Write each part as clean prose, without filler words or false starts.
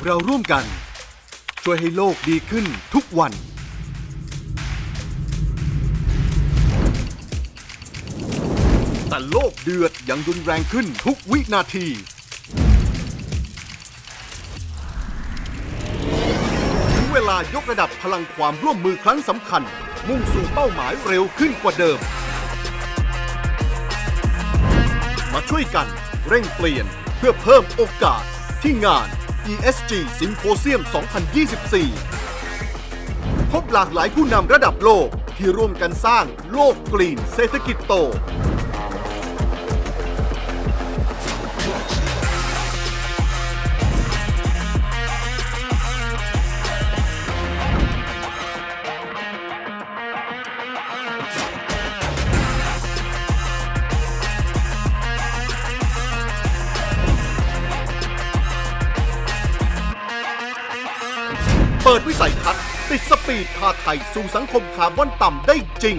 เราร่วมกันช่วยให้โลกดีขึ้นทุกวันแต่โลกเดือดยังรุนแรงขึ้นทุกวินาทีถึงเวลายกระดับพลังความร่วมมือครั้งสำคัญมุ่งสู่เป้าหมายเร็วขึ้นกว่าเดิมมาช่วยกันเร่งเปลี่ยนเพื่อเพิ่มโอกาสที่งาน ESG Symposium 2024 พบหลากหลายผู้นำระดับโลกที่ร่วมกันสร้างโลกกรีนเศรษฐกิจโตเปิดวิสัยทัศน์ติดสปีดพาไทยสู่สังคมคาร์บอนต่ำได้จริง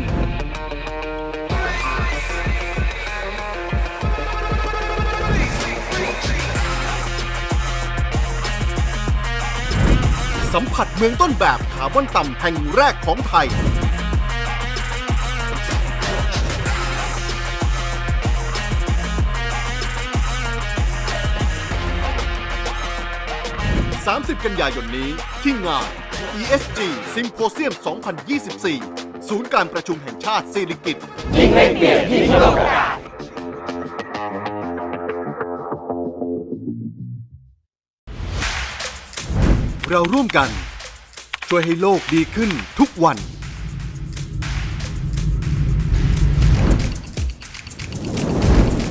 สัมผัสเมืองต้นแบบคาร์บอนต่ำแห่งแรกของไทย30 กันยายนนี้ที่งาน ESG Symposium 2024 ศูนย์การประชุมแห่งชาติสิริกิติ์ยิ่งเร่งเปลี่ยนยิ่งเพิ่มโอกาสเราร่วมกันช่วยให้โลกดีขึ้นทุกวัน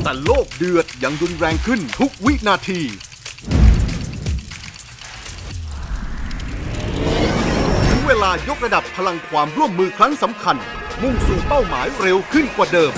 แต่โลกเดือดยังรุนแรงขึ้นทุกวินาทีเวลายกระดับพลังความร่วมมือครั้งสำคัญมุ่งสู่เป้าหมายเร็วขึ้นกว่าเดิม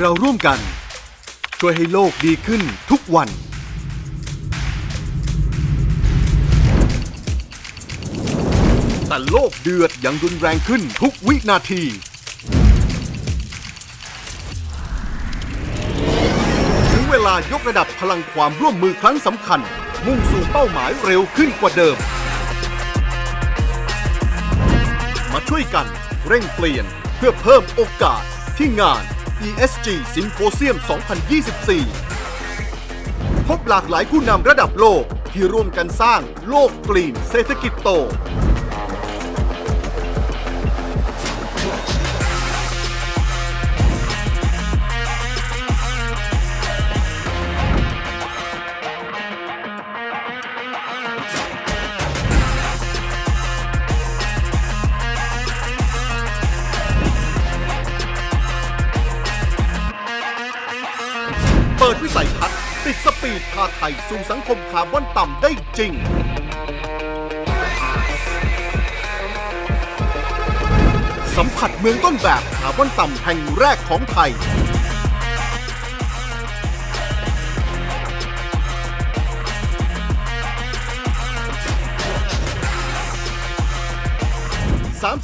เราร่วมกันช่วยให้โลกดีขึ้นทุกวันแต่โลกเดือดยังรุนแรงขึ้นทุกวินาที ลายกระดับพลังความร่วมมือครั้งสำคัญมุ่งสู่เป้าหมายเร็วขึ้นกว่าเดิมมาช่วยกันเร่งเปลี่ยนเพื่อเพิ่มโอกาสที่งาน ESG Symposium 2024 พบหลากหลายผู้นำระดับโลกที่ร่วมกันสร้างโลกกรีนเศรษฐกิจโตเปิดวิสัยทัศน์ติดสปีดพาไทยสู่สังคมคาร์บอนต่ำได้จริงสัมผัสเมืองต้นแบบคาร์บอนต่ำแห่งแรกของไทย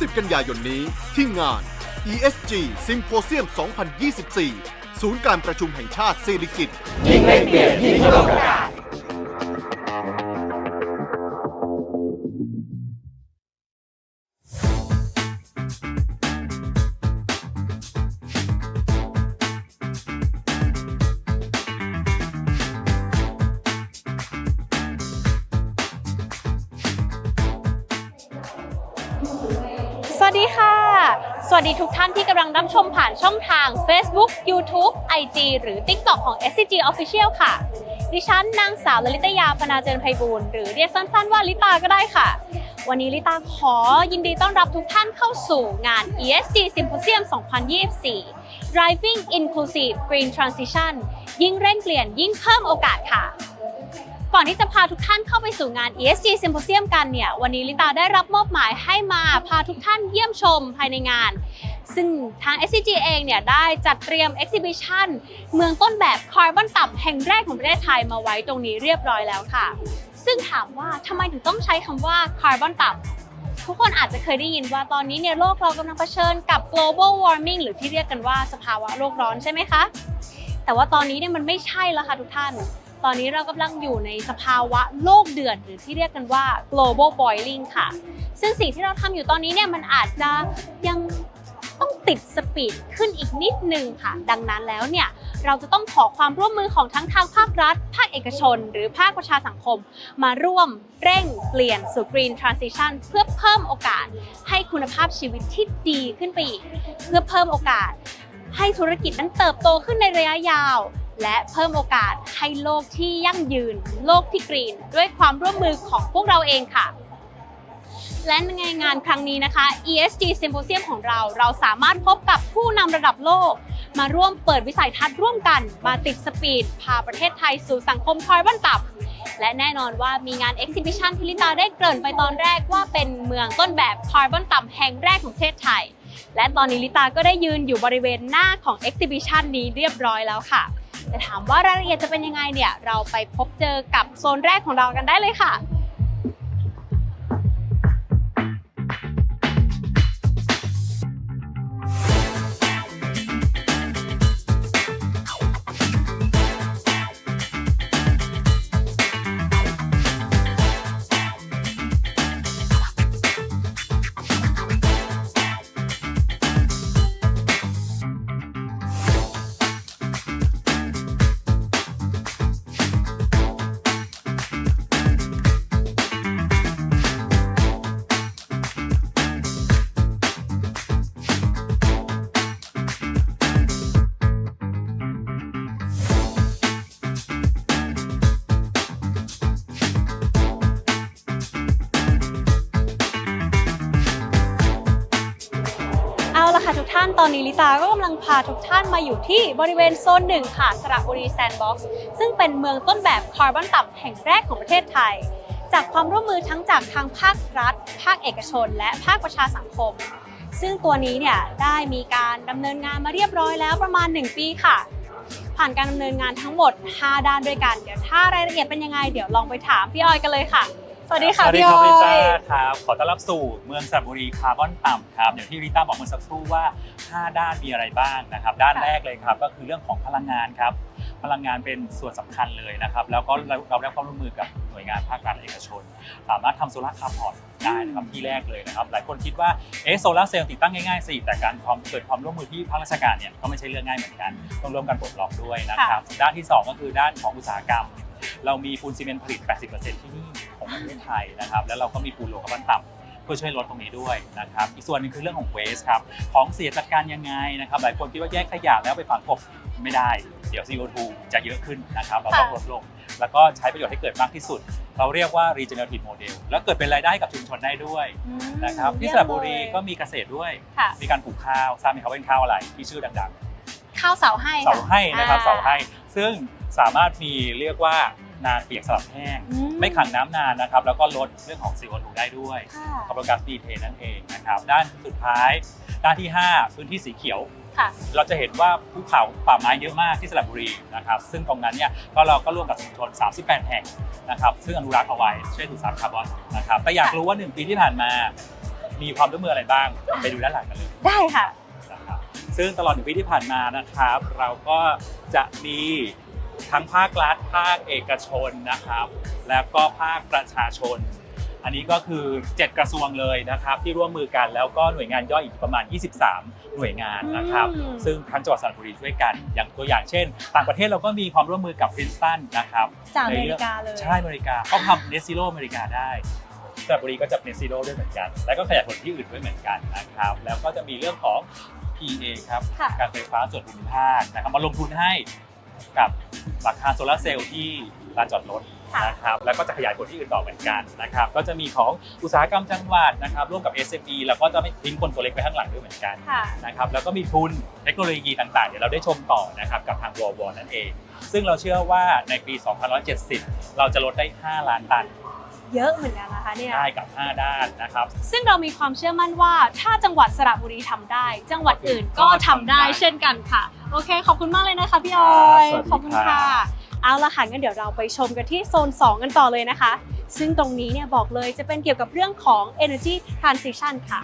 30 กันยายนนี้ที่งาน ESG Symposium 2024 ศูนย์การประชุมแห่งชาติสิริกิติ์ยิ่งเร่งเปลี่ยนยิ่งมีโอกาสสวัสดีค่ะสวัสดีทุกท่านที่กำลังรับชมผ่านช่องทาง Facebook YouTube IG หรือ TikTok ของ ESG Official ค่ะดิฉันนางสาวลลิตยา พนาเจริญไพบูลย์หรือเรียกสั้นๆว่าลิตาก็ได้ค่ะวันนี้ลิตาขอยินดีต้อนรับทุกท่านเข้าสู่งาน ESG Symposium 2024 Driving Inclusive Green Transition ยิ่งเร่งเปลี่ยนยิ่งเพิ่มโอกาสค่ะก่อนที่จะพาทุกท่านเข้าไปสู่งาน ESG Symposium กันเนี่ยวันนี้ลิตาได้รับมอบหมายให้มาพาทุกท่านเยี่ยมชมภายในงานซึ่งทาง ESG เองเนี่ยได้จัดเตรียม Exhibition เมืองต้นแบบคาร์บอนต่ำแห่งแรกของประเทศไทยมาไว้ตรงนี้เรียบร้อยแล้วค่ะซึ่งถามว่าทำไมถึงต้องใช้คำว่าคาร์บอนต่ำทุกคนอาจจะเคยได้ยินว่าตอนนี้เนี่ยโลกเรากำลังเผชิญกับ global warming หรือที่เรียกกันว่าสภาวะโลกร้อนใช่ไหมคะแต่ว่าตอนนี้เนี่ยมันไม่ใช่แล้วค่ะทุกท่านตอนนี้เรากำลังอยู่ในสภาวะโลกเดือดหรือที่เรียกกันว่า global boiling ค่ะซึ่งสิ่งที่เราทำอยู่ตอนนี้เนี่ยมันอาจจะยังต้องติดสปีดขึ้นอีกนิดนึงค่ะดังนั้นแล้วเนี่ยเราจะต้องขอความร่วมมือของทั้งทางภาครัฐภาคเอกชนหรือภาคประชาสังคมมาร่วมเร่งเปลี่ยนสู่ green transition เพื่อเพิ่มโอกาสให้คุณภาพชีวิตที่ดีขึ้นไปอีกเพื่อเพิ่มโอกาสให้ธุรกิจนั้นเติบโตขึ้นในระยะยาวและเพิ่มโอกาสให้โลกที่ยั่งยืนโลกที่กรีนด้วยความร่วมมือของพวกเราเองค่ะและในงานครั้งนี้นะคะ ESG Symposium ของเราสามารถพบกับผู้นำระดับโลกมาร่วมเปิดวิสัยทัศน์ร่วมกันมาติดสปีดพาประเทศไทยสู่สังคมคาร์บอนต่ำและแน่นอนว่ามีงาน Exhibition ที่ลิตาได้เกริ่นไปตอนแรกว่าเป็นเมืองต้นแบบคาร์บอนต่ำแห่งแรกของประเทศไทยและตอนนี้ลิตาก็ได้ยืนอยู่บริเวณหน้าของ Exhibition นี้เรียบร้อยแล้วค่ะแต่ถามว่ารายละเอียดจะเป็นยังไงเนี่ยเราไปพบเจอกับโซนแรกของเรากันได้เลยค่ะทุกท่านตอนนี้ลิตาก็กำลังพาทุกท่านมาอยู่ที่บริเวณโซนหนึ่งค่ะสระบุรีแซนด์บ็อกซ์ซึ่งเป็นเมืองต้นแบบคาร์บอนต่ำแห่งแรกของประเทศไทยจากความร่วมมือทั้งจากทางภาครัฐภาคเอกชนและภาคประชาสังคมซึ่งตัวนี้เนี่ยได้มีการดำเนินงานมาเรียบร้อยแล้วประมาณ1ปีค่ะผ่านการดำเนินงานทั้งหมด5ด้านด้วยกันเดี๋ยวถ้ารายละเอียดเป็นยังไงเดี๋ยวลองไปถามพี่ออยกันเลยค่ะสวัสดีค่ะพี่ออย สวัสดีครับริต้าครับขอต้อนรับสู่เมืองสระบุรีคาร์บอนต่ำครับอย่างที่ริต้าบอกเมื่อสักครู่ว่า5ด้านมีอะไรบ้างนะครับด้านแรกเลยครับก็คือเรื่องของพลังงานครับ พลังงานเป็นส่วนสำคัญเลยนะครับแล้วก็เราได้ความร่วมมือกับหน่วยงานภาครัฐและเอกชนสามารถทำโซลาร์คาร์พอร์ตได้นะครับที่แรกเลยนะครับหลายคนคิดว่าโซลาร์เซลล์ติดตั้งง่ายๆสิแต่การเกิดความร่วมมือที่ภาคราชการเนี่ยก็ไม่ใช่เรื่องง่ายเหมือนกันต้องร่วมกันปลดล็อกด้วยนะครับด้านที่2ก็คือด้านของอุตสาหกรรมเรามีปูนซีเมนต์ผลิต 80% ที่นี่ของประเทศไทยนะครับแล้วเราก็มีปูนโลหะขั้นต่ำเพื่อช่วยลดตรงนี้ด้วยนะครับอีกส่วนนึงคือเรื่องของ waste ครับของเสียจัดการยังไงนะครับหลายคนคิดว่าแยกขยะแล้วไปฝังกลบไม่ได้เดี๋ยว CO2 จะเยอะขึ้นนะครับเราต้องลดลงแล้วก็ใช้ประโยชน์ให้เกิดมากที่สุดเราเรียกว่า regenerative model แล้วเกิดเป็นรายได้กับชุมชนได้ด้วยนะครับที่สระบุรีก็มีเกษตรด้วยมีการปลูกข้าวทราบไหมครับว่าเป็นข้าวอะไรที่ชื่อดังๆข้าวเสาให้นะครับเสาให้ซึ่งสามารถมีเรียกว่านาเปียกสลับแห้งไม่ขังน้ำนานนะครับแล้วก็ลดเรื่องของ CO2 ได้ด้วยคาร์บอนก๊าซมีเทนนั่นเองนะครับด้านสุดท้ายด้านที่5พื้นที่สีเขียวเราจะเห็นว่าภูเขาป่าไม้เยอะมากที่สระบุรีนะครับซึ่งตรงนั้นเนี่ยเราก็ร่วมกับชุมชน38แห่งนะครับซึ่งอนุรักษ์เอาไว้ช่วยดูดซับคาร์บอนนะครับแต่อยากรู้ว่า1ปีที่ผ่านมามีความร่วมมืออะไรบ้างไปดูด้านหลังกันเลยได้ค่ะนะครับซึ่งตลอด1ปีที่ผ่านมานะครับเราก็จะมีทั้งภาครัฐภาคเอกชนนะครับแล้วก็ภาคประชาชนอันนี้ก็คือ7กระทรวงเลยนะครับที่ร่วมมือกันแล้วก็หน่วยงานย่อยอีกประมาณ23หน่วยงานนะครับซึ่งทั้งจังหวัดสระบุรีช่วยกันอย่างตัวอย่างเช่นต่างประเทศเราก็มีความร่วมมือกับพรินสตันนะครับจากอเมริกาเลยใช่อเมริกาเขาทำเนซิโร่อเมริกาได้สระบุรีก็จะเนซิโร่ด้วยเหมือนกันแล้วก็ขยายผลที่อื่นด้วยเหมือนกันนะครับแล้วก็จะมีเรื่องของ PA ครับการไฟฟ้าส่วนภูมิภาคนะครับมาลงทุนให้กับราคาโซลาร์เซลล์ที่ลานจอดรถนะครับแล้วก็จะขยายผลที่อื่นต่อเหมือนกันนะครับก็จะมีของอุตสาหกรรมจังหวัดนะครับร่วมกับ SME แล้วก็จะไม่ทิ้งคนตัวเล็กไปข้างหลังด้วยเหมือนกันนะครับแล้วก็มีทุนเทคโนโลยีต่างๆเดี๋ยวเราได้ชมต่อนะครับกับทางวนั่นเองซึ่งเราเชื่อว่าในปี 2170 เราจะลดได้5ล้านตันเยอะเหมือนกันนะคะเนี่ยได้กับ5ด้านนะครับซึ่งเรามีความเชื่อมั่นว่าถ้าจังหวัดสระบุรีทำได้จังหวัดอื่นก็ทำได้เช่นกันค่ะโอเคขอบคุณมากเลยนะคะพี่ออยขอบคุณค่ะเอาละค่ะงั้นเดี๋ยวเราไปชมกันที่โซน2กันต่อเลยนะคะซึ่งตรงนี้เนี่ยบอกเลยจะเป็นเกี่ยวกับเรื่องของ energy transition ค่ะ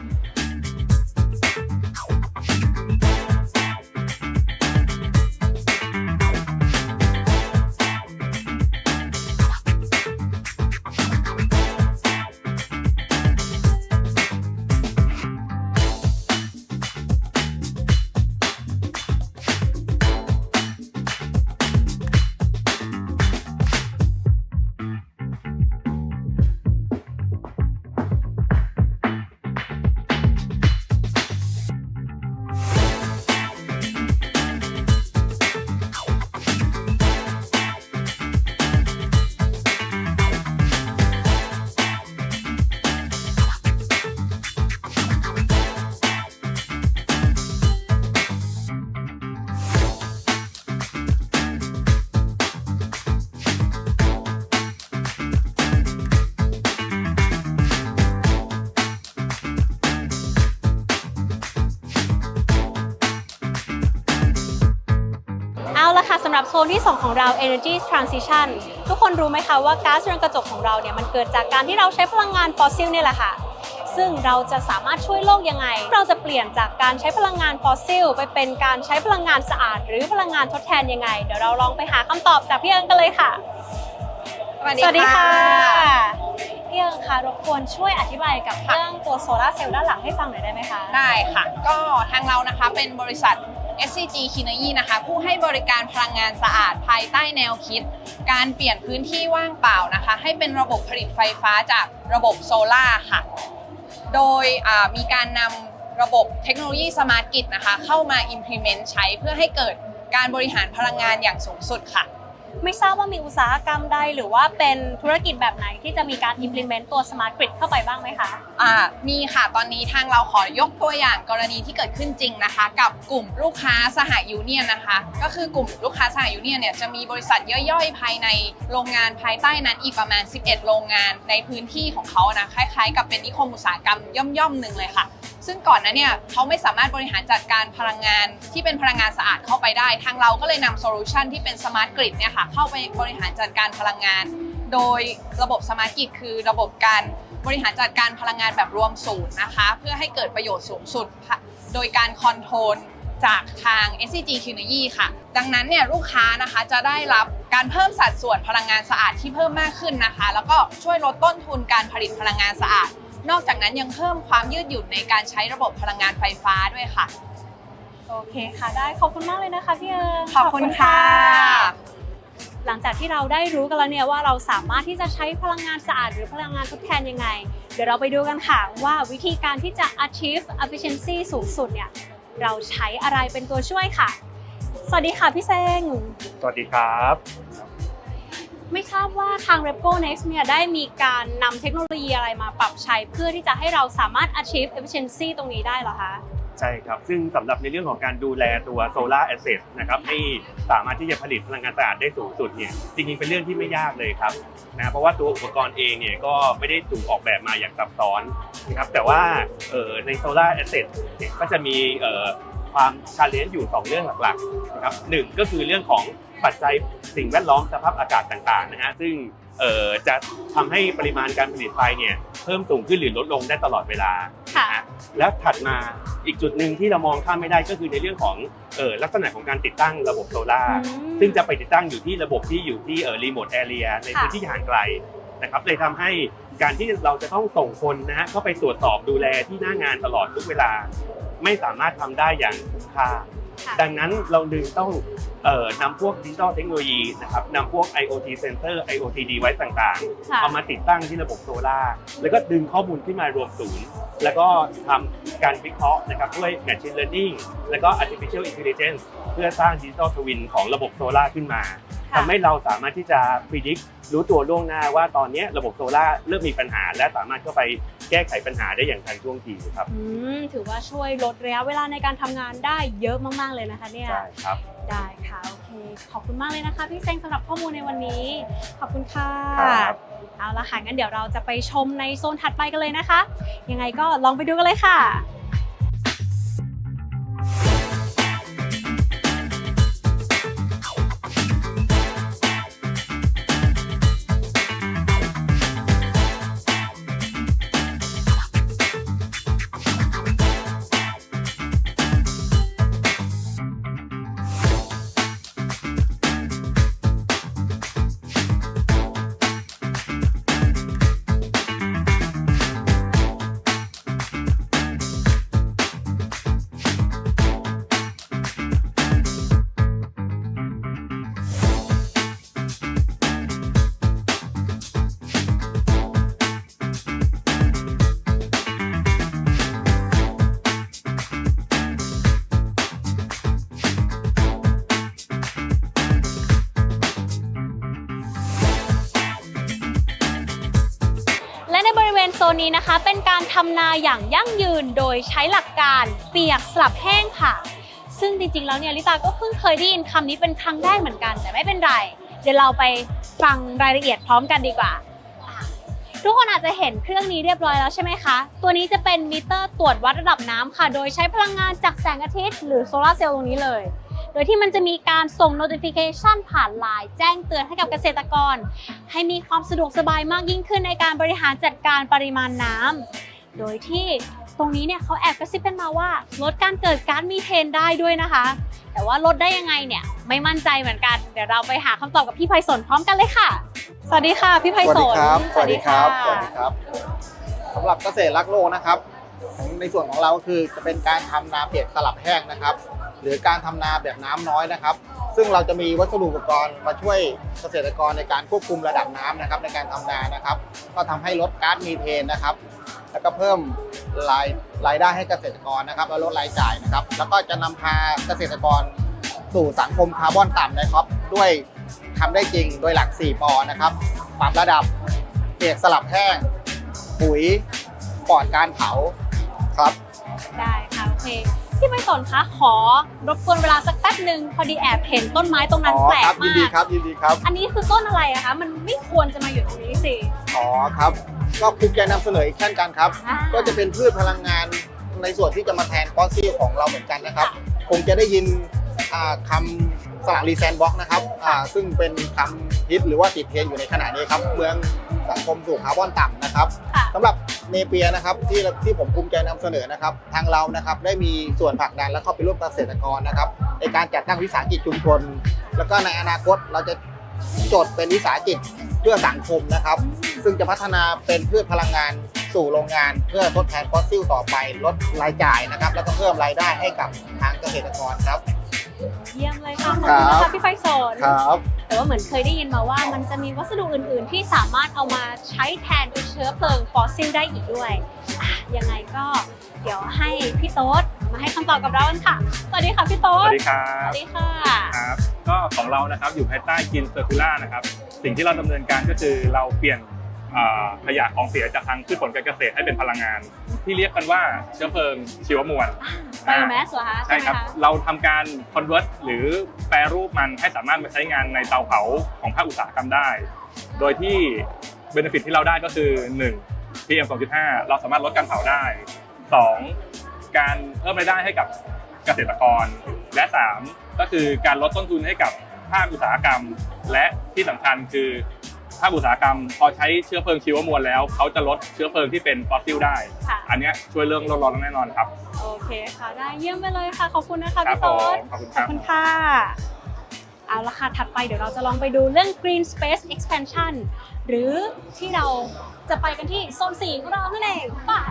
สำหรับโซนที่2ของเรา Energy Transition ทุกคนรู้ไหมคะว่าก๊าซเรือนกระจกของเราเนี่ยมันเกิดจากการที่เราใช้พลังงานฟอสซิลเนี่ยแหละค่ะซึ่งเราจะสามารถช่วยโลกยังไงเราจะเปลี่ยนจากการใช้พลังงานฟอสซิลไปเป็นการใช้พลังงานสะอาดหรือพลังงานทดแทนยังไงเดี๋ยวเราลองไปหาคำตอบจากพี่เอิงกันเลยค่ะสวัสดีค่ะพี่เอิงคะรบกวนช่วยอธิบายกับเรื่องตัวโซลาร์เซลล์ด้านหลังให้ฟังหน่อยได้ไหมคะได้ค่ะก็ทางเรานะคะเป็นบริษัทESG นะคะผู้ให้บริการพลังงานสะอาดภายใต้แนวคิดการเปลี่ยนพื้นที่ว่างเปล่านะคะให้เป็นระบบผลิตไฟฟ้าจากระบบโซล่าค่ะโดยมีการนำระบบเทคโนโลยีสมาร์ทกริดนะคะเข้ามา implement ใช้เพื่อให้เกิดการบริหารพลังงานอย่างสูงสุดค่ะไม่ทราบว่ามีอุตสาหกรรมใดหรือว่าเป็นธุรกิจแบบไหนที่จะมีการ implement ตัว smart grid เข้าไปบ้างไหมคะมีค่ะตอนนี้ทางเราขอยกตัวอย่างกรณีที่เกิดขึ้นจริงนะคะกับกลุ่มลูกค้าสหยูเนี่ยนนะคะก็คือกลุ่มลูกค้าสหยูเนี่ยจะมีบริษัทย่อยๆภายในโรงงานภายใต้นั้นอีกประมาณ11โรงงานในพื้นที่ของเขานะคล้ายๆกับเป็นนิคมอุตสาหกรรมย่อมๆหนึ่งเลยค่ะซึ่งก่อนนั้นเนี่ยเขาไม่สามารถบริหารจัดการพลังงานที่เป็นพลังงานสะอาดเข้าไปได้ทางเราก็เลยนำโซลูชันที่เป็นสมาร์ทกริดเนี่ยค่ะเข้าไปบริหารจัดการพลังงานโดยระบบสมาร์ทกริดคือระบบการบริหารจัดการพลังงานแบบรวมศูนย์นะคะเพื่อให้เกิดประโยชน์สูงสุดโดยการคอนโทรล จากทาง ESG Symposium ค่ะดังนั้นเนี่ยลูกค้านะคะจะได้รับการเพิ่มสัดส่วนพลังงานสะอาดที่เพิ่มมากขึ้นนะคะแล้วก็ช่วยลดต้นทุนการผลิตพลังงานสะอาดนอกจากนั้นยังเพิ่มความยืดหยุ่นในการใช้ระบบพลังงานไฟฟ้าด้วยค่ะโอเคค่ะได้ขอบคุณมากเลยนะคะพี่เอิงขอบคุณค่ะหลังจากที่เราได้รู้กันแล้วเนี่ยว่าเราสามารถที่จะใช้พลังงานสะอาดหรือพลังงานทดแทนยังไงเดี๋ยวเราไปดูกันค่ะว่าวิธีการที่จะ achieve efficiency สูงสุดเนี่ยเราใช้อะไรเป็นตัวช่วยค่ะสวัสดีค่ะพี่เซงสวัสดีครับไม่ทราบว่าทาง Repco Next เนี่ยได้มีการนำเทคโนโลยีอะไรมาปรับใช้เพื่อที่จะให้เราสามารถ achieve efficiency ตรงนี้ได้เหรอคะใช่ครับซึ่งสำหรับในเรื่องของการดูแลตัว solar asset นะครับให้สามารถที่จะผลิตพลังงานสะอาดได้สูงสุดเนี่ยจริงๆเป็นเรื่องที่ไม่ยากเลยครับนะเพราะว่าตัวอุปกรณ์เองเนี่ยก็ไม่ได้ถูกออกแบบมาอย่างซับซ้อนนะครับแต่ว่าใน solar asset เนี่ยก็จะมีความ challenge อยู่2เรื่องหลักๆนะครับ1ก็คือเรื่องของปัจจัยสิ่งแวดล้อมสภาพอากาศต่างๆนะฮะซึ่งจะทำให้ปริมาณการผลิตไฟเนี่ยเพิ่มสูงขึ้นหรือลดลงได้ตลอดเวลานะแล้วถัดมาอีกจุดหนึ่งที่เรามองข้ามไม่ได้ก็คือในเรื่องของลักษณะของการติดตั้งระบบโซล่าซึ่งจะไปติดตั้งอยู่ที่ระบบที่อยู่ที่รีโมทแอเรียในพื้นที่ห่างไกลนะครับเลยทำให้การที่เราจะต้องส่งคนนะฮะเข้าไปตรวจสอบดูแลที่หน้างานตลอดทุกเวลาไม่สามารถทำได้อย่างคุ้มค่าดังนั้นเราดึงต้องนำพวกดิจิทัลเทคโนโลยีนะครับนำพวก IoT Sensor IoT Device ต่างๆเอามาติดตั้งที่ระบบโซล่าแล้วก็ดึงข้อมูลขึ้นมารวมศูนย์แล้วก็ทำการวิเคราะห์นะครับด้วย Machine Learning แล้วก็ Artificial Intelligence เพื่อสร้าง Digital Twin ของระบบโซล่าขึ้นมาทำให้เราสามารถที่จะ predict รู้ตัวล่วงหน้าว่าตอนนี้ระบบโซล่าเริ่มมีปัญหาและสามารถเข้าไปแก้ไขปัญหาได้อย่างทันท่วงทีครับถือว่าช่วยลดระยะเวลาในการทำงานได้เยอะมากๆเลยนะคะเนี่ยใช่ครับได้ค่ะโอเคขอบคุณมากเลยนะคะพี่เซงสำหรับข้อมูลในวันนี้ขอบคุณค่ะเอาละค่ะงั้นเดี๋ยวเราจะไปชมในโซนถัดไปกันเลยนะคะยังไงก็ลองไปดูกันเลยค่ะโซนนี้นะคะเป็นการทำนาอย่างยั่งยืนโดยใช้หลักการเปียกสลับแห้งค่ะซึ่งจริงๆแล้วเนี่ยลิตาก็เพิ่งเคยได้ยินคำนี้เป็นครั้งแรกเหมือนกันแต่ไม่เป็นไรเดี๋ยวเราไปฟังรายละเอียดพร้อมกันดีกว่าทุกคนอาจจะเห็นเครื่องนี้เรียบร้อยแล้วใช่ไหมคะตัวนี้จะเป็นมิเตอร์ตรวจวัดระดับน้ำค่ะโดยใช้พลังงานจากแสงอาทิตย์หรือโซลาร์เซลล์ตรงนี้เลยโดยที่มันจะมีการส่ง notification ผ่านไลน์แจ้งเตือนให้กับเกษตรกรให้มีความสะดวกสบายมากยิ่งขึ้นในการบริหารจัดการปริมาณน้ำโดยที่ตรงนี้เนี่ยเขาแอบกระซิบกันมาว่าลดการเกิดก๊าซมีเทนได้ด้วยนะคะแต่ว่าลดได้ยังไงเนี่ยไม่มั่นใจเหมือนกันเดี๋ยวเราไปหาคำตอบกับพี่ไพศาลพร้อมกันเลยค่ะสวัสดีค่ะพี่ไพศาลสวัสดีครับสำหรับเกษตรรักโลกนะครับในส่วนของเราคือจะเป็นการทำนาเปียกสลับแห้งนะครับหรือการทำนาแบบน้ำน้อยนะครับซึ่งเราจะมีวัสดุอุปกรณ์มาช่วยเกษตรกรในการควบคุมระดับน้ำนะครับในการทำนานะครับก็ทำให้ลดก๊าซมีเทนนะครับแล้วก็เพิ่มรายได้ให้เกษตรกรนะครับและลดรายจ่ายนะครับแล้วก็จะนำพาเกษตรกรสู่สังคมคาร์บอนต่ำนะครับด้วยทำได้จริงโดยหลัก4 ปนะครับปรับระดับเปียกสลับแห้งปุ๋ยปลอดการเผาครับได้ค่ะโอเคพี่ไพศาลคะขอรบกวนเวลาสักแป๊บหนึ่งพอดีแอบเห็นต้นไม้ตรงนั้นแปลกมากยินดีครับอันนี้คือต้นอะไรอะคะมันไม่ควรจะมาอยู่ตรงนี้สิครับก็ภูมิใจนำเสนออีกเช่นกันครับก็จะเป็นพืชพลังงานในส่วนที่จะมาแทนฟอสซิลของเราเหมือนกันนะครับคงจะได้ยินคำสลักรีแซนบ็อกนะครับซึ่งเป็นคำฮิตหรือว่าติดเทรนด์อยู่ในขณะนี้ครับเมือง สังคมสู่คาร์บอนต่ำนะครับสำหรับเนเปียนะครับที่ผมภูมิใจนำเสนอนะครับทางเรานะครับได้มีส่วนผลักดันและเข้าไปร่วมกับเกษตรกรนะครับในการจัดตั้งวิสาหกิจชุมชนแล้วก็ในอนาคตเราจะจดเป็นวิสาหกิจเพื่อสังคมนะครับซึ่งจะพัฒนาเป็นพืชพลังงานสู่โรงงานเพื่อทดแทนฟอสซิลต่อไปลดรายจ่ายนะครับแล้วก็เพิ่มรายได้ให้กับทางเกษตรกรครับเยี่ยมเลยค่ะขอบคุณนะคะพี่ไฟสนครับแต่ว่าเหมือนเคยได้ยินมาว่ามันจะมีวัสดุอื่นๆที่สามารถเอามาใช้แทนเป็นเชื้อเพลิงฟอสซิลได้อีกด้วยยังไงก็เดี๋ยวให้พี่โต๊ดมาให้คำตอบกับเรากันค่ะสวัสดีค่ะพี่โต๊ดสวัสดีครับสวัสดีค่ะครับก็ของเรานะครับอยู่ภายใต้กินเซอร์คูล่านะครับสิ่งที่เราดำเนินการก็คือเราเปลี่ยนขยะของเสียจากทางพืชผลการเกษตรให้เป็นพลังงานที่เรียกกันว่าเชื้อเพลิงชีวมวลไบโอแมสเหรอคะใช่ครับเราทำการคอนเวิร์ตหรือแปรรูปมันให้สามารถมาใช้งานในเตาเผาของภาคอุตสาหกรรมได้โดยที่เบเนฟิตที่เราได้ก็คือ1 PM 2.5 เราสามารถลดการเผาได้2การเพิ่มรายได้ให้กับเกษตรกรและ3ก็คือการลดต้นทุนให้กับภาคอุตสาหกรรมและที่สำคัญคือภาคอุตสาหกรรมพอใช้เชื้อเพลิงชีวมวลแล้วเขาจะลดเชื้อเพลิงที่เป็นฟอสซิลได้อันนี้ช่วยเรื่องโลกร้อนแน่นอนครับโอเคค่ะได้เยี่ยมไปเลยค่ะขอบคุณนะคะพี่โต๊ดขอบคุณค่ะเอาละค่ะถัดไปเดี๋ยวเราจะลองไปดูเรื่อง Green Space Expansion หรือที่เราจะไปกันที่โซน4ของเรานั่นเองป่ะ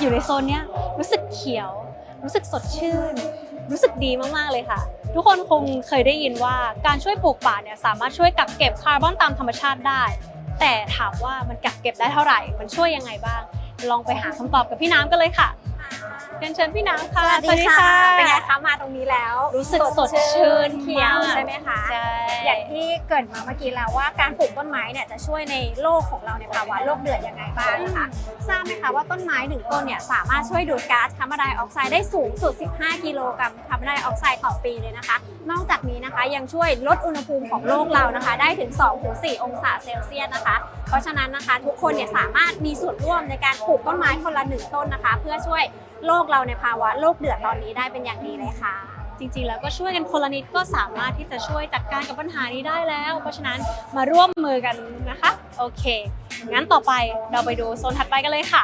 อยู่ในโซนเนี้ยรู้สึกเขียวรู้สึกสดชื่นรู้สึกดีมากๆเลยค่ะทุกคนคงเคยได้ยินว่าการช่วยปลูกป่าเนี่ยสามารถช่วยกักเก็บคาร์บอนตามธรรมชาติได้แต่ถามว่ามันกักเก็บได้เท่าไหร่มันช่วยยังไงบ้างลองไปหาคำตอบกับพี่น้ำกันเลยค่ะเชิญพี่น้ำค่ะสวัสดีค่ะเป็นไงคะมาตรงนี้แล้วรู้สึกสดชื่นเขียวใช่ไหมคะใช่อย่างที่เกริ่นมาเมื่อกี้แล้วว่าการปลูกต้นไม้เนี่ยจะช่วยในโลกของเราในภาวะโลกเดือดยังไงบ้างนะคะทราบไหมคะว่าต้นไม้1ต้นเนี่ยสามารถช่วยดูดก๊าซคาร์บอนไดออกไซด์ได้สูงสุด15 กิโลกรัมคาร์บอนไดออกไซด์ต่อปีเลยนะคะนอกจากนี้นะคะยังช่วยลดอุณหภูมิของโลกเรานะคะได้ถึง 2-4 องศาเซลเซียสนะคะเพราะฉะนั้นนะคะทุกคนเนี่ยสามารถมีส่วนร่วมในการปลูกต้นไม้คนละ1ต้นนะคะเพื่อช่วยโลกเราในภาวะโลกเดือดตอนนี้ได้เป็นอย่างดีเลยค่ะจริงๆแล้วก็ช่วยกันคนละนิดก็สามารถที่จะช่วยจัดการกับปัญหานี้ได้แล้วเพราะฉะนั้นมาร่วมมือกันนะคะโอเคงั้นต่อไปเราไปดูโซนถัดไปกันเลยค่ะ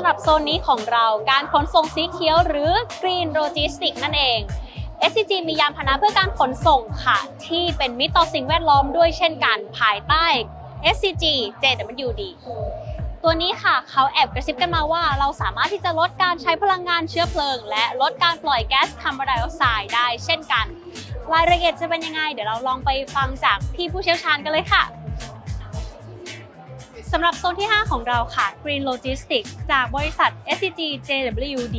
สำหรับโซนนี้ของเราการขนส่งสีเขียวหรือ Green Logistics นั่นเอง SCG มียานพาหนะเพื่อการขนส่งค่ะที่เป็นมิตรต่อสิ่งแวดล้อมด้วยเช่นกันภายใต้ SCG JWD ตัวนี้ค่ะเขาแอบกระซิบกันมาว่าเราสามารถที่จะลดการใช้พลังงานเชื้อเพลิงและลดการปล่อยแก๊สคาร์บอนไดออกไซด์ได้เช่นกันรายละเอียดจะเป็นยังไงเดี๋ยวเราลองไปฟังจากพี่ผู้เชี่ยวชาญกันเลยค่ะสำหรับโซนที่ 5 ของเราค่ะ Green Logistics จากบริษัท SCG JWD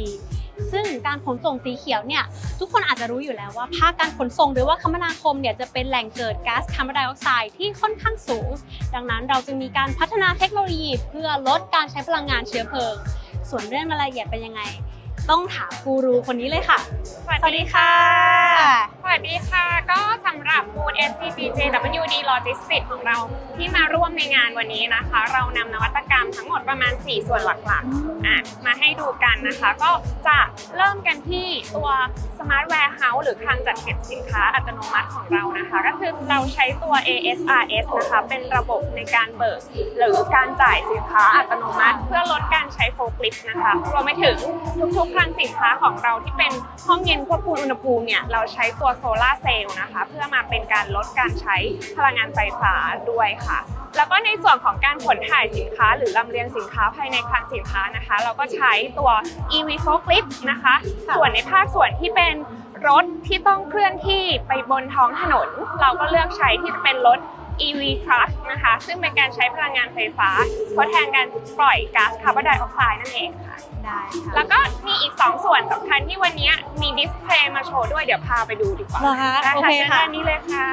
ซึ่งการขนส่งสีเขียวเนี่ยทุกคนอาจจะรู้อยู่แล้วว่าภาคการขนส่งหรือว่าคมนาคมเนี่ยจะเป็นแหล่งเกิดก๊าซคาร์บอนไดออกไซด์ที่ค่อนข้างสูงดังนั้นเราจึงมีการพัฒนาเทคโนโลยีเพื่อลดการใช้พลังงานเชื้อเพลิงส่วนเรื่องรายละเอียดเป็นยังไง ต้องถามกูรูคนนี้เลยค่ะ สวัสดีค่ะ สวัสดีค่ะ ก็สำหรับบูธ SCBJWD Logistics ของเราที่มาร่วมในงานวันนี้นะคะ เรานำนวัตกรรมทั้งหมดประมาณ 4 ส่วนหลักๆมาให้ดูกันนะคะ ก็จะเริ่มกันที่ตัว Smart Warehouse หรือคลังจัดเก็บสินค้าอัตโนมัติของเรานะคะ ก็คือเราใช้ตัว ASRS นะคะเป็นระบบในการเบิกหรือการจ่ายสินค้าอัตโนมัติ เพื่อลดการใช้โฟล์คลิฟต์นะคะรวมไปถึงทุกๆคลังสินค้าของเราที่เป็นห้องเย็นควบคุมอุณหภูมิเนี่ยเราใช้ตัวโซลาร์เซลล์นะคะเพื่อมาเป็นการลดการใช้พลังงานไฟฟ้าด้วยค่ะแล้วก็ในส่วนของการขนถ่ายสินค้าหรือลำเลียงสินค้าภายในคลังสินค้านะคะเราก็ใช้ตัว EV forklift นะคะส่วนในภาคส่วนที่เป็นรถที่ต้องเคลื่อนที่ไปบนท้องถนนเราก็เลือกใช้ที่จะเป็นรถ EV truck นะคะซึ่งเป็นการใช้พลังงานไฟฟ้าทดแทนการปล่อยก๊าซคาร์บอนไดออกไซด์นั่นเองค่ะได้ค่ะแล้วก็มีอีก2ส่วนสำคัญที่วันนี้มีดิสเพลย์มาโชว์ด้วยเดี๋ยวพาไปดูดีกว่า เหรอคะโอเคค่ะ ด้านนี้เลยค่ะ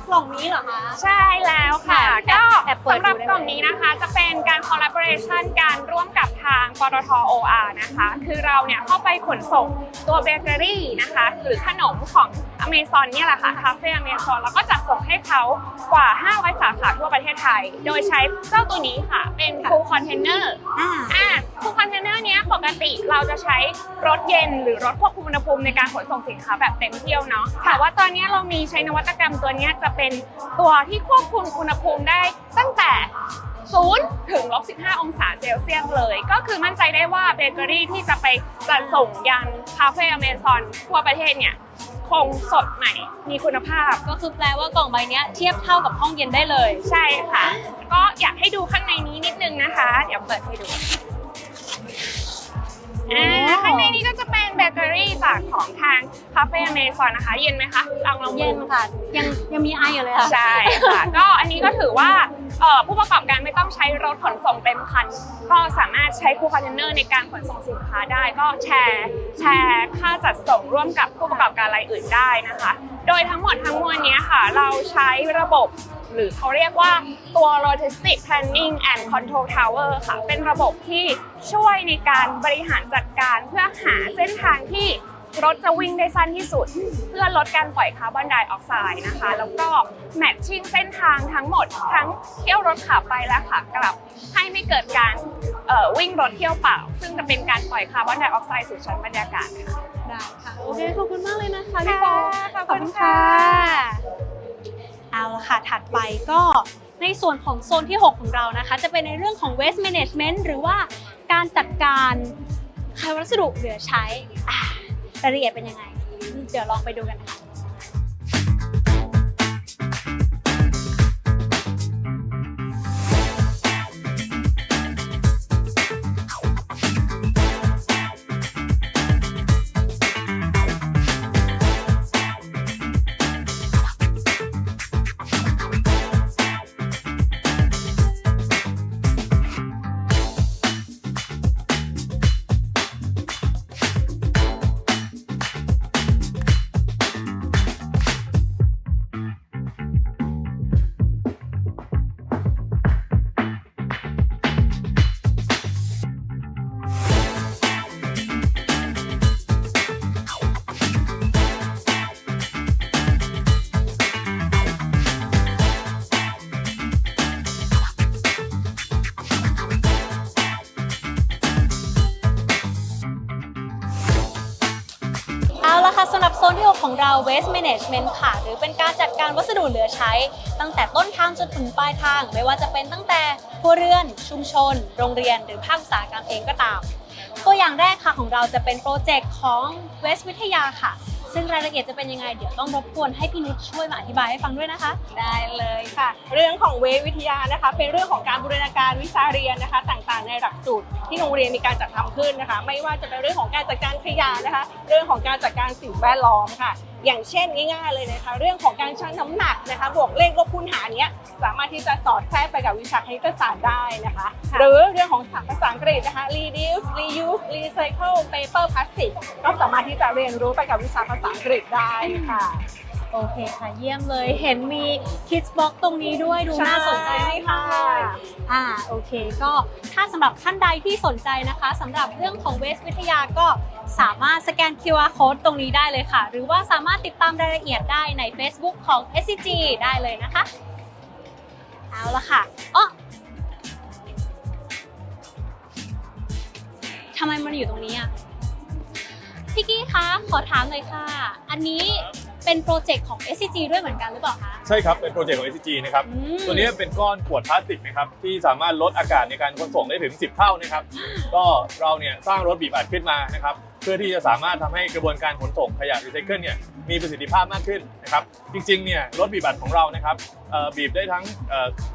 กล่องนี้เหรอคะ ใช่แล้วค่ะก็ แอบเปิด สำหรับ ดูได้ไหม กล่องนี้นะคะจะเป็นการ collaboration การร่วมกับทางปตท. OR นะคะคือเราเนี่ยเข้าไปขนส่งตัวเบเกอรี่นะคะหรือขนมของ Amazon เนี่ยแหละค่ะคาเฟ่ Amazon แล้วก็จัดส่งให้เขากว่า500 สาขาทั่วประเทศไทยโดยใช้เจ้าตัวนี้ค่ะเป็นฟูลคอนเทนเนอร์ฟูลคอนเทนเนอร์นี้ปกติเราจะใช้รถเย็นหรือรถควบคุมอุณหภูมิในการขนส่งสินค้าแบบเต็มเที่ยวเนาะแต่ว่าตอนนี้เรามีใช้นวัตกรรมตัวนี้จะเป็นตัวที่ควบคุมอุณหภูมิได้ตั้งแต่0 ถึง-15 องศาเซลเซียสเลยก็คือมั่นใจได้ว่าเบเกอรี่ที่จะไปจัดส่งยังคาเฟ่ Amazon ทั่วประเทศเนี่ยคงสดใหม่มีคุณภาพก็คือแปลว่ากล่องใบนี้เทียบเท่ากับห้องเย็นได้เลยใช่ค่ะก็อยากให้ดูข้างในนี้นิดนึงนะคะเดี๋ยวเปิดให้ดูข้างในนี้ก็จะเป็นเบเกอรี่จากของทางคาเฟ่ Amazon นะคะเย็นไหมคะลองเย็นค่ะยังมีไออยู่เลยค่ะใช่ค่ะก็อันนี้ก็ถือว่าผู้ประกอบการไม่ต้องใช้รถขนส่งเต็มคันก็สามารถใช้คูลคอนเทนเนอร์ในการขนส่งสินค้าได้ก็แชร์ค่าจัดส่งร่วมกับผู้ประกอบการรายอื่นได้นะคะโดยทั้งหมดทั้งมวลนี้ค่ะเราใช้ระบบหรือเขาเรียกว่าตัว Logistic Planning and Control Tower ค่ะเป็นระบบที่ช่วยในการบริหารจัดการเพื่อหาเส้นทางที่รถจะวิ่งได้สั้นที่สุดเพื่อลดการปล่อยคาร์บอนไดออกไซด์นะคะแล้วก็แมทชิ่งเส้นทางทั้งหมดทั้งเที่ยวรถขาไปและขากลับให้ไม่เกิดการวิ่งรถเที่ยวเปล่าซึ่งจะเป็นการปล่อยคาร์บอนไดออกไซด์สู่ชั้นบรรยากาศค่ะได้ค่ะโอเคขอบคุณมากเลยนะคะพี่ปอขอบคุณค่ะเอาละค่ะถัดไปก็ในส่วนของโซนที่ 6 ของเรานะคะจะเป็นในเรื่องของ waste management หรือว่าการจัดการวัสดุเหลือใช้รายละเอียดเป็นยังไงเดี๋ยวลองไปดูกันค่ะสำหรับโซนที่ 6 ของเรา waste management ค่ะหรือเป็นการจัดการวัสดุเหลือใช้ตั้งแต่ต้นทางจนถึงปลายทางไม่ว่าจะเป็นตั้งแต่ครัวเรือนชุมชนโรงเรียนหรือภาคอุตสาหกรรมเองก็ตามตัวอย่างแรกค่ะของเราจะเป็นโปรเจกต์ของ Waste วิทยาค่ะซึ่งรายละเอียดจะเป็นยังไงเดี๋ยวต้องรบกวนให้พี่นุชช่วยมาอธิบายให้ฟังด้วยนะคะได้เลยค่ะเรื่องของเวทวิทยานะคะเป็นเรื่องของการบูรณาการวิชาเรียนนะคะต่างๆในหลักสูตรที่โรงเรียนมีการจัดทำขึ้นนะคะไม่ว่าจะเป็นเรื่องของการจัดการขยะนะคะเรื่องของการจัดการสิ่งแวดล้อมค่ะอย่างเช่นง่ายๆเลยนะคะเรื่องของการชั่งน้ำหนักนะคะบวกเลขลบคูณหารเนี้ยสามารถที่จะสอดแทรกไปกับวิชาคณิตศาสตร์ได้นะคะหรือเรื่องของภาษาอังกฤษนะคะ reduce reuse recycle paper plastic ก็สามารถที่จะเรียนรู้ไปกับวิชาภาษาอังกฤษได้ค่ะ โอเคค่ะเยี่ยมเลยเห็นมี Kids Box ตรงนี้ด้วยดูน่าสนใจมากเลยโอเคก็ถ้าสำหรับท่านใดที่สนใจนะคะสำหรับเรื่องของเวสวิทยาก็สามารถสแกน QR Code ตรงนี้ได้เลยค่ะหรือว่าสามารถติดตามรายละเอียดได้ใน Facebook ของ SCG ได้เลยนะคะเอาละค่ะทำไมมันอยู่ตรงนี้อ่ะพี่กี้คะขอถามเลยค่ะอันนี้เป็นโปรเจกต์ของ SCG ด้วยเหมือนกันหรือเปล่าคะใช่ครับเป็นโปรเจกต์ของ ESG นะครับตัวนี้เป็นก้อนขวดพลาสติกนะครับที่สามารถลดอากาศในการขนส่งได้ถึง10เท่านะครับก็เราเนี่ยสร้างรถบีบอัดขึ้นมานะครับเพื่อที่จะสามารถทำให้กระบวนการขนส่งขยะรีไซเคิลเนี่ยมีประสิทธิภาพมากขึ้นนะครับจริงๆเนี่ยรถบีบอัดของเรานะครับบีบได้ทั้ง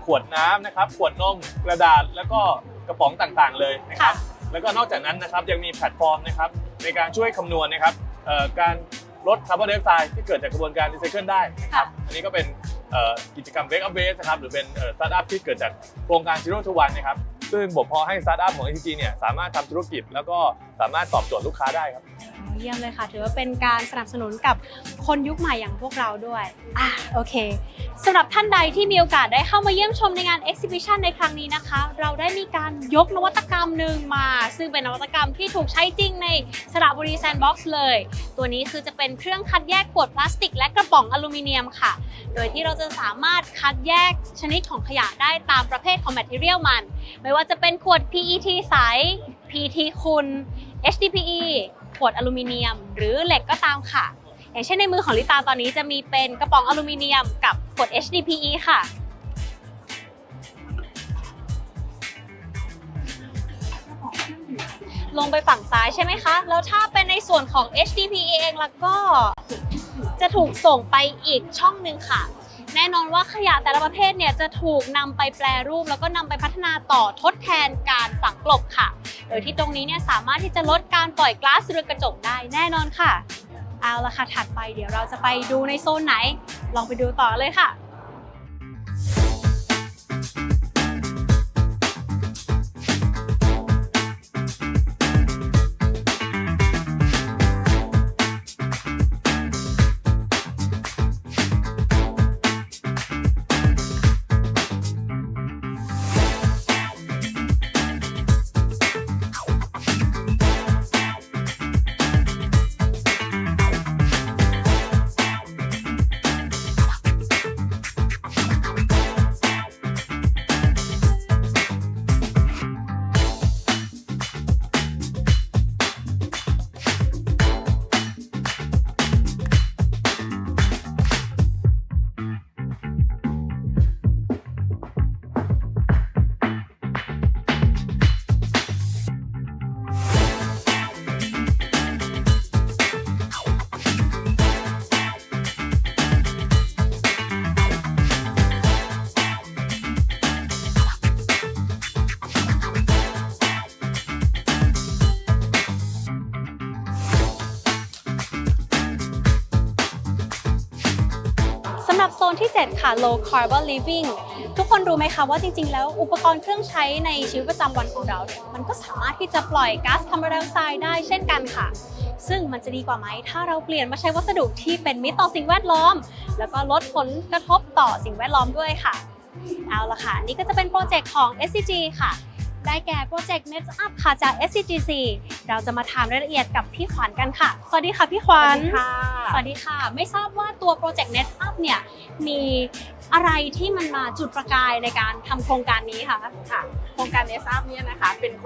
ขวดน้ำนะครับขวดนมกระดาษแล้วก็กระป๋องต่างๆเลยนะครับแล้วก็นอกจากนั้นนะครับยังมีแพลตฟอร์มนะครับในการช่วยคำนวณนะครับการลดคาร์บอนไดออกไซด์ที่เกิดจากกระบวนการรีไซเคิลได้นะครับอันนี้ก็เป็นกิจกรรม Wake Up Waste นะครับหรือเป็นสตาร์ทอัพที่เกิดจากโครงการ Zero to One นะครับซึ่งบอกพอให้สตาร์ทอัพของ ESG เนี่ยสามารถทำธุรกิจแล้วก็สามารถตอบโจทย์ลูกค้าได้ครับเยี่ยมเลยค่ะถือว่าเป็นการสนับสนุนกับคนยุคใหม่อย่างพวกเราด้วยโอเคสำหรับท่านใดที่มีโอกาสได้เข้ามาเยี่ยมชมในงาน Exhibition ในครั้งนี้นะคะเราได้มีการยกนวัตกรรมหนึ่งมาซึ่งเป็นนวัตกรรมที่ถูกใช้จริงในสระบุรีแซนด์บ็อกซ์เลยตัวนี้คือจะเป็นเครื่องคัดแยกขวดพลาสติกและกระป๋องอลูมิเนียมค่ะโดยที่เราจะสามารถคัดแยกชนิดของขยะได้ตามประเภทของ material มันไม่ว่าจะเป็นขวด PET ใส PET ขุ่น HDPEขวดอลูมิเนียมหรือเหล็กก็ตามค่ะอย่างเช่นในมือของลิตาตอนนี้จะมีเป็นกระป๋องอลูมิเนียมกับขวด HDPE ค่ะลงไปฝั่งซ้ายใช่ไหมคะแล้วถ้าเป็นในส่วนของ HDPE เองแล้วก็จะถูกส่งไปอีกช่องนึงค่ะแน่นอนว่าขยะแต่ละประเภทเนี่ยจะถูกนำไปแปรรูปแล้วก็นำไปพัฒนาต่อทดแทนการฝังกลบค่ะโดยที่ตรงนี้เนี่ยสามารถที่จะลดการปล่อยก๊าซเรือนกระจกได้แน่นอนค่ะเอาละค่ะถัดไปเดี๋ยวเราจะไปดูในโซนไหนลองไปดูต่อเลยค่ะสำหรับโซนที่ 7 ค่ะ low carbon living ทุกคนรู้ไหมคะว่าจริงๆแล้วอุปกรณ์เครื่องใช้ในชีวิตประจำวันของเรามันก็สามารถที่จะปล่อยก๊าซคาร์บอนไดออกไซด์ได้เช่นกันค่ะซึ่งมันจะดีกว่าไหมถ้าเราเปลี่ยนมาใช้วัสดุที่เป็นมิตรต่อสิ่งแวดล้อมแล้วก็ลดผลกระทบต่อสิ่งแวดล้อมด้วยค่ะเอาละค่ะนี่ก็จะเป็นโปรเจกต์ของ SCG ค่ะได้แก่โปรเจกต์ Net Up ค่ะจาก SCGC เราจะมาถามรายละเอียดกับพี่ขวัญกันค่ะสวัสดีค่ะพี่ขวัญสวัสดีค่ะไม่ทราบว่าตัวโปรเจกต์ Net Up เนี่ยมีอะไรที่มันมาจุดประกายในการทำโครงการนี้คะค่ะโครงการ Net Up เนี่ยนะคะเป็นโค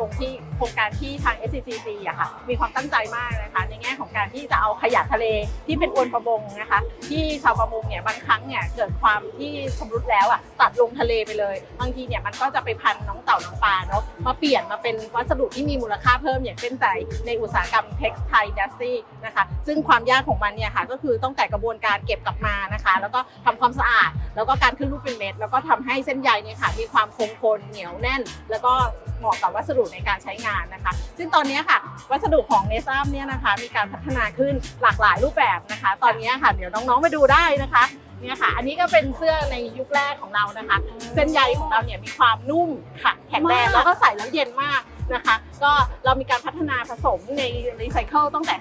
รงการที่ทาง SCGC อะค่ะมีความตั้งใจมากนะคะในแง่ของการที่จะเอาขยะทะเลที่เป็นอวนประมงนะคะที่ชาวประมงเนี่ยบางครั้งเนี่ยเกิดความที่ชำรุดแล้วอะตัดลงทะเลไปเลยบางทีเนี่ยมันก็จะไปพันน้องเต่าน้องปลาเนาะมาเปลี่ยนมาเป็นวัสดุที่มีมูลค่าเพิ่มอย่างเช่นในอุตสาหกรรม Textile Industry นะคะซึ่งความยากของมันเนี่ยค่ะก็คือต้องแต่กระบวนการเก็บกลับมานะคะแล้วก็ทำความสะอาดแล้วก็การขึ้นรูปเป็นเม็ดแล้วก็ทำให้เส้นใยเนี่ยค่ะมีความคงทนเหนียวแน่นแล้วก็เหมาะกับวัสดุในการใช้งานนะคะซึ่งตอนนี้ค่ะวัสดุของ Net Up เนี่ยนะคะมีการพัฒนาขึ้นหลากหลายรูปแบบนะคะตอนนี้ค่ะเดี๋ยวน้องๆไปดูได้นะคะเนี่ยค่ะอันนี้ก็เป็นเสื้อในยุคแรกของเรานะคะเส้นใยของเราเนี่ยมีความนุ่มค่ะแข็งแรงแล้วก็ใส่แล้วเย็นมาก นะคะก็เรามีการพัฒนาผสมในรีไซเคิลตั้งแต่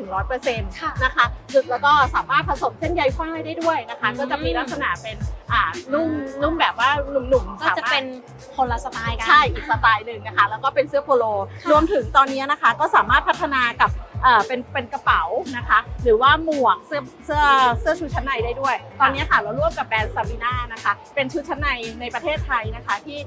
50-100% นะคะแล้วก็สามารถผสมเส้นใยฝ้ายได้ด้วยนะคะก็จะมีลักษณะเป็นนุ่มแบบว่าหนุ่มๆก็จะเป็นคนละสไตล์กันใช่อีกสไตล์หนึ่งนะคะแล้วก็เป็นเสื้อโปโลรวมถึงตอนนี้นะคะก็สามารถพัฒนากับเป็นกระเป๋านะคะหรือว่าหมวกเสื้อชุดชั้นในได้ด้วยตอนนี้ค่ะเราร่วมกับแบรนด์ซาบีน่านะคะเป็นชุดชั้นในในประเทศไทยนะคะที่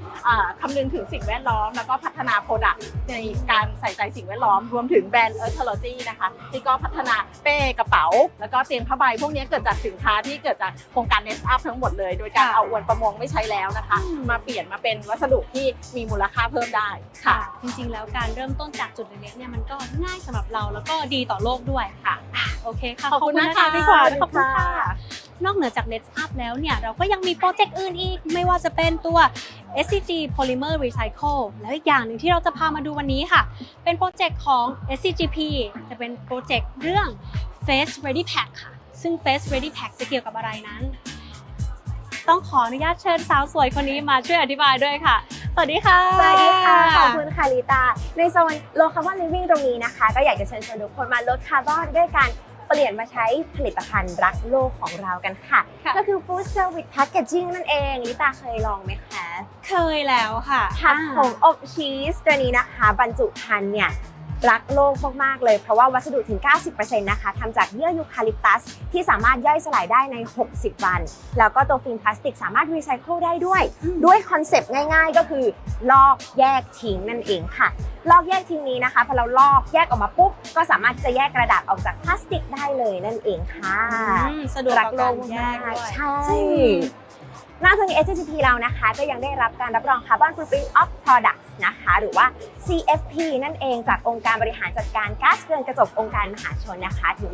คำนึงถึงสิ่งแวดล้อมแล้วก็พัฒนาโปรดักต์ในการใส่ใจสิ่งแวดล้อมรวมถึงแบรนด์ Ecology นะคะที่ก็พัฒนาเป้กระเป๋าแล้วก็เตียงผ้าใบพวกนี้เกิดจากสินค้าที่เกิดจากโครงการ Nest Up ทั้งหมดเลยโดยการเอาอวนประมงไม่ใช้แล้วนะคะมาเปลี่ยนมาเป็นวัสดุที่มีมูลค่าเพิ่มได้ค่ะจริงๆแล้วการเริ่มต้นจากจุดเล็กๆเนี่ยมันก็ง่ายสำหรับเราแล้วก็ดีต่อโลกด้วยค่ะโอเคค่ะขอบคุณนะคะพี่ขวัญขอบคุณค่ะนอกเหนือจาก Nest Up แล้วเนี่ยเราก็ยังมีโปรเจกต์อื่นอีกไม่ว่าจะเป็นตัว SCG Polymer Recycle แล้วอีกอย่างหนึ่งที่เราจะพามาดูวันนี้ค่ะเป็นโปรเจกต์ของ SCGP จะเป็นโปรเจกต์เรื่อง Face Ready Pack ค่ะซึ่ง Face Ready Pack จะเกี่ยวกับอะไรนั้นต้องขออนุญาตเชิญสาวสวยคนนี้มาช่วยอธิบายด้วยค่ะสวัสดีค่ะสวัสดีค่ะขอบคุณค่ะลิตาในโซน Low Carbon Living ตรงนี้นะคะก็อยากจะเชิญชวนทุกคนมาลดคาร์บอนด้วยการเปลี่ยนมาใช้ผลิตภัณฑ์รักโลกของเรากันค่ะก็คือ Food Service Packaging นั่นเองลิตาเคยลองไหมคะเคยแล้วค่ะผักผงอบชีสตัวนี้นะคะบรรจุภัณฑ์เนี่ยรักโลกมากๆเลยเพราะว่าวัสดุถึง 90% นะคะทำจากเยื่อยูคาลิปตัสที่สามารถย่อยสลายได้ใน60 วันแล้วก็ตัวฟิล์มพลาสติกสามารถรีไซเคิลได้ด้วยคอนเซปต์ง่ายๆก็คือลอกแยกทิ้งนั่นเองค่ะลอกแยกทิ้งนี้นะคะพอเราลอกแยกออกมาปุ๊บก็สามารถจะแยกกระดาษออกจากพลาสติกได้เลยนั่นเองค่ะสะดวกต่อการแยกด้วยใช่นอกจากนี้ SCGP เรานะคะก็ยังได้รับการรับรอง Carbon Footprint of Products นะคะหรือว่า CFP นั่นเองจากองค์การบริหารจัดการก๊าซเรือนกระจกองค์การมหาชนนะคะถึง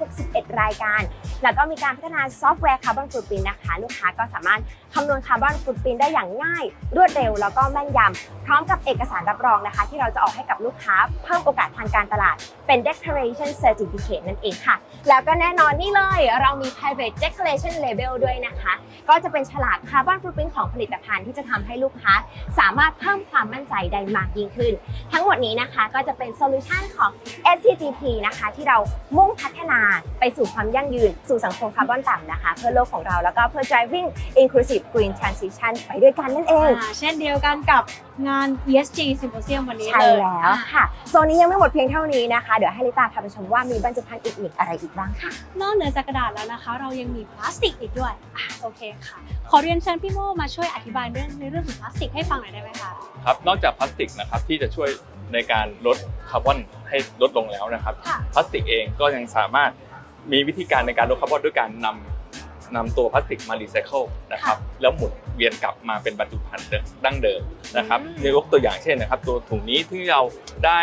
161รายการแล้วก็มีการพัฒนาซอฟต์แวร์ Carbon Footprint นะคะลูกค้าก็สามารถคำนวณ Carbon Footprint ได้อย่างง่ายรวดเร็วแล้วก็แม่นยำพร้อมกับเอกสารรับรองนะคะที่เราจะออกให้กับลูกค้าเพิ่มโอกาสทางการตลาดเป็น Declaration Certificate นั่นเองค่ะแล้วก็แน่นอนนี่เลยเรามี Private Declaration Label ด้วยนะคะก็จะเป็นฉลาก Carbon Footprint ของผลิตภัณฑ์ที่จะทำให้ลูกค้าสามารถเพิ่มความมั่นใจได้มากยิ่งขึ้นทั้งหมดนี้นะคะก็จะเป็นโซลูชันของ SCGP นะคะที่เรามุ่งพัฒนาไปสู่ความยั่งยืนสู่สังคมคาร์บอนต่ำนะคะเพื่อโลกของเราแล้วก็เพื่อ driving inclusive green transition ไปด้วยกันนั่นเองเช่นเดียวกันกับงาน ESG Symposium วันนี้เลยใช่แล้วค่ะโซนนี้ยังไม่หมดเพียงเท่านี้นะคะเดี๋ยวให้ลิตาพาไปชมว่ามีบรรจุภัณฑ์อื่นๆอะไรอีกบ้างค่ะนอกเหนือจากกระดาษแล้วนะคะเรายังมีพลาสติกอีกด้วยโอเคค่ะขอเรียนเชิญพี่โมมาช่วยอธิบายในเรื่องของพลาสติกให้ฟังหน่อยได้ไหมคะครับนอกจากพลาสติกนะครับที่จะช่วยในการลดคาร์บอนให้ลดลงแล้วนะครับพลาสติกเองก็ยังสามารถมีวิธีการในการลดคาร์บอนด้วยการนำตัวพลาสติกมารีไซเคิลนะครับแล้วหมุนเวียนกลับมาเป็นบรรจุภัณฑ์ดั้งเดิมนะครับยกตัวอย่างเช่นนะครับตัวถุงนี้ที่เราได้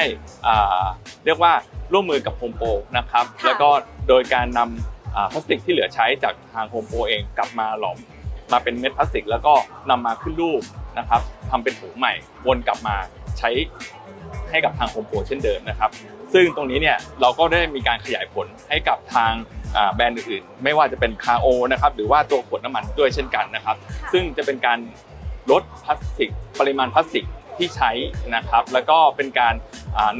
เรียกว่าร่วมมือกับโฮมโปรนะครับแล้วก็โดยการนำพลาสติกที่เหลือใช้จากทางโฮมโปรเองกลับมาหลอมมาเป็นเม็ดพลาสติกแล้วก็นำมาขึ้นรูปนะครับทำเป็นถุงใหม่วนกลับมาใช้ให้กับทางโฮมโปรเช่นเดิมนะครับซึ่งตรงนี้เนี่ยเราก็ได้มีการขยายผลให้กับทางแบรนด์อื่นๆไม่ว่าจะเป็นคาโอนะครับหรือว่าตัวขวดน้ำมันด้วยเช่นกันนะครับซึ่งจะเป็นการลดพลาสติกปริมาณพลาสติกที่ใช้นะครับแล้วก็เป็นการ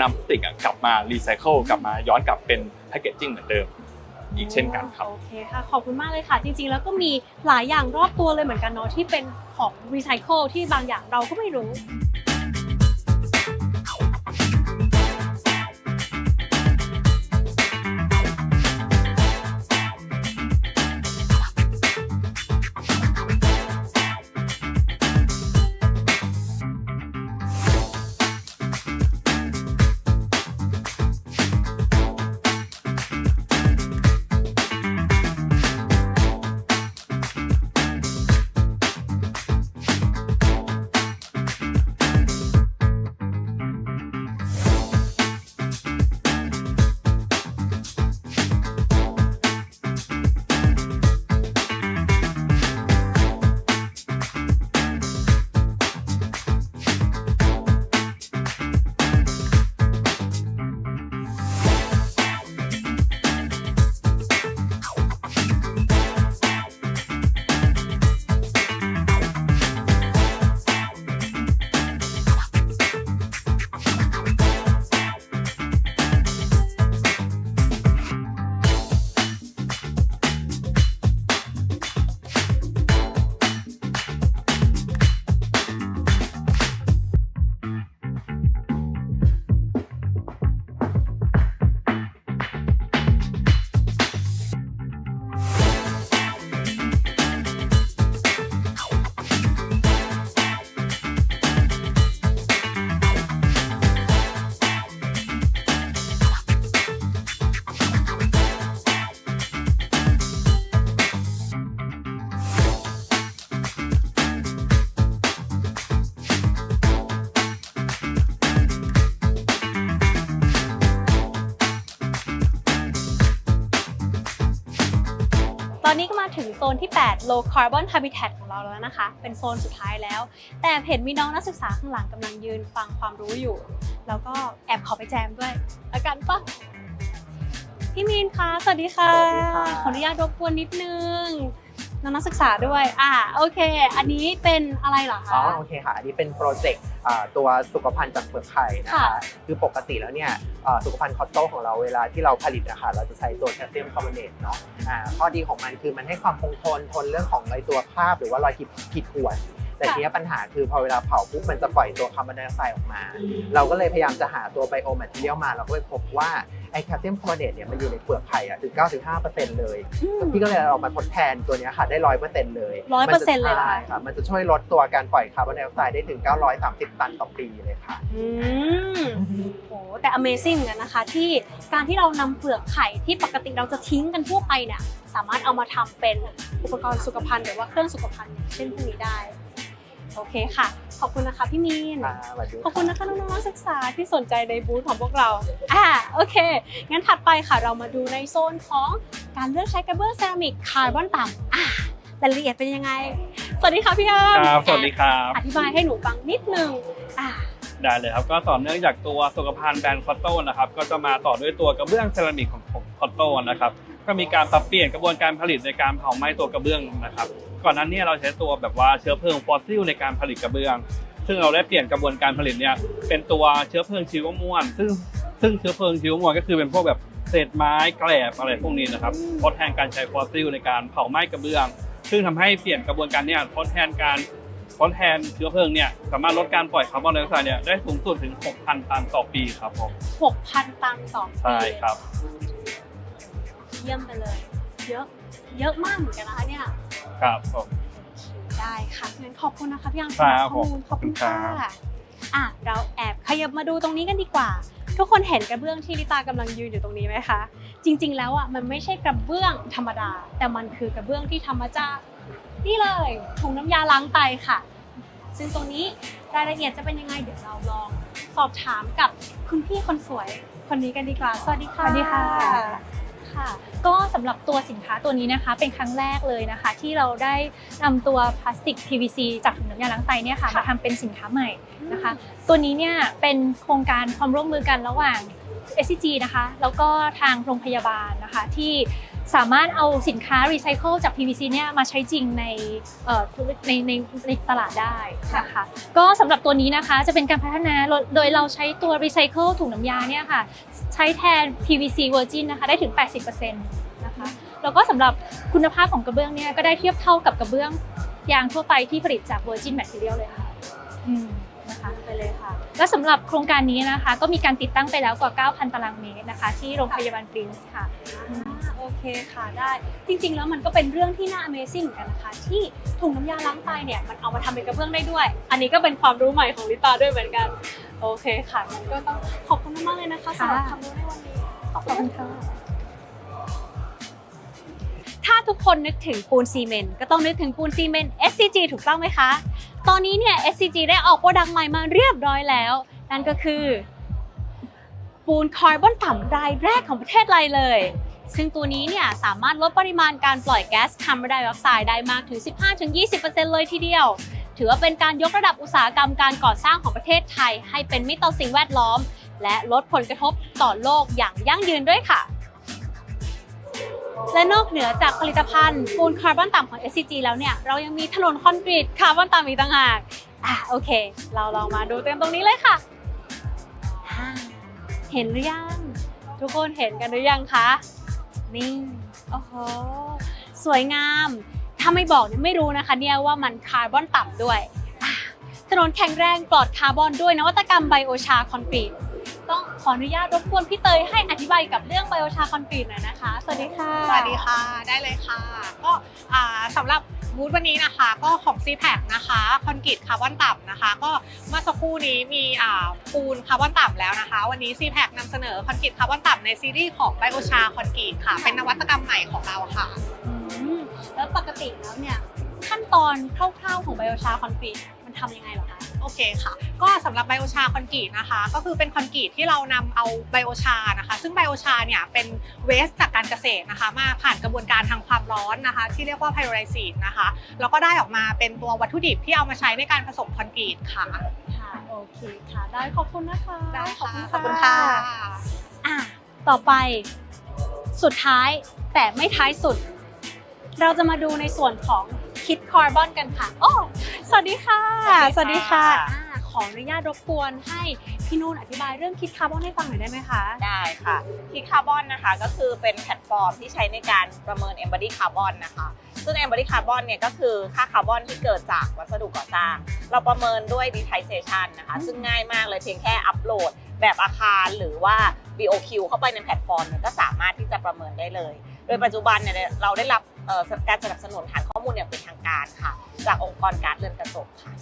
นำพลาสติกกลับมารีไซเคิลกลับมาย้อนกลับเป็นแพคเกจจิ้งเหมือนเดิมอีกเช่นกันครับโอเคค่ะขอบคุณมากเลยค่ะจริงๆแล้วก็มีหลายอย่างรอบตัวเลยเหมือนกันเนาะที่เป็นของรีไซเคิลที่บางอย่างเราก็ไม่รู้ อนนี้ก็มาถึงโซนที่ 8 low carbon habitat ของเราแล้วนะคะเป็นโซนสุดท้ายแล้วแต่เห็นมีน้องนักศึกษาข้างหลังกำลังยืนฟังความรู้อยู่แล้วก็แอบขอไปแจมด้วยแล้วกันปะพี่มีนคะสวัสดีค่ะขออนุญาตรบกวนนิดนึงน้องนักศึกษาด้วยโอเคอันนี้เป็นอะไรเหรอคะโอเคค่ะอันนี้เป็นโปรเจกต์ตัวสุขภัณฑ์จากเปลือกไข่นะคะคือปกติแล้วเนี่ยสุขภัณฑ์คอตโต้ของเราเวลาที่เราผลิตนะคะเราจะใช้ตัวแคลเซียมคาร์บอเนตเนาะข้อดีของมันคือมันให้ความคงทนเรื่องของตัวคราบหรือว่ารอยขีดข่วนแต่ทีนี้ปัญหาคือพอเวลาเผาปุ๊บมันจะปล่อยตัวคาร์บอนไดออกไซด์ออกมาเราก็เลยพยายามจะหาตัวไบโอแมททีเรียลมาเราก็ไปพบว่าไอแคลเซียมคาร์บอเนตเนี่ยมันอยู่ในเปลือกไข่ถึง 9-5% เลยพี่ก็เลยเอามาทดแทนตัวนี้ค่ะได้ 100% เลย 100% เลยค่ะมันจะช่วยลดตัวการปล่อยคาร์บอนไดออกไซด์ได้ถึง 930 ตันต่อปีเลยค่ะโหแต่ Amazing เหมือนกันนะคะที่การที่เรานำเปลือกไข่ที่ปกติเราจะทิ้งกันทั่วไปเนี่ยสามารถเอามาทำเป็นอุปกรณ์สุขภัณฑ์หรือว่าเครื่องสุขภัณฑ์เช่นพวกนี้ได้โอเคค่ะขอบคุณนะคะพี่มีนขอบคุณนะคะน้องๆนักศึกษาที่สนใจในบูธของพวกเราโอเคงั้นถัดไปค่ะเรามาดูในโซนของการเลือกใช้กระเบื้องเซรามิกคาร์บอนต่ำรายละเอียดเป็นยังไงสวัสดีค่ะพี่อ้ำครับสวัสดีครับอธิบายให้หนูฟังนิดนึงได้เลยครับก็ต่อเนื่องจากตัวสุขภัณฑ์แบรนด์คอตโต้นะครับก็จะมาต่อด้วยตัวกระเบื้องเซรามิกของคอตโต้นะครับก็มีการปรับเปลี่ยนกระบวนการผลิตในการเผาไหม้ตัวกระเบื้องนะครับก่อนหน้านี้เราใช้ตัวแบบว่าเชื้อเพลิงฟอสซิลในการผลิตกระเบื้องซึ่งเราได้เปลี่ยนกระบวนการผลิตเนี่ยเป็นตัวเชื้อเพลิงชีวมวลซึ่งเชื้อเพลิงชีวมวลก็คือเป็นพวกแบบเศษไม้แกลบอะไรพวกนี้นะครับทดแทนการใช้ฟอสซิลในการเผาไหม้กระเบื้องซึ่งทำให้เปลี่ยนกระบวนการเนี่ยทดแทนเชื้อเพลิงเนี่ยสามารถลดการปล่อยคาร์บอนไดออกไซด์เนี่ยได้สูงสุดถึง 6,000 ตันต่อปีครับผม 6,000 ตันต่อปีใช่ครับเยี่ยมไปเลยเยอะมากเหมือนกันนะคะเนี่ยครับผมได้ค่ะงั้นขอบคุณนะคะพี่อังสำหรับข้อมูลขอบคุณค่ะเราแอบขยับมาดูตรงนี้กันดีกว่าทุกคนเห็นกระเบื้องที่ลิตากำลังยืนอยู่ตรงนี้ไหมคะจริงๆแล้วมันไม่ใช่กระเบื้องธรรมดาแต่มันคือกระเบื้องที่ทำมาจากนี่เลยถุงน้ำยาล้างไตค่ะซึ่งตรงนี้รายละเอียดจะเป็นยังไงเดี๋ยวเราลองสอบถามกับคุณพี่คนสวยคนนี้กันดีกว่าสวัสดีค่ะสวัสดีค่ะก็สำหรับตัวสินค้าตัวนี้นะคะเป็นครั้งแรกเลยนะคะที่เราได้นำตัวพลาสติก PVC จากถุงน้ำยาล้างไตเนี่ยค่ะมาทำเป็นสินค้าใหม่นะคะตัวนี้เนี่ยเป็นโครงการความร่วมมือกันระหว่าง ESG นะคะแล้วก็ทางโรงพยาบาลนะคะที่สามารถเอาสินค้ารีไซเคิลจาก PVC เนี่ยมาใช้จริงในตลาดได้นะคะก็สำหรับตัวนี้นะคะจะเป็นการพัฒนาโดยเราใช้ตัวรีไซเคิลถุงน้ำยาเนี่ยค่ะใช้แทน PVC Virgin นะคะได้ถึง 80% นะคะแล้วก็สำหรับคุณภาพของกระเบื้องเนี่ยก็ได้เทียบเท่ากับกระเบื้องยางทั่วไปที่ผลิตจาก Virgin Material เลยค่ะนะคะไปเลยค่ะและสำหรับโครงการนี้นะคะก็มีการติดตั้งไปแล้วกว่า 9,000 ตารางเมตรนะคะที่โรงพยาบาลปรินซ์ค่ะโอเคค่ะได้จริงๆแล้วมันก็เป็นเรื่องที่น่า Amazing เหมือนกันนะคะที่ถุงน้ำยาล้างไตเนี่ยมันเอามาทำเป็นกระเบื้องได้ด้วยอันนี้ก็เป็นความรู้ใหม่ของลิตาด้วยเหมือนกันโอเคค่ะงั้นก็ต้องขอบคุณมากๆเลยนะคะสำหรับความรู้ในวันนี้ขอบคุณค่ะถ้าทุกคนนึกถึงปูนซีเมนต์ก็ต้องนึกถึงปูนซีเมนต์ SCG ถูกต้องไหมคะตอนนี้เนี่ย SCG ได้ออกโปรดักต์ใหม่มาเรียบร้อยแล้วนั่นก็คือปูนคาร์บอนต่ำรายแรกของประเทศไทยเลยซึ่งตัวนี้เนี่ยสามารถลดปริมาณการปล่อยแก๊สคาร์บอนไดออกไซด์ได้มากถึง 15-20% เลยทีเดียวถือว่าเป็นการยกระดับอุตสาหกรรมการก่อสร้างของประเทศไทยให้เป็นมิตรต่อสิ่งแวดล้อมและลดผลกระทบต่อโลกอย่างยั่งยืนด้วยค่ะและนอกเหนือจากผลิตภัณฑ์ปูนคาร์บอนต่ำของ SCG แล้วเนี่ยเรายังมีถนนคอนกรีตคาร์บอนต่ำอีกต่างหากโอเคเราลองมาดูกันตรงนี้เลยค่ะเห็นหรือยังทุกคนเห็นกันหรือยังคะนี่โอ้โหสวยงามถ้าไม่บอกเนี่ยไม่รู้นะคะเนี่ยว่ามันคาร์บอนต่ำด้วยถนนแข็งแรงปลอดคาร์บอนด้วยนวัตกรรมไบโอชาคอนกรีตต้องขออนุญาตรบกวนพี่เตยให้อธิบายกับเรื่องไบโอชาคอนกรีตหน่อยนะคะสวัสดีค่ะสวัสดีค่ะได้เลยค่ะก็สำหรับบูธวันนี้นะคะก็ของ CPAC นะคะคอนกรีตคาร์บอนต่ำนะคะก็เมื่อสักครู่นี้มีปูนคาร์บอนต่ำแล้วนะคะวันนี้ CPAC นำเสนอคอนกรีตคาร์บอนต่ำในซีรีส์ของไบโอชาคอนกรีตค่ะเป็นนวัตกรรมใหม่ของเราค่ะแล้วปกติแล้วเนี่ยขั้นตอนคร่าวๆของไบโอชาคอนกรีตมันทำยังไงเหรอคะ โอเคค่ะก็สำหรับไบโอชาคอนกรีตนะคะก็คือเป็นคอนกรีตที่เรานำเอาไบโอชานะคะซึ่งไบโอชาเนี่ยเป็นเวสจากการเกษตรนะคะมาผ่านกระบวนการทางความร้อนนะคะที่เรียกว่าไพโรไลซิสนะคะแล้วก็ได้ออกมาเป็นตัววัตถุดิบที่เอามาใช้ในการผสมคอนกรีตค่ะค่ะโอเคค่ะได้ขอบคุณนะคะ ได้ค่ะ ขอบคุณค่ะต่อไปสุดท้ายแต่ไม่ท้ายสุดเราจะมาดูในส่วนของคิดคาร์บอนกันค่ะโอ้สวัสดีค่ะสวัสดีค่ะขออนุญาตรบกวนให้พี่นุ่นอธิบายเรื่องคิดคาร์บอนให้ฟังหน่อยได้ไหมคะได้ค่ะคิดคาร์บอนนะคะก็คือเป็นแพลตฟอร์มที่ใช้ในการประเมิน embody carbon นะคะซึ่ง embody carbon เนี่ยก็คือค่าคาร์บอนที่เกิดจากวัสดุก่อสร้างเราประเมินด้วย digitization นะคะซึ่งง่ายมากเลยเพียงแค่อัปโหลดแบบอาคารหรือว่า BOQ เข้าไปในแพลตฟอร์มก็สามารถที่จะประเมินได้เลยโดยปัจจุบันเนี่ยเราได้รับการสนับสนุนฐานข้อมูลอย่างเป็นทางการค่ะจากองค์กรการเรือนกระจกค่ะ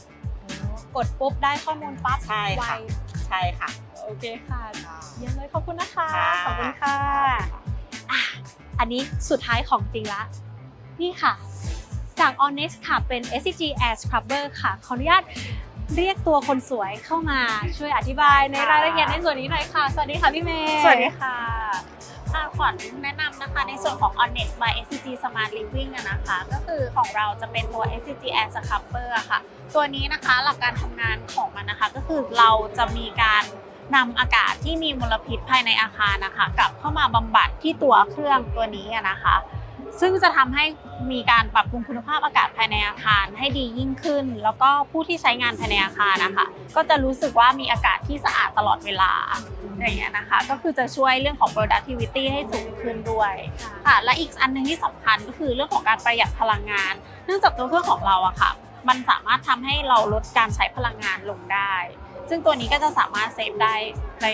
กดปุ๊บได้ข้อมูลปั๊บ ใช่ค่ะใช่ค่ะโอเคค่ะเยี่ยมเลยขอบคุณนะคะขอบคุณค่ะอันนี้สุดท้ายของจริงละนี่ค่ะจาก Honest ค่ะเป็น ESG Air Scrubber ค่ะขออนุญาตเรียกตัวคนสวยเข้ามาช่วยอธิบายในรายละเอียดในส่วนนี้หน่อยค่ะสวัสดีค่ะพี่เมย์สวัสดีค่ะขวัญแนะนำนะคะในส่วนของ Honest by ESG Smart Living นะคะก็คือของเราจะเป็นตัว ESG Air Scrubber ค่ะตัวนี้นะคะหลักการทำงานของมันนะคะก็คือเราจะมีการนำอากาศที่มีมลพิษภายในอาคารนะคะกลับเข้ามาบำบัดที่ตัวเครื่องตัวนี้นะคะซึ่งจะทำให้มีการปรับปรุงคุณภาพอากาศภายในอาคารให้ดียิ่งขึ้นแล้วก็ผู้ที่ใช้งานภายในอาคารนะคะก็จะรู้สึกว่ามีอากาศที่สะอาดตลอดเวลาอย่างเงี้ยนะคะก็คือจะช่วยเรื่องของ productivity ให้สูงขึ้นด้วยค่ะและอีกอันนึงที่สำคัญก็คือเรื่องของการประหยัดพลังงานเนื่องจากตัวเครื่องของเราอะค่ะมันสามารถทำให้เราลดการใช้พลังงานลงได้ซึ่งตัวนี้ก็จะสามารถเซฟได้ใน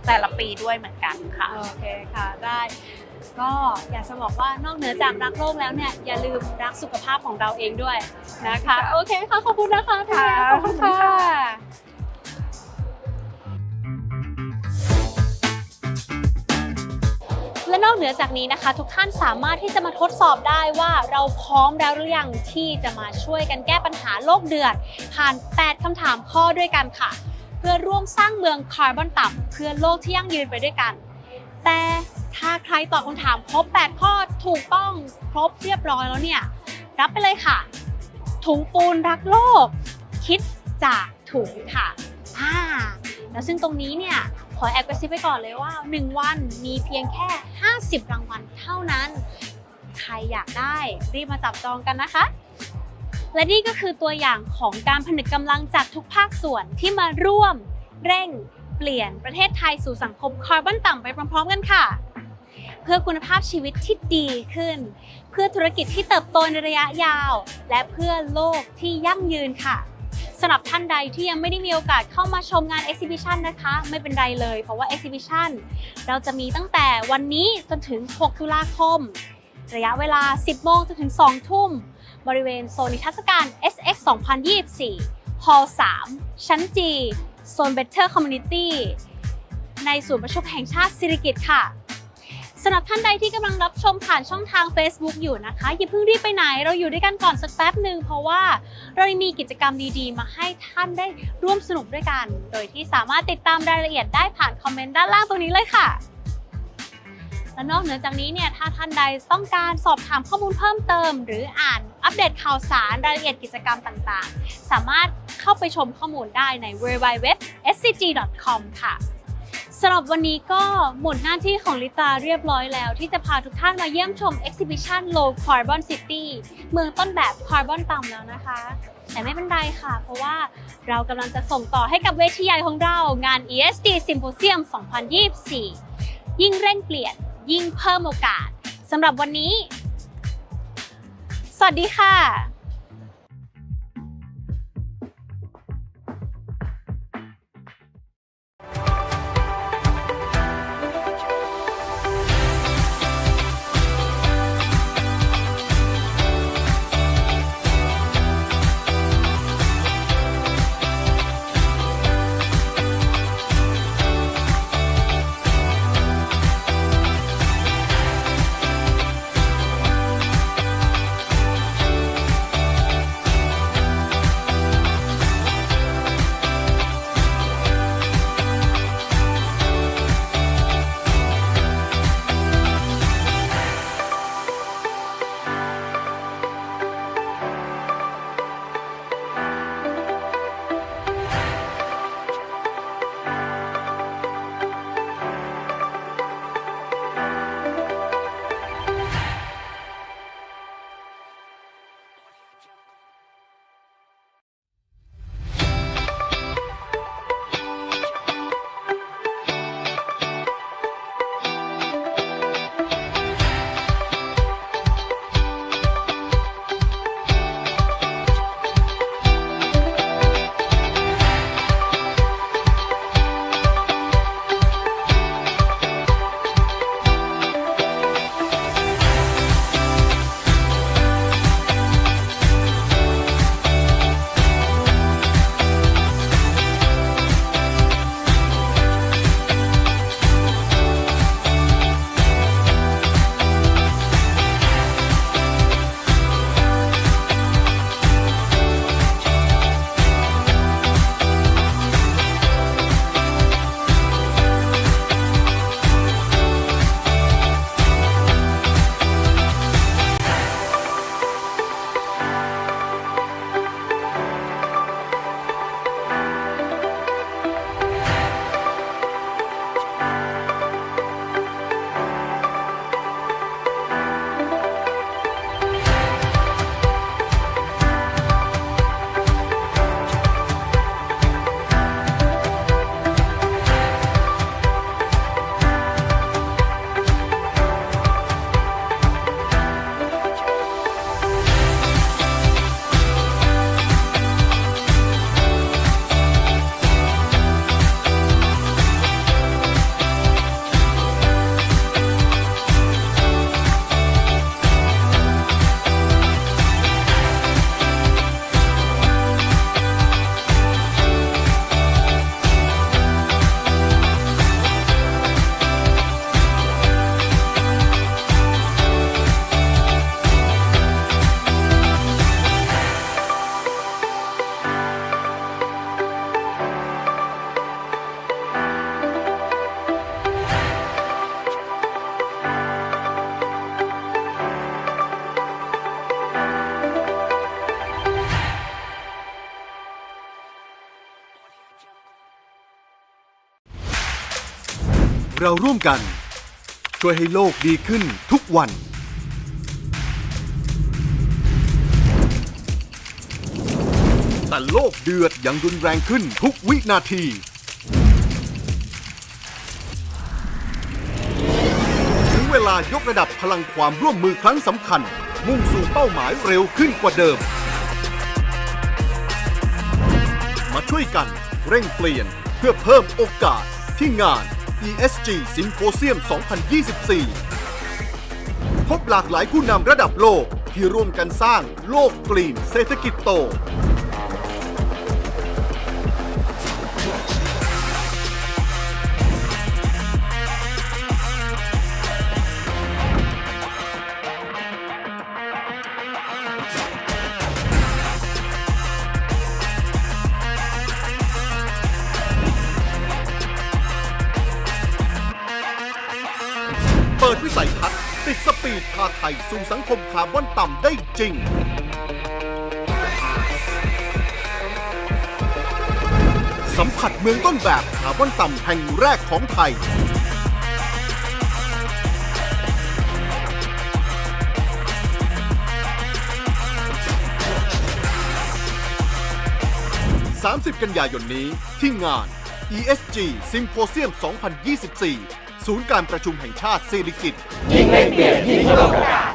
แต่ละปีด้วยเหมือนกันค่ะโอเคค่ะได้ก็อยากจะบอกว่านอกเหนือจากรักโลกแล้วเนี่ยอย่าลืมรักสุขภาพของเราเองด้วยนะคะโอเคค่ะขอบคุณนะคะขอบคุณค่ะและนอกเหนือจากนี้นะคะทุกท่านสามารถที่จะมาทดสอบได้ว่าเราพร้อมแล้วหรือยังที่จะมาช่วยกันแก้ปัญหาโลกเดือดผ่าน8คำถามข้อด้วยกันค่ะเพื่อร่วมสร้างเมืองคาร์บอนต่ำเพื่อโลกที่ยั่งยืนไปด้วยกันแต่ถ้าใครตอบคำถามครบ8ข้อถูกต้องครบเรียบร้อยแล้วเนี่ยรับไปเลยค่ะถุงปูนรักโลกคิดจากถุงค่ะแล้วซึ่งตรงนี้เนี่ยขอแอบกระซิบไปก่อนเลยว่า1วันมีเพียงแค่50รางวัลเท่านั้นใครอยากได้รีบมาจับจองกันนะคะและนี่ก็คือตัวอย่างของการผนึกกำลังจากทุกภาคส่วนที่มาร่วมเร่งเปลี่ยนประเทศไทยสู่สังคมคาร์บอนต่ำไปพร้อมๆกันค่ะเพื่อคุณภาพชีวิตที่ดีขึ้นเพื่อธุรกิจที่เติบโตในระยะยาวและเพื่อโลกที่ยั่งยืนค่ะสำหรับท่านใดที่ยังไม่ได้มีโอกาสเข้ามาชมงาน Exhibition นะคะไม่เป็นไรเลยเพราะว่า Exhibition เราจะมีตั้งแต่วันนี้จนถึง6ตุลาคมระยะเวลา 10 โมงจนถึง 2 ทุ่มบริเวณโซนนิทรรศการ SX 2024 Hall 3 ชั้น G โซน Better Community ในศูนย์ประชุมแห่งชาติสิริกิติ์ค่ะสำหรับท่านใดที่กำลังรับชมผ่านช่องทาง Facebook อยู่นะคะอย่าเพิ่งรีบไปไหนเราอยู่ด้วยกันก่อนสักแป๊บหนึ่งเพราะว่าเรามีกิจกรรมดีๆมาให้ท่านได้ร่วมสนุกด้วยกันโดยที่สามารถติดตามรายละเอียดได้ผ่านคอมเมนต์ด้านล่างตรงนี้เลยค่ะและนอกเหนือจากนี้เนี่ยถ้าท่านใดต้องการสอบถามข้อมูลเพิ่มเติมหรืออ่านอัปเดตข่าวสารรายละเอียดกิจกรรมต่างๆสามารถเข้าไปชมข้อมูลได้ใน www.scg.com ค่ะสำหรับวันนี้ก็หมดหน้าที่ของลิตาเรียบร้อยแล้วที่จะพาทุกท่านมาเยี่ยมชม Exhibition Low Carbon City เมืองต้นแบบคาร์บอนต่ำแล้วนะคะแต่ไม่เป็นไรค่ะเพราะว่าเรากำลังจะส่งต่อให้กับเวทีใหญ่ของเรางาน ESG Symposium 2024 ยิ่งเร่งเปลี่ยนยิ่งเพิ่มโอกาสสำหรับวันนี้สวัสดีค่ะ เราร่วมกันช่วยให้โลกดีขึ้นทุกวันแต่โลกเดือดยังรุนแรงขึ้นทุกวินาทีถึงเวลายกระดับพลังความร่วมมือครั้งสำคัญมุ่งสู่เป้าหมายเร็วขึ้นกว่าเดิมมาช่วยกันเร่งเปลี่ยนเพื่อเพิ่มโอกาสที่งาน ESG Symposium 2024 พบหลากหลายผู้นำระดับโลกที่ร่วมกันสร้างโลกกรีนเศรษฐกิจโตเปิดวิสัยทัศน์ติดสปีดพาไทยสู่สังคมคาร์บอนต่ำได้จริงสัมผัสเมืองต้นแบบคาร์บอนต่ำแห่งแรกของไทย30 กันยายนนี้ที่งาน ESG Symposium 2024 ศูนย์การประชุมแห่งชาติสิริกิติ์ยิ่งเร่งเปลี่ยนยิ่งเพิ่มโอกาส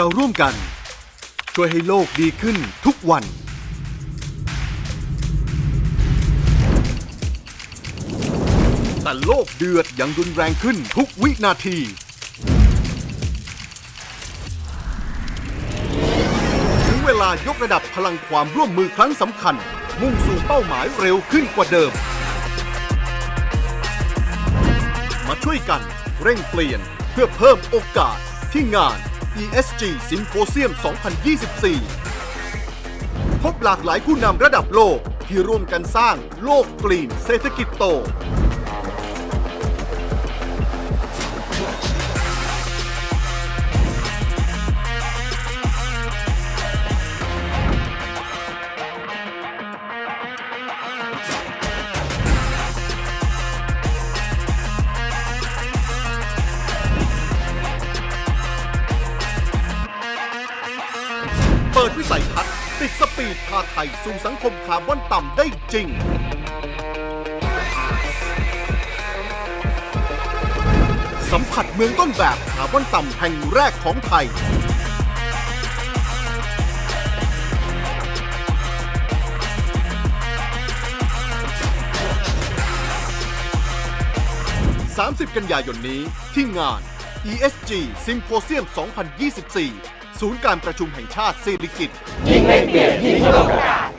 เราร่วมกันช่วยให้โลกดีขึ้นทุกวัน แต่โลกเดือดอย่างรุนแรงขึ้นทุกวินาทีถึงเวลายกระดับพลังความร่วมมือครั้งสำคัญมุ่งสู่เป้าหมายเร็วขึ้นกว่าเดิมมาช่วยกันเร่งเปลี่ยนเพื่อเพิ่มโอกาสที่งาน ESG Symposium 2024 พบหลากหลายผู้นำระดับโลกที่ร่วมกันสร้างโลกกรีนเศรษฐกิจโตเปิดวิสัยทัศน์ติดสปีดพาไทยสู่สังคมคาร์บอนต่ำได้จริงสัมผัสเมืองต้นแบบคาร์บอนต่ำแห่งแรกของไทย30 กันยายนนี้ที่งาน ESG Symposium 2024 ศูนย์การประชุมแห่งชาติสิริกิติ์ยิ่งเร่งเปลี่ยนยิ่งเพิ่มโอกาส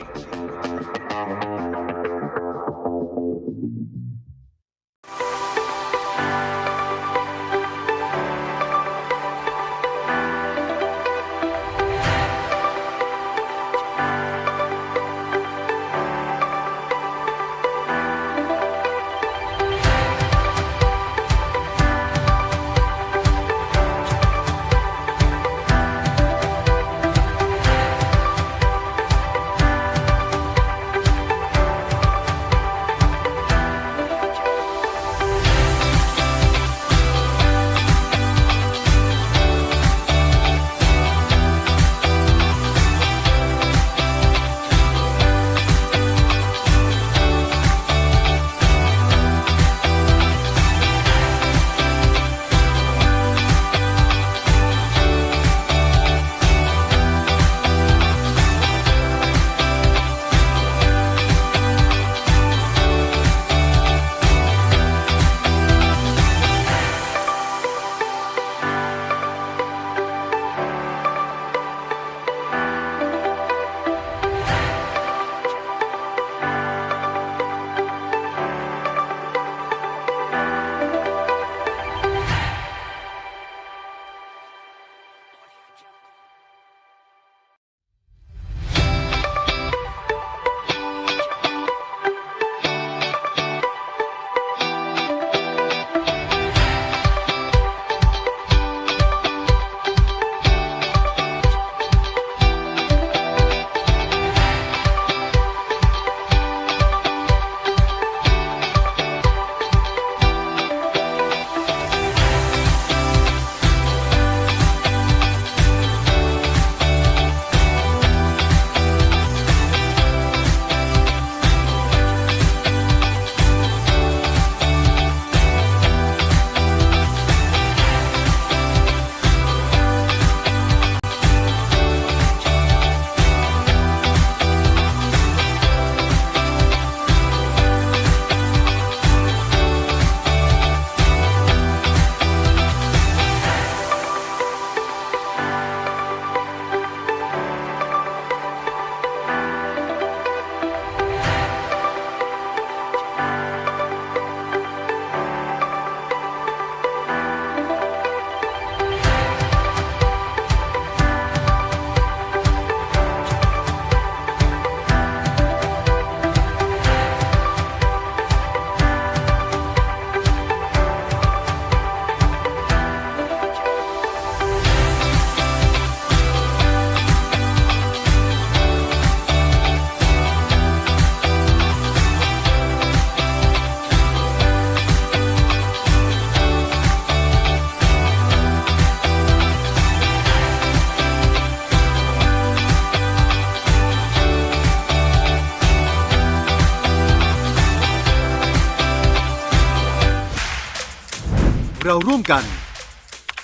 เราร่วมกัน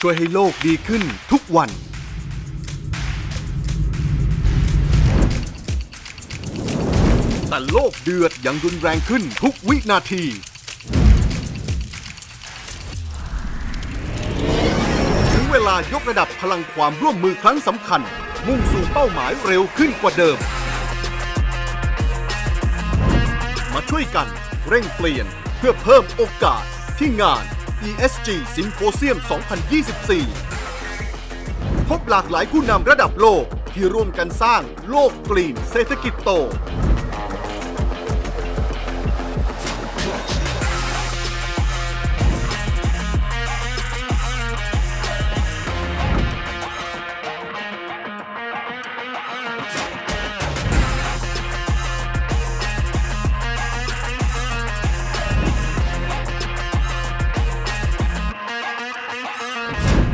ช่วยให้โลกดีขึ้นทุกวันแต่โลกเดือดอย่างรุนแรงขึ้นทุกวินาที ลายกระดับพลังความร่วมมือครั้งสำคัญมุ่งสู่เป้าหมายเร็วขึ้นกว่าเดิมมาช่วยกันเร่งเปลี่ยนเพื่อเพิ่มโอกาสที่งาน ESG Symposium 2024 พบหลากหลายผู้นำระดับโลกที่ร่วมกันสร้างโลกกรีนเศรษฐกิจโต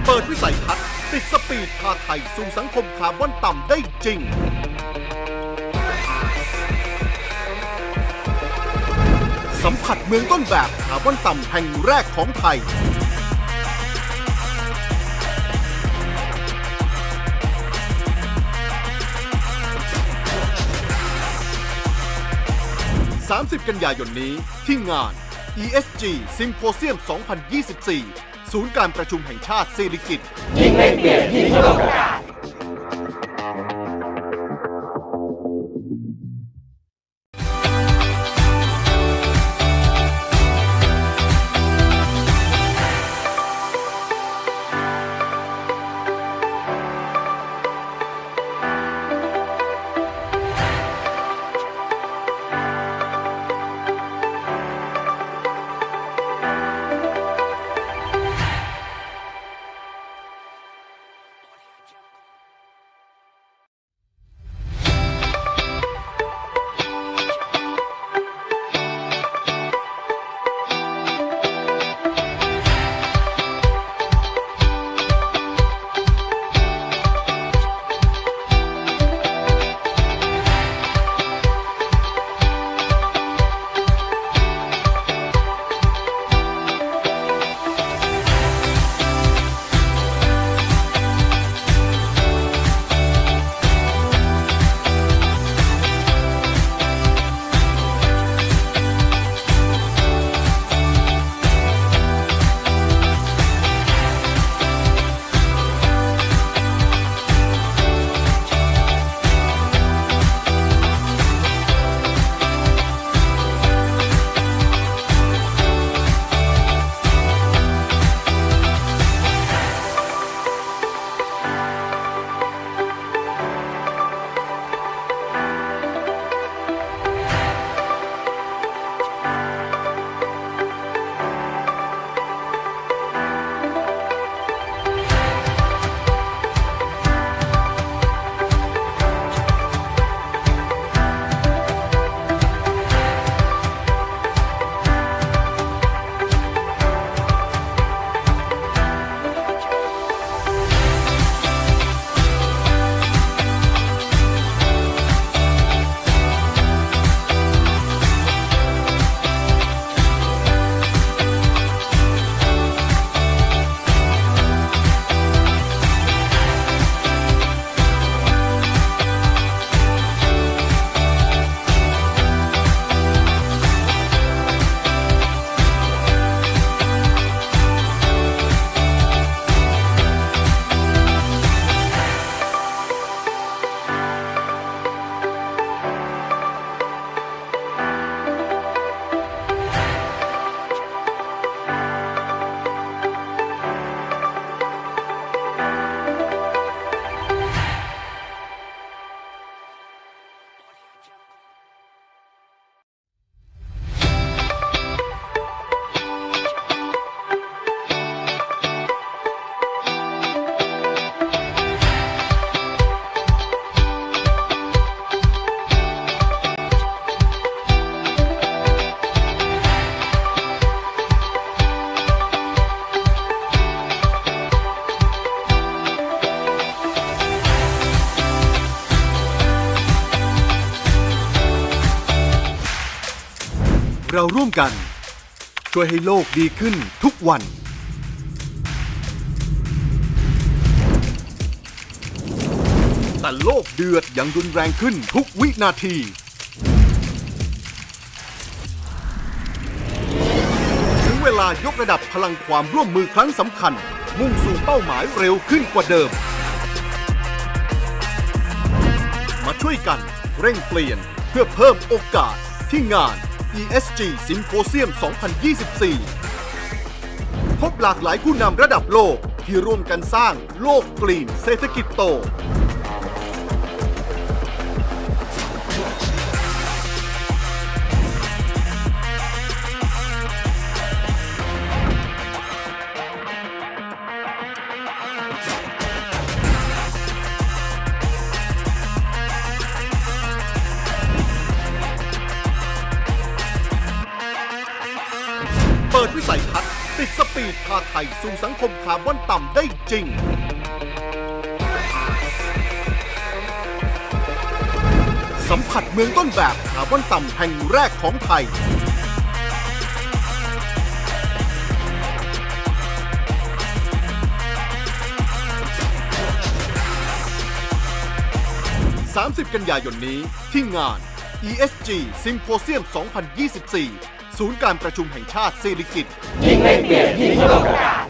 เปิดวิสัยทัศน์ติดสปีดพาไทยสู่สังคมคาร์บอนต่ำได้จริงสัมผัสเมืองต้นแบบคาร์บอนต่ำแห่งแรกของไทย30 กันยายนนี้ที่งาน ESG Symposium 2024 ศูนย์การประชุมแห่งชาติสิริกิติ์ยิ่งเร่งเปลี่ยนยิ่งเพิ่มโอกาสเราร่วมกันช่วยให้โลกดีขึ้นทุกวันแต่โลกเดือดยังรุนแรงขึ้นทุกวินาทีถึงเวลายกระดับพลังความร่วมมือครั้งสำคัญ มุ่งสู่เป้าหมายเร็วขึ้นกว่าเดิมมาช่วยกันเร่งเปลี่ยนเพื่อเพิ่มโอกาสที่งาน ESG Symposium 2024 พบหลากหลายผู้นำระดับโลกที่ร่วมกันสร้างโลกกรีนเศรษฐกิจโตเปิดวิสัยทัศน์ติดสปีดพาไทยสู่สังคมคาร์บอนต่ำได้จริงสัมผัสเมืองต้นแบบคาร์บอนต่ำแห่งแรกของไทย30 กันยายนนี้ที่งาน ESG Symposium 2024 ศูนย์การประชุมแห่งชาติสิริกิติ์ยิ่งเร่งเปลี่ยนยิ่งเพิ่มโอกาส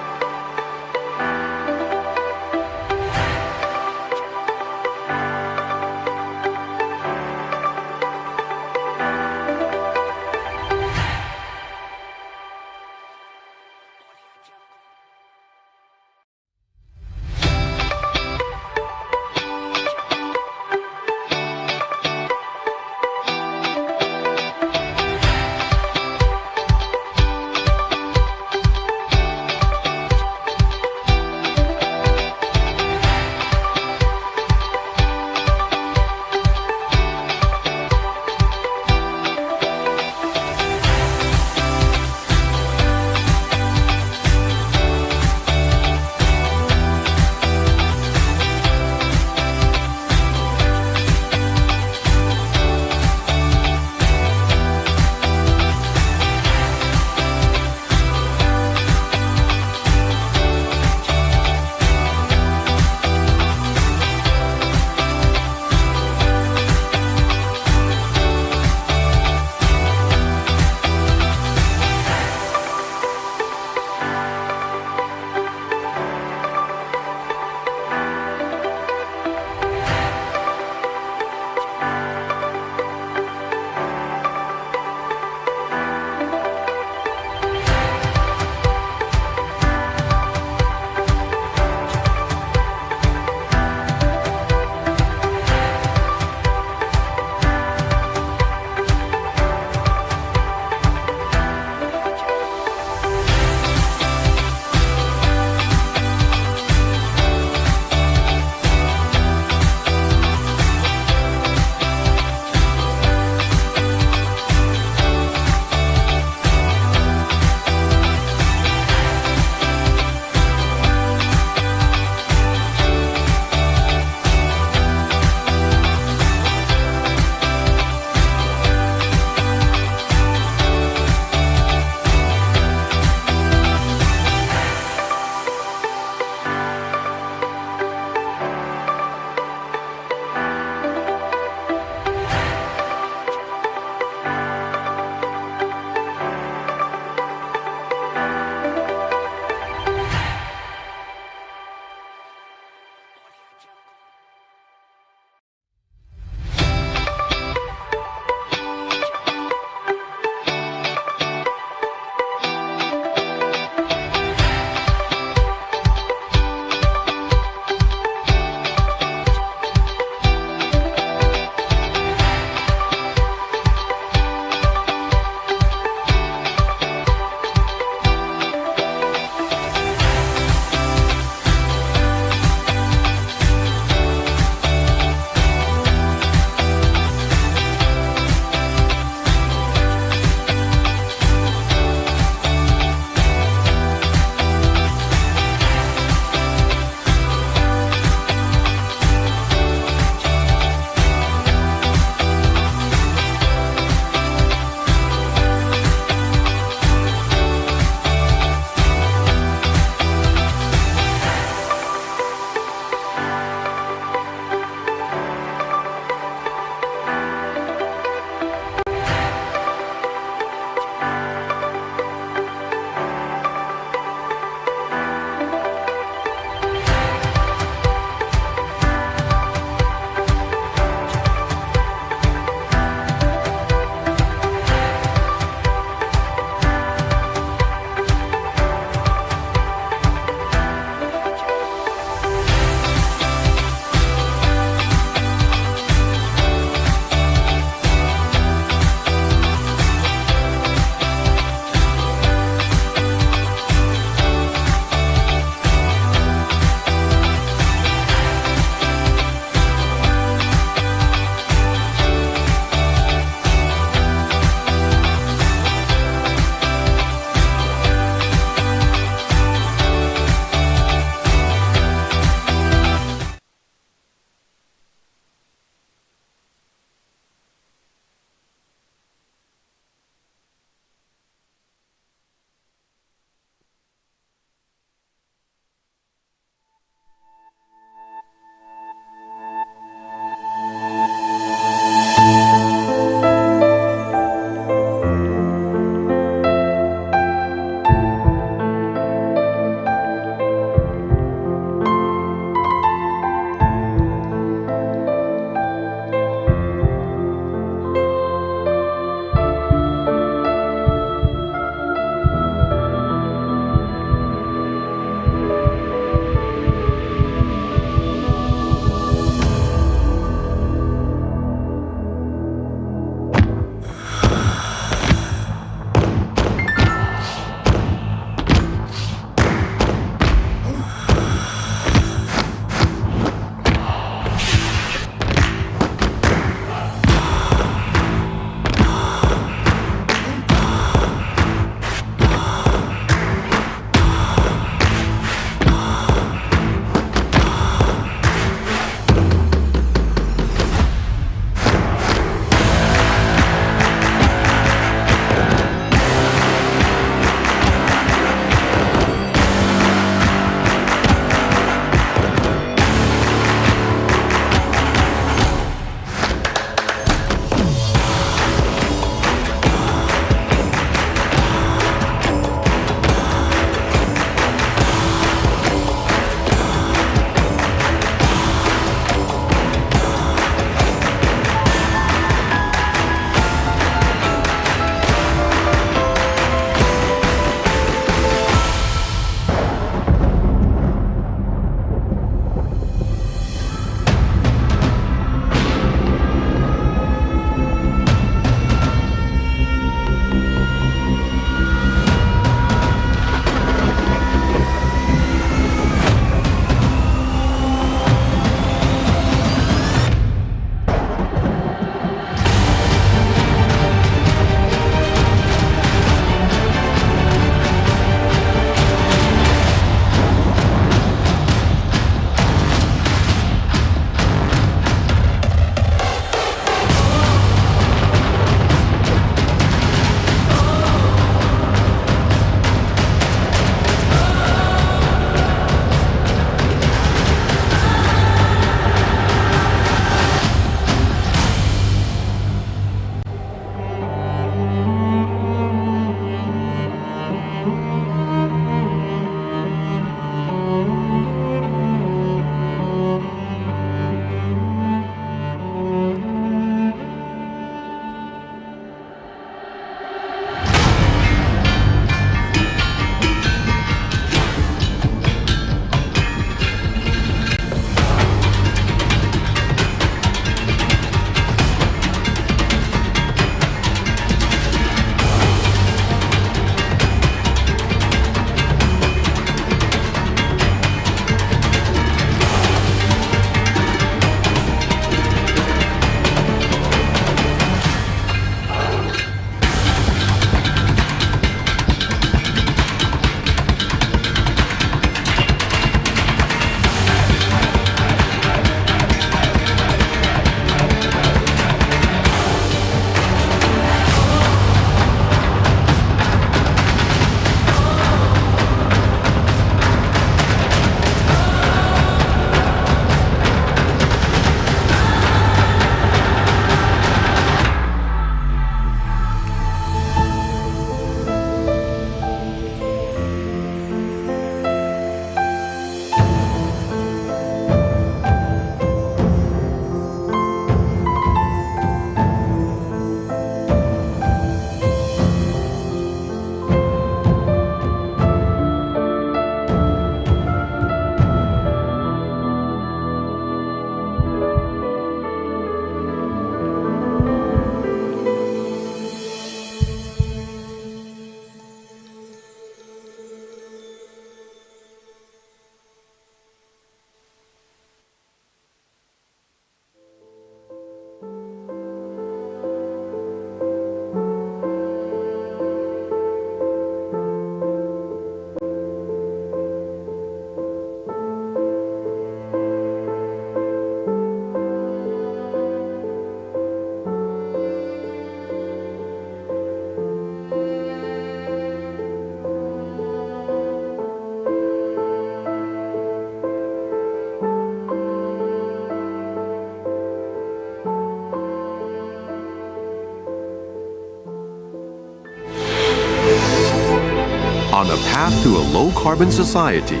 on a path to a low-carbon society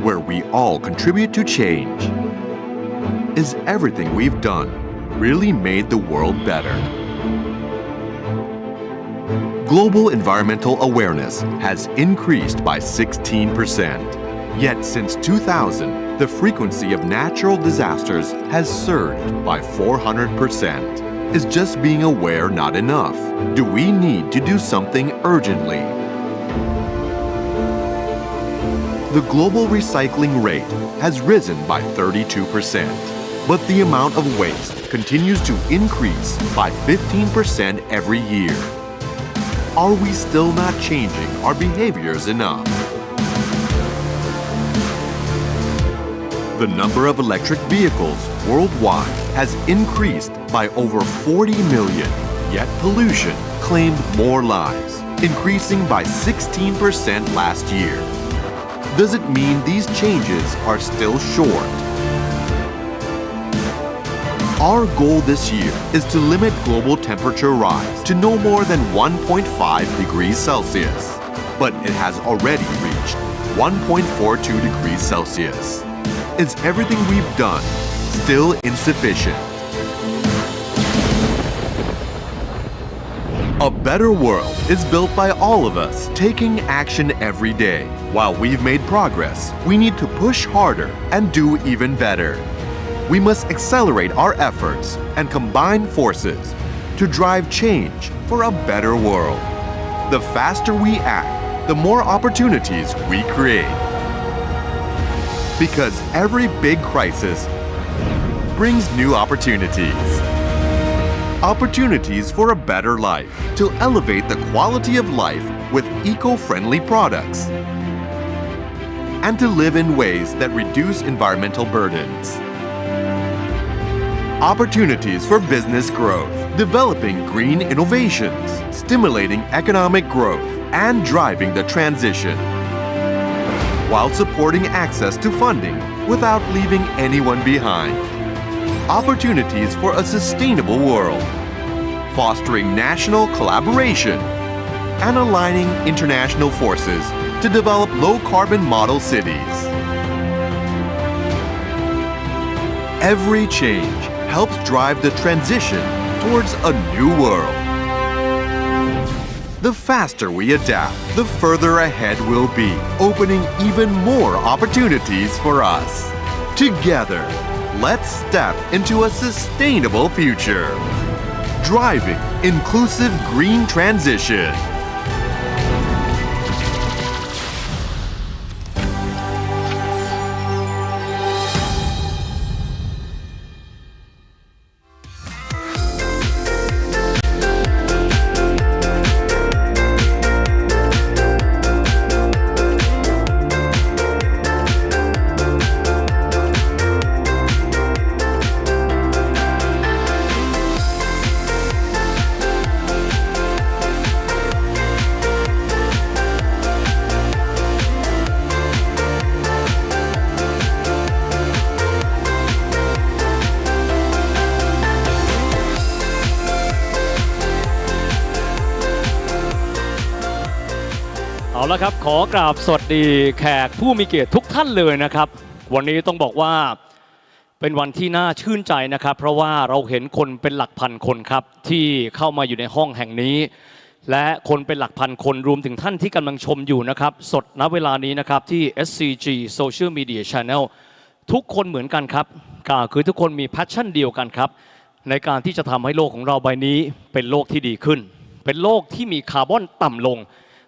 where we all contribute to change. Is everything we've done really made the world better? Global environmental awareness has increased by 16%. Yet since 2000, the frequency of natural disasters has surged by 400%. Is just being aware not enough? Do we need to do something urgently? The global recycling rate has risen by 32%, but the amount of waste continues to increase by 15% every year. Are we still not changing our behaviors enough? The number of electric vehicles worldwide has increased by over 40 million, yet pollution claimed more lives, increasing by 16% last year. Does it mean these changes are still short? Our goal this year is to limit global temperature rise to no more than 1.5 degrees Celsius, but it has already reached 1.42 degrees Celsius. Is everything we've done still insufficient? A better world is built by all of us taking action every day. While we've made progress, we need to push harder and do even better. We must accelerate our efforts and combine forces to drive change for a better world. The faster we act, the more opportunities we create. Because every big crisis brings new opportunities. Opportunities for a better life, to elevate the quality of life with eco-friendly products, and to live in ways that reduce environmental burdens. Opportunities for business growth, developing green innovations, stimulating economic growth, and driving the transition, while supporting access to funding without leaving anyone behind. Opportunities for a sustainable world, fostering national collaboration, and aligning international forces to develop low-carbon model cities. Every change helps drive the transition towards a new world. The faster we adapt, the further ahead we'll be, opening even more opportunities for us. Together, let's step into a sustainable future, driving inclusive green transition. เอาละครับขอกราบสวัสดีแขกผู้มีเกียรติทุกท่านเลยนะครับวันนี้ต้องบอกว่าเป็นวันที่น่าชื่นใจนะครับเพราะว่าเราเห็นคนเป็นหลักพันคนครับที่เข้ามาอยู่ในห้องแห่งนี้และคนเป็นหลักพันคนรวมถึงท่านที่กำลังชมอยู่นะครับสดณเวลานี้นะครับที่ SCG Social Media Channel ทุกคนเหมือนกันครับคือทุกคนมีแพชชั่นเดียวกันครับในการที่จะทำให้โลกของเราใบนี้เป็นโลกที่ดีขึ้นเป็นโลกที่มีคาร์บอนต่ำลง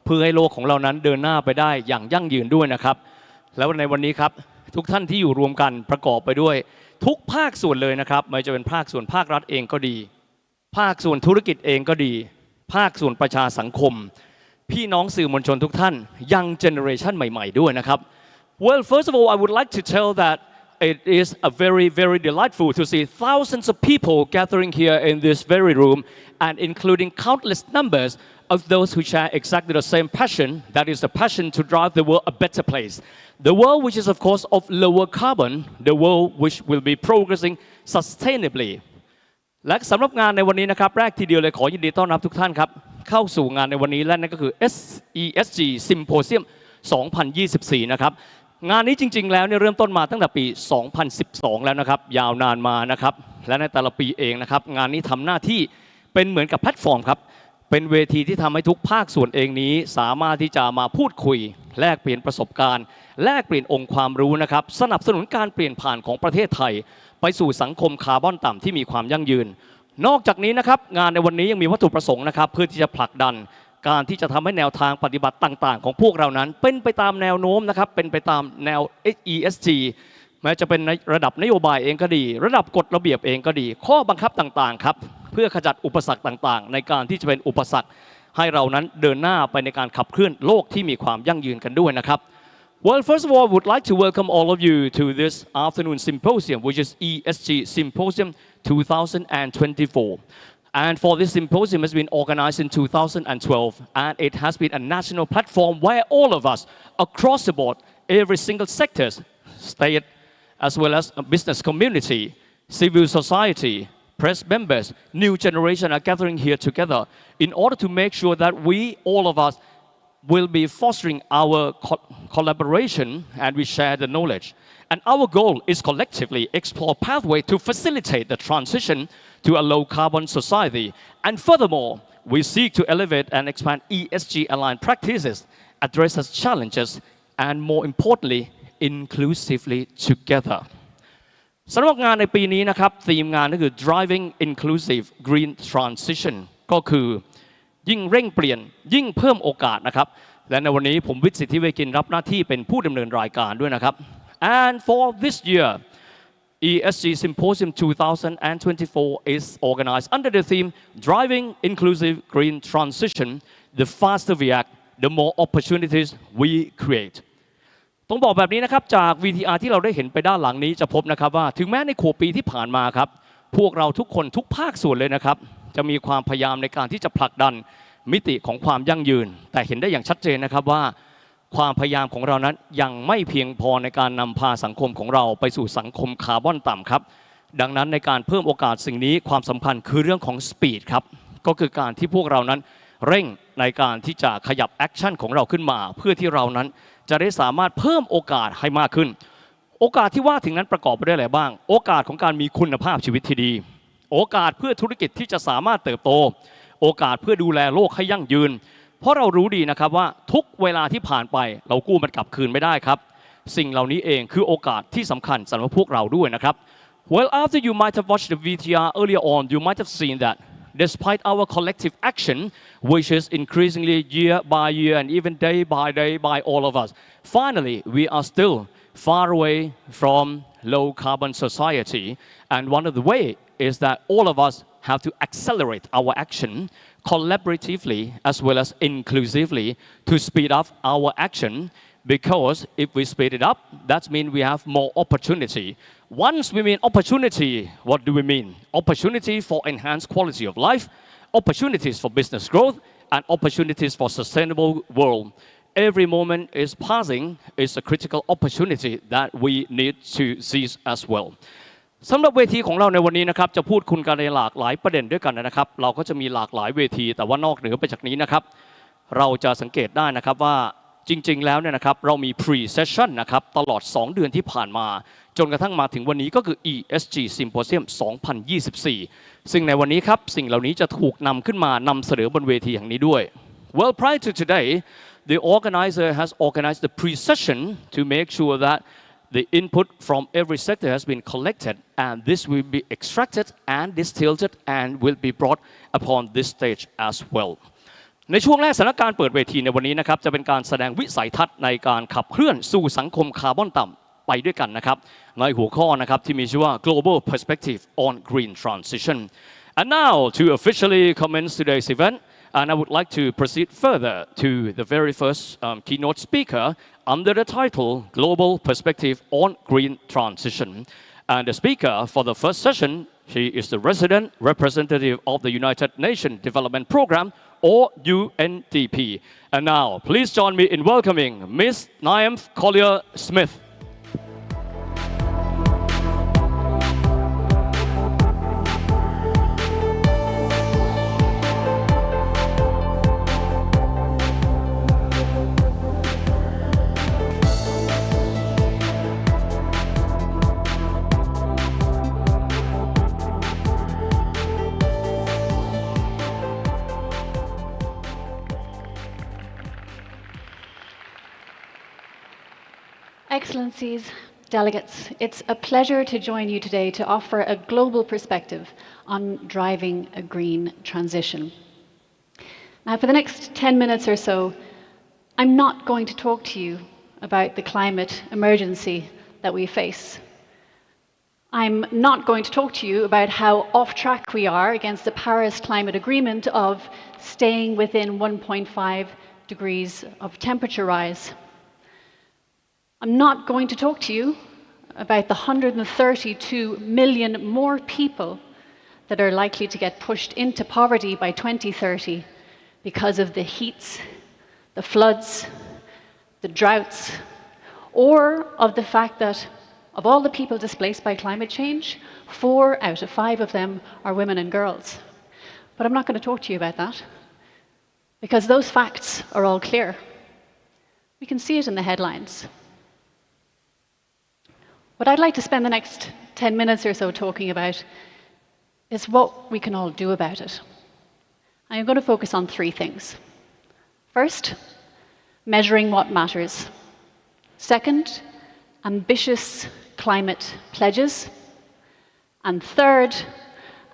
เพื่อให้โลกของเรานั้นเดินหน้าไปได้อย่างยั่งยืนด้วยนะครับแล้วในวันนี้ครับทุกท่านที่อยู่รวมกันประกอบไปด้วยทุกภาคส่วนเลยนะครับไม่ว่าจะเป็นภาคส่วนภาครัฐเองก็ดีภาคส่วนธุรกิจเองก็ดีภาคส่วนประชาสังคมพี่น้องสื่อมวลชนทุกท่านยังเจเนอเรชันใหม่ๆด้วยนะครับ Well, first of all, I would like to tell that it is a very, very delightful to see thousands of people gathering here in this very room and including countless numbers of those who share exactly the same passion, that is the passion to drive the world a better place. The world which is of course of lower carbon, the world which will be progressing sustainably. และสำหรับงานในวันนี้นะครับแรกทีเดียวเลยขอยินดีต้อนรับทุกท่านครับเข้าสู่งานในวันนี้และนั่นก็คือ ESG Symposium 2024 นะครับงานนี้จริงๆแล้วเนี่ยเริ่มต้นมาตั้งแต่ปี 2012 แล้วนะครับยาวนานมานะครับและในแต่ละปีเองนะครับงานนี้ทำหน้าที่เป็นเหมือนกับแพลตฟอร์มครับเป็นเวทีที่ทำให้ทุกภาคส่วนเองนี้สามารถที่จะมาพูดคุยแลกเปลี่ยนประสบการณ์แลกเปลี่ยนองค์ความรู้นะครับสนับสนุนการเปลี่ยนผ่านของประเทศไทยไปสู่สังคมคาร์บอนต่ำที่มีความยั่งยืนนอกจากนี้นะครับงานในวันนี้ยังมีวัตถุประสงค์นะครับเพื่อที่จะผลักดันการที่จะทำให้แนวทางปฏิบัติต่างๆของพวกเรานั้นเป็นไปตามแนวโน้มนะครับเป็นไปตามแนว ESG แม้จะเป็นในระดับนโยบายเองก็ดีระดับกฎระเบียบเองก็ดีข้อบังคับต่างๆครับเพื่อขจัดอุปสรรคต่างๆในการที่จะเป็นอุปสรรคให้เรานั้นเดินหน้าไปในการขับเคลื่อนโลกที่มีความยั่งยืนกันด้วยนะครับ Well, first of all, I would like to welcome all of you to this afternoon symposium, which is ESG Symposium 2024. And for this symposium has been organized in 2012, and it has been a national platform where all of us across the board, every single sector, state as well as a business community, civil society, press members, new generation are gathering here together in order to make sure that we, all of us, will be fostering our collaboration and we share the knowledge. And our goal is collectively explore pathway to facilitate the transition to a low carbon society. And furthermore, we seek to elevate and expand ESG aligned practices, address challenges, and more importantly, inclusively together. สำหรับงานในปีนี้นะครับธีมงานก็คือ driving inclusive green transition ก็คือยิ่งเร่งเปลี่ยนยิ่งเพิ่มโอกาสนะครับและในวันนี้ผมวิทย์สิทธิเวกินรับหน้าที่เป็นผู้ดำเนินรายการด้วยนะครับ and for this year ESG Symposium 2024 is organized under the theme driving inclusive green transition the faster we act the more opportunities we createต้องบอกแบบนี้นะครับจาก VTR ที่เราได้เห็นไปด้านหลังนี้จะพบนะครับว่าถึงแม้ในขวบปีที่ผ่านมาครับพวกเราทุกคนทุกภาคส่วนเลยนะครับจะมีความพยายามในการที่จะผลักดันมิติของความยั่งยืนแต่เห็นได้อย่างชัดเจนนะครับว่าความพยายามของเรานั้นยังไม่เพียงพอในการนำพาสังคมของเราไปสู่สังคมคาร์บอนต่ำครับดังนั้นในการเพิ่มโอกาสสิ่งนี้ความสำคัญคือเรื่องของสปีดครับก็คือการที่พวกเรานั้นเร่งในการที่จะขยับแอคชั่นของเราขึ้นมาเพื่อที่เรานั้นจะได้สามารถเพิ่มโอกาสให้มากขึ้นโอกาสที่ว่าถึงนั้นประกอบไปด้วยอะไรบ้างโอกาสของการมีคุณภาพชีวิตที่ดีโอกาสเพื่อธุรกิจที่จะสามารถเติบโตโอกาสเพื่อดูแลโลกให้ยั่งยืนเพราะเรารู้ดีนะครับว่าทุกเวลาที่ผ่านไปเรากู้มันกลับคืนไม่ได้ครับสิ่งเหล่านี้เองคือโอกาสที่สำคัญสำหรับพวกเราด้วยนะครับ Well, after you might have watched the VTR earlier on, you might have seen that despite our collective action, which is increasingly year by year and even day by all of us, finally we are still far away from low carbon society, and one of the way is that all of us have to accelerate our action collaboratively as well as inclusively to speed up our action because if we speed it up, that means we have more opportunity. Once we mean opportunity, what do we mean? Opportunity for enhanced quality of life, opportunities for business growth, and opportunities for sustainable world. Every moment is passing is a critical opportunity that we need to seize as well. สำหรับเวทีของเราในวันนี้นะครับจะพูดคุยกันในหลากหลายประเด็นด้วยกันนะครับเราก็จะมีหลากหลายเวทีแต่ว่านอกเหนือไปจากนี้นะครับเราจะสังเกตได้นะครับว่าจริงๆแล้วเนี่ยนะครับเรามี pre-session นะครับตลอด2เดือนที่ผ่านมาจนกระทั่งมาถึงวันนี้ก็คือ ESG Symposium 2024 ซึ่งในวันนี้ครับสิ่งเหล่านี้จะถูกนำขึ้นมานำเสนอบนเวทีแห่งนี้ด้วย Well, prior to today, the organizer has organized the pre-session to make sure that the input from every sector has been collected and this will be extracted and distilled and will be brought upon this stage as well. ในช่วงแรกสถานการณ์เปิดเวทีในวันนี้นะครับจะเป็นการแสดงวิสัยทัศน์ในการขับเคลื่อนสู่สังคมคาร์บอนต่ำไปด้วยกันนะครับในหัวข้อนะครับที่มีชื่อว่า Global Perspective on Green Transition. And now to officially commence today's event, and I would like to proceed further to the very first keynote speaker under the title Global Perspective on Green Transition. And the speaker for the first session, she is the resident representative of the United Nations Development Programme, or UNDP. And now, please join me in welcoming Ms. Nymph Collier-Smith. Excellencies, delegates, it's a pleasure to join you today to offer a global perspective on driving a green transition. Now, for the next 10 minutes or so, I'm not going to talk to you about the climate emergency that we face. I'm not going to talk to you about how off track we are against the Paris Climate Agreement of staying within 1.5 degrees of temperature rise. I'm not going to talk to you about the 132 million more people that are likely to get pushed into poverty by 2030 because of the heats, the floods, the droughts, or of the fact that of all the people displaced by climate change, 4 out of 5 of them are women and girls. But I'm not going to talk to you about that, because those facts are all clear. We can see it in the headlines. What I'd like to spend the next 10 minutes or so talking about is what we can all do about it. I'm going to focus on 3 things. First, measuring what matters. Second, ambitious climate pledges. And third,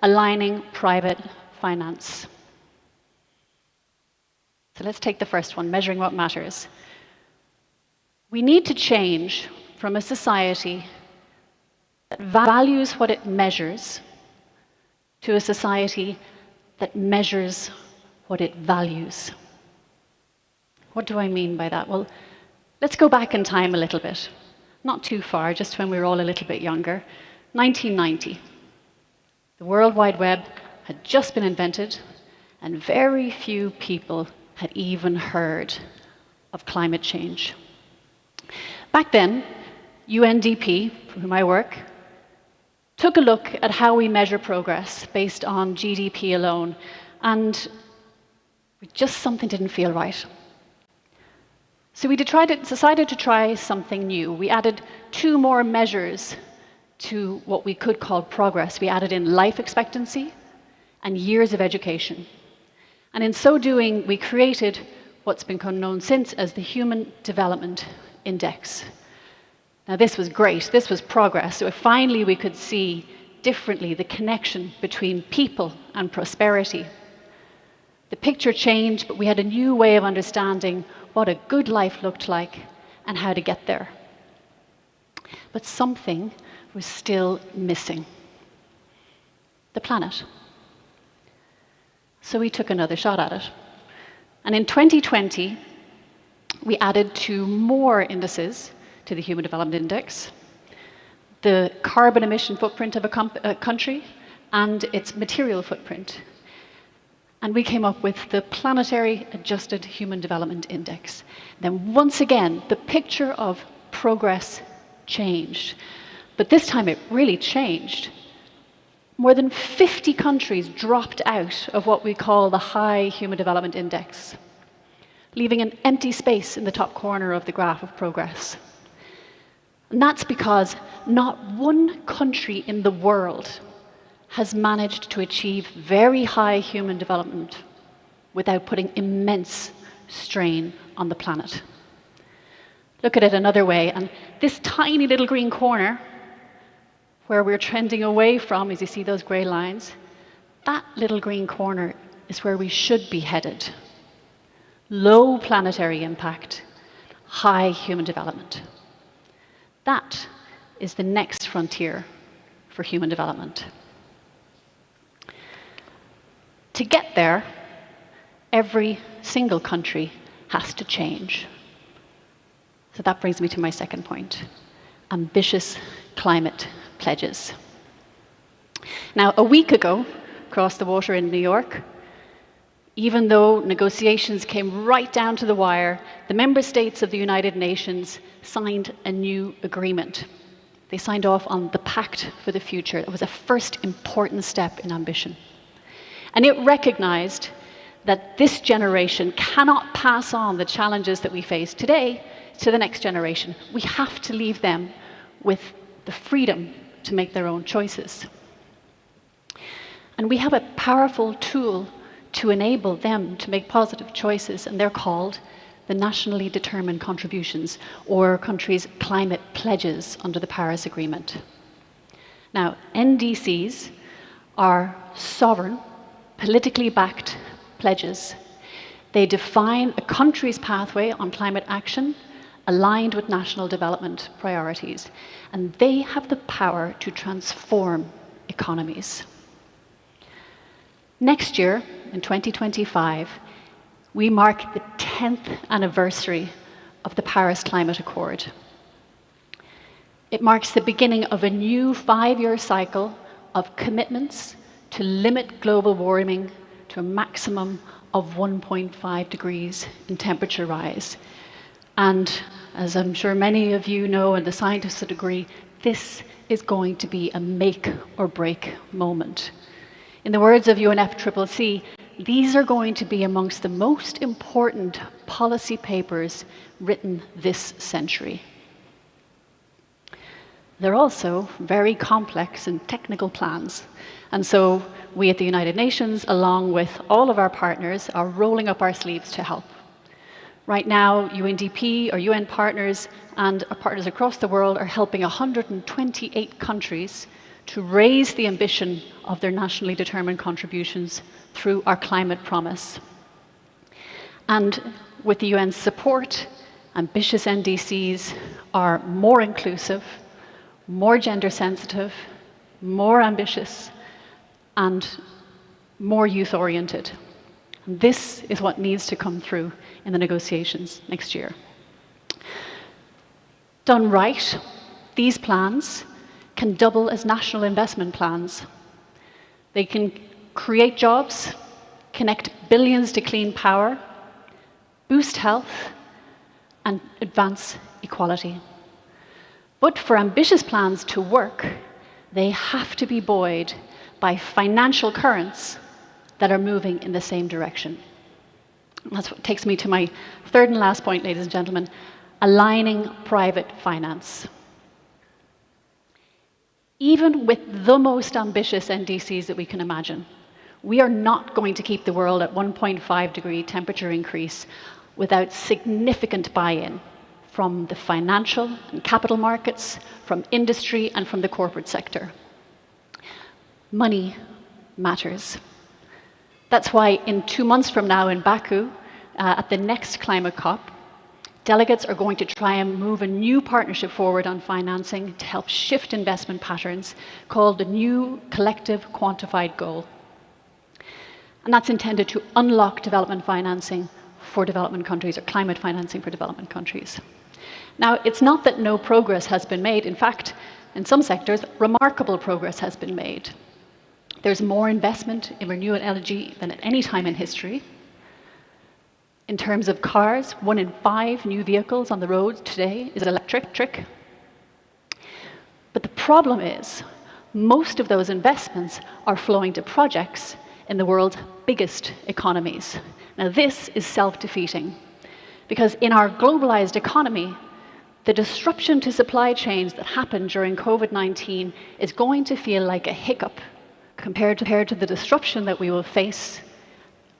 aligning private finance. So let's take the first one, measuring what matters. We need to change from a society that values what it measures to a society that measures what it values. What do I mean by that? Well, let's go back in time a little bit. Not too far, just when we were all a little bit younger. 1990. The World Wide Web had just been invented, and very few people had even heard of climate change. Back then, UNDP, for whom I work, took a look at how we measure progress based on GDP alone, and just something didn't feel right. So we decided to try something new. We added 2 more measures to what we could call progress. We added in life expectancy and years of education. And in so doing, we created what's become known since as the Human Development Index. Now, this was great. This was progress. So finally, we could see differently the connection between people and prosperity. The picture changed, but we had a new way of understanding what a good life looked like and how to get there. But something was still missing: the planet. So we took another shot at it. And in 2020, we added 2 more indices to the Human Development Index: the carbon emission footprint of a country and its material footprint. And we came up with the Planetary Adjusted Human Development Index. Then once again, the picture of progress changed. But this time it really changed. More than 50 countries dropped out of what we call the High Human Development Index, leaving an empty space in the top corner of the graph of progress. And that's because not one country in the world has managed to achieve very high human development without putting immense strain on the planet. Look at it another way, and this tiny little green corner where we're trending away from, as you see those grey lines, that little green corner is where we should be headed. Low planetary impact, high human development. That is the next frontier for human development. To get there, every single country has to change. So that brings me to my second point: ambitious climate pledges. Now, a week ago, across the water in New York, even though negotiations came right down to the wire, the member states of the United Nations signed a new agreement. They signed off on the Pact for the Future. It was a first important step in ambition. And it recognized that this generation cannot pass on the challenges that we face today to the next generation. We have to leave them with the freedom to make their own choices. And we have a powerful tool to enable them to make positive choices, and they're called the nationally determined contributions, or countries' climate pledges under the Paris Agreement. Now, NDCs are sovereign, politically backed pledges. They define a country's pathway on climate action aligned with national development priorities, and they have the power to transform economies. Next year, in 2025, we mark the 10th anniversary of the Paris Climate Accord. It marks the beginning of a new 5-year cycle of commitments to limit global warming to a maximum of 1.5 degrees in temperature rise. And as I'm sure many of you know, and the scientists would agree, this is going to be a make or break moment. In the words of UNFCCC, these are going to be amongst the most important policy papers written this century. They're also very complex and technical plans. And so we at the United Nations, along with all of our partners, are rolling up our sleeves to help. Right now, UNDP, our UN partners, and our partners across the world are helping 128 countries to raise the ambition of their nationally determined contributions through our climate promise. And with the UN's support, ambitious NDCs are more inclusive, more gender sensitive, more ambitious, and more youth oriented. And this is what needs to come through in the negotiations next year. Done right, these plans can double as national investment plans. They can create jobs, connect billions to clean power, boost health, and advance equality. But for ambitious plans to work, they have to be buoyed by financial currents that are moving in the same direction. That's what takes me to my third and last point, ladies and gentlemen, aligning private finance. Even with the most ambitious NDCs that we can imagine, we are not going to keep the world at 1.5 degree temperature increase without significant buy-in from the financial and capital markets, from industry, and from the corporate sector. Money matters. That's why in 2 months from now in Baku, at the next climate COP, delegates are going to try and move a new partnership forward on financing to help shift investment patterns called the New Collective Quantified Goal. And that's intended to unlock development financing for development countries, or climate financing for development countries. Now, it's not that no progress has been made. In fact, in some sectors, remarkable progress has been made. There's more investment in renewable energy than at any time in history. In terms of cars, 1 in 5 new vehicles on the road today is electric. But the problem is, most of those investments are flowing to projects in the world's biggest economies. Now, this is self-defeating, because in our globalized economy, the disruption to supply chains that happened during COVID-19 is going to feel like a hiccup compared to the disruption that we will face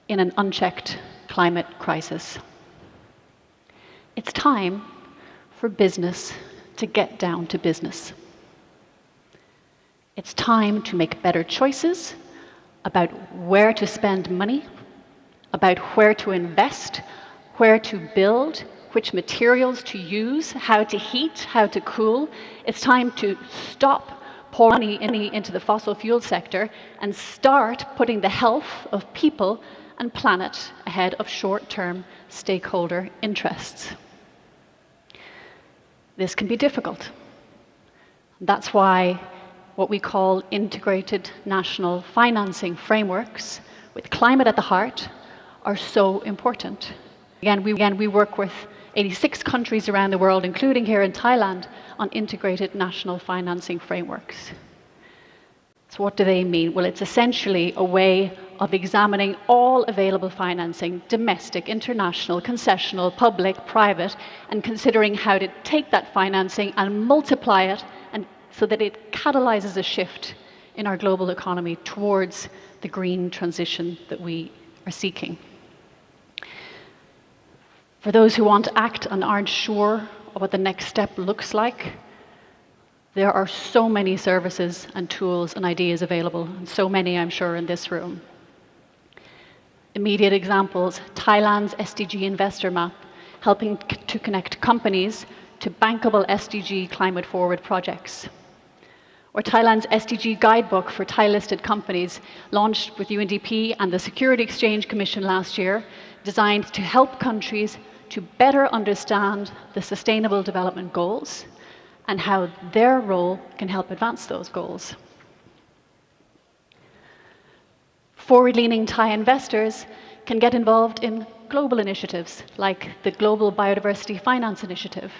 in an unchecked climate crisis. It's time for business to get down to business. It's time to make better choices about where to spend money, about where to invest, where to build, which materials to use, how to heat, how to cool. It's time to stop pouring money into the fossil fuel sector and start putting the health of people and planet ahead of short-term stakeholder interests. This can be difficult. That's why what we call integrated national financing frameworks with climate at the heart are so important. Again, we work with 86 countries around the world, including here in Thailand, on integrated national financing frameworks. So what do they mean? Well, it's essentially a way of examining all available financing, domestic, international, concessional, public, private, and considering how to take that financing and multiply it and so that it catalyzes a shift in our global economy towards the green transition that we are seeking. For those who want to act and aren't sure of what the next step looks like, there are so many services and tools and ideas available, and so many, I'm sure, in this room. Immediate examples: Thailand's SDG Investor Map, helping to connect companies to bankable SDG climate-forward projects. Or Thailand's SDG Guidebook for Thai-listed companies, launched with UNDP and the Security Exchange Commission last year, designed to help countries to better understand the Sustainable Development Goals and how their role can help advance those goals. Forward-leaning Thai investors can get involved in global initiatives like the Global Biodiversity Finance Initiative,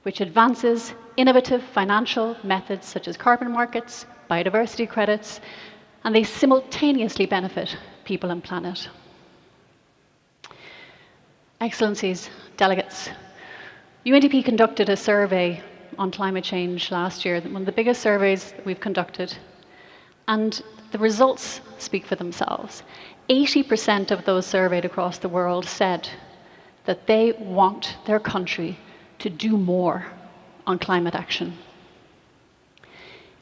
which advances innovative financial methods such as carbon markets, biodiversity credits, and they simultaneously benefit people and planet. Excellencies, delegates, UNDP conducted a survey on climate change last year, one of the biggest surveys that we've conducted, and the results speak for themselves. 80% of those surveyed across the world said that they want their country to do more on climate action.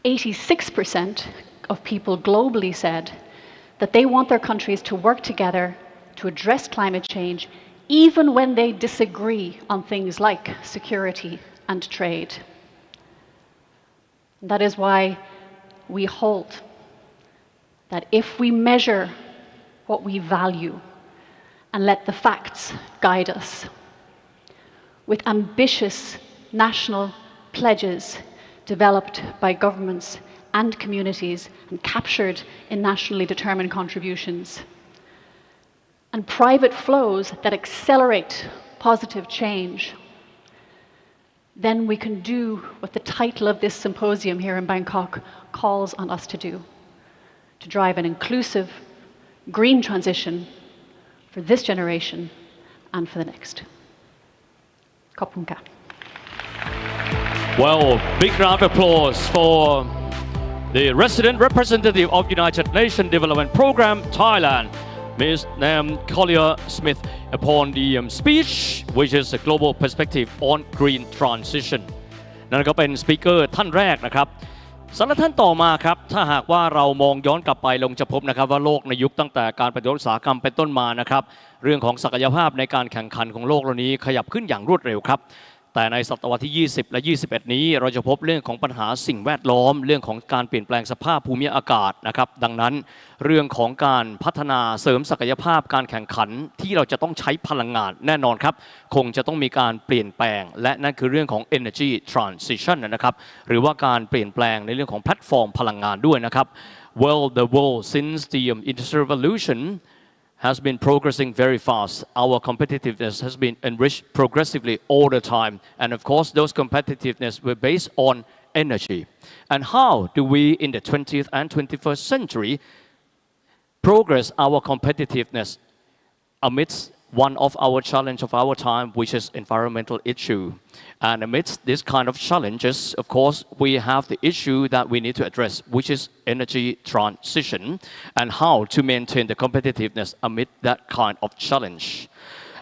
86% of people globally said that they want their countries to work together to address climate change, even when they disagree on things like security and trade. That is why we hold that if we measure what we value and let the facts guide us, with ambitious national pledges developed by governments and communities and captured in nationally determined contributions, and private flows that accelerate positive change, then we can do what the title of this symposium here in Bangkok calls on us to do, to drive an inclusive, green transition for this generation and for the next. Well, big round of applause for the resident representative of United Nations Development Program, Thailand, Ms. Nam Collier Smith, upon the speech, which is a global perspective on green transition. นั่นก็เป็นสปีกเกอร์ท่านแรกนะครับสำหรับท่านต่อมาครับถ้าหากว่าเรามองย้อนกลับไปลงจะพบนะครับว่าโลกในยุคตั้งแต่การปฏิวัติอุตสาหกรรมเป็นต้นมานะครับเรื่องของศักยภาพในการแข่งขันของโลกเหล่านี้ขยับขึ้นอย่างรวดเร็วครับแต่ในศตวรรษที่ 20 และ 21 นี้เราจะพบเรื่องของปัญหาสิ่งแวดล้อมเรื่องของการเปลี่ยนแปลงสภาพภูมิอากาศนะครับดังนั้นเรื่องของการพัฒนาเสริมศักยภาพการแข่งขันที่เราจะต้องใช้พลังงานแน่นอนครับคงจะต้องมีการเปลี่ยนแปลงและนั่นคือเรื่องของ energy transition นะครับหรือว่าการเปลี่ยนแปลงในเรื่องของแพลตฟอร์มพลังงานด้วยนะครับ Well, the world since the Industrial Revolution has been progressing very fast. Our competitiveness has been enriched progressively all the time. And of course, those competitiveness were based on energy. And how do we in the 20th and 21st century progress our competitiveness amidst one of our challenge of our time, which is environmental issue. And amidst this kind of challenges, of course, we have the issue that we need to address, which is energy transition and how to maintain the competitiveness amid that kind of challenge.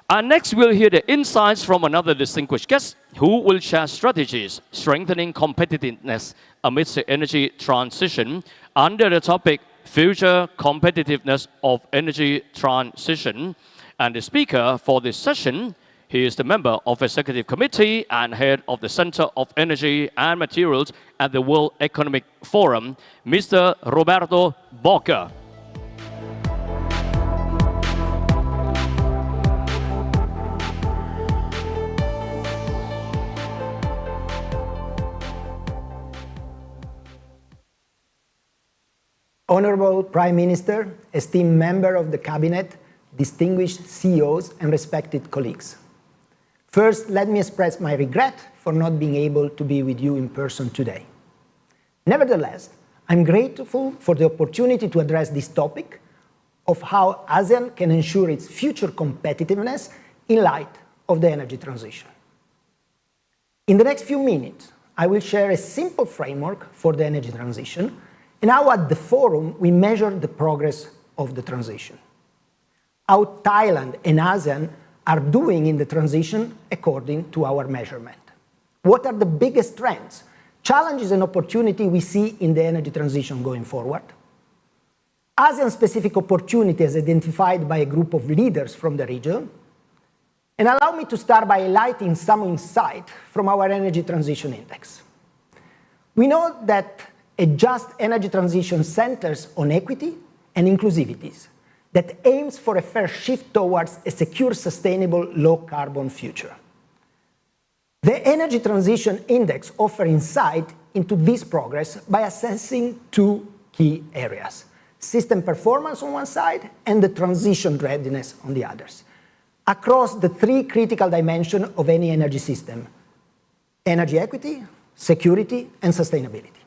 And next, we'll hear the insights from another distinguished guest who will share strategies strengthening competitiveness amidst the energy transition under the topic Future Competitiveness of Energy Transition. And the speaker for this session, he is the member of Executive Committee and head of the Center of Energy and Materials at the World Economic Forum, Mr. Roberto Bocca. Honorable Prime Minister, esteemed member of the Cabinet, distinguished CEOs and respected colleagues. First, let me express my regret for not being able to be with you in person today. Nevertheless, I'm grateful for the opportunity to address this topic of how ASEAN can ensure its future competitiveness in light of the energy transition. In the next few minutes, I will share a simple framework for the energy transition and how at the forum we measure the progress of the transition. How Thailand and ASEAN are doing in the transition according to our measurement. What are the biggest trends, challenges and opportunity we see in the energy transition going forward? ASEAN-specific opportunities identified by a group of leaders from the region. And allow me to start by highlighting some insight from our Energy Transition Index. We know that a just energy transition centers on equity and inclusivities that aims for a fair shift towards a secure, sustainable, low-carbon future. The Energy Transition Index offers insight into this progress by assessing two key areas: system performance on one side and the transition readiness on the others, across the three critical dimensions of any energy system: energy equity, security, and sustainability.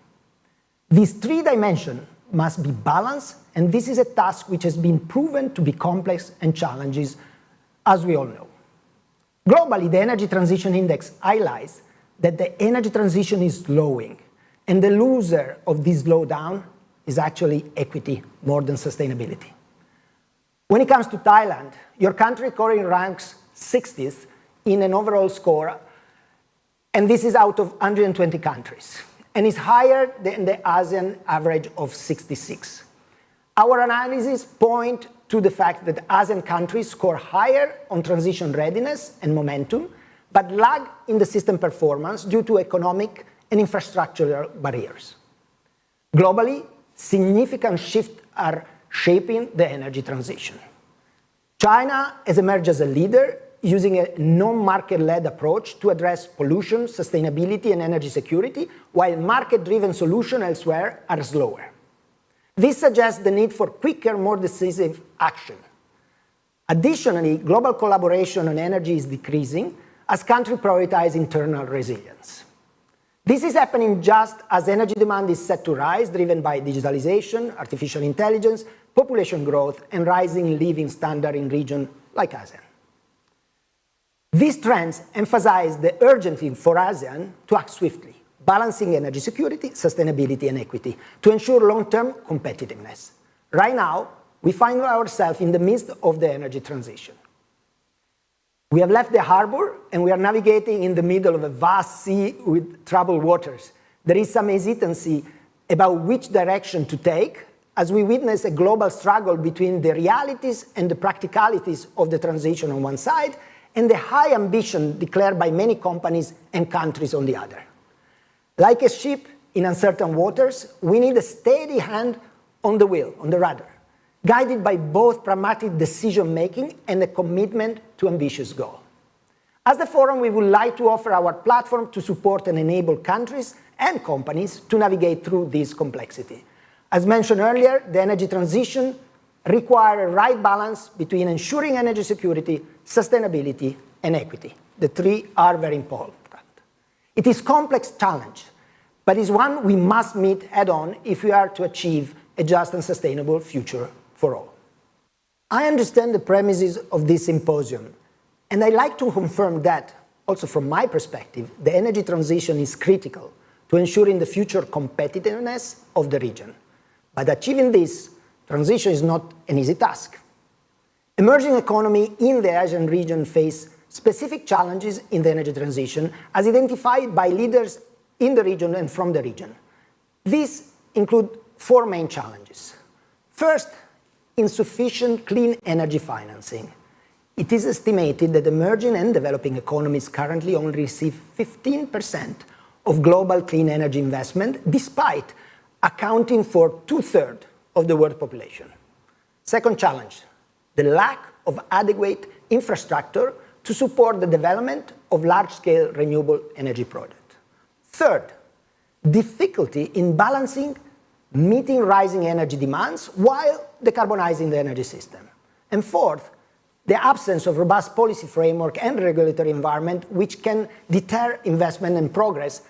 These three dimensions must be balanced, and this is a task which has been proven to be complex and challenging, as we all know. Globally, the Energy Transition Index highlights that the energy transition is slowing, and the loser of this slowdown is actually equity more than sustainability. When it comes to Thailand, your country currently ranks 60th in an overall score, and this is out of 120 countries, and is higher than the ASEAN average of 66. Our analysis point to the fact that ASEAN countries score higher on transition readiness and momentum, but lag in the system performance due to economic and infrastructural barriers. Globally, significant shifts are shaping the energy transition. China has emerged as a leader using a non-market-led approach to address pollution, sustainability, and energy security, while market-driven solutions elsewhere are slower. This suggests the need for quicker, more decisive action. Additionally, global collaboration on energy is decreasing as countries prioritize internal resilience. This is happening just as energy demand is set to rise, driven by digitalization, artificial intelligence, population growth, and rising living standards in regions like ASEAN. These trends emphasize the urgency for ASEAN to act swiftly, balancing energy security, sustainability, and equity to ensure long-term competitiveness. Right now, we find ourselves in the midst of the energy transition. We have left the harbor, and we are navigating in the middle of a vast sea with troubled waters. There is some hesitancy about which direction to take, as we witness a global struggle between the realities and the practicalities of the transition on one side, and the high ambition declared by many companies and countries on the other. Like a ship in uncertain waters, we need a steady hand on the wheel, on the rudder, guided by both pragmatic decision-making and a commitment to ambitious goals. As the forum, we would like to offer our platform to support and enable countries and companies to navigate through this complexity. As mentioned earlier, the energy transition requires a right balance between ensuring energy security, sustainability, and equity. The three are very important. It is a complex challenge, but it's one we must meet head-on if we are to achieve a just and sustainable future for all. I understand the premises of this symposium, and I'd like to confirm that, also from my perspective, the energy transition is critical to ensuring the future competitiveness of the region. But achieving this transition is not an easy task. Emerging economies in the Asian region face specific challenges in the energy transition as identified by leaders in the region and from the region. These include four main challenges. First, insufficient clean energy financing. It is estimated that emerging and developing economies currently only receive 15% of global clean energy investment, despite accounting for 2/3 of the world population. Second challenge, the lack of adequate infrastructure to support the development of large-scale renewable energy projects. Third, difficulty in balancing meeting rising energy demands while decarbonizing the energy system. And fourth, the absence of robust policy framework and regulatory environment which can deter investment and progress.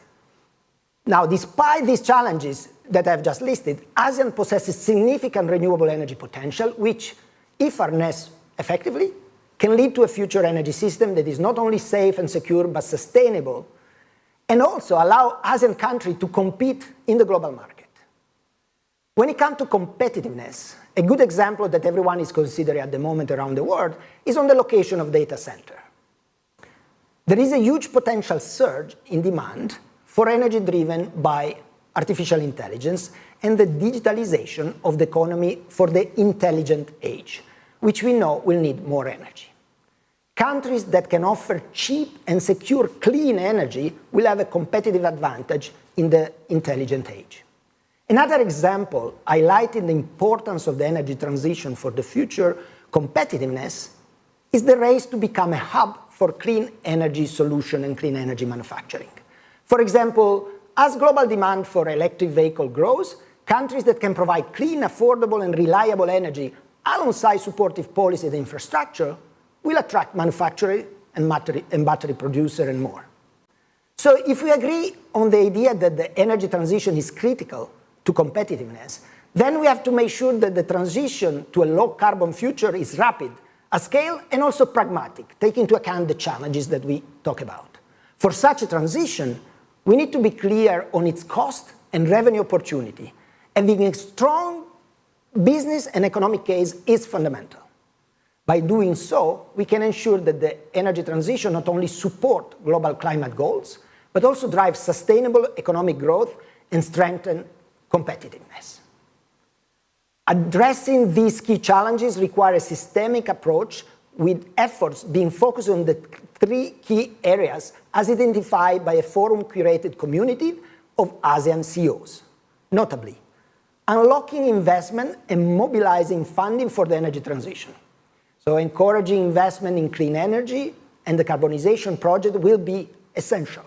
Now, despite these challenges that I've just listed, ASEAN possesses significant renewable energy potential, which, if harnessed effectively, can lead to a future energy system that is not only safe and secure, but sustainable, and also allow ASEAN countries to compete in the global market. When it comes to competitiveness, A good example that everyone is considering at the moment around the world is on the location of data center. There is a huge potential surge in demand for energy driven by artificial intelligence and the digitalization of the economy for the intelligent age, which we know will need more energy. Countries that can offer cheap and secure clean energy will have a competitive advantage in the intelligent age. Another example highlighting the importance of the energy transition for the future competitiveness is the race to become a hub for clean energy solution and clean energy manufacturing. For example, as global demand for electric vehicle grows, countries that can provide clean, affordable, and reliable energy alongside supportive policy and infrastructure will attract manufacturers and battery producers and more. So if we agree on the idea that the energy transition is critical to competitiveness, then we have to make sure that the transition to a low-carbon future is rapid, at scale, and also pragmatic, taking into account the challenges that we talk about. For such a transition, we need to be clear on its cost and revenue opportunity. Having a strong business and economic case is fundamental. By doing so, we can ensure that the energy transition not only supports global climate goals, but also drives sustainable economic growth and strengthen competitiveness. Addressing these key challenges requires a systemic approach with efforts being focused on the three key areas as identified by a forum-curated community of ASEAN CEOs, notably unlocking investment and mobilizing funding for the energy transition. So encouraging investment in clean energy and the decarbonization project will be essential.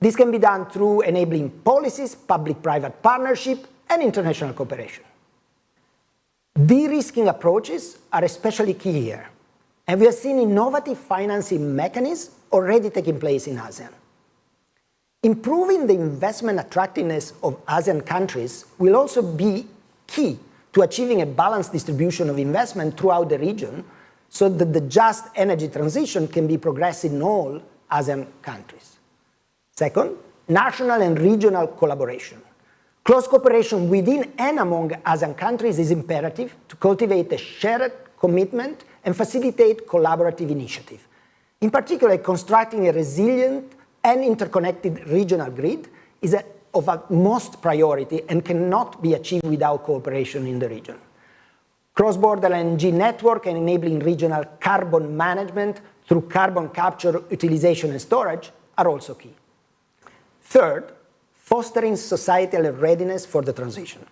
This can be done through enabling policies, public-private partnership, and international cooperation. De-risking approaches are especially key here, and we have seen innovative financing mechanisms already taking place in ASEAN. Improving the investment attractiveness of ASEAN countries will also be key to achieving a balanced distribution of investment throughout the region so that the just energy transition can be progressed in all ASEAN countries. Second, national and regional collaboration. Close cooperation within and among ASEAN countries is imperative to cultivate a shared commitment and facilitate collaborative initiative. In particular, constructing a resilient and interconnected regional grid is of utmost priority and cannot be achieved without cooperation in the region. Cross-border LNG network and enabling regional carbon management through carbon capture, utilization, and storage are also key. Third, fostering societal readiness for the transition.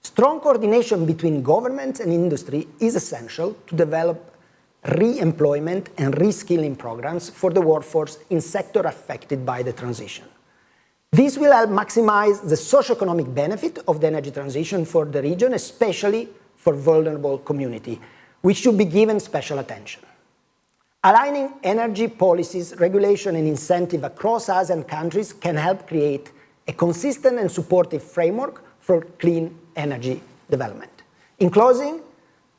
Strong coordination between governments and industry is essential to develop re-employment and reskilling programs for the workforce in sectors affected by the transition. This will help maximize the socio-economic benefit of the energy transition for the region, especially for vulnerable communities, which should be given special attention. Aligning energy policies, regulation, and incentive across ASEAN countries can help create a consistent and supportive framework for clean energy development. In closing, I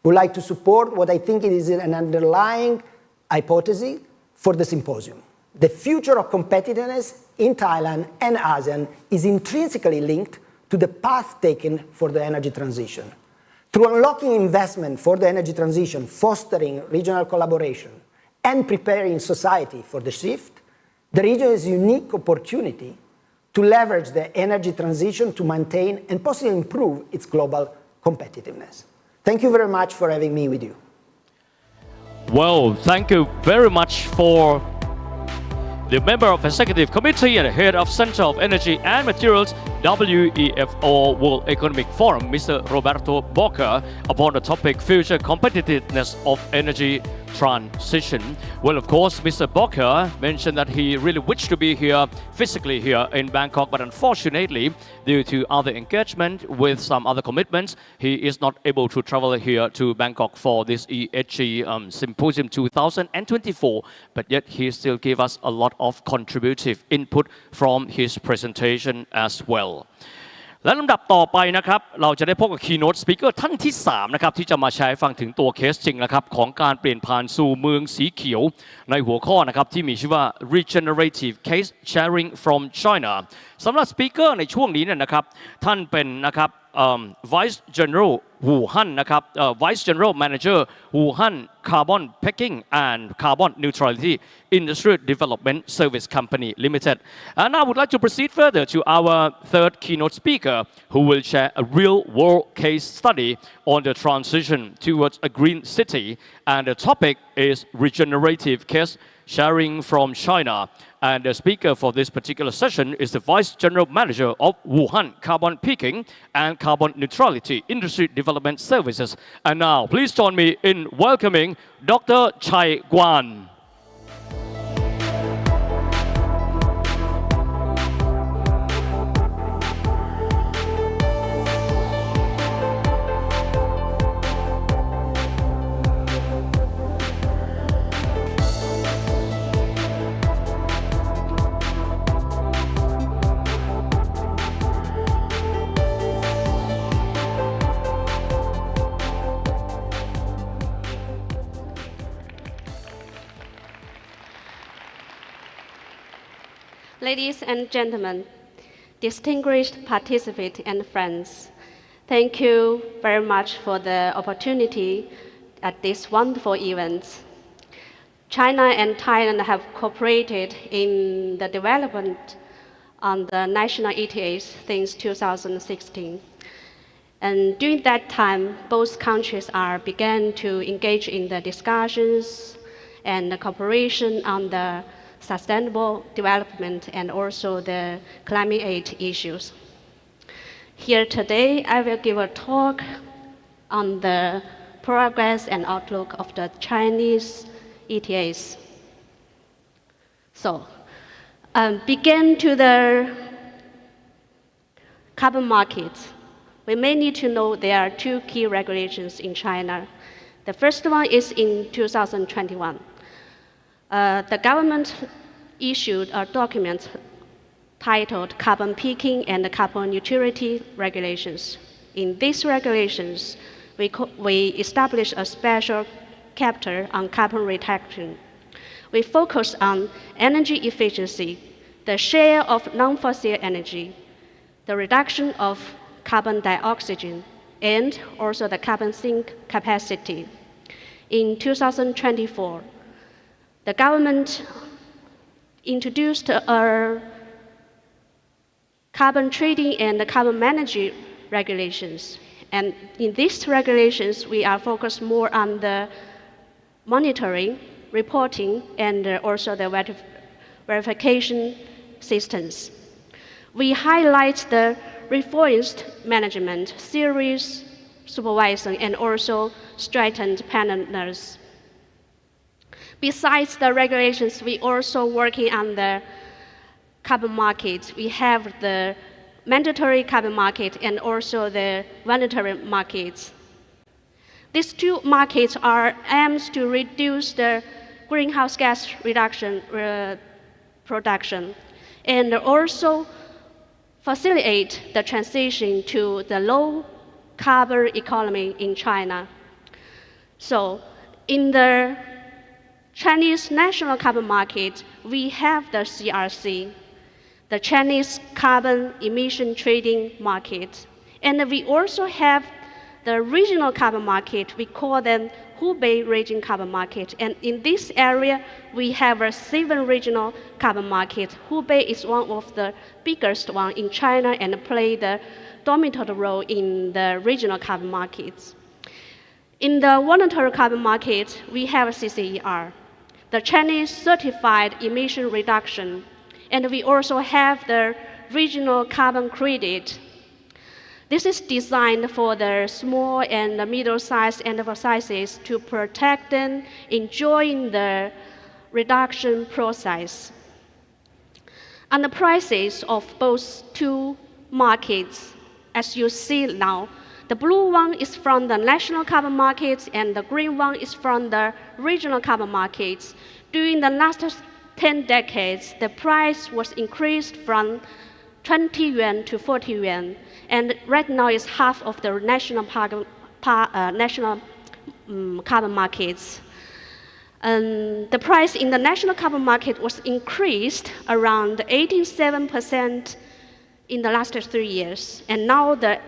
would like to support what I think is an underlying hypothesis for the symposium. The future of competitiveness in Thailand and ASEAN is intrinsically linked to the path taken for the energy transition. Through unlocking investment for the energy transition, fostering regional collaboration, and preparing society for the shift, the region has a unique opportunity to leverage the energy transition to maintain and possibly improve its global competitiveness. Thank you very much for having me with you. Well, thank you very much for the member of Executive Committee and the head of Center of Energy and Materials, WEFO World Economic Forum, Mr. Roberto Bocca, upon the topic Future Competitiveness of Energy Transition. Well, of course, Mr. Bocca mentioned that he really wished to be here, physically here in Bangkok, but unfortunately, due to other engagement with some other commitments, he is not able to travel here to Bangkok for this ESG Symposium 2024, but yet he still gave us a lot of contributive input from his presentation as well. และลำดับต่อไปนะครับเราจะได้พบกับ Keynote Speaker ท่านที่3นะครับที่จะมาแชร์ให้ฟังถึงตัวเคสจริงนะครับของการเปลี่ยนผ่านสู่เมืองสีเขียวในหัวข้อนะครับที่มีชื่อว่า regenerative case sharing from China สำหรับ Speaker ในช่วงนี้เนี่ยนะครับท่านเป็นนะครับ Vice General Wuhan นะครับ Vice General Manager Wuhan Carbon Packing and Carbon Neutrality Industry Development Service Company Limited. And I would like to proceed further to our third keynote speaker, who will share a real-world case study on the transition towards a green city, and the topic is regenerative case sharing from China. And the speaker for this particular session is the Vice General Manager of Wuhan Carbon Peaking and Carbon Neutrality Industry Development Services. And now, please join me in welcoming Dr. Chai Guan. Ladies and gentlemen, distinguished participants and friends, thank you very much for the opportunity at this wonderful event. China and Thailand have cooperated in the development on the national ETAs since 2016. And during that time, both countries began to engage in the discussions and the cooperation on the sustainable development and also the climate aid issues. Here today, I will give a talk on the progress and outlook of the Chinese ETAs. So, begin to the carbon market. We may need to know there are two key regulations in China. The first one is in 2021. The government issued a document titled Carbon Peaking and Carbon Neutrality Regulations. In these regulations, we established a special chapter on carbon reduction. We focus on energy efficiency, the share of non-fossil energy, the reduction of carbon dioxide, and also the carbon sink capacity. In 2024, the government introduced a carbon trading and carbon management regulations. And in these regulations, we are focused more on the monitoring, reporting, and also the verification systems. We highlight the reinforced management, serious supervision, and also strengthened partners. Besides the regulations, we also working on the carbon market. We have the mandatory carbon market and also the voluntary markets. These two markets aims to reduce the greenhouse gas reduction production and also facilitate the transition to the low carbon economy in China. So in the Chinese national carbon market, we have the CRC, the Chinese carbon emission trading market. And we also have the regional carbon market. We call them Hubei region carbon market. And in this area, we have a 7 regional carbon market. Hubei is one of the biggest one in China and play the dominant role in the regional carbon markets. In the voluntary carbon market, we have CCER, the Chinese Certified Emission Reduction, and we also have the regional carbon credit. This is designed for the small and middle-sized enterprises to protect them, enjoying the reduction process. And the prices of both two markets, as you see now, the blue one is from the national carbon markets and the green one is from the regional carbon markets. During the last 10 decades, the price was increased from 20 yuan to 40 yuan, and right now it's half of the national carbon markets. And the price in the national carbon market was increased around 87% in the last 3 years, and now the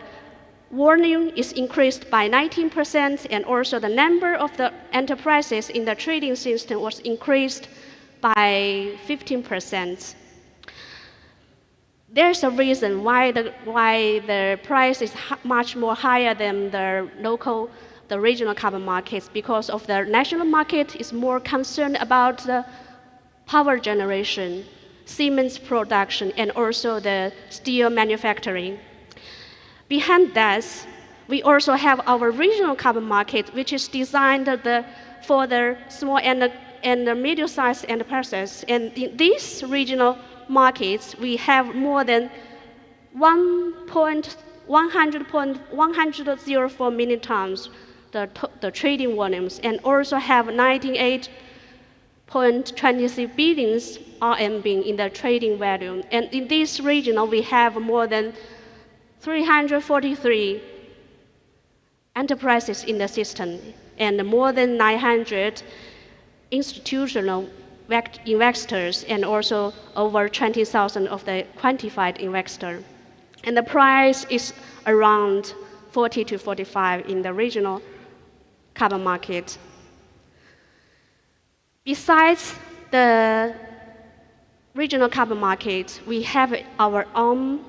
warning is increased by 19%, and also the number of the enterprises in the trading system was increased by 15%. There's a reason why the price is much more higher than the regional carbon markets, because of the national market is more concerned about the power generation, cement production, and also the steel manufacturing. Behind that, we also have our regional carbon market, which is designed for the small and the medium-sized enterprises. And in these regional markets, we have more than 100.04 million tons the trading volumes, and also have 98.23 billions RMB in the trading value. And in this region, we have more than 343 enterprises in the system, and more than 900 institutional investors, and also over 20,000 of the quantified investors. And the price is around 40 to 45 in the regional carbon market. Besides the regional carbon market, we have our own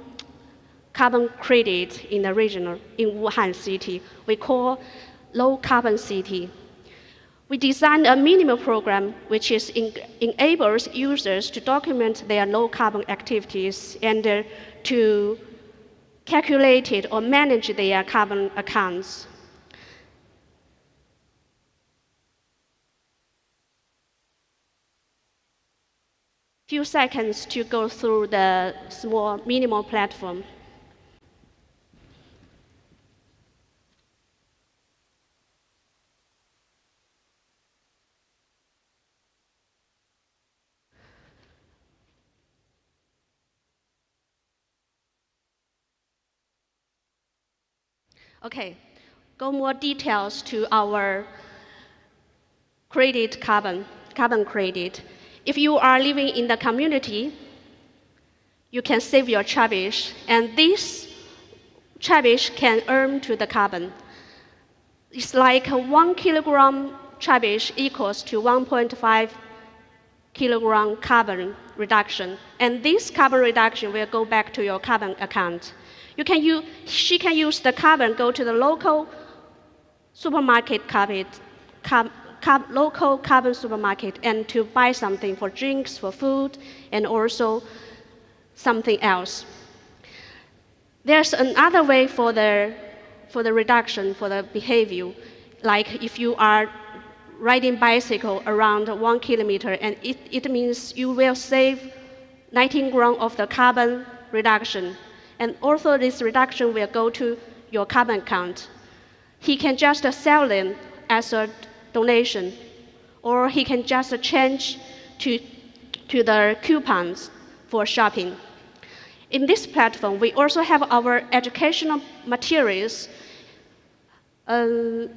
carbon credit in the regional, in Wuhan city. We call low carbon city. We designed a minimum program which enables users to document their low carbon activities and to calculate it or manage their carbon accounts. Few seconds to go through the small minimal platform. Okay, go more details to our carbon credit. If you are living in the community, you can save your trash, and this trash can earn to the carbon. It's like 1 kilogram trash equals to 1.5 kilogram carbon reduction, and this carbon reduction will go back to your carbon account. She can use the carbon, go to the local supermarket local carbon supermarket, and to buy something for drinks, for food, and also something else. There's another way for the reduction, for the behavior, like if you are riding bicycle around 1 kilometer, and it means you will save 19 grams of the carbon reduction. And also this reduction will go to your carbon account. He can just sell them as a donation, or he can just change to the coupons for shopping. In this platform, we also have our educational materials. In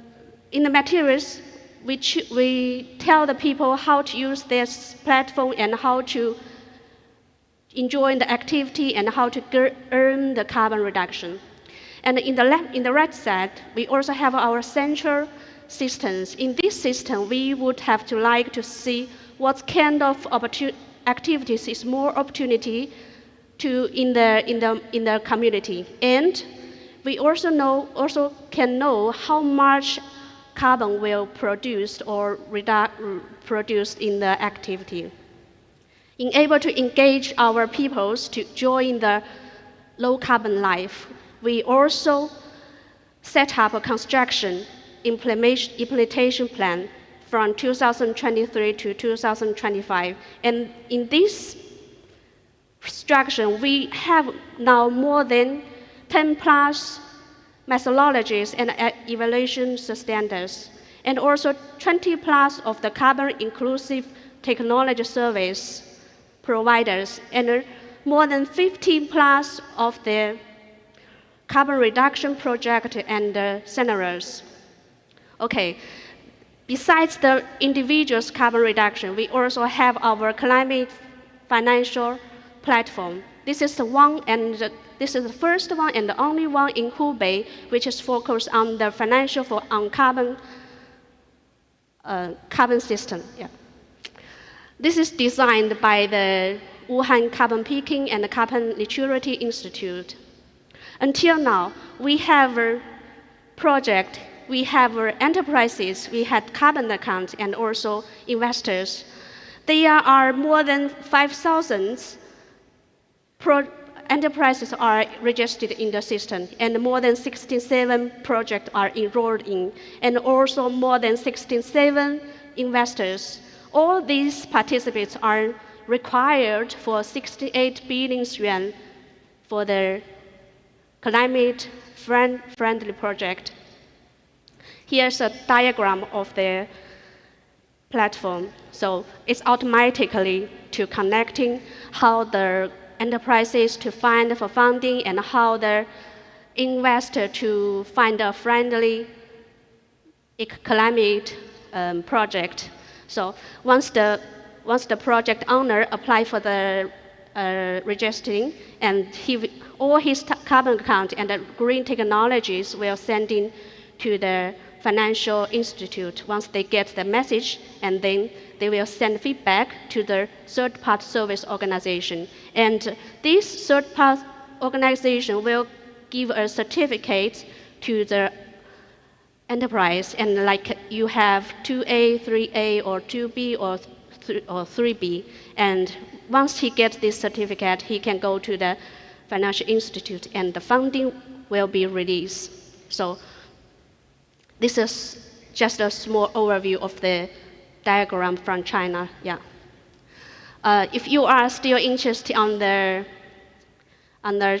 the materials, we tell the people how to use this platform and how to enjoy the activity and how to earn the carbon reduction. And in the right side, we also have our central systems. In this system, we would have to like to see what kind of activities is more opportunity in the community. And we also can know how much carbon will produced or produced in the activity. In able to engage our peoples to join the low carbon life, we also set up a construction implementation plan from 2023 to 2025. And in this structure, we have now more than 10 plus methodologies and evaluation standards, and also 20 plus of the carbon inclusive technology service providers, and more than 15 plus of the carbon reduction project and scenarios. Okay, besides the individual's carbon reduction, we also have our climate financial platform. This is the one and This is the first one and the only one in Hubei, which is focused on the financial on carbon system. Yeah. This is designed by the Wuhan Carbon Peaking and the Carbon Neutrality Institute. Until now, we have a project, we have enterprises, we had carbon accounts and also investors. There are more than 5,000 enterprises are registered in the system, and more than 67 projects are enrolled in, and also more than 67 investors. All these participants are required for 68 billion yuan for the climate-friendly project. Here's a diagram of the platform. So it's automatically to connecting how the enterprises to find for funding and how the investor to find a friendly climate project. So once the project owner apply for the registering, and all his carbon account and the green technologies will send in to the financial institute. Once they get the message, and then they will send feedback to the third-party service organization. And this third-party organization will give a certificate to the enterprise, and like you have 2A, 3A, or 2B, or 3B. And once he gets this certificate, he can go to the financial institute, and the funding will be released. So this is just a small overview of the diagram from China. Yeah. If you are still interested on the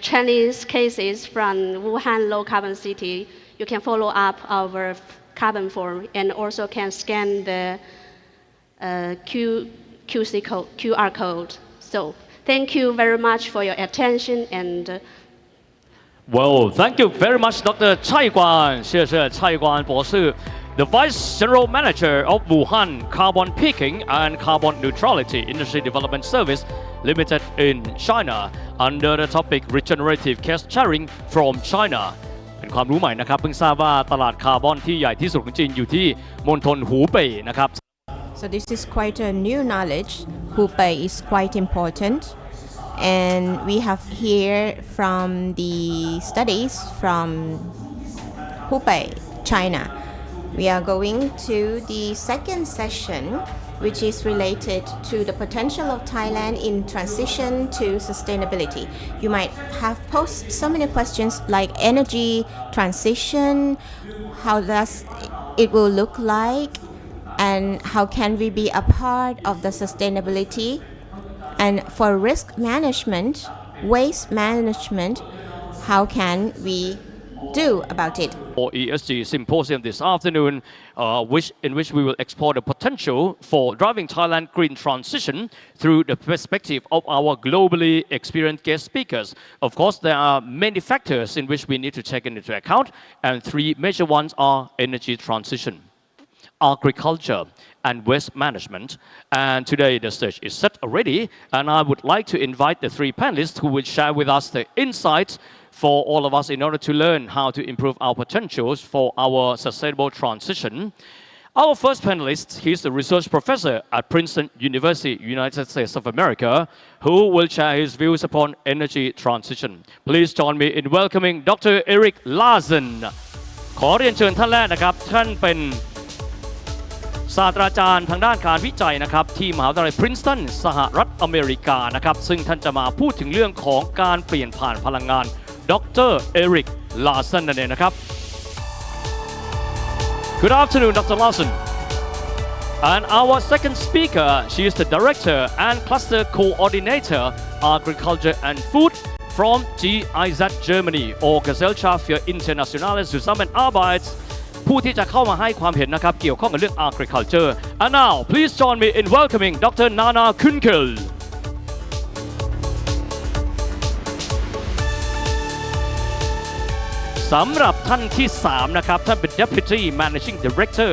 Chinese cases from Wuhan low carbon city, you can follow up our carbon form and also can scan the QR code. So thank you very much for your attention and. Well, thank you very much, Dr. Cai Guan. 谢谢蔡冠博士 The Vice General Manager of Wuhan Carbon Peaking and Carbon Neutrality Industry Development Service Limited in China under the topic Regenerative Cash Sharing from China เป็นความรู้ใหม่นะครับเพิ่งทราบว่าตลาดคาร์บอนที่ใหญ่ที่สุดของจีนอยู่ที่มณฑลหูเป่ยนะครับ So this is quite a new knowledge. Hubei is quite important. And we have here from the studies from Hubei, China. We are going to the second session, which is related to the potential of Thailand in transition to sustainability. You might have posed so many questions like energy transition, how does it will look like, and how can we be a part of the sustainability? And for risk management, waste management, how can we do about it? For ESG Symposium this afternoon, in which we will explore the potential for driving Thailand green transition through the perspective of our globally experienced guest speakers. Of course, there are many factors in which we need to take into account, and three major ones are energy transition, agriculture, and waste management. And today the stage is set already, and I would like to invite the three panelists who will share with us the insights for all of us in order to learn how to improve our potentials for our sustainable transition. Our first panelist, he's a research professor at Princeton University, United States of America, who will share his views upon energy transition. Please join me in welcoming Dr. Eric Larsen. ขอเรียนเชิญท่านแรกนะครับท่านเป็นศาสตราจารย์ทางด้านการวิจัยนะครับที่มหาวิทยาลัย Princeton สหรัฐอเมริกานะครับซึ่งท่านจะมาพูดถึงเรื่องของการเปลี่ยนผ่านพลังงาน Dr. Eric Larsen นั่นเองนะครับ Good afternoon, Dr. Larsen. And our second speaker, she is the Director and Cluster Coordinator, Agriculture and Food from GIZ Germany, or Gesellschaft für internationale Zusammenarbeit ผู้ที่จะเข้ามาให้ความเห็นนะครับเกี่ยวข้องกับเรื่อง agriculture. And now, please join me in welcoming Dr. Nana Kunkel. สำหรับท่านที่3นะครับท่านเป็น Deputy Managing Director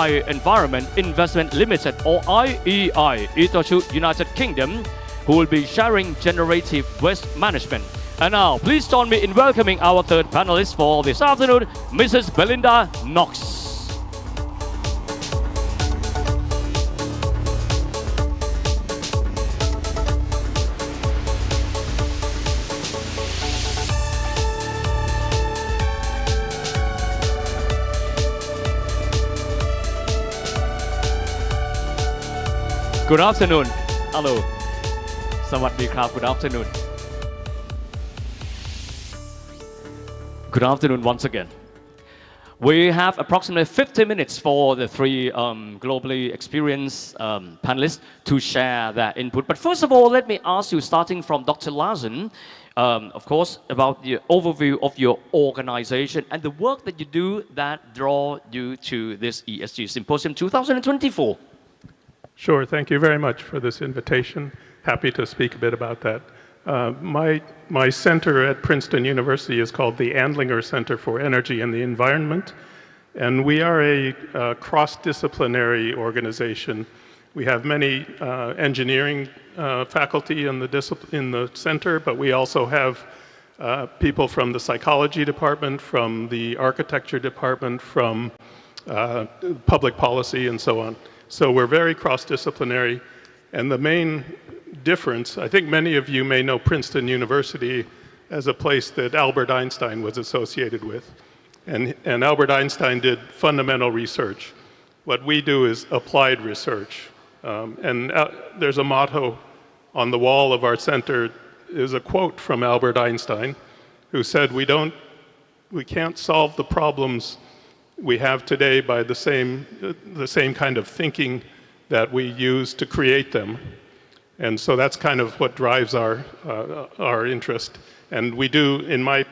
I Environment Investment Limited or IEI Itochu United Kingdom who will be sharing generative waste management And now, please join me in welcoming our third panelist for this afternoon, Mrs. Belinda Knox. Good afternoon. Hello. สวัสดีครับ Good afternoon. Good afternoon once again. We have approximately 50 minutes for the three globally experienced panelists to share their input. But first of all, let me ask you, starting from Dr. Larsen, of course, about the overview of your organization and the work that you do that draw you to this ESG Symposium 2024. Sure, thank you very much for this invitation. Happy to speak a bit about that. My center at Princeton University is called the Andlinger Center for Energy and the Environment, and we are a cross-disciplinary organization. We have many engineering faculty in the center, but we also have people from the psychology department, from the architecture department, from public policy, and so on. So we're very cross-disciplinary, and the main difference, I think many of you may know Princeton University as a place that Albert Einstein was associated with. And Albert Einstein did fundamental research. What we do is applied research. There's a motto on the wall of our center, is a quote from Albert Einstein, who said, we can't solve the problems we have today by the same kind of thinking that we use to create them. And so that's kind of what drives our interest. And we do, in my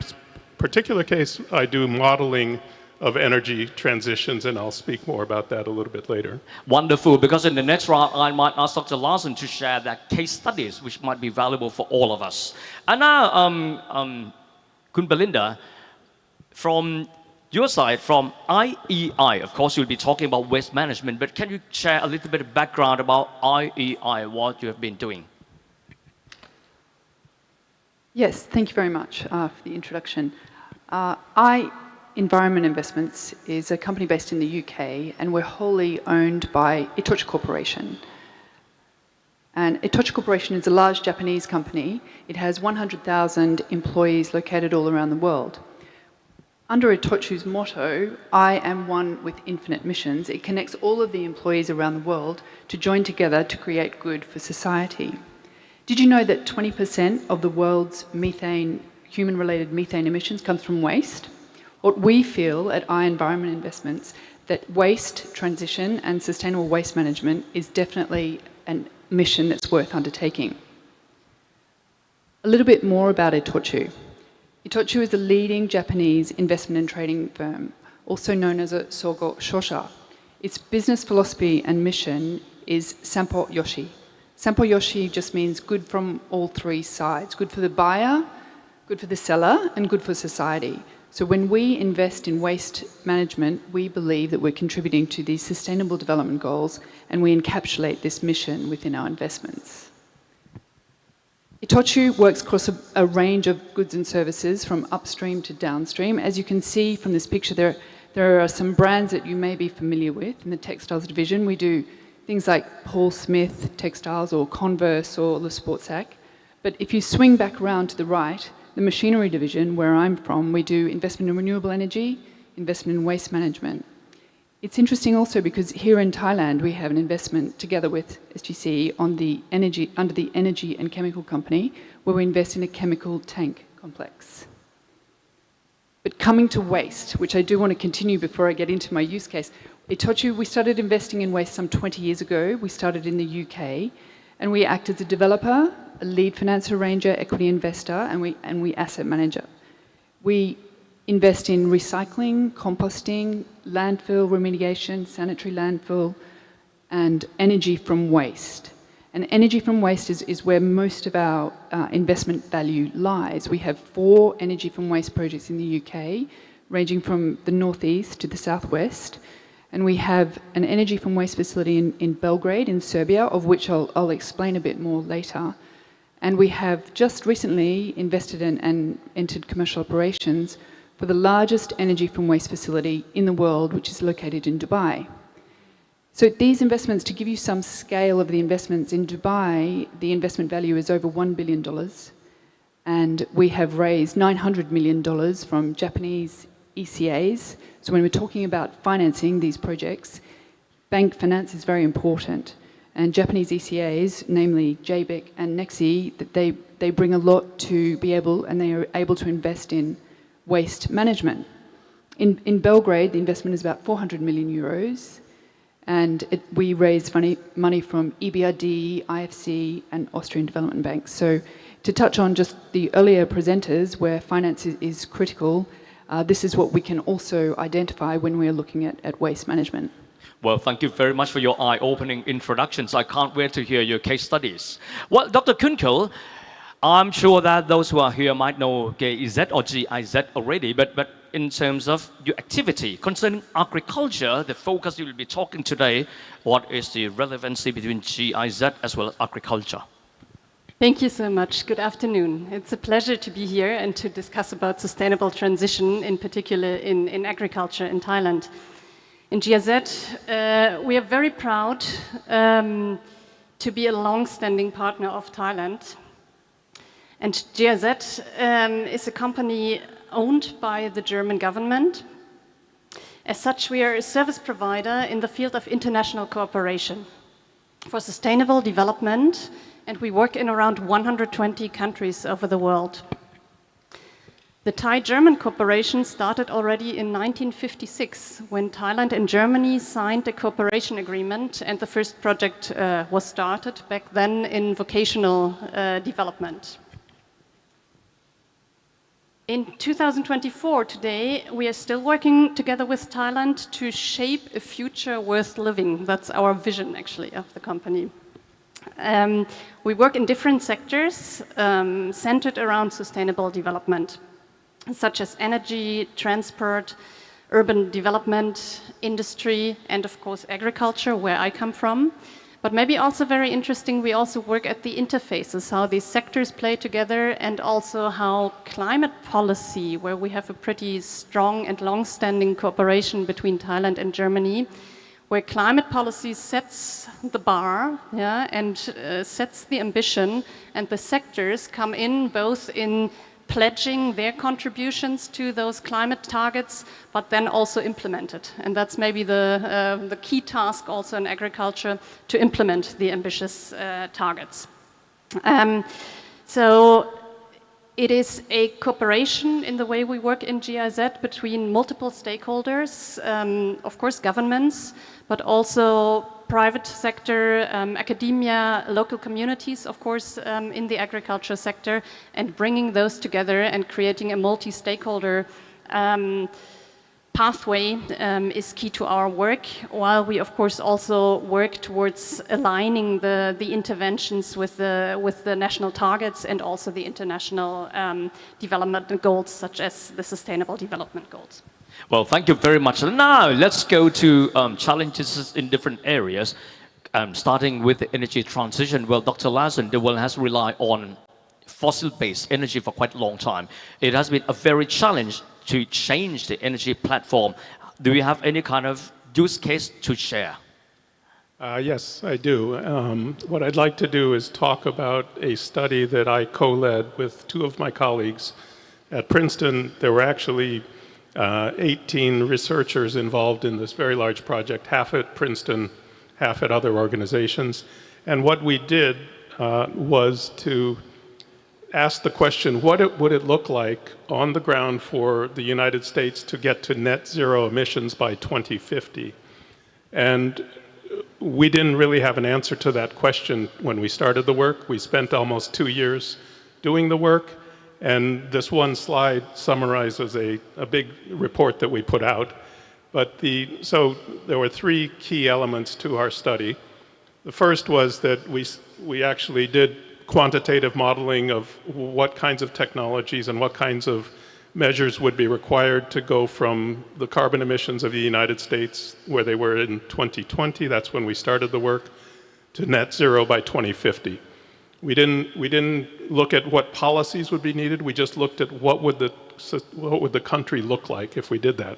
particular case, I do modeling of energy transitions, and I'll speak more about that a little bit later. Wonderful, because in the next round, I might ask Dr. Larsen to share that case studies, which might be valuable for all of us. And now, Kun Belinda, from your side, from IEI, of course, you'll be talking about waste management, but can you share a little bit of background about IEI, what you have been doing? Yes, thank you very much for the introduction. Environment Investments is a company based in the UK, and we're wholly owned by Itochu Corporation. And Itochu Corporation is a large Japanese company. It has 100,000 employees located all around the world. Under Itochu's motto, I am one with infinite missions, it connects all of the employees around the world to join together to create good for society. Did you know that 20% of the world's human-related methane emissions comes from waste? What we feel at Environment Investments, that waste transition and sustainable waste management is definitely a mission that's worth undertaking. A little bit more about Itochu. Itochu is a leading Japanese investment and trading firm, also known as a Sogo Shosha. Its business philosophy and mission is Sampo Yoshi. Sampo Yoshi just means good from all three sides, good for the buyer, good for the seller, and good for society. So when we invest in waste management, we believe that we're contributing to these sustainable development goals, and we encapsulate this mission within our investments. Itochu works across a range of goods and services from upstream to downstream. As you can see from this picture, there are some brands that you may be familiar with in the textiles division. We do things like Paul Smith textiles or Converse or Le Sportsac. But if you swing back around to the right, the machinery division, where I'm from, we do investment in renewable energy, investment in waste management. It's interesting also because here in Thailand we have an investment together with SGC under the Energy and Chemical Company, where we invest in a chemical tank complex. But coming to waste, which I do want to continue before I get into my use case, Itochu, we started investing in waste some 20 years ago. We started in the UK, and we act as a developer, a lead finance arranger, equity investor, and we asset manager. We invest in recycling, composting, landfill remediation, sanitary landfill, and energy from waste. And energy from waste is where most of our investment value lies. We have 4 energy from waste projects in the UK, ranging from the northeast to the southwest. And we have an energy from waste facility in Belgrade, in Serbia, of which I'll explain a bit more later. And we have just recently invested in and entered commercial operations for the largest energy from waste facility in the world, which is located in Dubai. So these investments, to give you some scale of the investments in Dubai, the investment value is over $1 billion. And we have raised $900 million from Japanese ECAs. So when we're talking about financing these projects, bank finance is very important. And Japanese ECAs, namely JBIC and Nexi, that they bring a lot to be able, and they are able to invest in waste management. In Belgrade, the investment is about 400 million euros, and we raise money from EBRD, IFC, and Austrian Development Bank. So to touch on just the earlier presenters where finance is critical, this is what we can also identify when we're looking at waste management. Well, thank you very much for your eye-opening introductions. I can't wait to hear your case studies. Well, Dr. Kunkel, I'm sure that those who are here might know GIZ or GIZ already, but in terms of your activity concerning agriculture, the focus you will be talking today, what is the relevancy between GIZ as well as agriculture? Thank you so much. Good afternoon. It's a pleasure to be here and to discuss about sustainable transition, in particular in agriculture in Thailand. In GIZ, we are very proud to be a long-standing partner of Thailand. And GIZ is a company owned by the German government. As such, we are a service provider in the field of international cooperation for sustainable development, and we work in around 120 countries over the world. The Thai-German cooperation started already in 1956 when Thailand and Germany signed a cooperation agreement, and the first project was started back then in vocational development. In 2024, today, we are still working together with Thailand to shape a future worth living. That's our vision, actually, of the company. We work in different sectors centered around sustainable development, such as energy, transport, urban development, industry, and of course agriculture, where I come from. But maybe also very interesting, we also work at the interfaces, how these sectors play together, and also how climate policy, where we have a pretty strong and long-standing cooperation between Thailand and Germany, where climate policy sets the bar, and sets the ambition, and the sectors come in both in pledging their contributions to those climate targets, but then also implement it. And that's maybe the key task also in agriculture, to implement the ambitious targets. So it is a cooperation in the way we work in GIZ between multiple stakeholders, of course governments, but also private sector, academia, local communities, of course, in the agriculture sector, and bringing those together and creating a multi-stakeholder pathway is key to our work, while we, of course, also work towards aligning the interventions with the national targets and also the international development goals, such as the Sustainable Development Goals. Well, thank you very much. Now, let's go to challenges in different areas, starting with the energy transition. Well, Dr. Larsen, the world has relied on fossil-based energy for quite a long time. It has been a very challenge to change the energy platform. Do you have any kind of use case to share? Yes, I do. What I'd like to do is talk about a study that I co-led with two of my colleagues at Princeton. There were actually 18 researchers involved in this very large project, half at Princeton, half at other organizations. And what we did was to ask the question, what would it look like on the ground for the United States to get to net zero emissions by 2050? And we didn't really have an answer to that question when we started the work. We spent almost 2 years doing the work. And this one slide summarizes a big report that we put out. But so there were three key elements to our study. The first was that we actually did quantitative modeling of what kinds of technologies and what kinds of measures would be required to go from the carbon emissions of the United States, where they were in 2020, that's when we started the work, to net zero by 2050. We didn't look at what policies would be needed. We just looked at what would the country look like if we did that.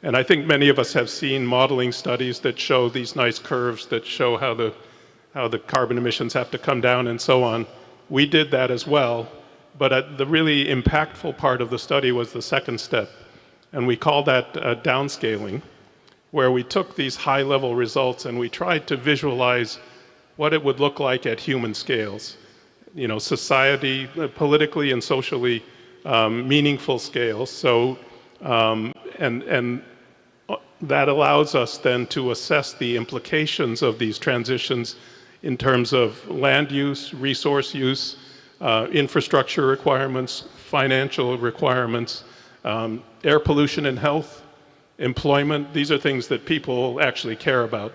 And I think many of us have seen modeling studies that show these nice curves that show how the carbon emissions have to come down and so on. We did that as well, but the really impactful part of the study was the second step, and we call that downscaling, where we took these high-level results and we tried to visualize what it would look like at human scales, you know, society, politically and socially meaningful scales. So, and that allows us then to assess the implications of these transitions in terms of land use, resource use, infrastructure requirements, financial requirements, air pollution and health, employment. These are things that people actually care about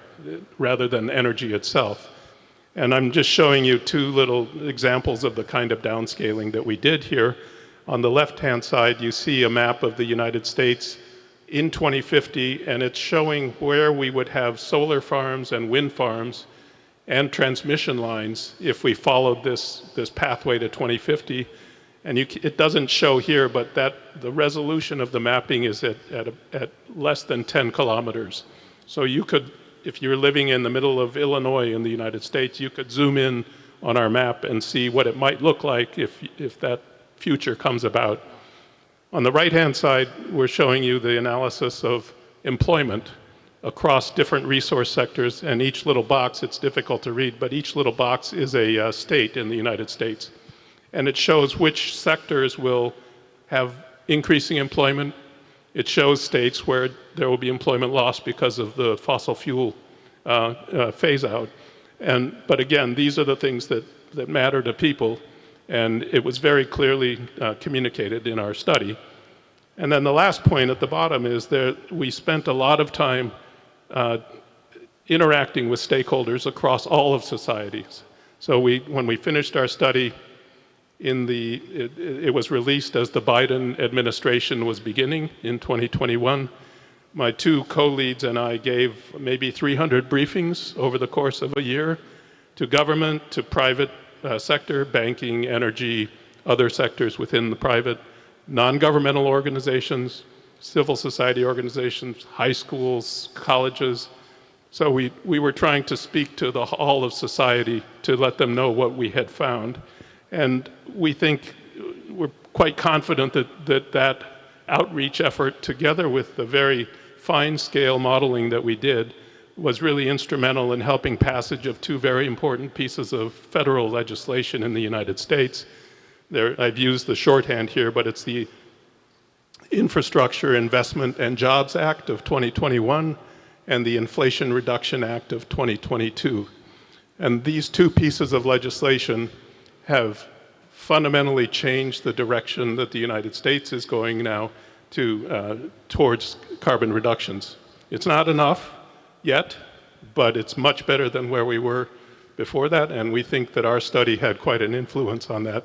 rather than energy itself. And I'm just showing you two little examples of the kind of downscaling that we did here. On the left-hand side, you see a map of the United States in 2050, and it's showing where we would have solar farms and wind farms and transmission lines if we followed this pathway to 2050. And it doesn't show here, but the resolution of the mapping is at less than 10 kilometers. So you could, if you're living in the middle of Illinois in the United States, you could zoom in on our map and see what it might look like if that future comes about. On the right-hand side, we're showing you the analysis of employment across different resource sectors, and each little box, it's difficult to read, but each little box is a state in the United States. And it shows which sectors will have increasing employment. It shows states where there will be employment loss because of the fossil fuel phase out. But again, these are the things that matter to people, and it was very clearly communicated in our study. And then the last point at the bottom is that we spent a lot of time interacting with stakeholders across all of societies. So when we finished our study, it was released as the Biden administration was beginning in 2021. My two co-leads and I gave maybe 300 briefings over the course of a year to government, to private sector, banking, energy, other sectors within the private, non-governmental organizations, civil society organizations, high schools, colleges. So we were trying to speak to all of society to let them know what we had found. And we think we're quite confident that outreach effort, together with the very fine-scale modeling that we did, was really instrumental in helping passage of two very important pieces of federal legislation in the United States. I've used the shorthand here, but it's the Infrastructure Investment and Jobs Act of 2021 and the Inflation Reduction Act of 2022. And these two pieces of legislation have fundamentally changed the direction that the United States is going now towards carbon reductions. It's not enough yet, but it's much better than where we were before that, and we think that our study had quite an influence on that.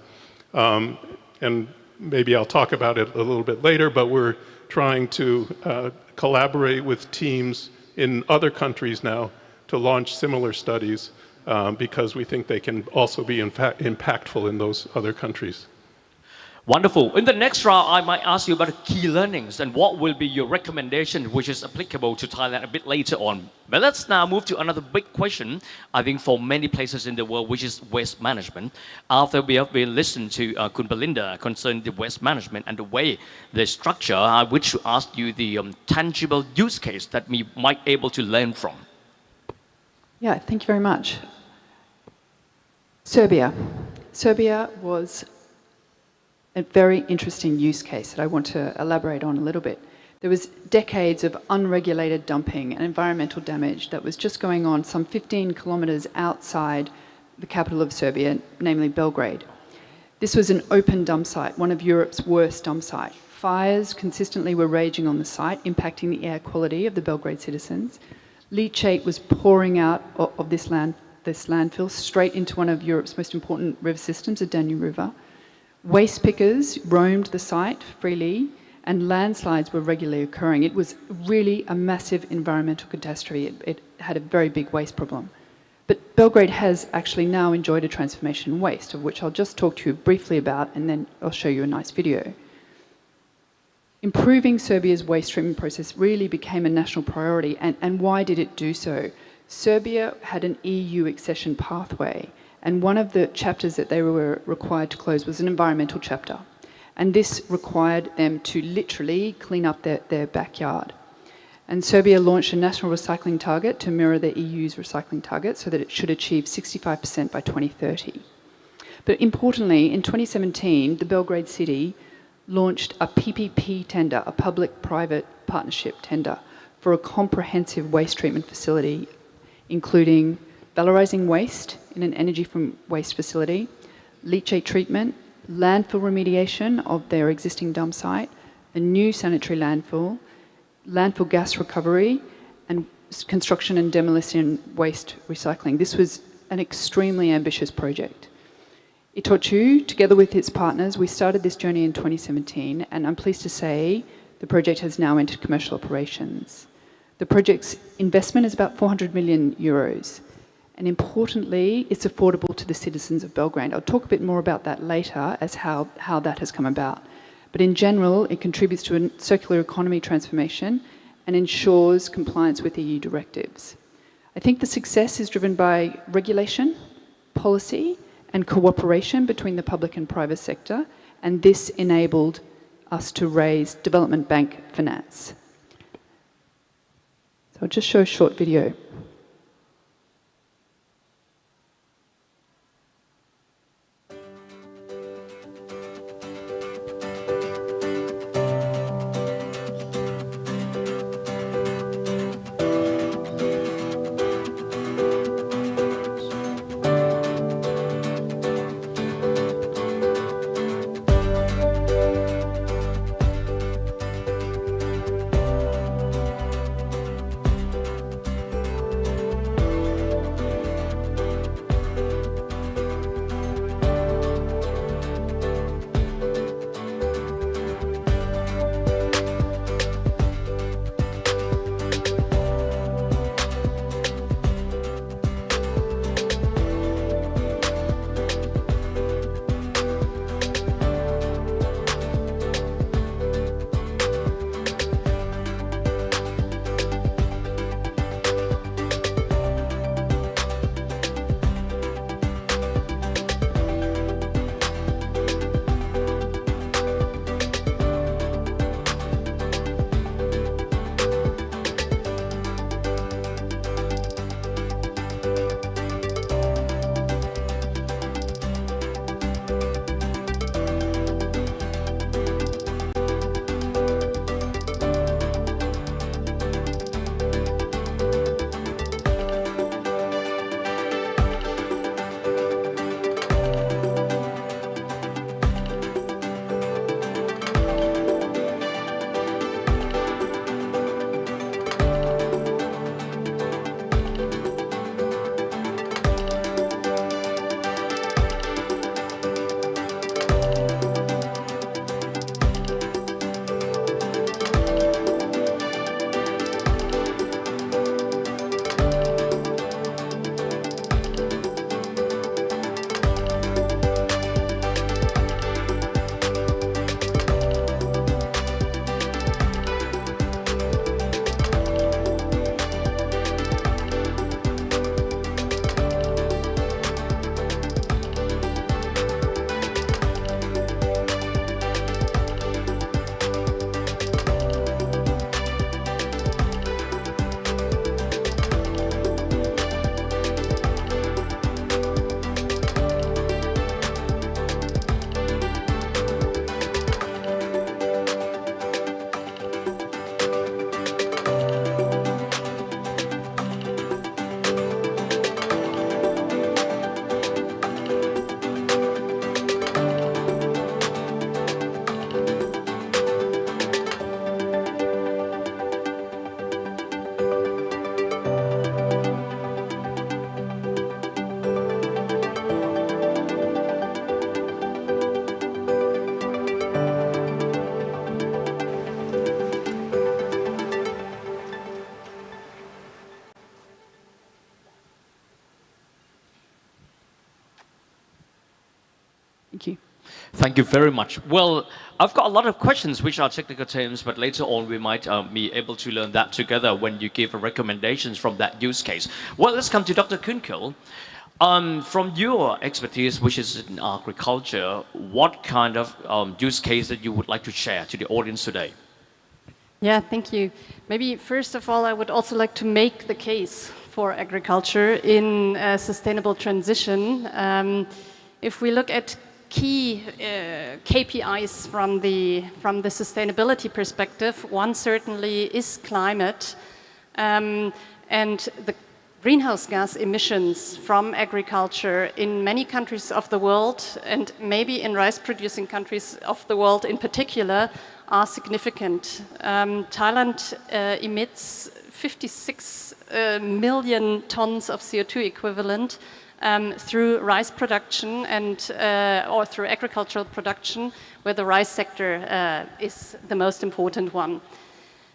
And maybe I'll talk about it a little bit later, but we're trying to collaborate with teams in other countries now to launch similar studies because we think they can also be impactful in those other countries. Wonderful. In the next round, I might ask you about key learnings and what will be your recommendation which is applicable to Thailand a bit later on. But let's now move to another big question, I think for many places in the world, which is waste management. After we have been listening to Kun Belinda concerning the waste management and the way they structure, I wish to ask you the tangible use case that we might be able to learn from. Yeah, thank you very much. Serbia. Serbia was a very interesting use case that I want to elaborate on a little bit. There was decades of unregulated dumping and environmental damage that was just going on some 15 kilometers outside the capital of Serbia, namely Belgrade. This was an open dump site, one of Europe's worst dump sites. Fires consistently were raging on the site, impacting the air quality of the Belgrade citizens. Leachate was pouring out of this landfill straight into one of Europe's most important river systems, the Danube River. Waste pickers roamed the site freely and landslides were regularly occurring. It was really a massive environmental catastrophe. It had a very big waste problem. But Belgrade has actually now enjoyed a transformation in waste, of which I'll just talk to you briefly about, and then I'll show you a nice video. Improving Serbia's waste treatment process really became a national priority, and why did it do so? Serbia had an EU accession pathway, and one of the chapters that they were required to close was an environmental chapter. And this required them to literally clean up their backyard. And Serbia launched a national recycling target to mirror the EU's recycling target so that it should achieve 65% by 2030. But importantly, in 2017, the Belgrade city launched a PPP tender, a public-private partnership tender, for a comprehensive waste treatment facility, including valorising waste in an energy from waste facility, leachate treatment, landfill remediation of their existing dump site, a new sanitary landfill gas recovery, and construction and demolition waste recycling. This was an extremely ambitious project. Itochu, together with its partners, we started this journey in 2017, and I'm pleased to say the project has now entered commercial operations. The project's investment is about 400 million euros, and importantly, it's affordable to the citizens of Belgrade. I'll talk a bit more about that later as how that has come about. But in general, it contributes to a circular economy transformation and ensures compliance with EU directives. I think the success is driven by regulation, policy, and cooperation between the public and private sector, and this enabled us to raise development bank finance. So I'll just show a short video. Thank you. Thank you very much. Well, I've got a lot of questions which are technical terms, but later on we might be able to learn that together when you give recommendations from that use case. Well, let's come to Dr. Kunkel. From your expertise, which is in agriculture, what kind of use case that you would like to share to the audience today? Yeah, thank you. Maybe first of all, I would also like to make the case for agriculture in sustainable transition. If we look at key KPIs from the sustainability perspective, one certainly is climate, and the greenhouse gas emissions from agriculture in many countries of the world, and maybe in rice-producing countries of the world in particular, are significant. Thailand emits 56 million tons of CO2 equivalent through rice production and or through agricultural production, where the rice sector is the most important one.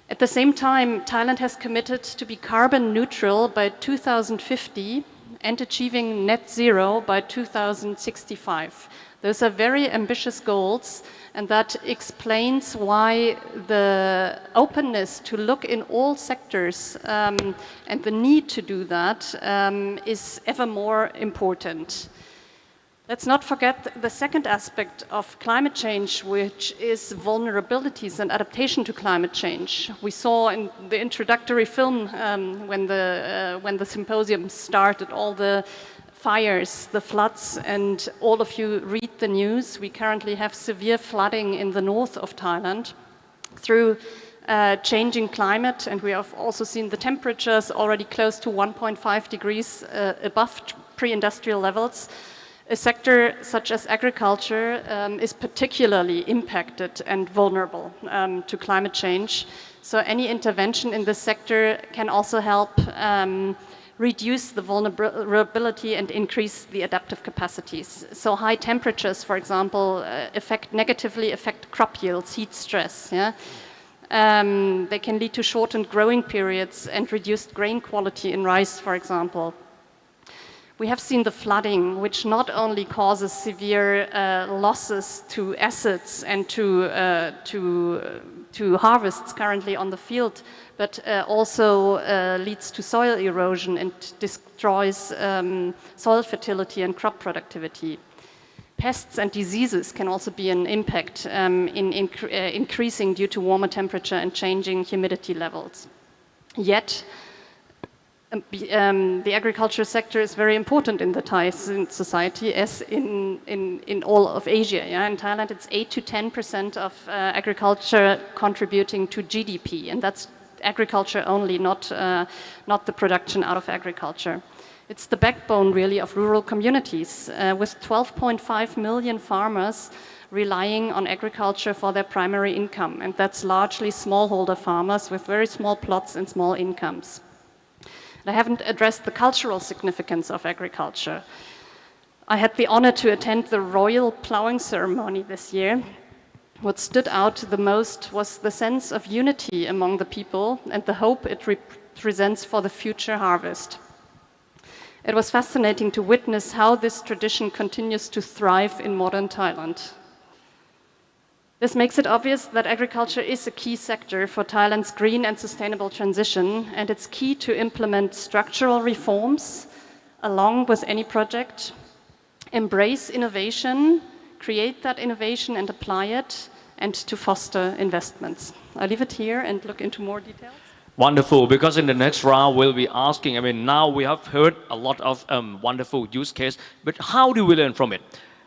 At the same time, Thailand has committed to be carbon neutral by 2050 and achieving net zero by 2065. Those are very ambitious goals, and that explains why the openness to look in all sectors and the need to do that is ever more important. Let's not forget the second aspect of climate change, which is vulnerabilities and adaptation to climate change. We saw in the introductory film when the symposium started, all the fires, the floods, and all of you read the news. We currently have severe flooding in the north of Thailand through changing climate, and we have also seen the temperatures already close to 1.5 degrees above pre-industrial levels. A sector such as agriculture is particularly impacted and vulnerable to climate change. So any intervention in this sector can also help reduce the vulnerability and increase the adaptive capacities. So high temperatures, for example, negatively affect crop yields, heat stress. Yeah? They can lead to shortened growing periods and reduced grain quality in rice, for example. We have seen the flooding, which not only causes severe losses to assets and to harvests currently on the field, but also leads to soil erosion and destroys soil fertility and crop productivity. Pests and diseases can also be an impact increasing due to warmer temperature and changing humidity levels. Yet, the agriculture sector is very important in the Thai society, as in all of Asia. Yeah? In Thailand, it's 8 to 10% of agriculture contributing to GDP, and that's agriculture only, not the production out of agriculture. It's the backbone, really, of rural communities, with 12.5 million farmers relying on agriculture for their primary income, and that's largely smallholder farmers with very small plots and small incomes. I haven't addressed the cultural significance of agriculture. I had the honor to attend the royal ploughing ceremony this year. What stood out the most was the sense of unity among the people and the hope it represents for the future harvest. It was fascinating to witness how this tradition continues to thrive in modern Thailand. This makes it obvious that agriculture is a key sector for Thailand's green and sustainable transition, and it's key to implement structural reforms along with any project, embrace innovation, create that innovation and apply it, and to foster investments. I'll leave it here and look into more details. Wonderful, because in the next round we'll be asking, now we have heard a lot of wonderful use case, but how do we learn from it?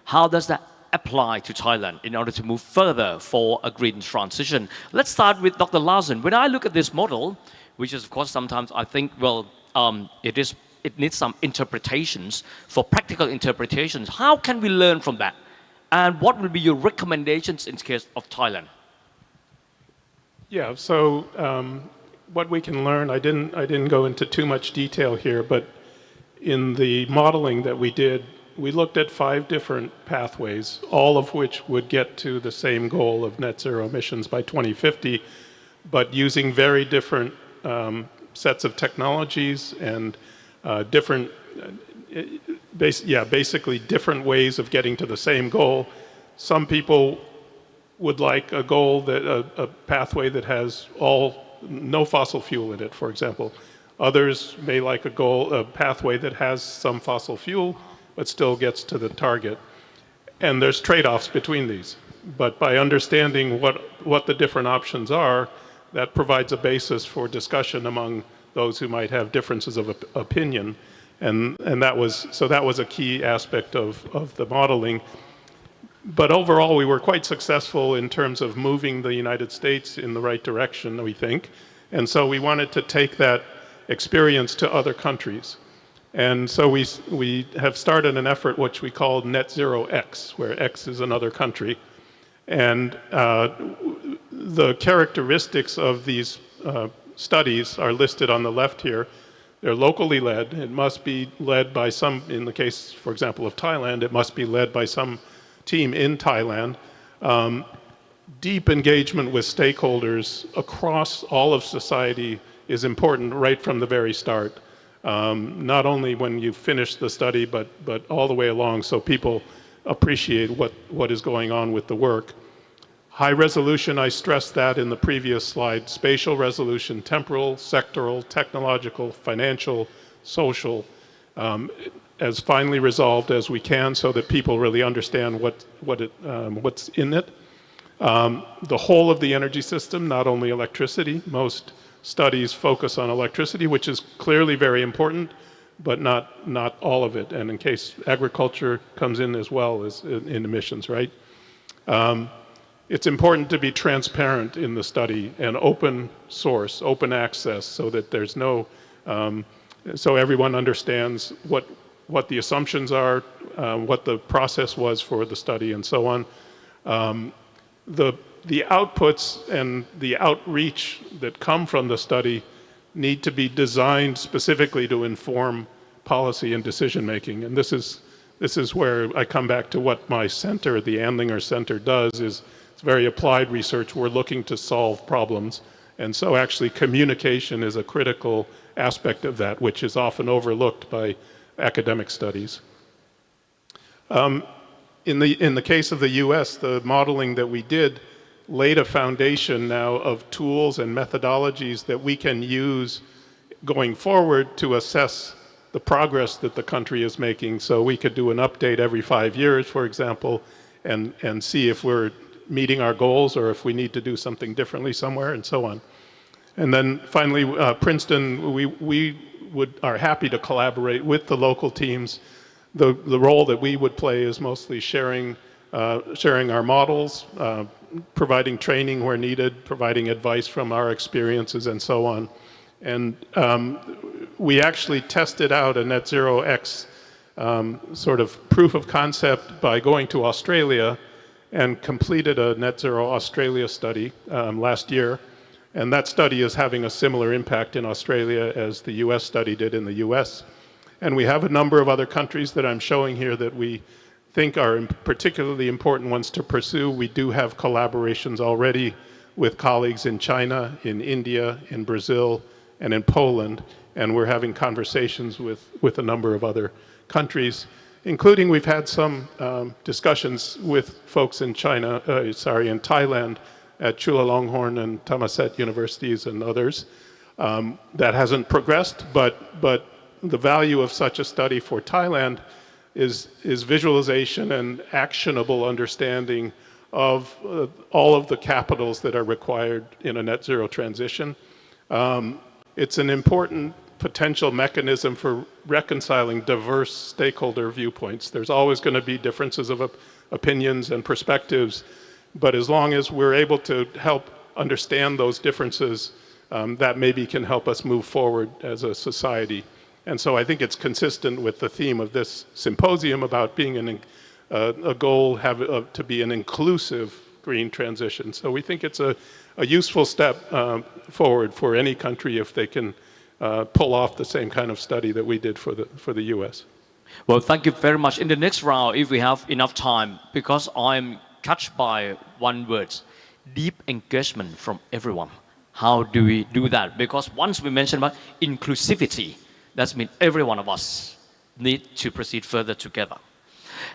How does that apply to Thailand in order to move further for a green transition? Let's start with Dr. Larsen. When I look at this model, which is of course sometimes I think, it needs some interpretations, for practical interpretations. How can we learn from that? And what will be your recommendations in the case of Thailand? Yeah, so what we can learn, I didn't go into too much detail here, but in the modeling that we did, we looked at 5 different pathways, all of which would get to the same goal of net zero emissions by 2050, but using very different sets of technologies and different basically different ways of getting to the same goal. Some people would like a goal that a pathway that has no fossil fuel in it, for example. Others may like a pathway that has some fossil fuel but still gets to the target. And there's trade-offs between these. But by understanding what the different options are, that provides a basis for discussion among those who might have differences of opinion. And that was a key aspect of the modeling. But overall, we were quite successful in terms of moving the United States in the right direction, we think. And so we wanted to take that experience to other countries. And so we have started an effort which we call Net Zero X, where X is another country. And the characteristics of these studies are listed on the left here. They're locally led. It must be led by some, in the case, for example, of Thailand, it must be led by some team in Thailand. Deep engagement with stakeholders across all of society is important right from the very start. Not only when you finish the study, but all the way along, so people appreciate what is going on with the work. High resolution, I stressed that in the previous slide. Spatial resolution, temporal, sectoral, technological, financial, social, as finely resolved as we can so that people really understand what's in it. The whole of the energy system, not only electricity. Most studies focus on electricity, which is clearly very important, but not all of it. And in case agriculture comes in as well as in emissions, right? It's important to be transparent in the study and open source, open access, so that there's no, so everyone understands what the assumptions are, what the process was for the study, and so on. The outputs and the outreach that come from the study need to be designed specifically to inform policy and decision making. And this is where I come back to what my center, the Andlinger Center, does. It's very applied research. We're looking to solve problems. And so actually communication is a critical aspect of that, which is often overlooked by academic studies. In the case of the US, the modeling that we did laid a foundation now of tools and methodologies that we can use going forward to assess the progress that the country is making. So we could do an update every 5 years, for example, and see if we're meeting our goals or if we need to do something differently somewhere, and so on. And then finally, Princeton, we are happy to collaborate with the local teams. The role that we would play is mostly sharing our models, providing training where needed, providing advice from our experiences, and so on. And we actually tested out a Net Zero X sort of proof of concept by going to Australia and completed a Net Zero Australia study last year. And that study is having a similar impact in Australia as the US study did in the US. And we have a number of other countries that I'm showing here that we think are particularly important ones to pursue. We do have collaborations already with colleagues in China, in India, in Brazil, and in Poland. And we're having conversations with a number of other countries, including we've had some discussions with folks in in Thailand at Chulalongkorn and Thammasat universities and others. That hasn't progressed, but the value of such a study for Thailand is visualization and actionable understanding of all of the capitals that are required in a net zero transition. It's an important potential mechanism for reconciling diverse stakeholder viewpoints. There's always going to be differences of opinions and perspectives, but as long as we're able to help understand those differences, that maybe can help us move forward as a society. And so I think it's consistent with the theme of this symposium about being a goal to be an inclusive green transition. So we think it's a useful step forward for any country if they can pull off the same kind of study that we did for the US. Well, thank you very much. In the next round, if we have enough time, because I'm touched by one word, deep engagement from everyone. How do we do that? Because once we mentioned about inclusivity, that means every one of us need to proceed further together.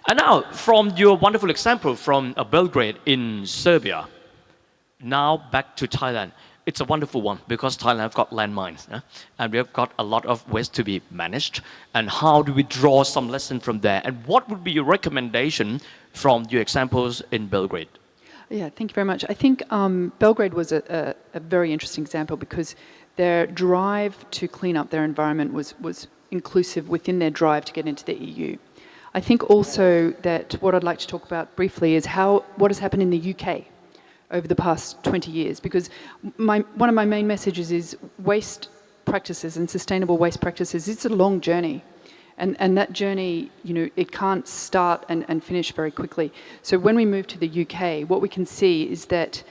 And now, from your wonderful example from Belgrade in Serbia, now back to Thailand. It's a wonderful one because Thailand have got landmines, and we have got a lot of ways to be managed. And how do we draw some lesson from there? And what would be your recommendation from your examples in Belgrade? Yeah, thank you very much. I think Belgrade was a very interesting example because their drive to clean up their environment was inclusive within their drive to get into the EU. I think also that what I'd like to talk about briefly is what has happened in the UK over the past 20 years, because one of my main messages is waste practices and sustainable waste practices, it's a long journey. And that journey, it can't start and finish very quickly. So when we move to the UK, what we can see is that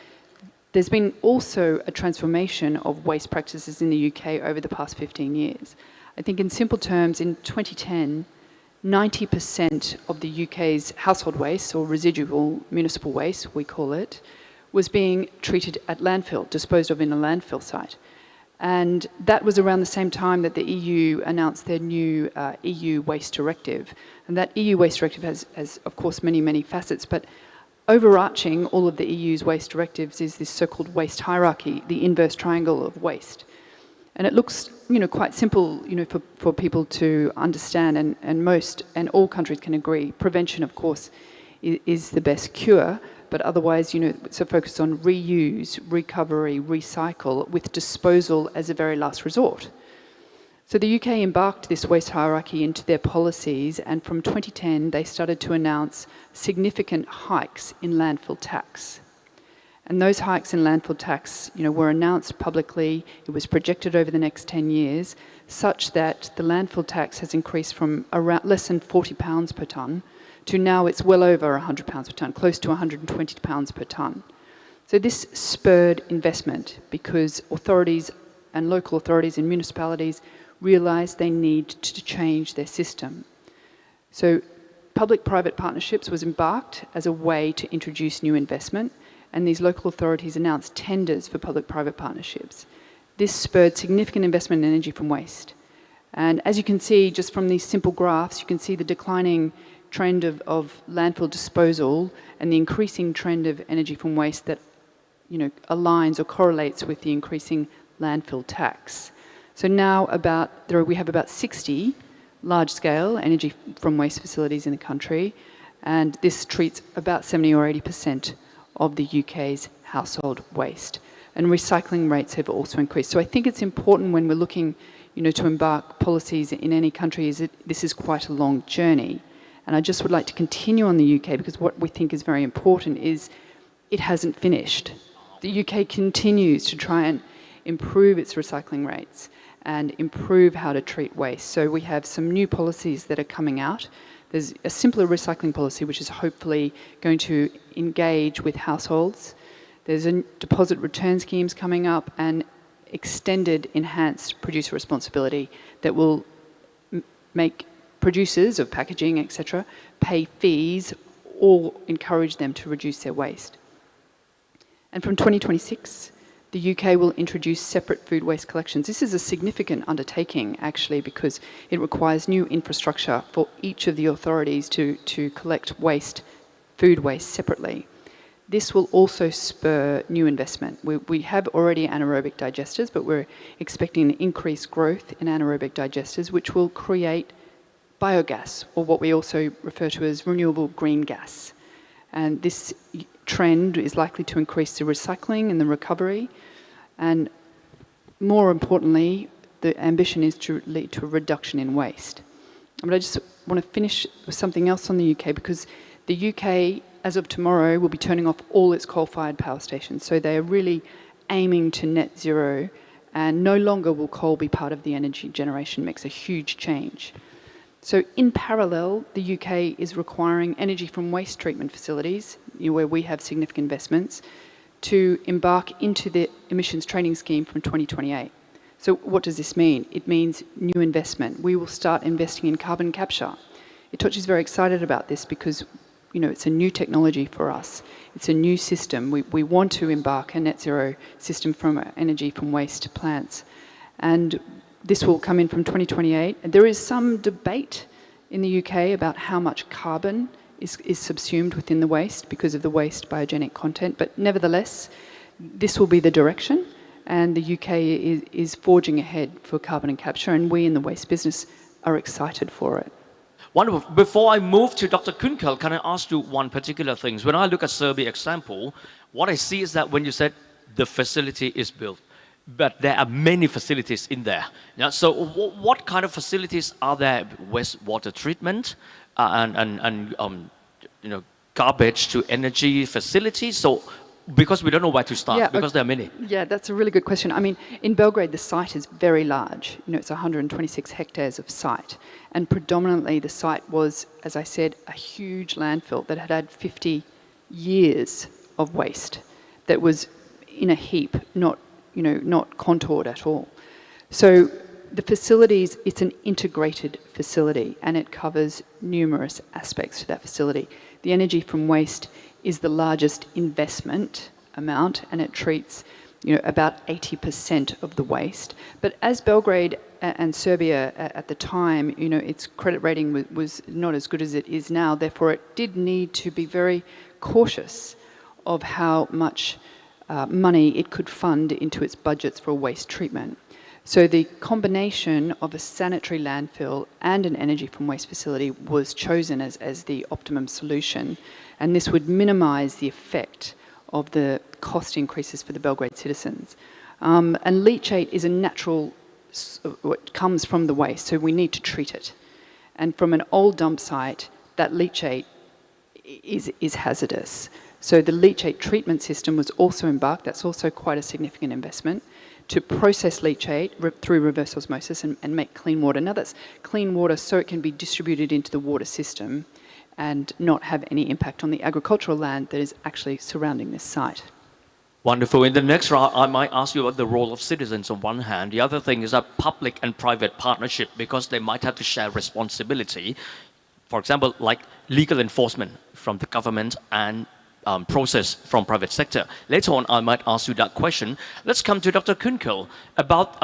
there's been also a transformation of waste practices in the UK over the past 15 years. I think in simple terms, in 2010, 90% of the UK's household waste, or residual municipal waste, we call it, was being treated at landfill, disposed of in a landfill site. And that was around the same time that the EU announced their new EU Waste Directive. And that EU Waste Directive has of course, many, many facets, but overarching all of the EU's waste directives is this so-called waste hierarchy, the inverse triangle of waste. And it looks, quite simple, for people to understand, and all countries can agree. Prevention, of course, is the best cure, but otherwise, it's a focus on reuse, recovery, recycle, with disposal as a very last resort. So the UK embarked this waste hierarchy into their policies, and from 2010, they started to announce significant hikes in landfill tax. And those hikes in landfill tax, were announced publicly. It was projected over the next 10 years, such that the landfill tax has increased from around less than £40 per tonne to now it's well over £100 per tonne, close to £120 per tonne. So this spurred investment because authorities and local authorities and municipalities realised they need to change their system. So public-private partnerships was embarked as a way to introduce new investment, and these local authorities announced tenders for public-private partnerships. This spurred significant investment in energy from waste. And as you can see, just from these simple graphs, you can see the declining trend of landfill disposal and the increasing trend of energy from waste that aligns or correlates with the increasing landfill tax. So now we have about 60 large-scale energy from waste facilities in the country, and this treats about 70 or 80% of the UK's household waste. And recycling rates have also increased. So I think it's important when we're looking, to embark policies in any country, this is quite a long journey. And I just would like to continue on the UK because what we think is very important is it hasn't finished. The UK continues to try and improve its recycling rates and improve how to treat waste. So we have some new policies that are coming out. There's a simpler recycling policy which is hopefully going to engage with households. There's a deposit return schemes coming up and extended enhanced producer responsibility that will make producers of packaging, etc., pay fees or encourage them to reduce their waste. And from 2026, the UK will introduce separate food waste collections. This is a significant undertaking, actually, because it requires new infrastructure for each of the authorities to collect waste, food waste, separately. This will also spur new investment. We have already anaerobic digesters, but we're expecting an increased growth in anaerobic digesters, which will create biogas, or what we also refer to as renewable green gas. And this trend is likely to increase the recycling and the recovery. And more importantly, the ambition is to lead to a reduction in waste. But I just want to finish with something else on the UK, because the UK, as of tomorrow, will be turning off all its coal-fired power stations. So they are really aiming to net zero, and no longer will coal be part of the energy generation mix, a huge change. So in parallel, the UK is requiring energy from waste treatment facilities, where we have significant investments, to embark into the emissions trading scheme from 2028. So what does this mean? It means new investment. We will start investing in carbon capture. Itochi is very excited about this because it's a new technology for us. It's a new system. We want to embark a net zero system from energy from waste plants. And this will come in from 2028. And there is some debate in the UK about how much carbon is subsumed within the waste because of the waste biogenic content. But nevertheless, this will be the direction, and the UK is forging ahead for carbon capture, and we in the waste business are excited for it. Wonderful. Before I move to Dr. Kunkel, can I ask you one particular thing? When I look at Serbia example, what I see is that when you said the facility is built, but there are many facilities in there. Yeah, so what kind of facilities are there? Wastewater treatment and garbage to energy facilities. So because we don't know where to start, because there are many. Yeah, that's a really good question. I mean, in Belgrade, the site is very large. It's 126 hectares of site. And predominantly the site was, as I said, a huge landfill that had had 50 years of waste that was in a heap, not contoured at all. So the facilities, it's an integrated facility, and it covers numerous aspects to that facility. The energy from waste is the largest investment amount, and it treats about 80% of the waste. But as Belgrade and Serbia at the time, its credit rating was not as good as it is now, therefore it did need to be very cautious of how much money it could fund into its budgets for waste treatment. So the combination of a sanitary landfill and an energy from waste facility was chosen as the optimum solution, and this would minimise the effect of the cost increases for the Belgrade citizens. And leachate is a natural, it comes from the waste, so we need to treat it. And from an old dump site, that leachate is hazardous. So the leachate treatment system was also embarked, that's also quite a significant investment, to process leachate through reverse osmosis and make clean water. Now that's clean water so it can be distributed into the water system and not have any impact on the agricultural land that is actually surrounding this site. Wonderful. In the next round, I might ask you about the role of citizens on one hand. The other thing is a public and private partnership, because they might have to share responsibility. For example, like legal enforcement from the government and process from private sector. Later on, I might ask you that question. Let's come to Dr. Kunkel about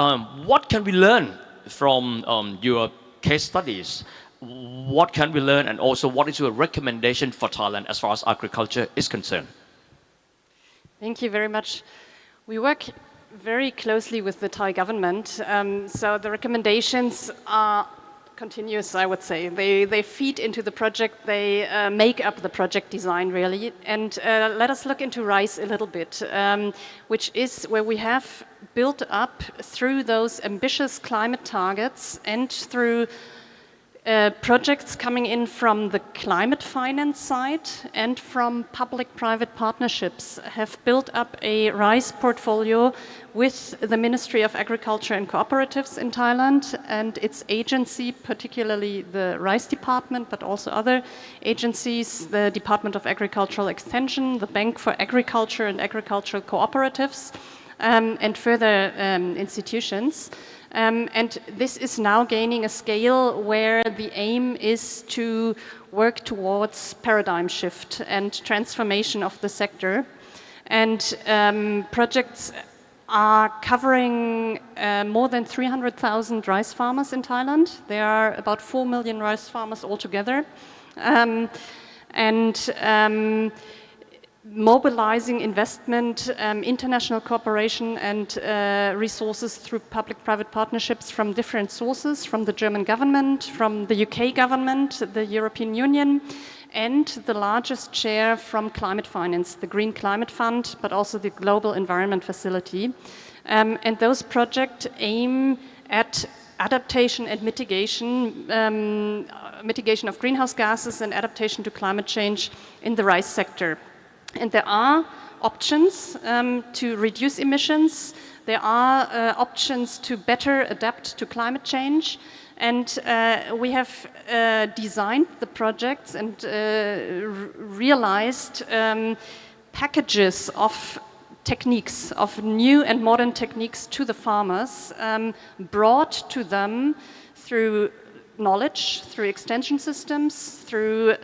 what can we learn from your case studies. What can we learn, and also what is your recommendation for Thailand as far as agriculture is concerned? Thank you very much. We work very closely with the Thai government, so the recommendations are continuous, I would say. They feed into the project, they make up the project design really. And let us look into rice a little bit, which is where we have built up through those ambitious climate targets and through projects coming in from the climate finance side and from public-private partnerships, have built up a rice portfolio with the Ministry of Agriculture and Cooperatives in Thailand and its agency, particularly the Rice Department, but also other agencies, the Department of Agricultural Extension, the Bank for Agriculture and Agricultural Cooperatives, and further institutions. And this is now gaining a scale where the aim is to work towards paradigm shift and transformation of the sector. And projects are covering more than 300,000 rice farmers in Thailand. There are about 4 million rice farmers altogether. Mobilizing investment, international cooperation and resources through public-private partnerships from different sources, from the German government, from the UK government, the European Union, and the largest share from climate finance, the Green Climate Fund, but also the Global Environment Facility. And those projects aim at adaptation and mitigation, mitigation of greenhouse gases and adaptation to climate change in the rice sector. And there are options to reduce emissions. There are options to better adapt to climate change. And we have designed the projects and realized packages of techniques, of new and modern techniques to the farmers, brought to them through knowledge, through extension systems, through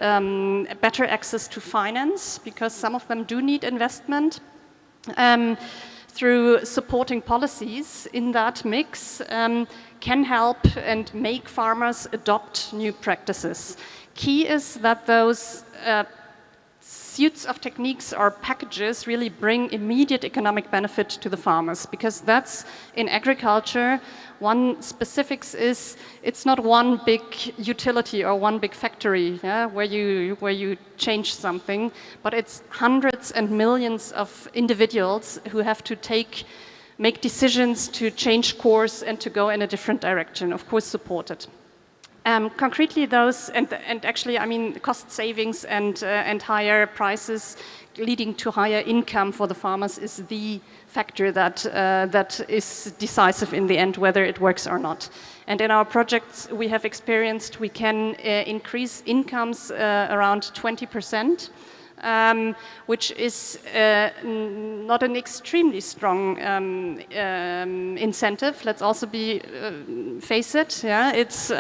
better access to finance, because some of them do need investment, through supporting policies in that mix can help and make farmers adopt new practices. Key is that those suits of techniques or packages really bring immediate economic benefit to the farmers, because that's in agriculture. One specifics is it's not one big utility or one big factory, yeah, where you change something, but it's hundreds and millions of individuals who have to make decisions to change course and to go in a different direction, of course supported. Concretely those, and actually I mean cost savings and higher prices leading to higher income for the farmers is the factor that is decisive in the end whether it works or not. And in our projects we have experienced we can increase incomes around 20%. Which is not an extremely strong incentive. Let's also face it. Yeah, it's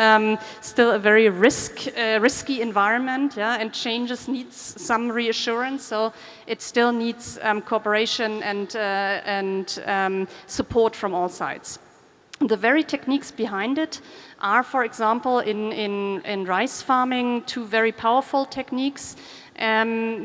still a very risky environment. Yeah, and changes needs some reassurance. So it still needs cooperation and support from all sides. The very techniques behind it are, for example, in rice farming, two very powerful techniques.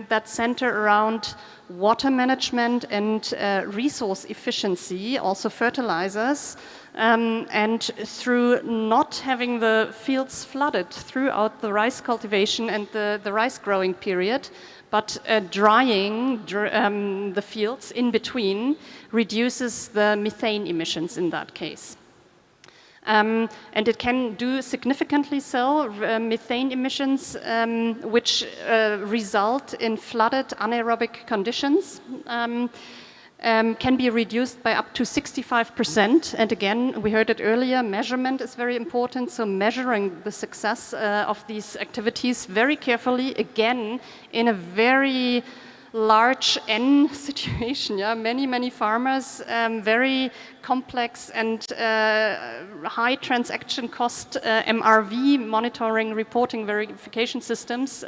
That center around water management and resource efficiency, also fertilizers, and through not having the fields flooded throughout the rice cultivation and the rice growing period, but drying the fields in between reduces the methane emissions in that case. And it can do significantly so. Methane emissions, which result in flooded anaerobic conditions, can be reduced by up to 65%. And again, we heard it earlier, measurement is very important. So measuring the success of these activities very carefully, again, in a very large N situation, yeah, many farmers, very complex and high transaction cost MRV, monitoring, reporting, verification systems,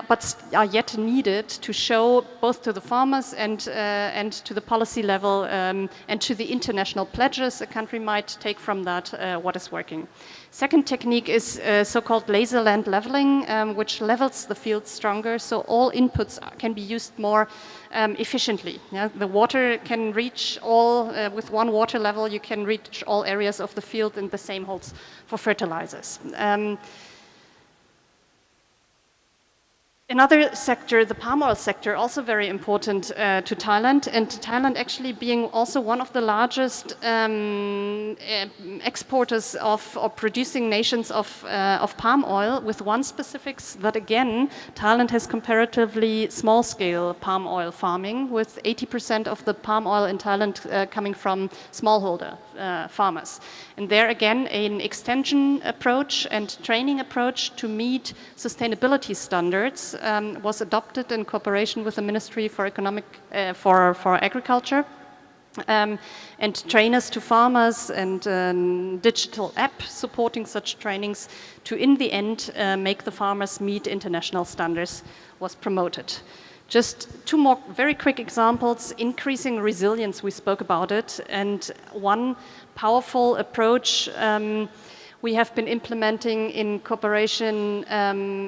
but are yet needed to show both to the farmers and to the policy level and to the international pledges a country might take from that what is working. Second technique is so-called laser land leveling, which levels the field stronger, so all inputs can be used more efficiently. Yeah? The water can reach all, with one water level, you can reach all areas of the field, and the same holds for fertilizers. Another sector, the palm oil sector, also very important to Thailand, and Thailand actually being also one of the largest exporters of or producing nations of palm oil, with one specifics that again, Thailand has comparatively small-scale palm oil farming, with 80% of the palm oil in Thailand coming from smallholder farmers. And there again, an extension approach and training approach to meet sustainability standards was adopted in cooperation with the Ministry for Agriculture, and trainers to farmers and digital app supporting such trainings to, in the end, make the farmers meet international standards was promoted. Just two more very quick examples. Increasing resilience, we spoke about it, and one powerful approach we have been implementing in cooperation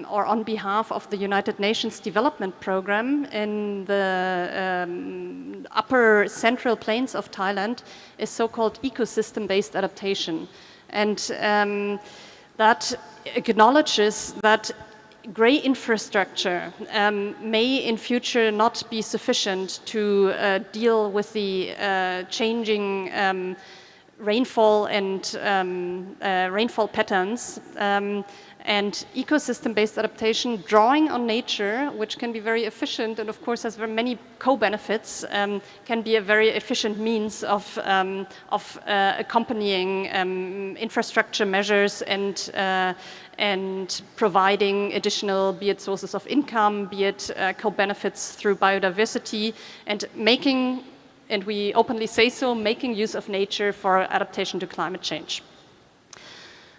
or on behalf of the United Nations Development Programme in the upper central plains of Thailand is so-called ecosystem-based adaptation. And that acknowledges that grey infrastructure may in future not be sufficient to deal with the changing rainfall and rainfall patterns, and ecosystem-based adaptation, drawing on nature, which can be very efficient and of course has very many co-benefits, can be a very efficient means of accompanying infrastructure measures and providing additional, be it sources of income, be it co-benefits through biodiversity, and making, and we openly say so, making use of nature for adaptation to climate change.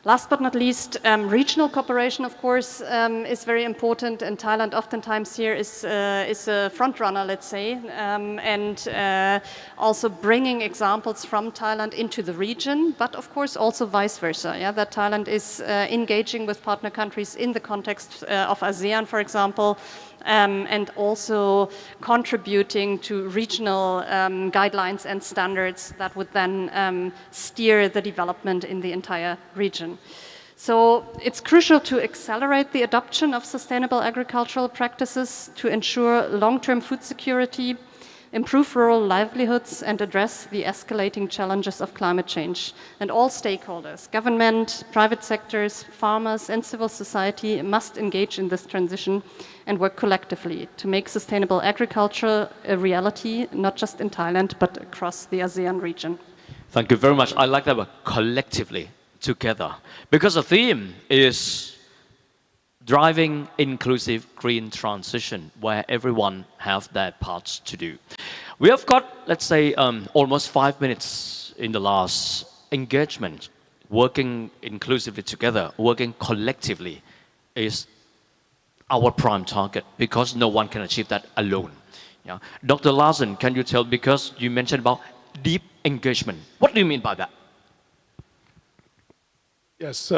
Last but not least, regional cooperation, of course, is very important, and Thailand oftentimes here is a front runner, let's say, and also bringing examples from Thailand into the region, but of course also vice versa, yeah, that Thailand is engaging with partner countries in the context of ASEAN, for example, and also contributing to regional guidelines and standards that would then steer the development in the entire region. So it's crucial to accelerate the adoption of sustainable agricultural practices to ensure long-term food security, improve rural livelihoods, and address the escalating challenges of climate change. And all stakeholders, government, private sectors, farmers, and civil society must engage in this transition and work collectively to make sustainable agriculture a reality, not just in Thailand, but across the ASEAN region. Thank you very much. I like that word, collectively, together. Because the theme is driving inclusive green transition, where everyone have their parts to do. We have got, let's say, almost 5 minutes in the last engagement. Working inclusively together, working collectively is our prime target, because no one can achieve that alone. Yeah. Dr. Larsen, can you tell, because you mentioned about deep engagement, what do you mean by that? Yes,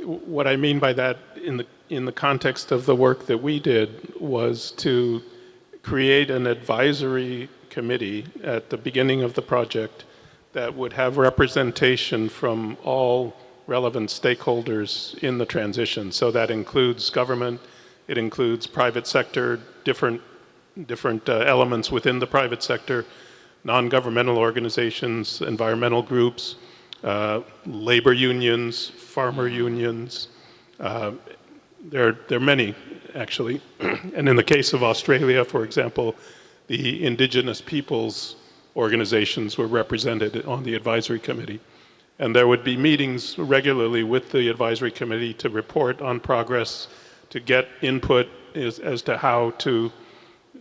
what I mean by that in the context of the work that we did was to create an advisory committee at the beginning of the project that would have representation from all relevant stakeholders in the transition. So that includes government, it includes private sector, different elements within the private sector, non-governmental organizations, environmental groups, labor unions, farmer unions. There are many, actually. And in the case of Australia, for example, the indigenous peoples organizations were represented on the advisory committee. And there would be meetings regularly with the advisory committee to report on progress, to get input as to how to,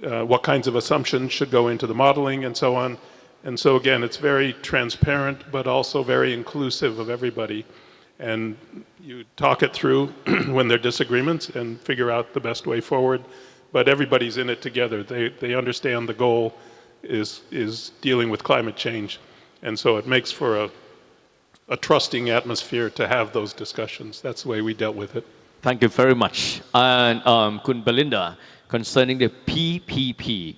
what kinds of assumptions should go into the modeling and so on. And so again, it's very transparent, but also very inclusive of everybody. And you talk it through when there are disagreements and figure out the best way forward. But everybody's in it together. They understand the goal is dealing with climate change. And so it makes for a trusting atmosphere to have those discussions. That's the way we dealt with it. Thank you very much. And Kun Belinda, concerning the PPP,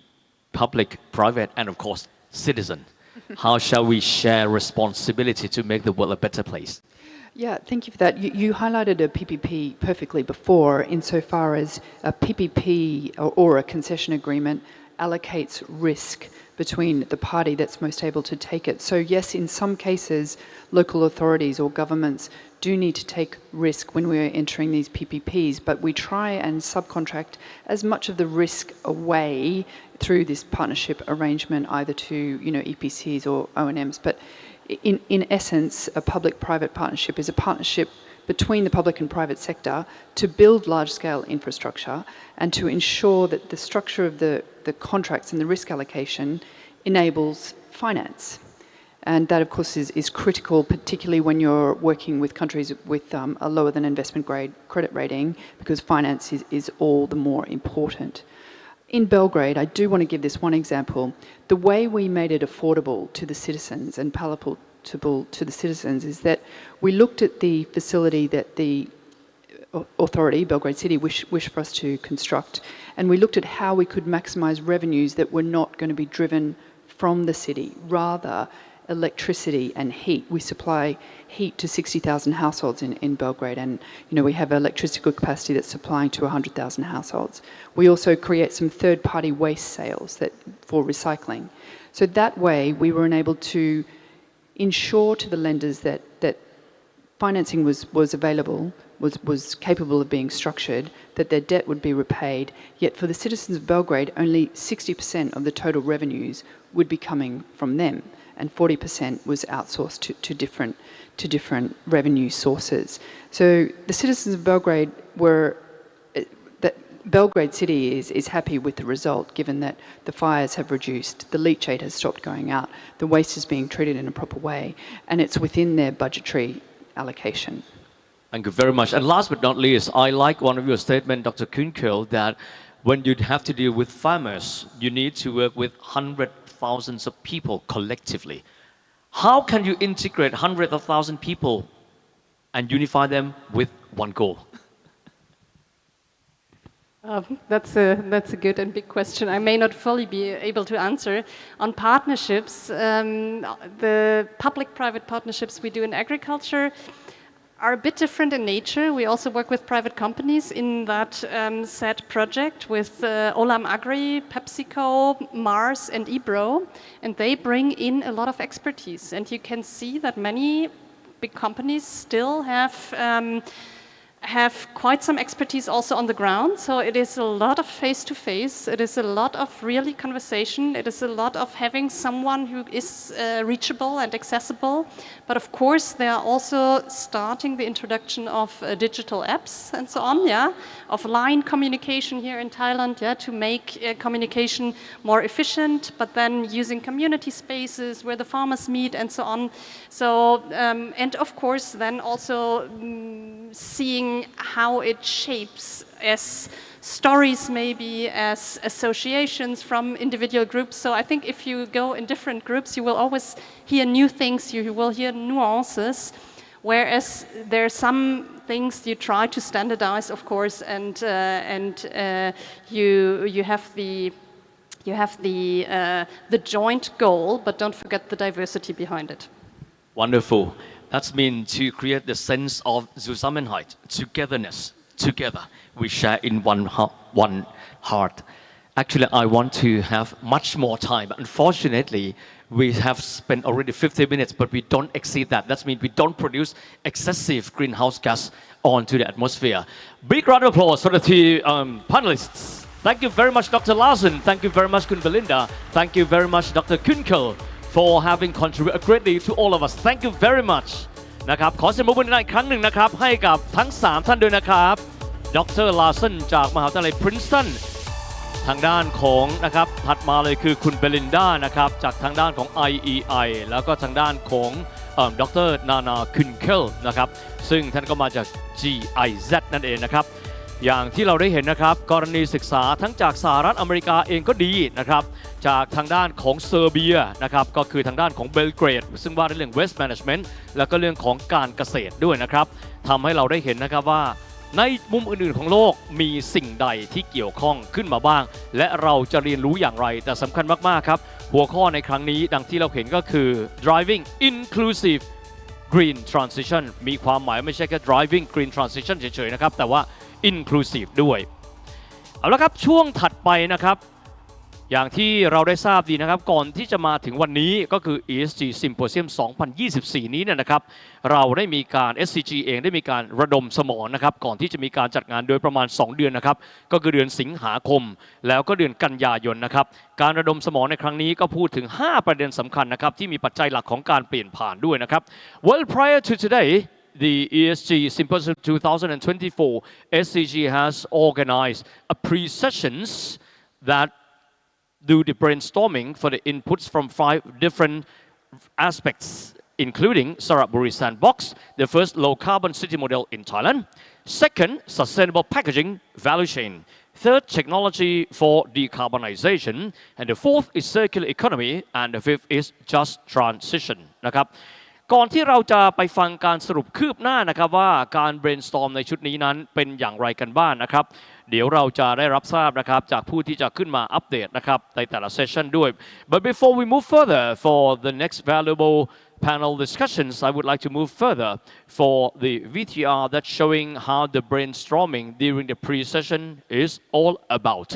public, private, and of course, citizen, how shall we share responsibility to make the world a better place? Yeah, thank you for that. You highlighted a PPP perfectly before, insofar as a PPP or a concession agreement allocates risk between the party that's most able to take it. So yes, in some cases, local authorities or governments do need to take risk when we're entering these PPPs, but we try and subcontract as much of the risk away through this partnership arrangement, either to EPCs or O&Ms. But in essence, a public-private partnership is a partnership between the public and private sector to build large-scale infrastructure and to ensure that the structure of the contracts and the risk allocation enables finance. And that, of course, is critical, particularly when you're working with countries with a lower than investment grade credit rating, because finance is all the more important. In Belgrade, I do want to give this one example. The way we made it affordable to the citizens and palatable to the citizens is that we looked at the facility that the authority, Belgrade City, wished for us to construct, and we looked at how we could maximise revenues that were not going to be driven from the city, rather electricity and heat. We supply heat to 60,000 households in Belgrade, and we have electricity capacity that's supplying to 100,000 households. We also create some third-party waste sales for recycling. So that way we were enabled to ensure to the lenders that financing was available, was capable of being structured, that their debt would be repaid, yet for the citizens of Belgrade, only 60% of the total revenues would be coming from them, and 40% was outsourced to different revenue sources. So the citizens of Belgrade Belgrade City is happy with the result, given that the fires have reduced, the leachate has stopped going out, the waste is being treated in a proper way, and it's within their budgetary allocation. Thank you very much. And last but not least, I like one of your statements, Dr. Kunkel, that when you have to deal with farmers, you need to work with hundreds of thousands of people collectively. How can you integrate hundreds of thousands of people and unify them with one goal? That's a good and big question. I may not fully be able to answer. On partnerships, the public-private partnerships we do in agriculture are a bit different in nature. We also work with private companies in that said project with Olam Agri, PepsiCo, Mars, and Ebro, and they bring in a lot of expertise. And you can see that many big companies still have quite some expertise also on the ground. So it is a lot of face-to-face. It is a lot of really conversation. It is a lot of having someone who is reachable and accessible. But of course, they are also starting the introduction of digital apps and so on, of line communication here in Thailand, to make communication more efficient, but then using community spaces where the farmers meet and so on. So, and of course, then also seeing how it shapes as stories maybe, as associations from individual groups. So I think if you go in different groups, you will always hear new things, you will hear nuances, whereas there are some things you try to standardize, of course, and you have the joint goal, but don't forget the diversity behind it. Wonderful. That's mean to create the sense of Zusammenhalt, togetherness, together. We share in one heart. Actually, I want to have much more time. Unfortunately, we have spent already 50 minutes, but we don't exceed that. That means we don't produce excessive greenhouse gas onto the atmosphere. Big round of applause for the two panelists. Thank you very much, Dr. Larsen. Thank you very much, Kun Belinda. Thank you very much, Dr. Kunkel, for having contributed greatly to all of us. Thank you very much นะครับขอเสียงปรบมืออีกครั้งหนึ่งนะครับให้กับทั้ง3ท่านด้วยนะครับดร. ลาเซนจากมหาวิทยาลัย Princeton ทางด้านของนะครับถัดมาเลยคือคุณเบลินดานะครับจากทางด้านของ IEI แล้วก็ทางด้านของดร. นานาคุนเคลนะครับซึ่งท่านก็มาจาก GIZ นั่นเองนะครับอย่างที่เราได้เห็นนะครับกรณีศึกษาทั้งจากสหรัฐอเมริกาเองก็ดีนะครับจากทางด้านของเซอร์เบียนะครับก็คือทางด้านของเบลเกรดซึ่งว่าในเรื่อง Waste Management แล้วก็เรื่องของการเกษตรด้วยนะครับทำให้เราได้เห็นนะครับว่าในมุมอื่นๆของโลกมีสิ่งใดที่เกี่ยวข้องขึ้นมาบ้างและเราจะเรียนรู้อย่างไรแต่สำคัญมากๆครับหัวข้อในครั้งนี้ดังที่เราเห็นก็คือ driving inclusive green transition มีความหมายไม่ใช่แค่ driving green transition เฉยๆนะครับแต่ว่าinclusive ด้วยเอาละครับช่วงถัดไปนะครับอย่างที่เราได้ทราบดีนะครับก่อนที่จะมาถึงวันนี้ก็คือ ESG Symposium 2024 นี้เนี่ยนะครับเราได้มีการ SCG เองได้มีการระดมสมองนะครับก่อนที่จะมีการจัดงานโดยประมาณ2เดือนนะครับก็คือเดือนสิงหาคมแล้วก็เดือนกันยายนนะครับการระดมสมองในครั้งนี้ก็พูดถึง5ประเด็นสำคัญนะครับที่มีปัจจัยหลักของการเปลี่ยนผ่านด้วยนะครับ Well prior to today the ESG Symposium 2024, SCG has organized a pre-sessions that do the brainstorming for the inputs from 5 different aspects, including Saraburi Sandbox, the first low-carbon city model in Thailand. Second, sustainable packaging value chain. Third, technology for decarbonization. And the fourth is circular economy. And the fifth is just transition. นะครับก่อนที่เราจะไปฟังการสรุปคืบหน้านะครับว่าการ brainstorm ในชุดนี้นั้นเป็นอย่างไรกันบ้างนะครับเดี๋ยวเราจะได้รับทราบนะครับจากผู้ที่จะขึ้นมาอัปเดตนะครับในแต่ละ session ด้วย But before we move further for the next valuable panel discussions, I would like to move further for the VTR that's showing how the brainstorming during the pre-session is all about.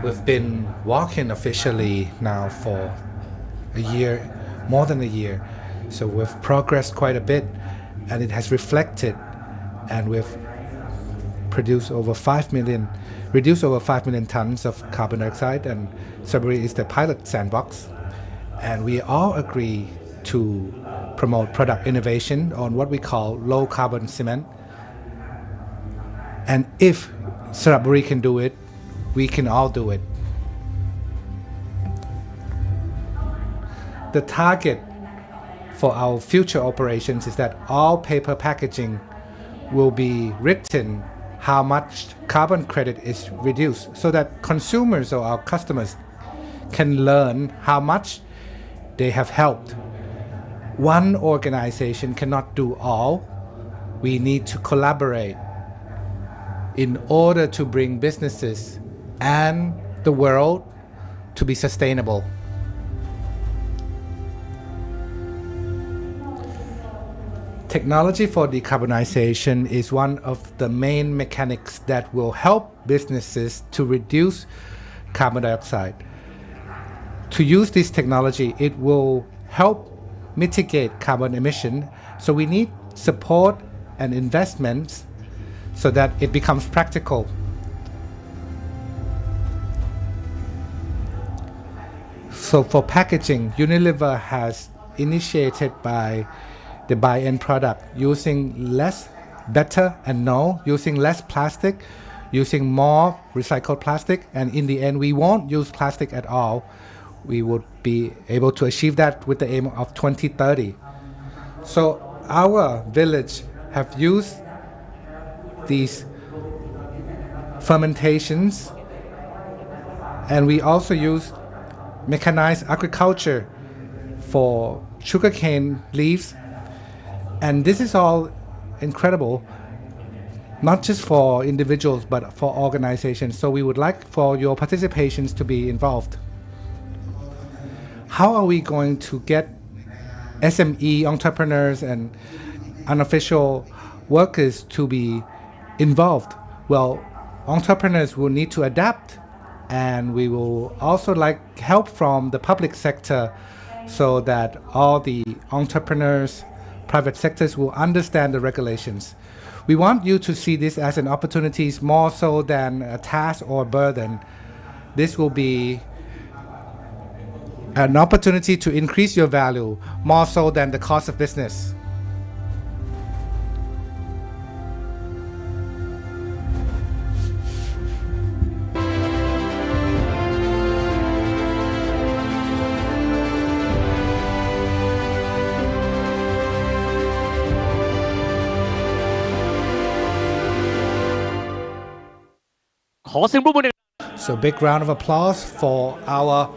We've been walking officially now for a year, more than a year. So we've progressed quite a bit and it has reflected, and we've reduced over 5 million tons of carbon dioxide, and Saburi is the pilot sandbox. And we all agree to promote product innovation on what we call low carbon cement. And if Saraburi can do it, we can all do it. The target for our future operations is that all paper packaging will be written how much carbon credit is reduced so that consumers or our customers can learn how much they have helped. One organization cannot do all. We need to collaborate in order to bring businesses and the world to be sustainable. Technology for decarbonization is one of the main mechanics that will help businesses to reduce carbon dioxide. To use this technology, it will help mitigate carbon emission, so we need support and investments so that it becomes practical. So for packaging, Unilever has initiated by the buy-in product using less, better and no, using less plastic, using more recycled plastic, and in the end we won't use plastic at all. We would be able to achieve that with the aim of 2030. So our village have used these fermentations, and we also use mechanized agriculture for sugarcane leaves. And this is all incredible, not just for individuals, but for organizations. So we would like for your participations to be involved. How are we going to get SME entrepreneurs and unofficial workers to be involved? Well, entrepreneurs will need to adapt, and we will also like help from the public sector so that all the entrepreneurs, private sectors will understand the regulations. We want you to see this as an opportunity more so than a task or burden. This will be an opportunity to increase your value more so than the cost of business. So big round of applause for our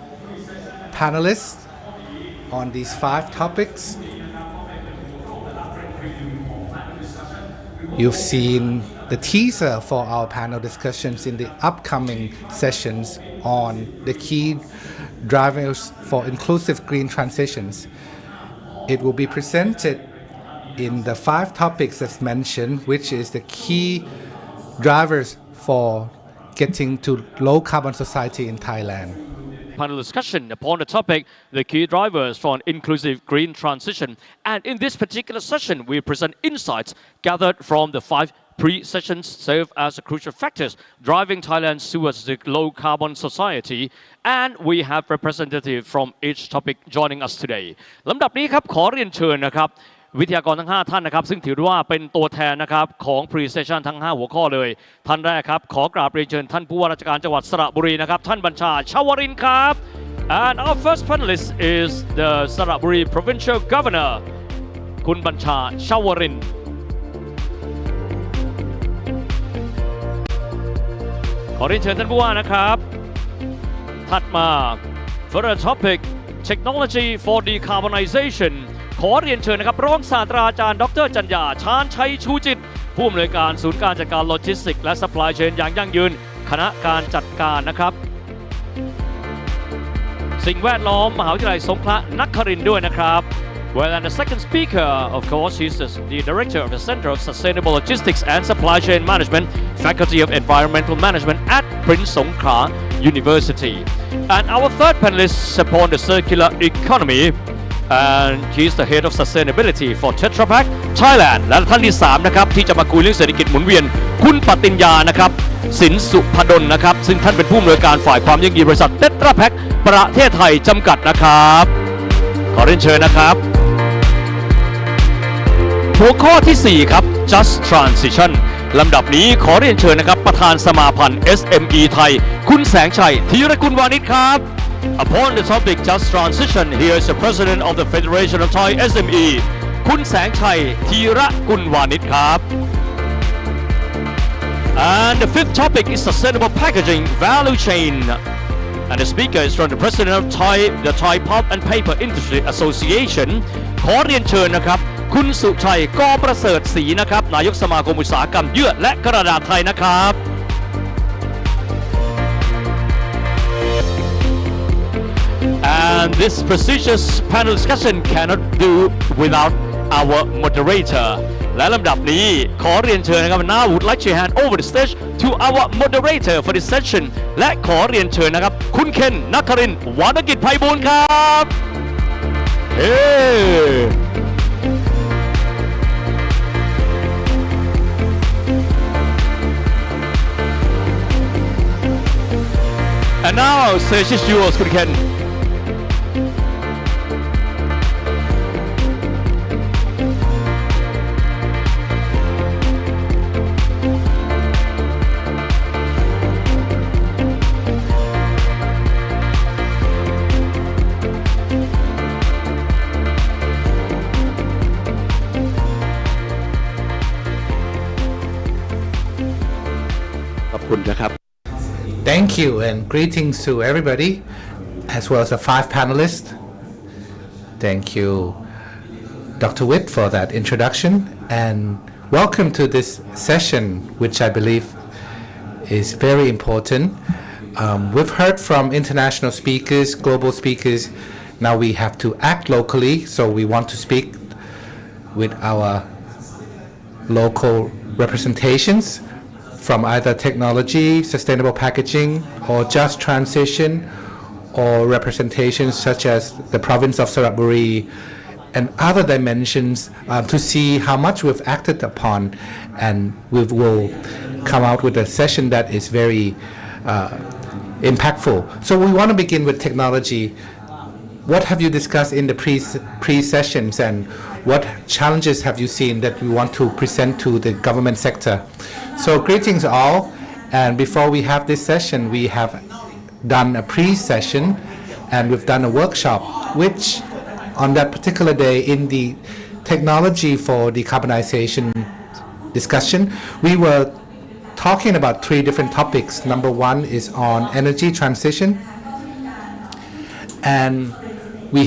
panelists on these 5 topics. You've seen the teaser for our panel discussions in the upcoming sessions on the key drivers for inclusive green transitions. It will be presented in the 5 topics as mentioned, which is the key drivers for getting to low carbon society in Thailand. Panel discussion upon the topic, the key drivers for an inclusive green transition. And in this particular session, we present insights gathered from the 5 pre-sessions serve as the crucial factors driving Thailand towards the low carbon society. And we have representatives from each topic joining us today. ลำดับนี้ครับขอเรียนเชิญนะครับวิทยากรทั้ง5ท่านนะครับซึ่งถือว่าเป็นตัวแทนนะครับของ Pre-Session ทั้ง5หัวข้อเลยท่านแรกครับขอกราบเรียนเชิญท่านผู้ว่าราชการจังหวัดสระบุรีนะครับท่านบัญชาชวรินทร์ครับ and our first panelist is the สระบุรี Provincial Governor คุณบัญชาชวรินทร์ขอเรียนเชิญท่านผู้ว่านะครับถัดมา for the topic technology for decarbonizationขอเรียนเชิญนะครับรองศาสตราจารย์ดร.จัญญาชาญชัยชูจิตผู้อำนวยการศูนย์การจัดการโลจิสติกส์และ supply chain อย่างยั่งยืนคณะการจัดการนะครับสิ่งแวดล้อมมหาวิทยาลัยสงขลานครินทร์ด้วยนะครับ Well, and the second speaker, of course, is the director of the Center of Sustainable Logistics and Supply Chain Management, Faculty of Environmental Management at Prince Songkhla University. And our third panelist is upon the circular economy, and he's the head of sustainability for Tetra Pak Thailand. และท่านที่3นะครับที่จะมาคุยเรื่องเศรษฐกิจหมุนเวียนคุณปติญญานะครับสินสุพดลนะครับซึ่งท่านเป็นผู้อำนวยการฝ่ายความยั่งยืนบริษัท Tetra Pak ประเทศไทยจำกัดนะครับขอเรียนเชิญนะครับ หัวข้อที่ 4 ครับ just transition ลำดับนี้ขอเรียนเชิญนะครับประธานสมาพันธ์ SME ไทยคุณแสงชัยธีรกุลวานิชครับ Upon the topic just transition here is the president of the Federation of Thai SME คุณแสงชัยธีรกุลวานิชครับ And the 5th topic is sustainable packaging value chain and the speaker is from the president of the Thai Pulp and Paper Industry Association ขอเรียนเชิญนะครับคุณสุชัยกประเสริฐศรีนะครับนายกสมาคมอุตสาหกรรมเยื่อและกระดาษไทยนะครับ And this prestigious panel discussion cannot do without our moderator และลำดับนี้ขอเรียนเชิญนะครับ Now I would like to hand over the stage to our moderator for this session และขอเรียนเชิญนะครับคุณเคนนครินทร์วรรณกิจไพบูลย์ครับเฮ้ And now stage is yours คุณเคนขอบคุณนะครับ Thank you and greetings to everybody as well as the 5 panelists. Thank you Dr. Witt for that introduction and welcome to this session which I believe is very important. We've heard from international speakers, global speakers. Now we have to act locally, so we want to speak with our local representations from either technology, sustainable packaging, or just transition, or representations such as the province of Saraburi and other dimensions to see how much we've acted upon, and we will come out with a session that is very impactful. So we want to begin with technology. What have you discussed in the pre-sessions and what challenges have you seen that we want to present to the government sector? So greetings all, and before we have this session, we have done a pre-session and we've done a workshop which on that particular day in the technology for decarbonization discussion, we were talking about 3 different topics. Number 1 is on energy transition, and we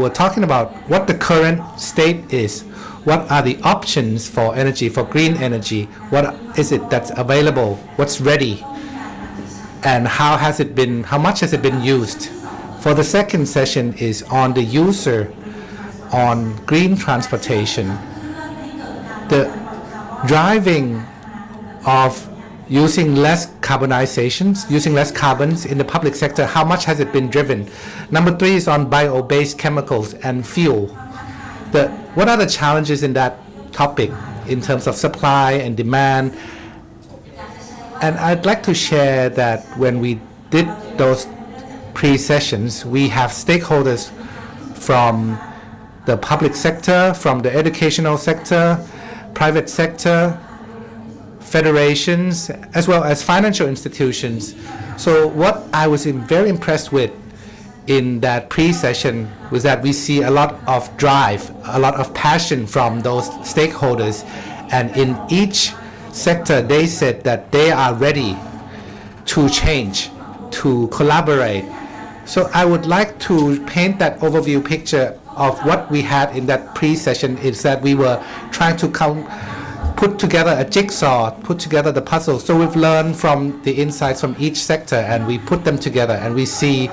were talking about what the current state is. What are the options for energy, for green energy? What is it that's available? What's ready? And how much has it been used? For the second session is on the user, on green transportation. The driving of using less carbonizations, using less carbons in the public sector, how much has it been driven? Number 3 is on bio-based chemicals and fuel. What are the challenges in that topic in terms of supply and demand? And I'd like to share that when we did those pre-sessions, we have stakeholders from the public sector, from the educational sector, private sector, federations, as well as financial institutions. So what I was very impressed with in that pre-session was that we see a lot of drive, a lot of passion from those stakeholders, and in each sector they said that they are ready to change, to collaborate. So I would like to paint that overview picture of what we had in that pre-session is that we were trying to put together a jigsaw, put together the puzzle. So we've learned from the insights from each sector and we put them together and we see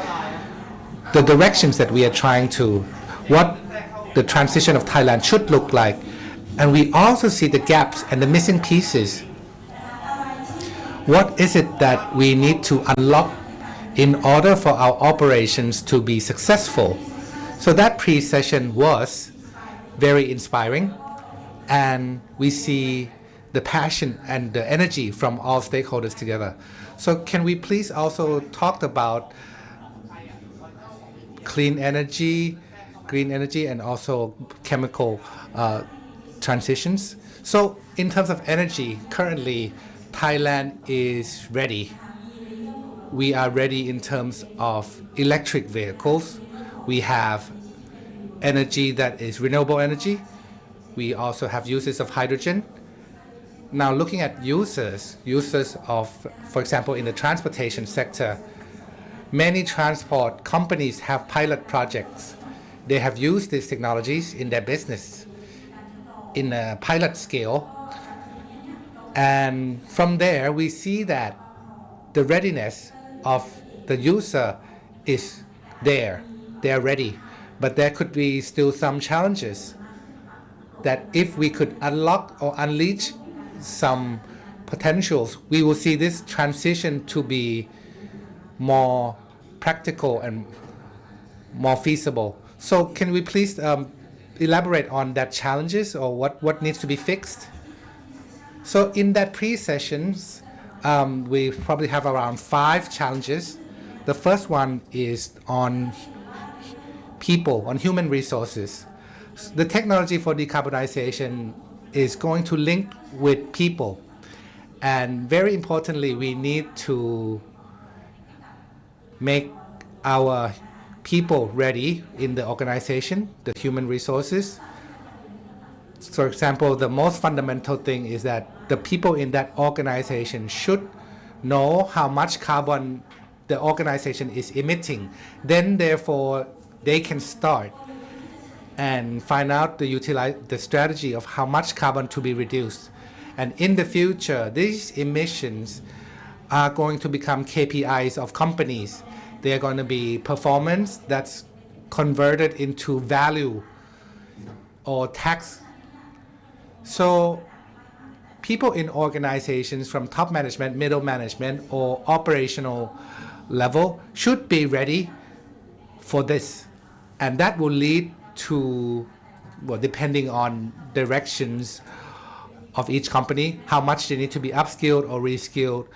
the directions that we are trying to, what the transition of Thailand should look like. And we also see the gaps and the missing pieces. What is it that we need to unlock in order for our operations to be successful? So that pre-session was very inspiring, and we see the passion and the energy from all stakeholders together. So can we please also talk about clean energy, green energy, and also chemical transitions. So in terms of energy, currently Thailand is ready. We are ready in terms of electric vehicles. We have energy that is renewable energy. We also have uses of hydrogen. Now looking at users of, for example, in the transportation sector, many transport companies have pilot projects. They have used these technologies in their business in a pilot scale. And from there, we see that the readiness of the user is there. They are ready. But there could be still some challenges that if we could unlock or unleash some potentials, we will see this transition to be more practical and more feasible. So can we please elaborate on that challenges or what needs to be fixed? So in that pre-sessions, we probably have around 5 challenges. The first one is on people, on human resources. The technology for decarbonization is going to link with people. And very importantly, we need to make our people ready in the organization, the human resources. For example, the most fundamental thing is that the people in that organization should know how much carbon the organization is emitting. Then, therefore, they can start and find out the strategy of how much carbon to be reduced. And in the future, these emissions are going to become KPIs of companies. They are going to be performance that's converted into value or tax. So people in organizations from top management, middle management, or operational level should be ready for this. And that will lead to, well, depending on directions of each company, how much they need to be upskilled or reskilled,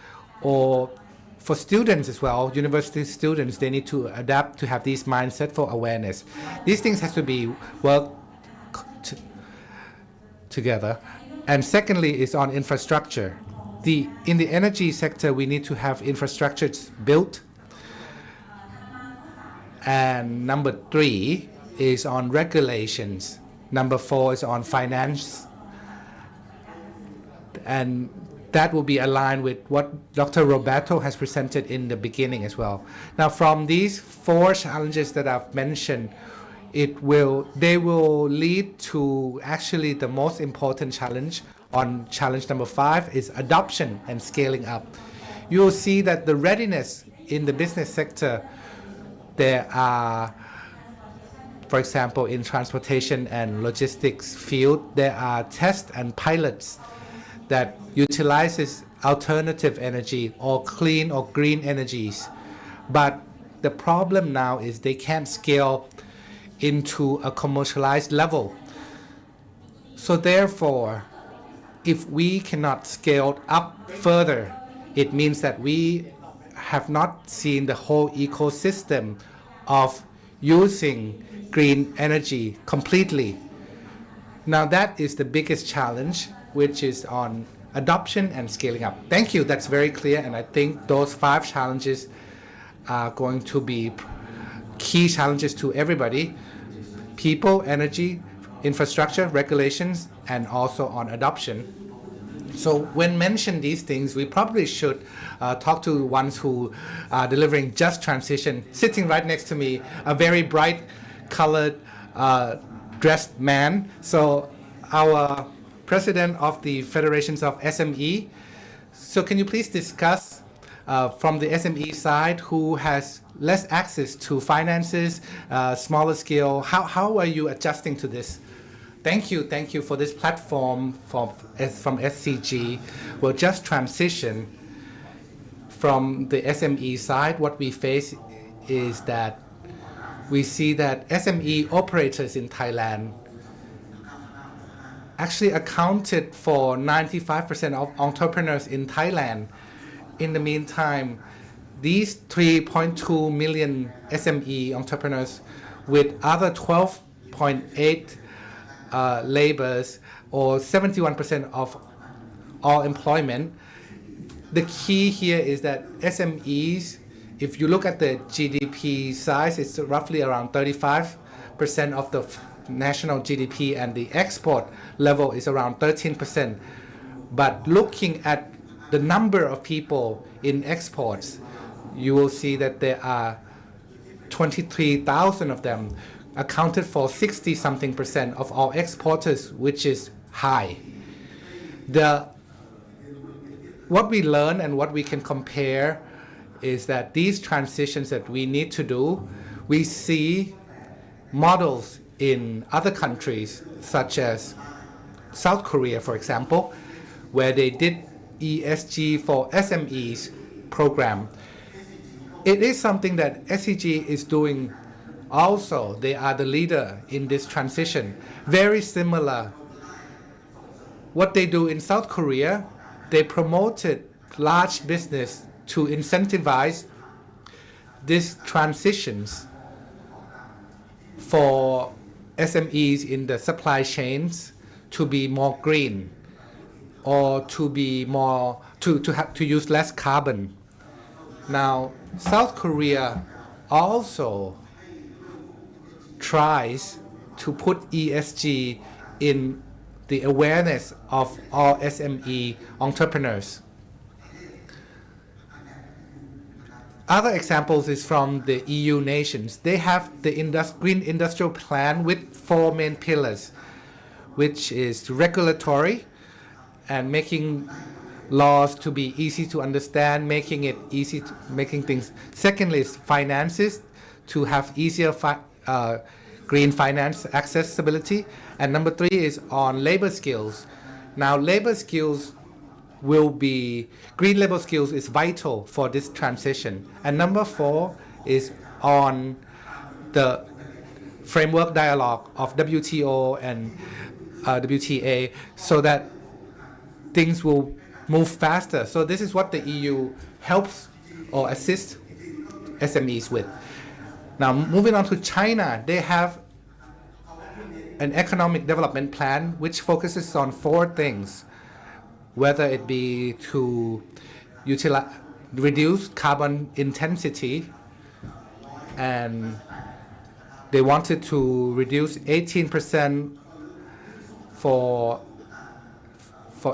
or for students as well, university students, they need to adapt to have these mindset for awareness. These things have to be worked together. And secondly is on infrastructure. In the energy sector, we need to have infrastructures built. And number 3 is on regulations. Number 4 is on finance. And that will be aligned with what Dr. Roberto has presented in the beginning as well. Now, from these 4 challenges that I've mentioned, they will lead to actually the most important challenge. On challenge number 5 is adoption and scaling up. You will see that the readiness in the business sector, there are, for example, in transportation and logistics field, there are tests and pilots that utilizes alternative energy or clean or green energies. But the problem now is they can't scale into a commercialized level. So therefore, if we cannot scale up further, it means that we have not seen the whole ecosystem of using green energy completely. Now that is the biggest challenge, which is on adoption and scaling up. Thank you, that's very clear, and I think those 5 challenges are going to be key challenges to everybody: people, energy, infrastructure, regulations, and also on adoption. So when mentioned these things, we probably should talk to ones who are delivering just transition. Sitting right next to me, a very bright colored dressed man. So our president of the Federations of SME. So can you please discuss from the SME side who has less access to finances, smaller scale, how are you adjusting to this? Thank you for this platform from SCG. We'll just transition from the SME side. What we face is that we see that SME operators in Thailand actually accounted for 95% of entrepreneurs in Thailand. In the meantime, these 3.2 million SME entrepreneurs with other 12.8 laborers or 71% of all employment. The key here is that SMEs, if you look at the GDP size, it's roughly around 35% of the national GDP, and the export level is around 13%. But looking at the number of people in exports, you will see that there are 23,000 of them, accounted for 60-something% of all exporters, which is high. What we learn and what we can compare is that these transitions that we need to do, we see models in other countries, such as South Korea, for example, where they did ESG for SMEs program. It is something that SEG is doing also. They are the leader in this transition. Very similar. What they do in South Korea, they promoted large business to incentivize these transitions for SMEs in the supply chains to be more green, or to be more to use less carbon. Now, South Korea also tries to put ESG in the awareness of all SME entrepreneurs. Other examples is from the EU nations. They have the Green Industrial Plan with 4 main pillars, which is regulatory and making laws to be easy to understand, making it easy to, making things. Secondly is finances, to have easier green finance accessibility. And number 3 is on labor skills. Now labor skills will be, green labor skills is vital for this transition. And number 4 is on the framework dialogue of WTO and WTA, so that things will move faster. So this is what the EU helps or assists SMEs with. Now moving on to China, they have an economic development plan which focuses on 4 things, whether it be to reduce carbon intensity, and they wanted to reduce 18% for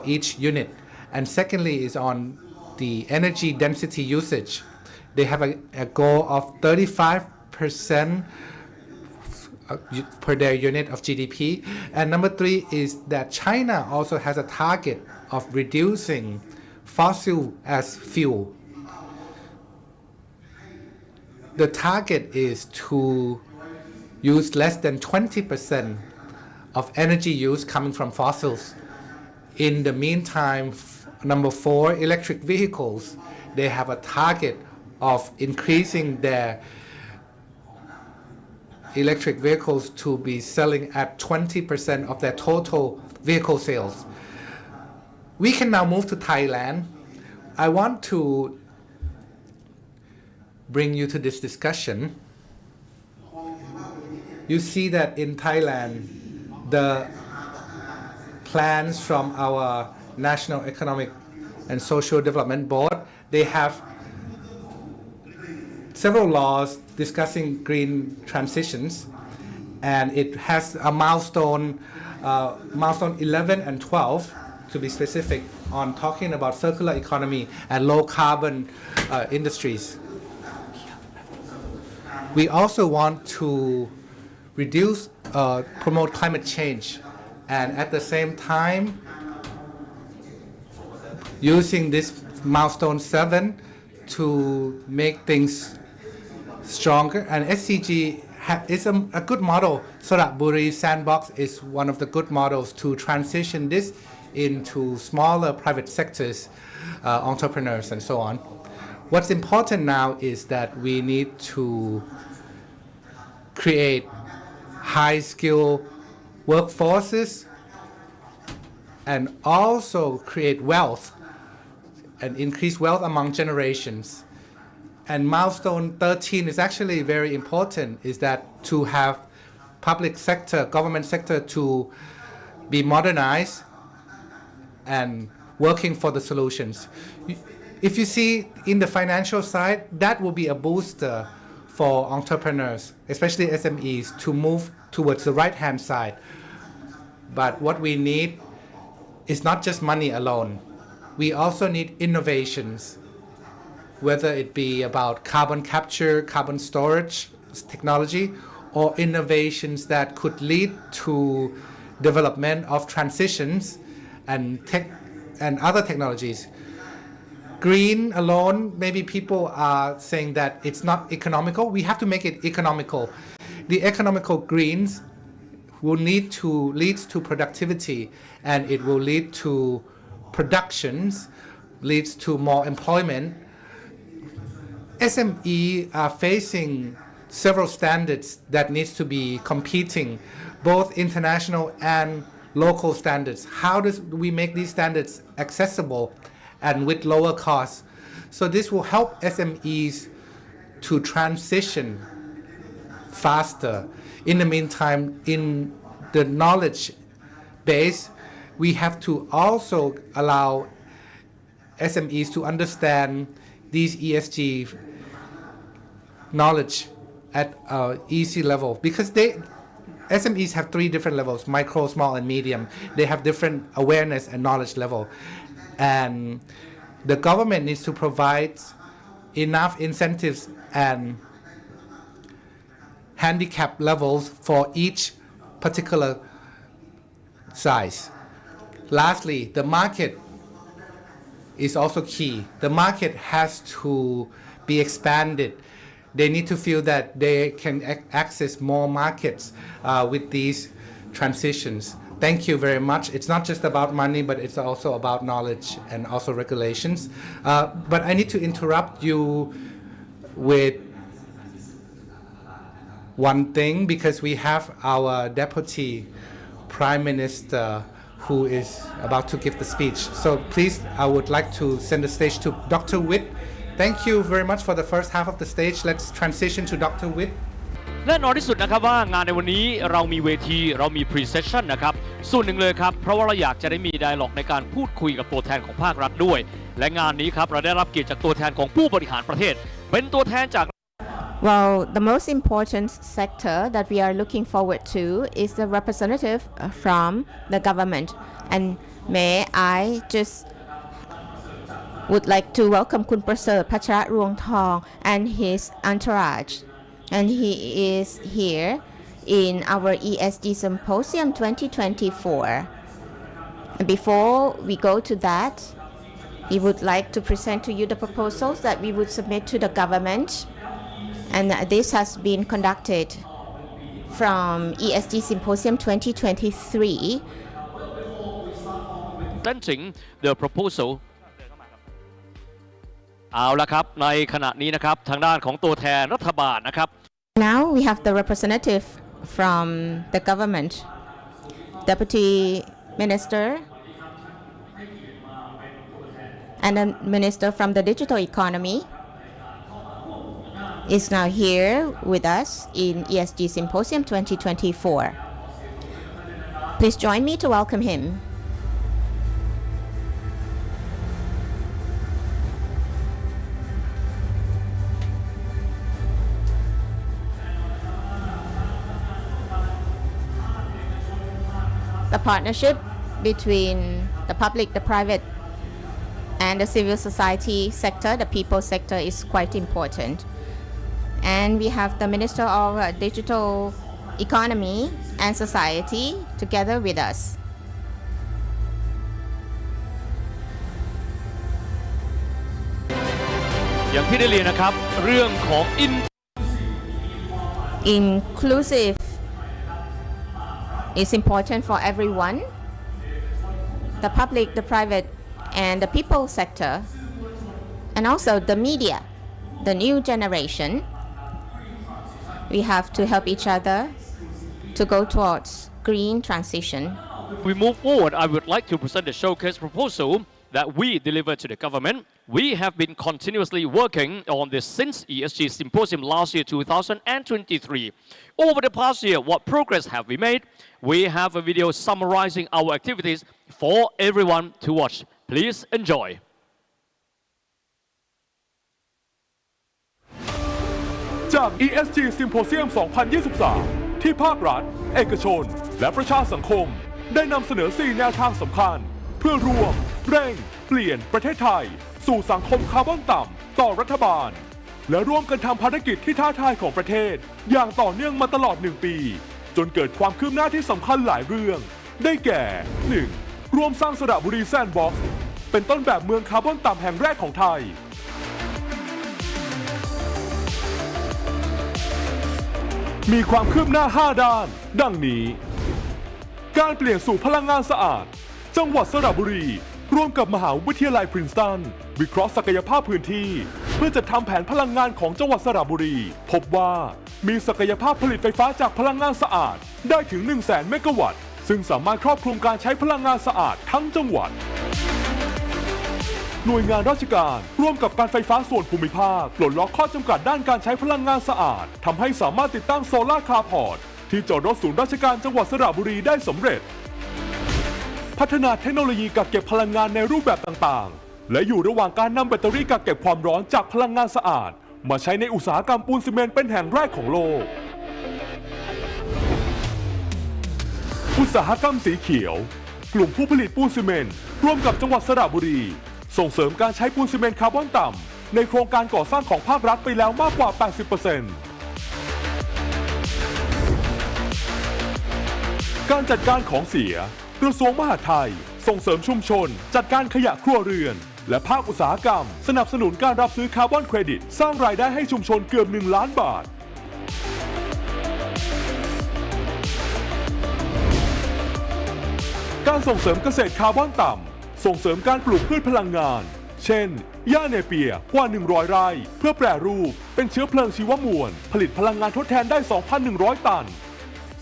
each unit. And secondly is on the energy density usage. They have a goal of 35% per their unit of GDP. And number 3 is that China also has a target of reducing fossil as fuel. The target is to use less than 20% of energy use coming from fossils. In the meantime, number 4, electric vehicles, they have a target of increasing their electric vehicles to be selling at 20% of their total vehicle sales. We can now move to Thailand. I want to bring you to this discussion. You see that in Thailand, the plans from our National Economic and Social Development Board, they have several laws discussing green transitions, and it has a milestone 11 and 12 to be specific, on talking about circular economy and low carbon industries. We also want to reduce, promote climate change, and at the same time using this milestone 7 to make things stronger. And SCG is a good model. Saratburi Sandbox is one of the good models to transition this into smaller private sectors, entrepreneurs and so on. What's important now is that we need to create high-skill workforces and also create wealth and increase wealth among generations. And milestone 13 is actually very important, is that to have public sector, government sector to be modernized and working for the solutions. If you see in the financial side, that will be a booster for entrepreneurs, especially SMEs, to move towards the right-hand side. But what we need is not just money alone. We also need innovations, whether it be about carbon capture, carbon storage technology, or innovations that could lead to development of transitions and other technologies. Green alone, maybe people are saying that it's not economical. We have to make it economical. The economical greens will lead to productivity, and it will lead to productions, leads to more employment. SME are facing several standards that needs to be competing, both international and local standards. How do we make these standards accessible and with lower costs? So this will help SMEs to transition faster. In the meantime, in the knowledge base, we have to also allow SMEs to understand these ESG knowledge at an easy level, because SMEs have 3 different levels: micro, small, and medium. They have different awareness and knowledge level, and the government needs to provide enough incentives and handicap levels for each particular size. Lastly, the market is also key. The market has to be expanded. They need to feel that they can access more markets with these transitions. Thank you very much. It's not just about money, but it's also about knowledge and also regulations. But I need to interrupt you with one thing, because we have our Deputy Prime Minister who is about to give the speech. So please, I would like to send the stage to Dr. Witt. Thank you very much for the first half of the stage. Let's transition to Dr. Witt. แน่นอนที่สุดนะครับว่างานในวันนี้เรามีเวทีเรามี pre-session นะครับส่วนหนึ่งเลยครับเพราะว่าเราอยากจะได้มี dialogue ในการพูดคุยกับตัวแทนของภาครัฐด้วยและงานนี้ครับเราได้รับเกียรติจากตัวแทนของผู้บริหารประเทศเป็นตัวแทนจาก Well, the most important sector that we are looking forward to is the representative from the government. And may I just would like to welcome Kun Praseert Pachararuangthong and his entourage. And he is here in our ESG Symposium 2024. And before we go to that, we would like to present to you the proposals that we would submit to the government. And this has been conducted from ESG Symposium 2023. Presenting the proposal เอาละครับในขณะนี้นะครับทางด้านของตัวแทนรัฐบาลนะครับ Now we have the representative from the government, Deputy Minister and the Minister from the Digital Economy is now here with us in ESG Symposium 2024. Please join me to welcome him. The partnership between the public, the private, and the civil society sector, the people sector, is quite important. And we have the Minister of Digital Economy and Society together with us. อย่างที่ได้เรียนนะครับเรื่องของ Inclusive is important for everyone, the public, the private, and the people sector, and also the media, the new generation. We have to help each other to go towards green transition. We move forward. I would like to present the showcase proposal that we deliver to the government. We have been continuously working on this since ESG Symposium last year 2023. Over the past year, what progress have we made? We have a video summarizing our activities for everyone to watch. Please enjoy. จาก ESG Symposium 2023 ที่ภาครัฐเอกชนและประชาสังคมได้นำเสนอ4แนวทางสำคัญเพื่อร่วมเร่งเปลี่ยนประเทศไทยสู่สังคมคาร์บอนต่ำต่อรัฐบาลและร่วมกันทำภารกิจที่ท้าทายของประเทศอย่างต่อเนื่องมาตลอด1 ปีจนเกิดความคืบหน้าที่สำคัญหลายเรื่องได้แก่ 1. ร่วมสร้างสระบุรีแซนด์บ็อกซ์เป็นต้นแบบเมืองคาร์บอนต่ำแห่งแรกของไทยมีความคืบหน้า5 ด้านดังนี้การเปลี่ยนสู่พลังงานสะอาดจังหวัดสระบุรีร่วมกับมหาวิทยาลัยพรินสตันวิเคราะห์ศักยภาพพื้นที่เพื่อจัดทำแผนพลังงานของจังหวัดสระบุรีพบว่ามีศักยภาพผลิตไฟฟ้าจากพลังงานสะอาดได้ถึง 100,000 เมกะวัตต์ซึ่งสามารถครอบคลุมการใช้พลังงานสะอาดทั้งจังหวัดหน่วยงานราชการร่วมกับการไฟฟ้าส่วนภูมิภาคปลดล็อกข้อจำกัดด้านการใช้พลังงานสะอาดทำให้สามารถติดตั้งโซล่าร์คาร์พอร์ตที่จอดรถศูนย์ราชการจังหวัดสระบุรีได้สำเร็จพัฒนาเทคโนโลยีกักเก็บพลังงานในรูปแบบต่างๆและอยู่ระหว่างการนำแบตเตอรี่กักเก็บความร้อนจากพลังงานสะอาดมาใช้ในอุตสาหกรรมปูนซีเมนต์เป็นแห่งแรกของโลกอุตสาหกรรมสีเขียวกลุ่มผู้ผลิตปูนซีเมนต์ร่วมกับจังหวัดสระบุรีส่งเสริมการใช้ปูนซีเมนต์คาร์บอนต่ำในโครงการก่อสร้างของภาครัฐไปแล้วมากกว่า 80%การจัดการของเสียกระทรวงมหาดไทยส่งเสริมชุมชนจัดการขยะครัวเรือนและภาคอุตสาหกรรมสนับสนุนการรับซื้อคาร์บอนเครดิตสร้างรายได้ให้ชุมชนเกือบ1 ล้านบาทการส่งเสริมเกษตรคาร์บอนต่ำส่งเสริมการปลูกพืชพลังงานเช่นหญ้าเนเปียกว่า100 ไร่เพื่อแปรรูปเป็นเชื้อเพลิงชีวมวลผลิตพลังงานทดแทนได้ 2,100 ตัน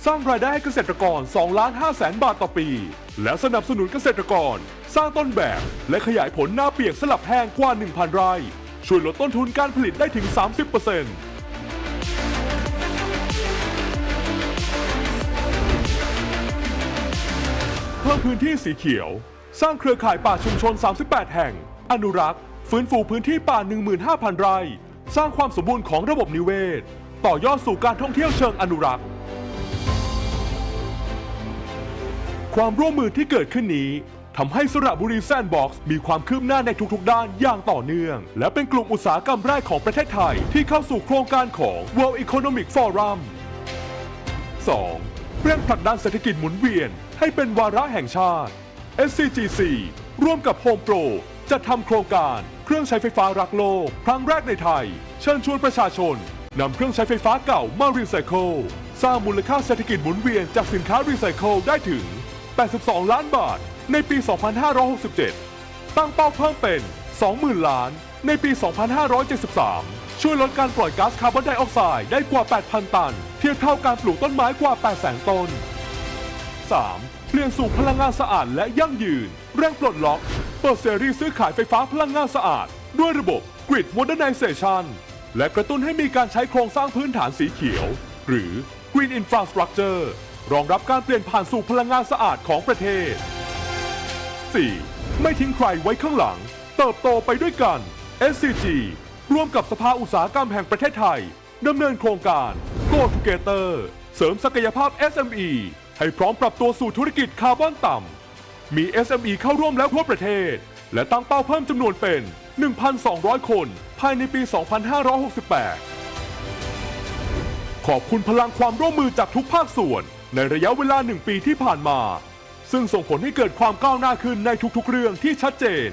สร้างรายได้ให้เกษตรกร 2,500,000 บาทต่อปีและสนับสนุนเกษตรกรสร้างต้นแบบและขยายผลหน้าเปียกสลับแห้งกว่า 1,000 ไร่ช่วยลดต้นทุนการผลิตได้ถึง 30%เพิ่มพื้นที่สีเขียวสร้างเครือข่ายป่าชุมชน 38 แห่งอนุรักษ์ฟื้นฟูพื้นที่ป่า 15,000 ไร่สร้างความสมบูรณ์ของระบบนิเวศต่อยอดสู่การท่องเที่ยวเชิงอนุรักษ์ความร่วมมือที่เกิดขึ้นนี้ทำให้สระบุรีแซนด์บ็อกซ์มีความคืบหน้าในทุกๆด้านอย่างต่อเนื่องและเป็นกลุ่มอุตสาหกรรมแรกของประเทศไทยที่เข้าสู่โครงการของ World Economic Forum 2. เร่งผลักดันเศรษฐกิจหมุนเวียนให้เป็นวาระแห่งชาติ SCGC ร่วมกับ Home Pro จัดทำโครงการเครื่องใช้ไฟฟ้ารักโลกครั้งแรกในไทยเชิญชวนประชาชนนำเครื่องใช้ไฟฟ้าเก่ามารีไซเคิลสร้างมูลค่าเศรษฐกิจหมุนเวียนจากสินค้ารีไซเคิลได้ถึง82 ล้านบาทในปี 2567 ตั้งเป้าเพิ่มเป็น 20,000 ล้านในปี 2573 ช่วยลดการปล่อยก๊าซคาร์บอนไดออกไซด์ได้กว่า 8,000 ตันเทียบเท่าการปลูกต้นไม้กว่า 800,000 ต้น 3. เปลี่ยนสู่พลังงานสะอาดและยั่งยืนเร่งปลดล็อกเปิดเสรีซื้อขายไฟฟ้าพลังงานสะอาดด้วยระบบ Grid Modernization และกระตุ้นให้มีการใช้โครงสร้างพื้นฐานสีเขียวหรือ Green Infrastructureรองรับการเปลี่ยนผ่านสู่พลังงานสะอาดของประเทศ 4. ไม่ทิ้งใครไว้ข้างหลังเติบโตไปด้วยกัน SCG ร่วมกับสภาอุตสาหกรรมแห่งประเทศไทยดำเนินโครงการ Go Together เสริมศักยภาพ SME ให้พร้อมปรับตัวสู่ธุรกิจคาร์บอนต่ำมี SME เข้าร่วมแล้วทั่วประเทศและตั้งเป้าเพิ่มจำนวนเป็น 1,200 คนภายในปี 2568 ขอบคุณพลังความร่วมมือจากทุกภาคส่วนในระยะเวลา1 ปีที่ผ่านมาซึ่งส่งผลให้เกิดความก้าวหน้าขึ้นในทุกๆเรื่องที่ชัดเจน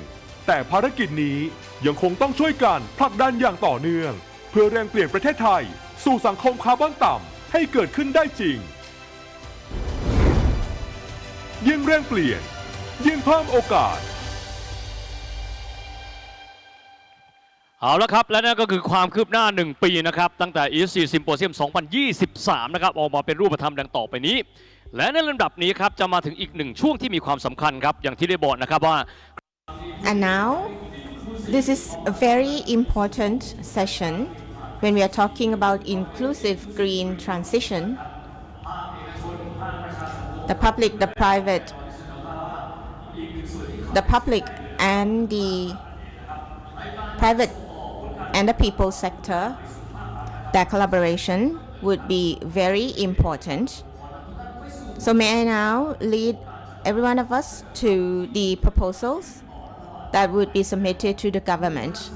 แต่ภารกิจนี้ยังคงต้องช่วยกันผลักดันอย่างต่อเนื่องเพื่อเร่งเปลี่ยนประเทศไทยสู่สังคมคาร์บอนต่ำให้เกิดขึ้นได้จริงยิ่งเร่งเปลี่ยนยิ่งเพิ่มโอกาส เอาละครับและนั่นก็คือความคืบหน้า1 ปีนะครับตั้งแต่ ESG Symposium 2023 นะครับออกมาเป็นรูปธรรมดังต่อไปนี้และในลำดับนี้ครับจะมาถึงอีก1 ช่วงที่มีความสำคัญครับอย่างที่ได้บอกนะครับว่า And now This is a very important session when we are talking about inclusive green transition. The public, the private, the public and the private and the people sector, their collaboration would be very important. So may I now lead every one of us to the proposals that would be submitted to the government.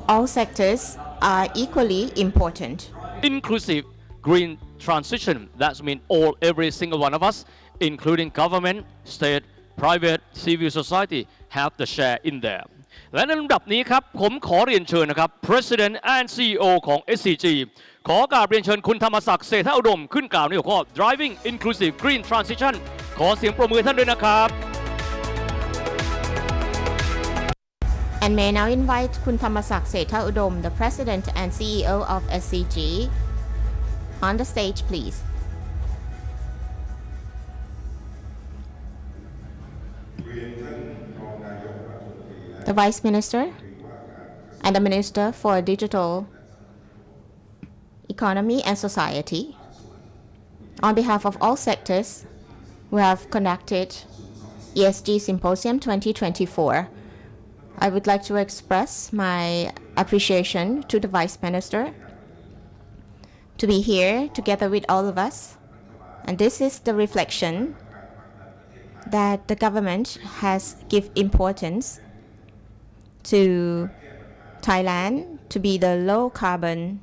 All sectors are equally important. Inclusive green transition, that means every single one of us, including government, state, private, civil society, have the share in there. และในลำดับนี้ครับผมขอเรียนเชิญนะครับ President and CEO ของ SCG ขอกราบเรียนเชิญคุณธรรมศักดิ์เศรษฐอุดมขึ้นกล่าวในหัวข้อ Driving Inclusive Green Transition ขอเสียงปรบมือท่านด้วยนะครับ And may now invite คุณธรรมศักดิ์เศรษฐอุดม the President and CEO of SCG on the stage, please. The Vice Minister and the Minister for Digital Economy and Society, on behalf of all sectors who have conducted ESG Symposium 2024, I would like to express my appreciation to the Vice Minister to be here together with all of us. And this is the reflection that the government has given importance to Thailand to be the low carbon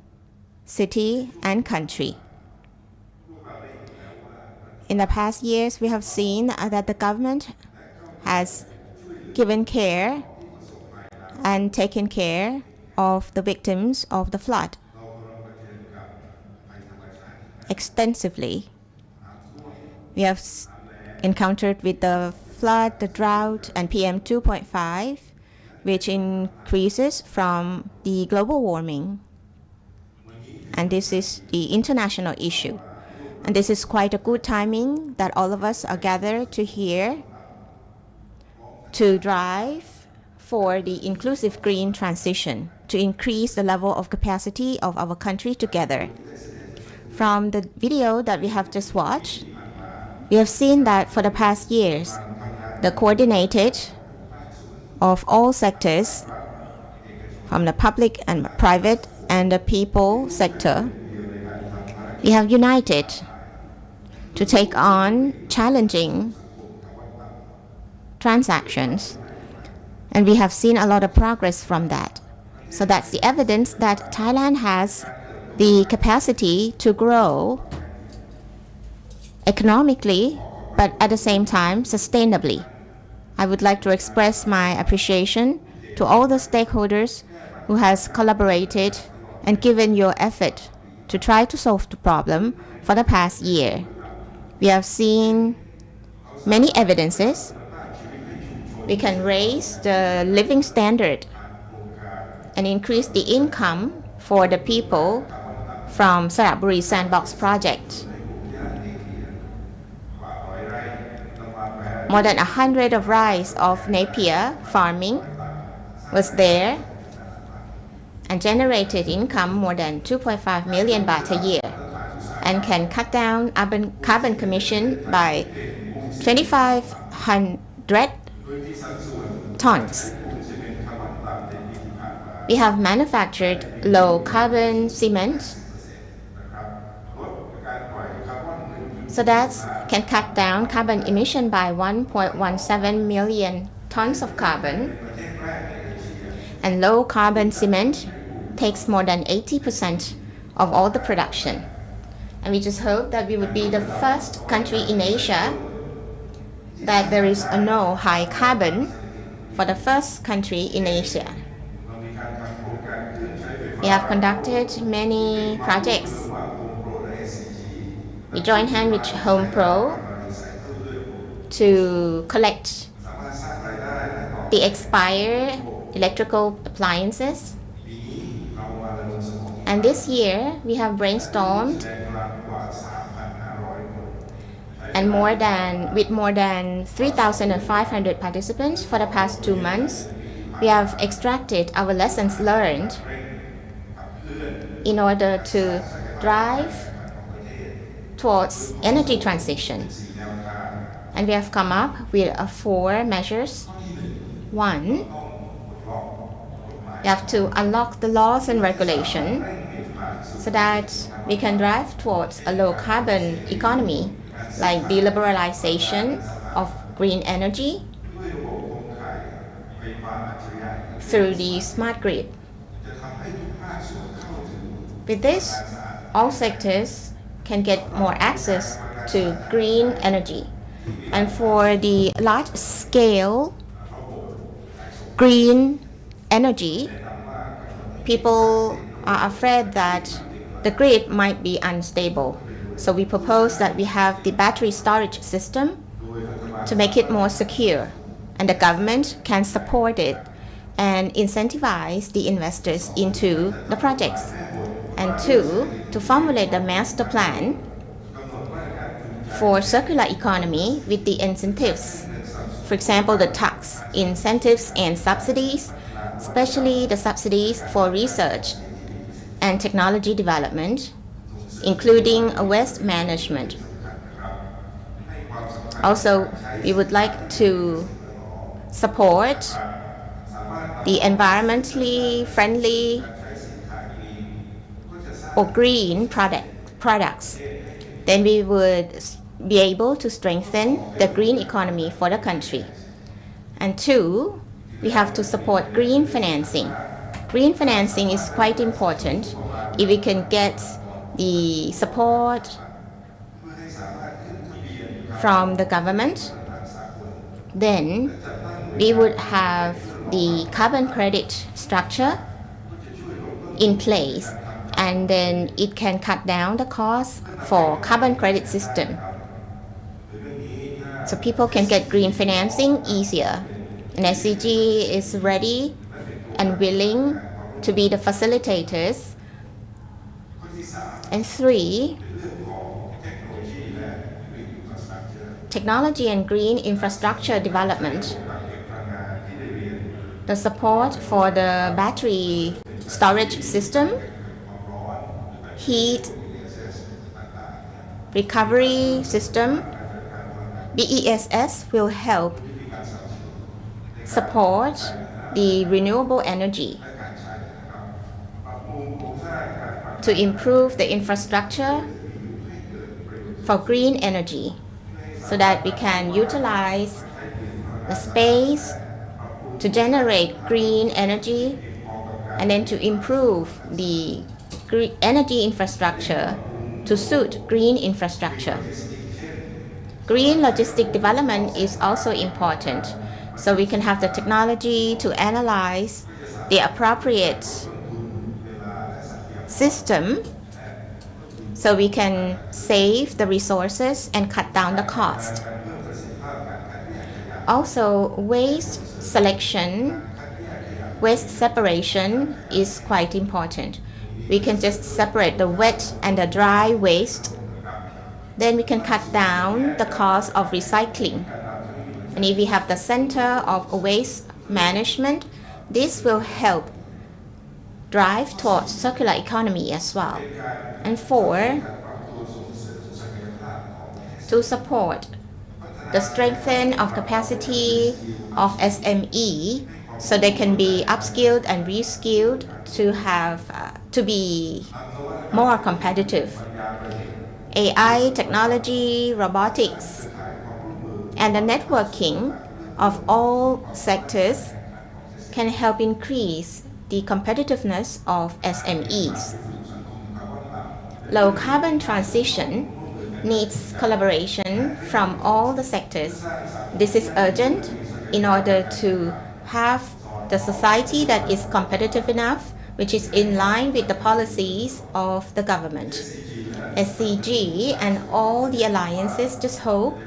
city and country. In the past years, we have seen that the government has given care and taken care of the victims of the flood extensively. We have encountered with the flood, the drought, and PM 2.5, which increases from the global warming. And this is the international issue. And this is quite a good timing that all of us are gathered to here to drive for the inclusive green transition, to increase the level of capacity of our country together. From the video that we have just watched, we have seen that for the past years, the coordinated of all sectors, from the public and private and the people sector, we have united to take on challenging transactions, and we have seen a lot of progress from that. So that's the evidence that Thailand has the capacity to grow economically, but at the same time sustainably. I would like to express my appreciation to all the stakeholders who has collaborated and given your effort to try to solve the problem for the past year. We have seen many evidences. We can raise the living standard and increase the income for the people from Saraburi Sandbox project. More than 100 of rice of Napier farming was there and generated income more than 2.5 million baht a year and can cut down carbon emission by 2,500 tons. We have manufactured low carbon cement so that can cut down carbon emission by 1.17 million tons of carbon. And low carbon cement takes more than 80% of all the production. And we just hope that we would be the first country in Asia that there is a no high carbon for the first country in Asia. We have conducted many projects. We join hand with Home Pro to collect the expired electrical appliances. And this year we have brainstormed and with more than 3,500 participants for the past 2 months. we have extracted our lessons learned in order to drive towards energy transition. And we have come up with 4 measures. 1, we have to unlock the laws and regulation so that we can drive towards a low carbon economy, like the liberalization of green energy through the smart grid. With this, all sectors can get more access to green energy. And for the large-scale green energy, people are afraid that the grid might be unstable. So we propose that we have the battery storage system to make it more secure, and the government can support it and incentivize the investors into the projects. And 2, to formulate the master plan for circular economy with the incentives. For example, the tax incentives and subsidies, especially the subsidies for research and technology development, including waste management. Also, we would like to support the environmentally friendly or green products. Then we would be able to strengthen the green economy for the country. And 2, we have to support green financing. Green financing is quite important. If we can get the support from the government, then we would have the carbon credit structure in place, and then it can cut down the cost for carbon credit system. So people can get green financing easier. And SCG is ready and willing to be the facilitators. And 3, technology and green infrastructure development. The support for the battery storage system, heat recovery system, BESS will help support the renewable energy to improve the infrastructure for green energy so that we can utilize the space to generate green energy and then to improve the energy infrastructure to suit green infrastructure. Green logistic development is also important, so we can have the technology to analyze the appropriate system so we can save the resources and cut down the cost. Also, waste selection, waste separation is quite important. We can just separate the wet and the dry waste. Then we can cut down the cost of recycling. And if we have the center of waste management, this will help drive towards circular economy as well. And 4, to support the strengthening of capacity of SME so they can be upskilled and reskilled to be more competitive. AI, technology, robotics, and the networking of all sectors can help increase the competitiveness of SMEs. Low carbon transition needs collaboration from all the sectors. This is urgent in order to have the society that is competitive enough, which is in line with the policies of the government. SCG and all the alliances just hope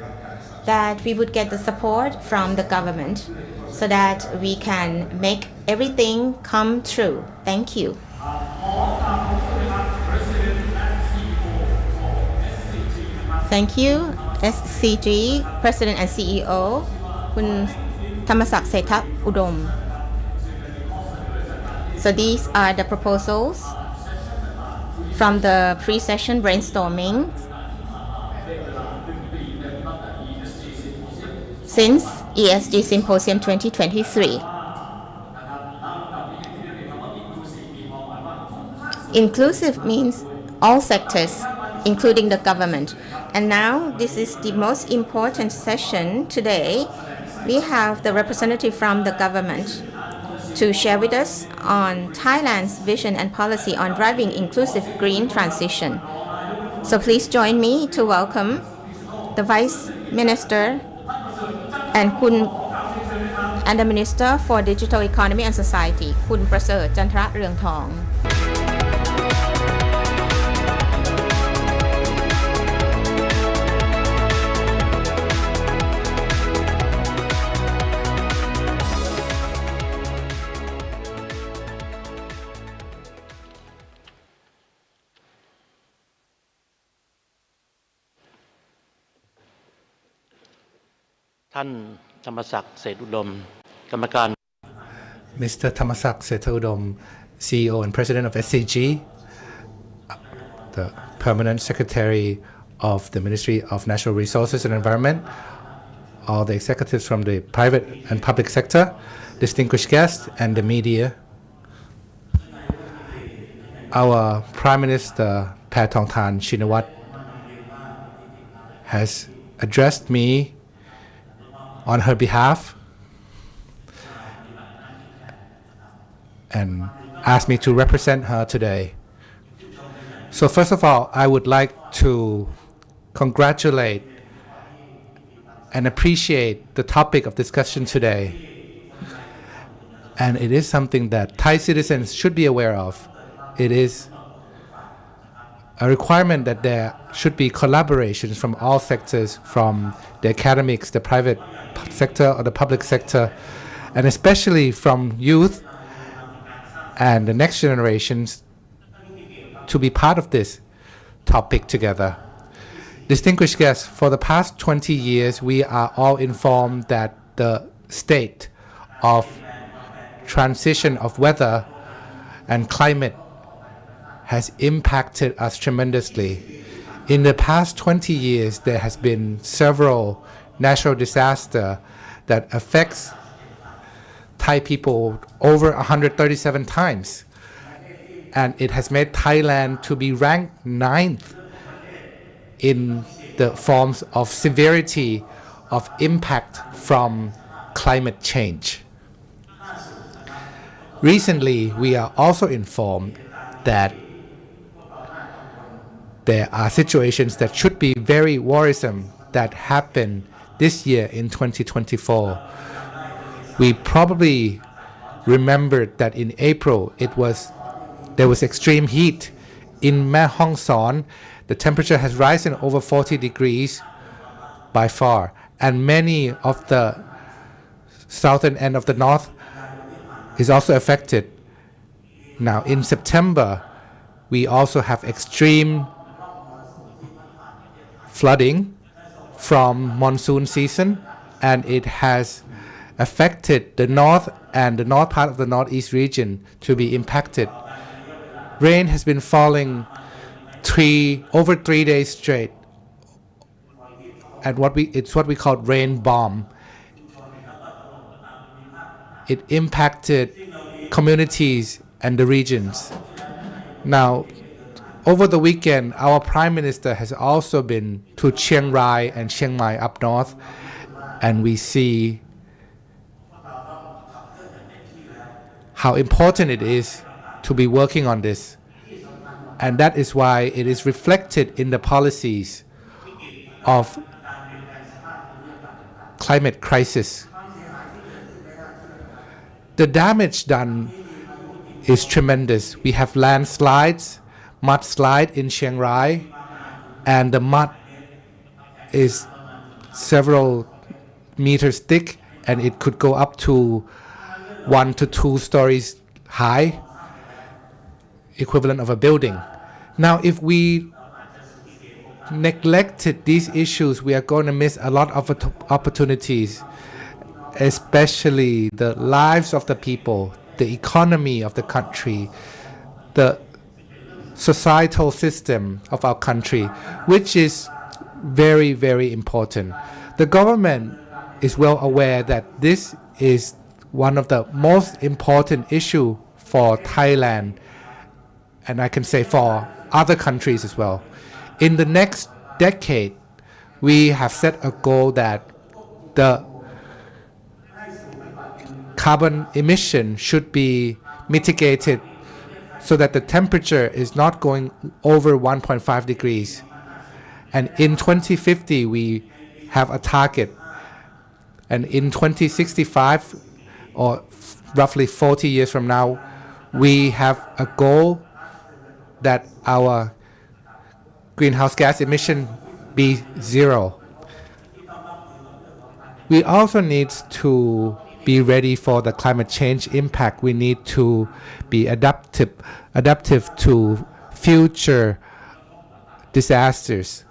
that we would get the support from the government so that we can make everything come true. Thank you. Thank you, SCG President and CEO คุณธรรมศักดิ์เศรษฐอุดม So these are the proposals from the pre-session brainstorming since ESG Symposium 2023. Inclusive means all sectors, including the government. And now this is the most important session today. We have the representative from the government to share with us on Thailand's vision and policy on driving inclusive green transition. So please join me to welcome the Vice Minister and the Minister for Digital Economy and Society, คุณประเสริฐ จันทระเรืองทอง ท่านธรรมศักดิ์เศรษฐอุดมกรรมการ Mr. Thamasak Sethaudom, CEO and President of SCG, the Permanent Secretary of the Ministry of Natural Resources and Environment, all the executives from the private and public sector, distinguished guests, and the media. Our Prime Minister Paetongtarn Shinawatra has addressed me on her behalf and asked me to represent her today. So first of all, I would like to congratulate and appreciate the topic of discussion today. And it is something that Thai citizens should be aware of. It is a requirement that there should be collaborations from all sectors, from the academics, the private sector or the public sector, and especially from youth and the next generations to be part of this topic together. Distinguished guests, for the past 20 years, we are all informed that the state of transition of weather and climate has impacted us tremendously. In the past 20 years, there has been several natural disasters that affects Thai people over 137 times. And it has made Thailand to be ranked 9th in the forms of severity of impact from climate change. Recently, we are also informed that there are situations that should be very worrisome that happen this year in 2024. We probably remembered that in April there was extreme heat in Mae Hong Son. The temperature has risen over 40 degrees by far, and many of the southern end of the north is also affected. Now in September, we also have extreme flooding from monsoon season, and it has affected the north and the north part of the northeast region to be impacted. Rain has been falling over 3 days straight, and it's what we call rain bomb. It impacted communities and the regions. Now, over the weekend, our Prime Minister has also been to Chiang Rai and Chiang Mai up north, and we see how important it is to be working on this. And that is why it is reflected in the policies of climate crisis. The damage done is tremendous. We have landslides, mudslide in Chiang Rai, and the mud is several meters thick, and it could go up to 1 to 2 stories high, equivalent of a building. Now, if we neglected these issues, we are going to miss a lot of opportunities, especially the lives of the people, the economy of the country, the societal system of our country, which is very, very important. The government is well aware that this is one of the most important issue for Thailand, and I can say for other countries as well. In the next decade, we have set a goal that the carbon emission should be mitigated so that the temperature is not going over 1.5 degrees. And in 2050, we have a target. And in 2065, or roughly 40 years from now, we have a goal that our greenhouse gas emission be zero. We also need to be ready for the climate change impact. We need to be adaptive to future disasters.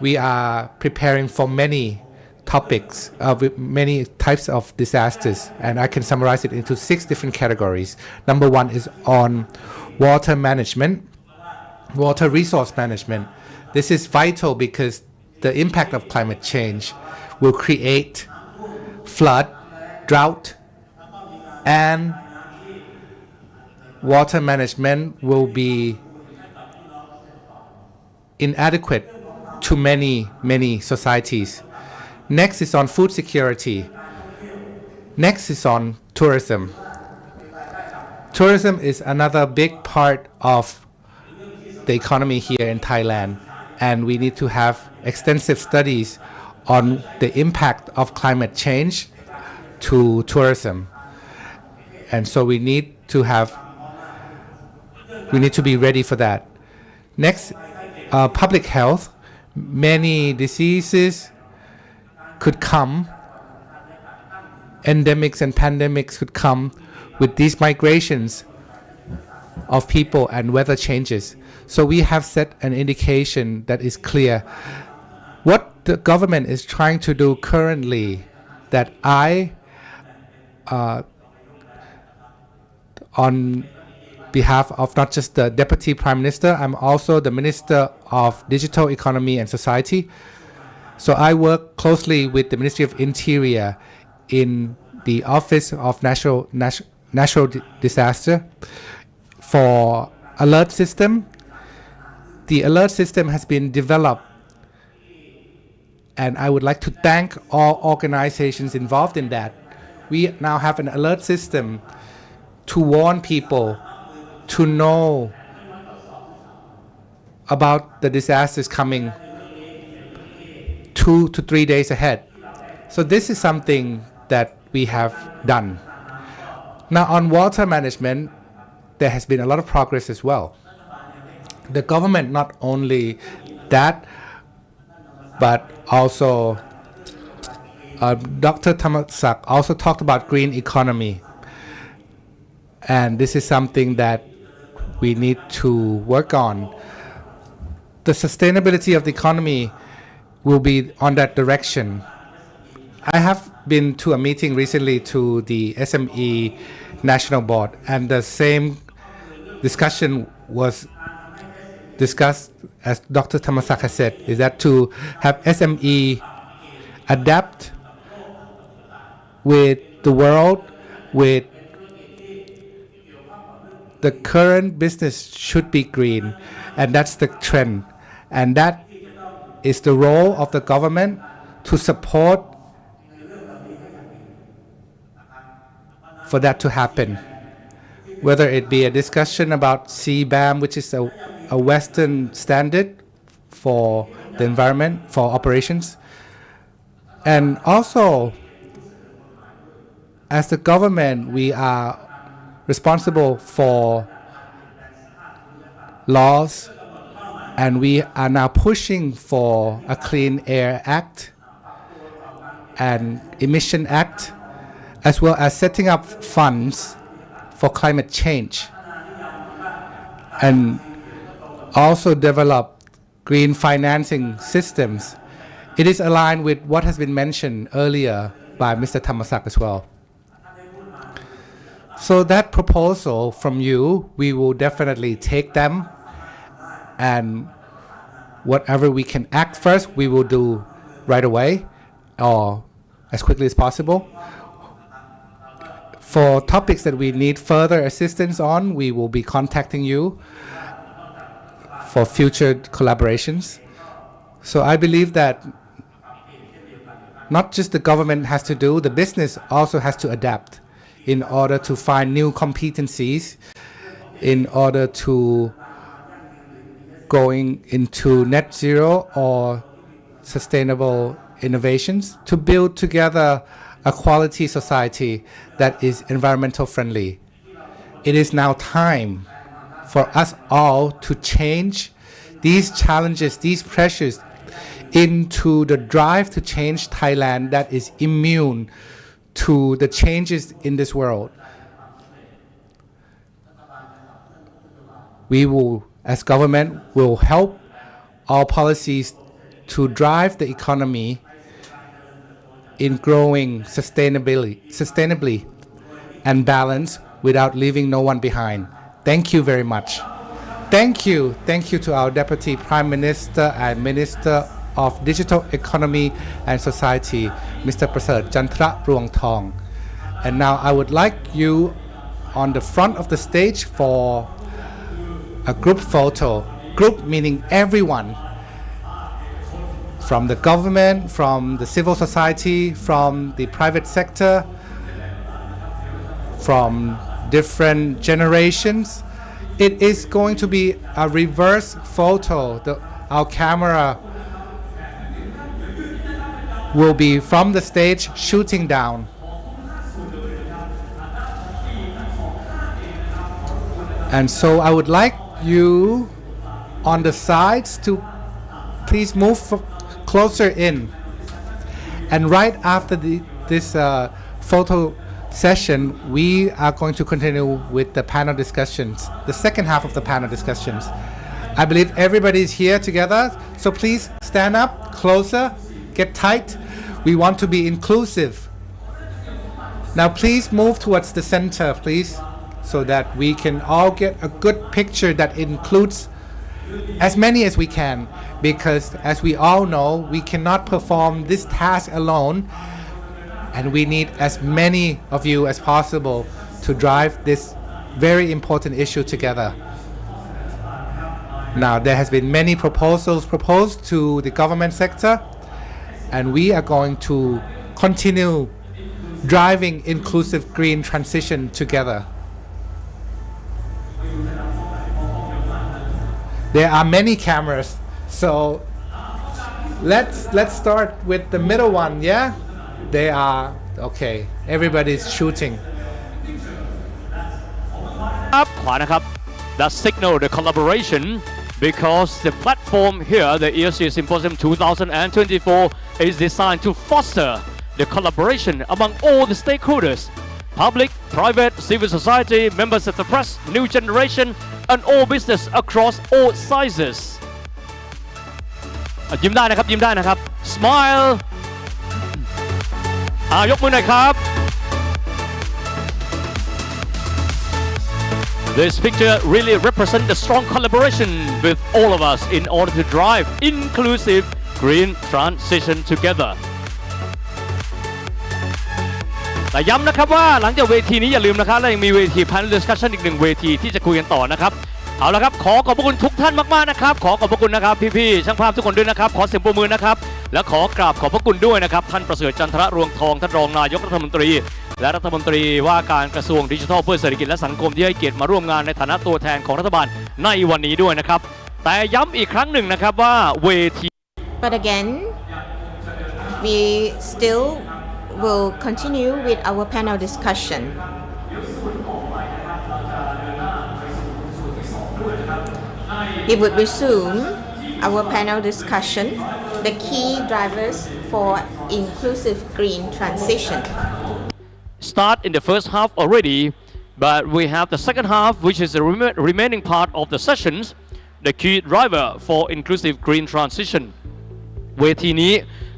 We are preparing for many topics, with many types of disasters, and I can summarize it into 6 different categories. Number 1 is on water management, water resource management. This is vital because the impact of climate change will create flood, drought, and water management will be inadequate to many societies. Next is on food security. Next is on tourism. Tourism is another big part of the economy here in Thailand, and we need to have extensive studies on the impact of climate change to tourism. And so we need to be ready for that. Next, public health. Many diseases could come, endemics and pandemics could come with these migrations of people and weather changes. So we have set an indication that is clear. What the government is trying to do currently, that I, on behalf of not just the Deputy Prime Minister, I'm also the Minister of Digital Economy and Society. So I work closely with the Ministry of Interior in the Office of Natural Disaster for alert system. The alert system has been developed, and I would like to thank all organizations involved in that. We now have an alert system to warn people, to know about the disasters coming 2 to 3 days ahead. So this is something that we have done. Now on water management, there has been a lot of progress as well. The government not only that, but also Dr. Thamasak also talked about green economy. And this is something that we need to work on. The sustainability of the economy will be on that direction. I have been to a meeting recently to the SME National Board, and the same discussion was discussed, as Dr. Thamasak has said, is that to have SME adapt with the world, with the current business should be green, and that's the trend. And that is the role of the government to support for that to happen. Whether it be a discussion about CBAM, which is a Western standard for the environment, for operations. And also, as the government, we are responsible for laws, and we are now pushing for a Clean Air Act and Emission Act, as well as setting up funds for climate change, and also develop green financing systems. It is aligned with what has been mentioned earlier by Mr. Thamasak as well. So that proposal from you, we will definitely take them, and whatever we can act first, we will do right away or as quickly as possible. For topics that we need further assistance on, we will be contacting you for future collaborations. So I believe that not just the government has to do, the business also has to adapt in order to find new competencies, in order to going into net zero or sustainable innovations to build together a quality society that is environmental friendly. It is now time for us all to change these challenges, these pressures into the drive to change Thailand that is immune to the changes in this world. We will, as government, will help our policies to drive the economy in growing sustainably and balance without leaving no one behind. Thank you very much. Thank you to our Deputy Prime Minister and Minister of Digital Economy and Society, Mr. Praset Jantra Ruangthong. And now I would like you on the front of the stage for a group photo. Group meaning everyone, from the government, from the civil society, from the private sector, from different generations. It is going to be a reverse photo. Our camera will be from the stage shooting down. And so I would like you on the sides to please move closer in. And right after this photo session, we are going to continue with the panel discussions, the second half of the panel discussions. I believe everybody is here together, so please stand up closer, get tight. We want to be inclusive. Now please move towards the center, please, so that we can all get a good picture that includes as many as we can, because as we all know, we cannot perform this task alone, and we need as many of you as possible to drive this very important issue together. Now, there has been many proposals proposed to the government sector, and we are going to continue driving inclusive green transition together. There are many cameras, so let's start with the middle one, yeah? They are, okay, everybody's shooting. Up, that signal the collaboration, because the platform here, the ESG Symposium 2024, is designed to foster the collaboration among all the stakeholders, public, private, civil society, members of the press, new generation, and all business across all sizes. ยิ้มได้นะครับ smile ยกมือหน่อยครับ This picture really represents the strong collaboration with all of us in order to drive inclusive green transition together. แต่ย้ำนะครับว่าหลังจากเวทีนี้อย่าลืมนะครับเรายังมีเวที panel discussion อีกหนึ่งเวทีที่จะคุยกันต่อนะครับเอาละครับขอขอบพระคุณทุกท่านมากๆนะครับขอขอบพระคุณนะครับพี่ๆช่างภาพทุกคนด้วยนะครับขอเสียงปรบมือนะครับและขอกราบขอบพระคุณด้วยนะครับท่านประเสริฐจันทรรวงทองท่านรองนายกรัฐมนตรีและรัฐมนตรีว่าการกระทรวงดิจิทัลเพื่อเศรษฐกิจและสังคมที่ให้เกียรติมาร่วมงานในฐานะตัวแทนของรัฐบาลในวันนี้ด้วยนะครับแต่ย้ำอีกครั้งหนึ่งนะครับว่าเวที But again, we still will continue with our panel discussion. We would resume our panel discussion, the key drivers for inclusive green transition. Start in the first half already, but we have the second half, which is the remaining part of the sessions, the key driver for inclusive green transition. เวทีนี้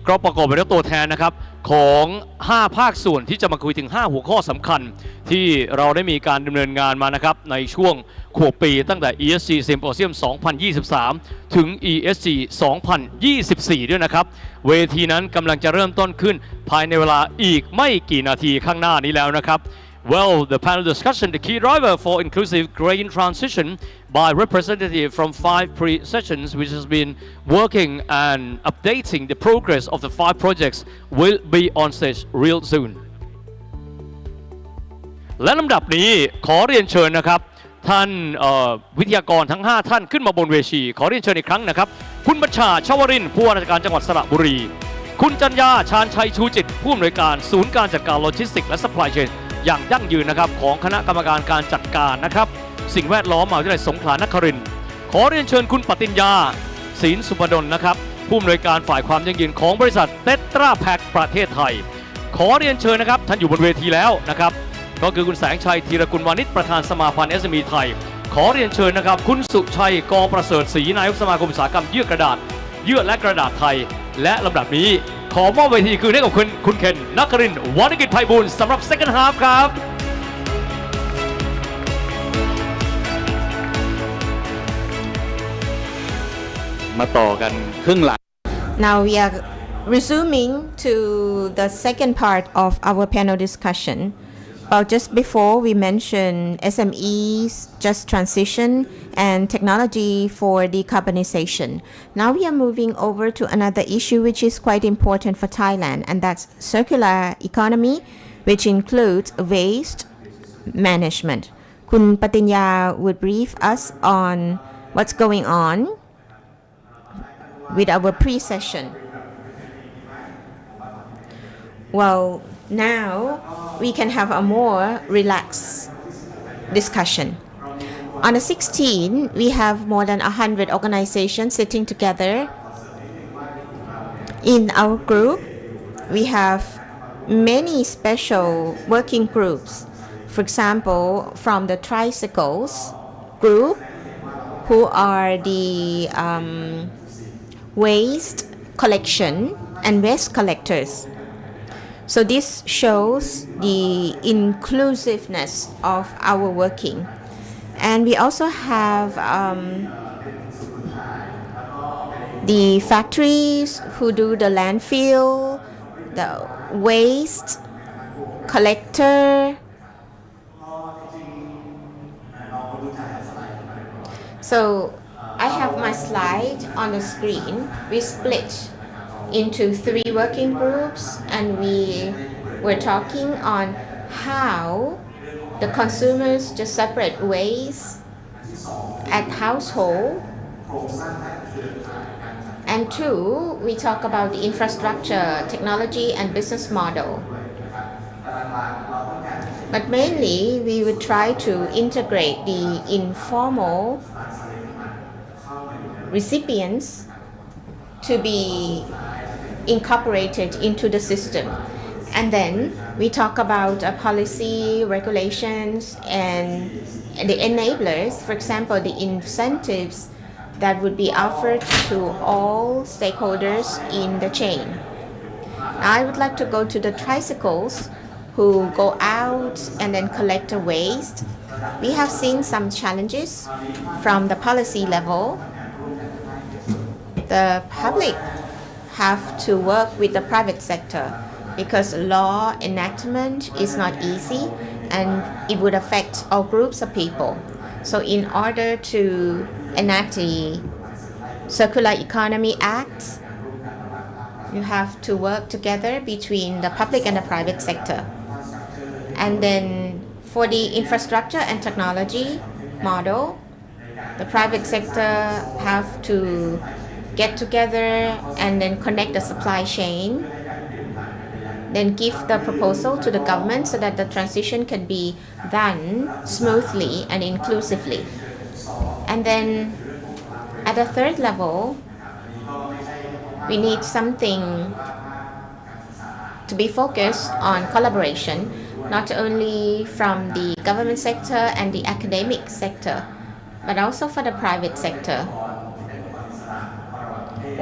ก็ประกอบไปด้วยตัวแทนนะครับของ5ภาคส่วนที่จะมาคุยถึง5หัวข้อสำคัญที่เราได้มีการดำเนินงานมานะครับในช่วงขวบปีตั้งแต่ ESG Symposium 2023 ถึง ESG 2024 ด้วยนะครับเวทีนั้นกำลังจะเริ่มต้นขึ้นภายในเวลาอีกไม่กี่นาทีข้างหน้านี้แล้วนะครับWell, the panel discussion, the key driver for inclusive green transition by representative from 5 pre-sessions which has been working and updating the progress of the 5 projects will be on stage real soon. และลำดับนี้ขอเรียนเชิญนะครับท่านวิทยากรทั้ง5ท่านขึ้นมาบนเวทีขอเรียนเชิญอีกครั้งนะครับคุณบัญชาชวรินทร์ผู้ว่าราชการจังหวัดสระบุรีคุณจัญญาชาญชัยชูจิตผู้อำนวยการศูนย์การจัดการโลจิสติกส์และ supply chainอย่างยั่งยืนนะครับของคณะกรรมการการจัดการนะครับสิ่งแวดล้อมมหาวิทยาลัยสงขลานครินทร์ขอเรียนเชิญคุณปฏิญญาศีลสุพดลนะครับผู้อำนวยการฝ่ายความยั่งยืนของบริษัทเตตราแพ็คประเทศไทยขอเรียนเชิญนะครับท่านอยู่บนเวทีแล้วนะครับก็คือคุณแสงชัยธีรกุลวานิชประธานสมาพันธ์ SME ไทยขอเรียนเชิญนะครับคุณสุชัยกประเสริฐศรีนายกสมาคมอุตสาหกรรมเยื่อกระดาษและกระดาษไทยและลำดับนี้ขอมอบเวทีคืนให้กับคุณเคนนครินทร์วรรณกิจไพบูลย์สำหรับ second half ครับมาต่อกันครึ่งหลัง Now we are resuming to the second part of our panel discussion. Well, just before we mentioned SMEs, just transition, and technology for decarbonization. Now we are moving over to another issue which is quite important for Thailand, and that's circular economy, which includes waste management. Kun Patinya would brief us on what's going on with our pre-session. Well, now we can have a more relaxed discussion. On the 16th, we have more than 100 organizations sitting together. In our group, we have many special working groups. For example, from the tricycles group, who are the waste collection and waste collectors. So this shows the inclusiveness of our working. And we also have the factories who do the landfill, the waste collector. So I have my slide on the screen. We split into 3 working groups, and we were talking on how the consumers just separate waste at household. And 2, we talk about the infrastructure, technology, and business model. But mainly, we would try to integrate the informal recipients to be incorporated into the system. And then we talk about policy, regulations, and the enablers, for example, the incentives that would be offered to all stakeholders in the chain. Now, I would like to go to the tricycles who go out and then collect the waste. We have seen some challenges from the policy level. The public have to work with the private sector because law enactment is not easy and it would affect all groups of people. So in order to enact the Circular Economy Act, you have to work together between the public and the private sector. And then for the infrastructure and technology model, the private sector have to get together and then connect the supply chain, then give the proposal to the government so that the transition can be done smoothly and inclusively. And then at the 3rd level, we need something to be focused on collaboration, not only from the government sector and the academic sector, but also for the private sector.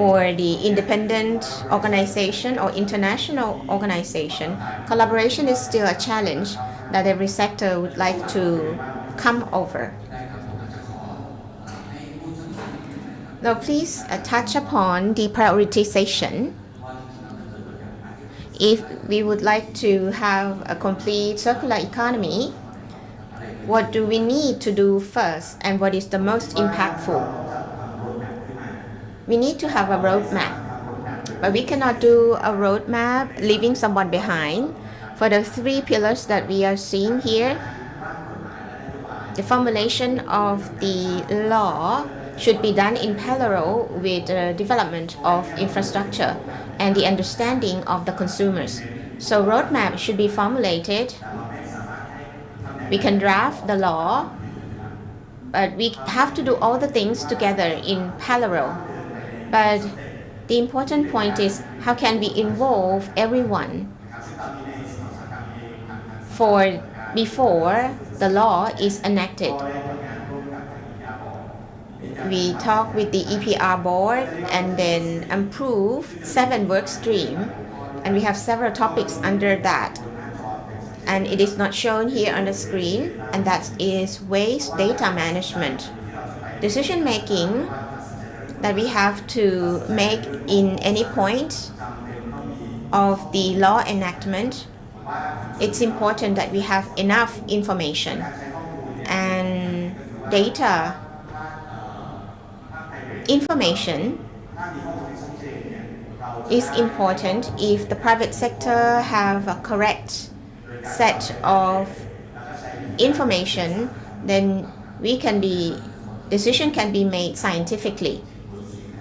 or the independent organization or international organization, collaboration is still a challenge that every sector would like to come over. Now please touch upon the prioritization. If we would like to have a complete circular economy, what do we need to do first and what is the most impactful? We need to have a roadmap, but we cannot do a roadmap leaving someone behind. For the 3 pillars that we are seeing here, the formulation of the law should be done in parallel with the development of infrastructure and the understanding of the consumers. So roadmap should be formulated. We can draft the law, but we have to do all the things together in parallel. But the important point is how can we involve everyone before the law is enacted. We talk with the EPR board and then approve 7 work streams, and we have several topics under that. And it is not shown here on the screen, and that is waste data management. Decision making that we have to make in any point of the law enactment, it's important that we have enough information and data. Information is important if the private sector have a correct set of information, then decision can be made scientifically.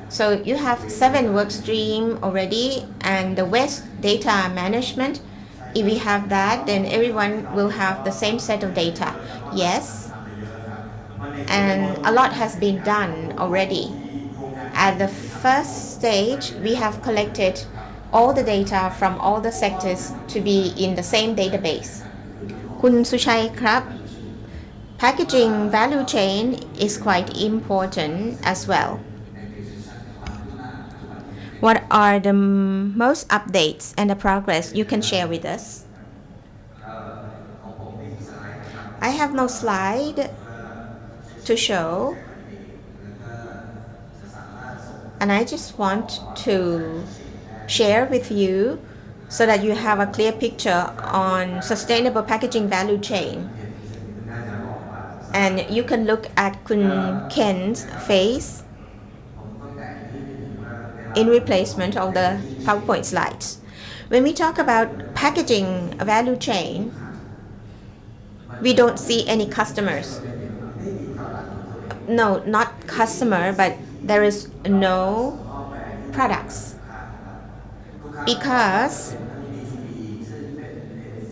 So you have 7 work streams already, and the waste data management, if we have that, then everyone will have the same set of data. Yes, and a lot has been done already. At the first stage, we have collected all the data from all the sectors to be in the same database. คุณสุชัยครับ Packaging value chain is quite important as well. What are the most updates and the progress you can share with us? I have no slide to show, and I just want to share with you so that you have a clear picture on sustainable packaging value chain. And you can look at Kun Ken's face in replacement of the PowerPoint slides. When we talk about packaging value chain, we don't see any customers. No, not customer, but there is no products, because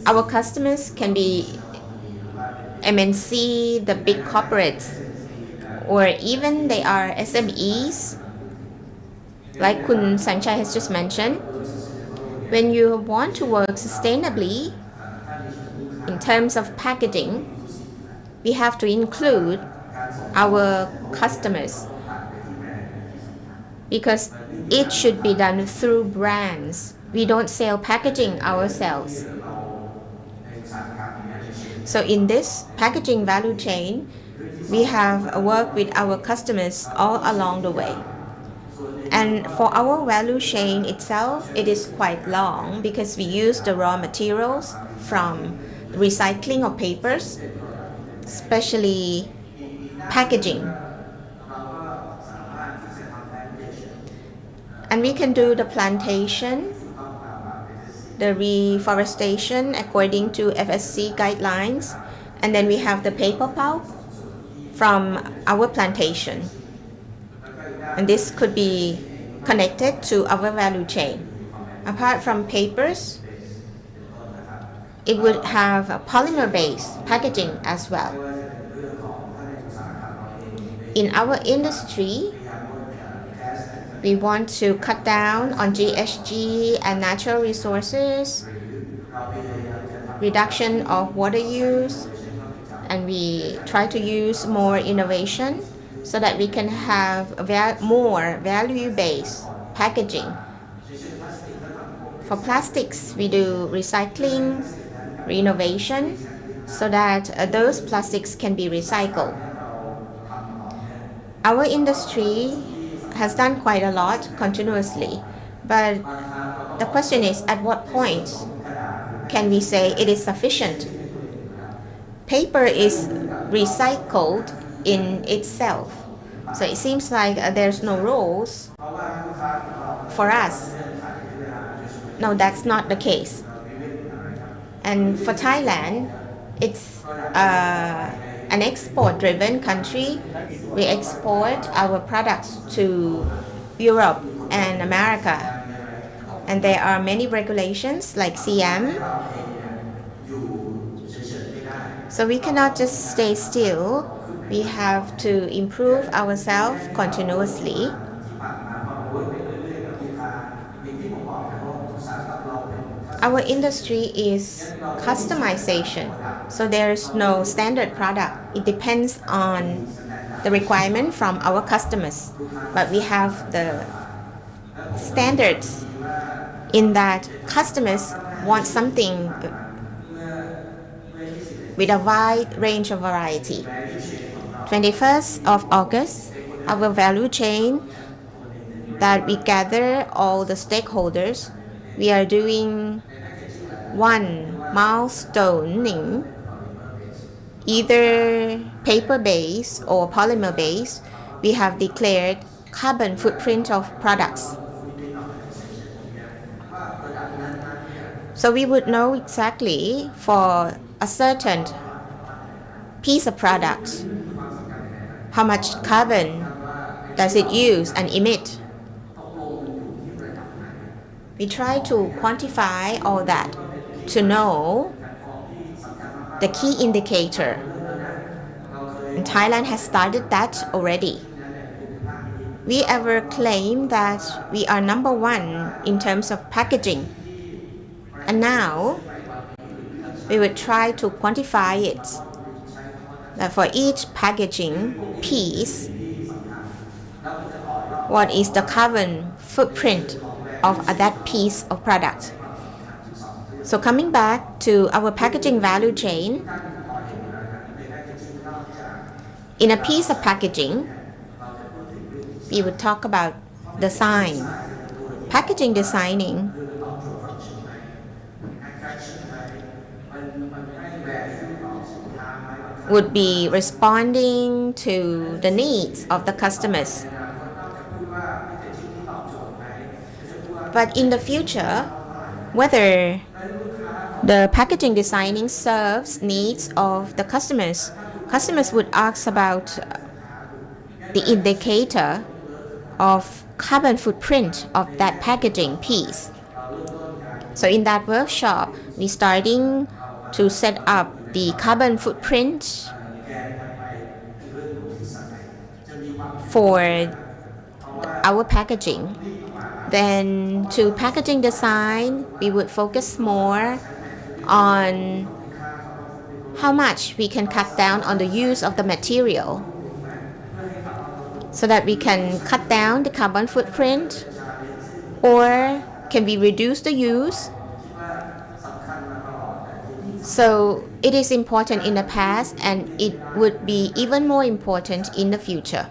our customers can be MNC, the big corporates, or even they are SMEs, like Kun Sanchai has just mentioned. When you want to work sustainably in terms of packaging, we have to include our customers, because it should be done through brands. We don't sell packaging ourselves. So in this packaging value chain, we have worked with our customers all along the way. And for our value chain itself, it is quite long because we use the raw materials from recycling of papers, especially packaging. And we can do the plantation, the reforestation according to FSC guidelines, and then we have the paper pulp from our plantation. And this could be connected to our value chain. Apart from papers, it would have a polymer-based packaging as well. In our industry, we want to cut down on GHG and natural resources, reduction of water use, and we try to use more innovation so that we can have more value-based packaging. For plastics, we do recycling, renovation, so that those plastics can be recycled. Our industry has done quite a lot continuously, but the question is, at what point can we say it is sufficient? Paper is recycled in itself, so it seems like there's no rules for us. No, that's not the case. And for Thailand, it's an export-driven country. We export our products to Europe and America. And there are many regulations like CM. So we cannot just stay still. We have to improve ourselves continuously. Our industry is customization, so there is no standard product. It depends on the requirement from our customers. But we have the standards in that customers want something with a wide range of variety. 21st of August, our value chain that we gather all the stakeholders, we are doing one milestoning, either paper-based or polymer-based. We have declared carbon footprint of products. So we would know exactly for a certain piece of product how much carbon does it use and emit. We try to quantify all that to know the key indicator. And Thailand has started that already. We ever claim that we are number one in terms of packaging. And now we would try to quantify it. That for each packaging piece, what is the carbon footprint of that piece of product? So coming back to our packaging value chain, in a piece of packaging, we would talk about design. Packaging designing would be responding to the needs of the customers. But in the future, whether the packaging designing serves needs of the customers would ask about the indicator of carbon footprint of that packaging piece. So in that workshop, we're starting to set up the carbon footprint for our packaging. Then to packaging design, we would focus more on how much we can cut down on the use of the material so that we can cut down the carbon footprint, or can we reduce the use. So it is important in the past and it would be even more important in the future.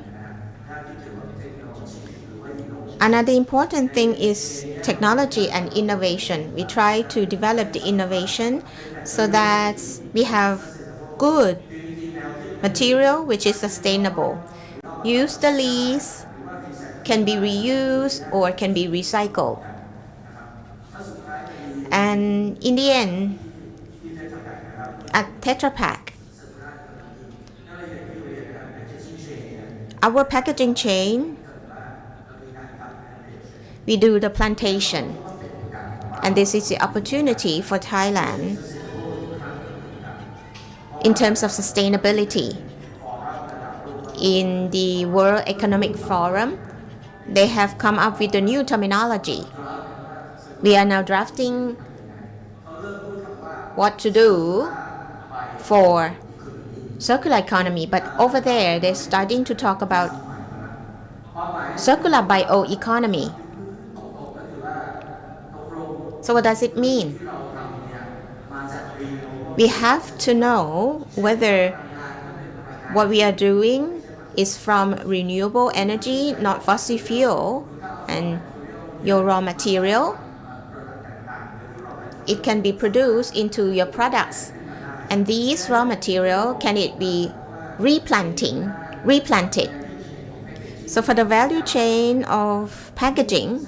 Another important thing is technology and innovation. We try to develop the innovation so that we have good material which is sustainable. Use the least, can be reused or can be recycled. And in the end, at Tetra Pak, our packaging chain, we do the plantation, and this is the opportunity for Thailand in terms of sustainability. In the World Economic Forum, they have come up with a new terminology. We are now drafting what to do for circular economy, but over there they're starting to talk about circular bioeconomy. So what does it mean? We have to know whether what we are doing is from renewable energy, not fossil fuel, and your raw material. It can be produced into your products, and these raw material can it be replanted. So for the value chain of packaging,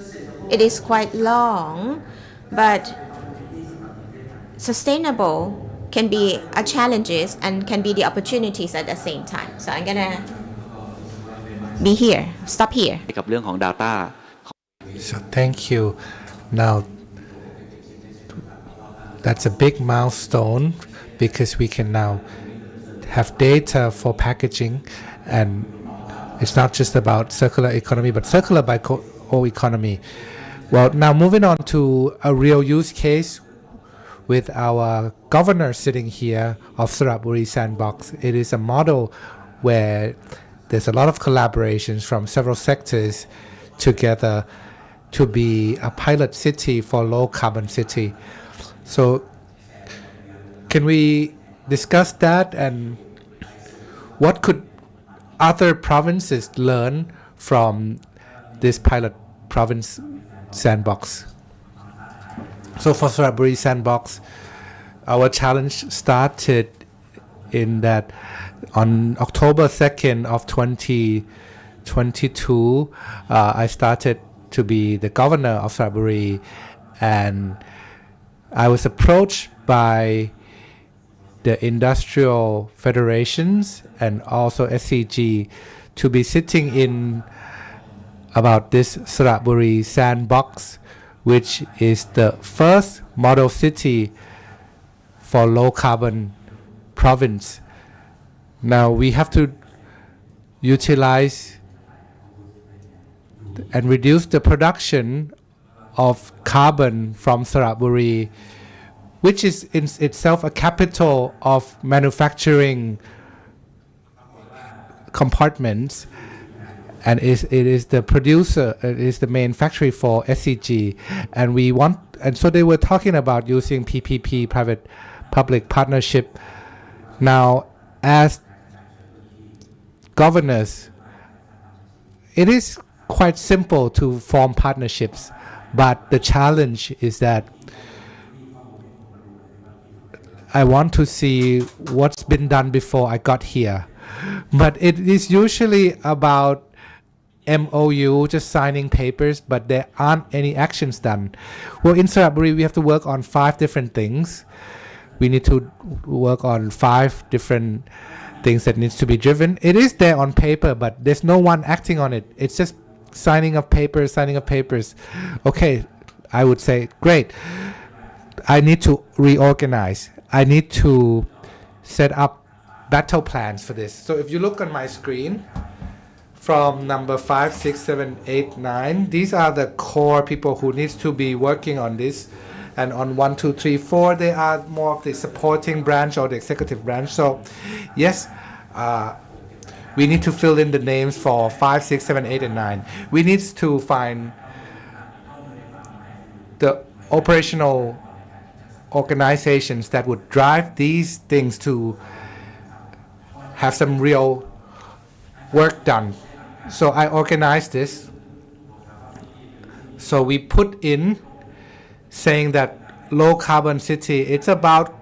it is quite long, but sustainable can be a challenges and can be the opportunities at the same time. So I'm gonna be here, stop here. กับเรื่องของ data So thank you. Now that's a big milestone because we can now have data for packaging, and it's not just about circular economy but circular by whole economy. Well, now moving on to a real use case with our governor sitting here of Saraburi Sandbox. It is a model where there's a lot of collaborations from several sectors together to be a pilot city for low carbon city. So can we discuss that, and what could other provinces learn from this pilot province sandbox? So for Saraburi Sandbox, our challenge started in that on October 2nd of 2022, I started to be the governor of Saraburi, and I was approached by the industrial federations and also SCG to be sitting in about this Saraburi Sandbox, which is the first model city for low carbon province. Now we have to utilize and reduce the production of carbon from Saraburi, which is in itself a capital of manufacturing compartments, and it is the producer, it is the main factory for SCG, and so they were talking about using PPP, private public partnership. Now, as governors, it is quite simple to form partnerships, but the challenge is that I want to see what's been done before I got here. But it is usually about MOU, just signing papers, but there aren't any actions done. Well, in Saraburi, we have to work on 5 different things. We need to work on 5 different things that needs to be driven. It is there on paper, but there's no one acting on it. It's just signing of papers. Okay, I would say, great. I need to reorganize. I need to set up battle plans for this. So if you look on my screen, from number 5, 6, 7, 8, 9, these are the core people who needs to be working on this. And on 1, 2, 3, 4, they are more of the supporting branch or the executive branch. So yes, we need to fill in the names for 5, 6, 7, 8, and 9. We need to find the operational organizations that would drive these things to have some real work done. So I organized this. So we put in saying that low carbon city, it's about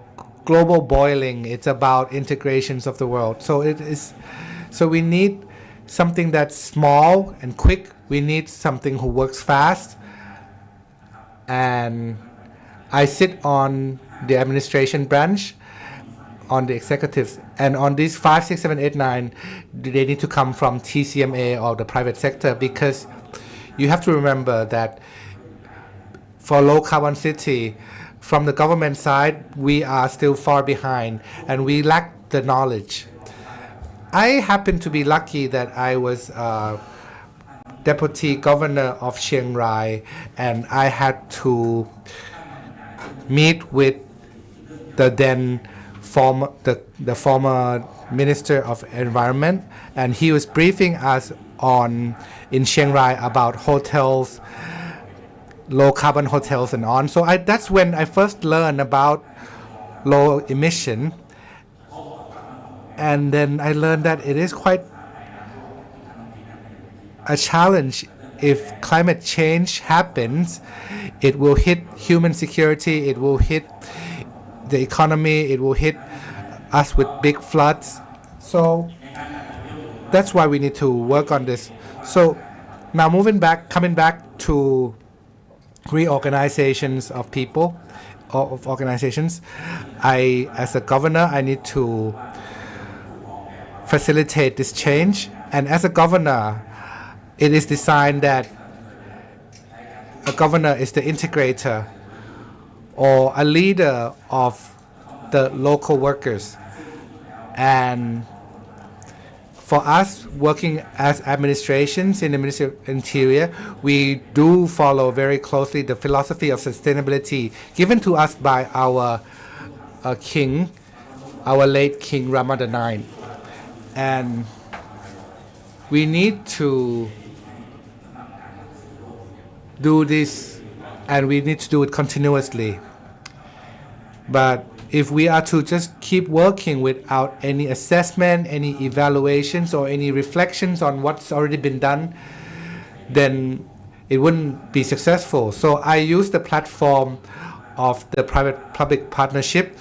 global boiling, it's about integrations of the world. So we need something that's small and quick. We need something who works fast. And I sit on the administration branch, on the executives, and on these 5, 6, 7, 8, 9, they need to come from TCMA or the private sector, because you have to remember that for low carbon city, from the government side, we are still far behind and we lack the knowledge. I happen to be lucky that I was deputy governor of Chiang Rai, and I had to meet with the then former Minister of Environment, and he was briefing us in Chiang Rai about hotels low carbon hotels and on. So that's when I first learned about low emission, and then I learned that it is quite a challenge. If climate change happens, it will hit human security, it will hit the economy, it will hit us with big floods. So that's why we need to work on this. So now coming back to reorganizations of people, of organizations, as a governor, I need to facilitate this change. And as a governor, it is designed that a governor is the integrator or a leader of the local workers. And for us working as administrations in the Ministry of Interior, we do follow very closely the philosophy of sustainability given to us by our king, our late King Rama IX. And we need to do this, and we need to do it continuously. But if we are to just keep working without any assessment, any evaluations, or any reflections on what's already been done, then it wouldn't be successful. So I use the platform of the private-public partnership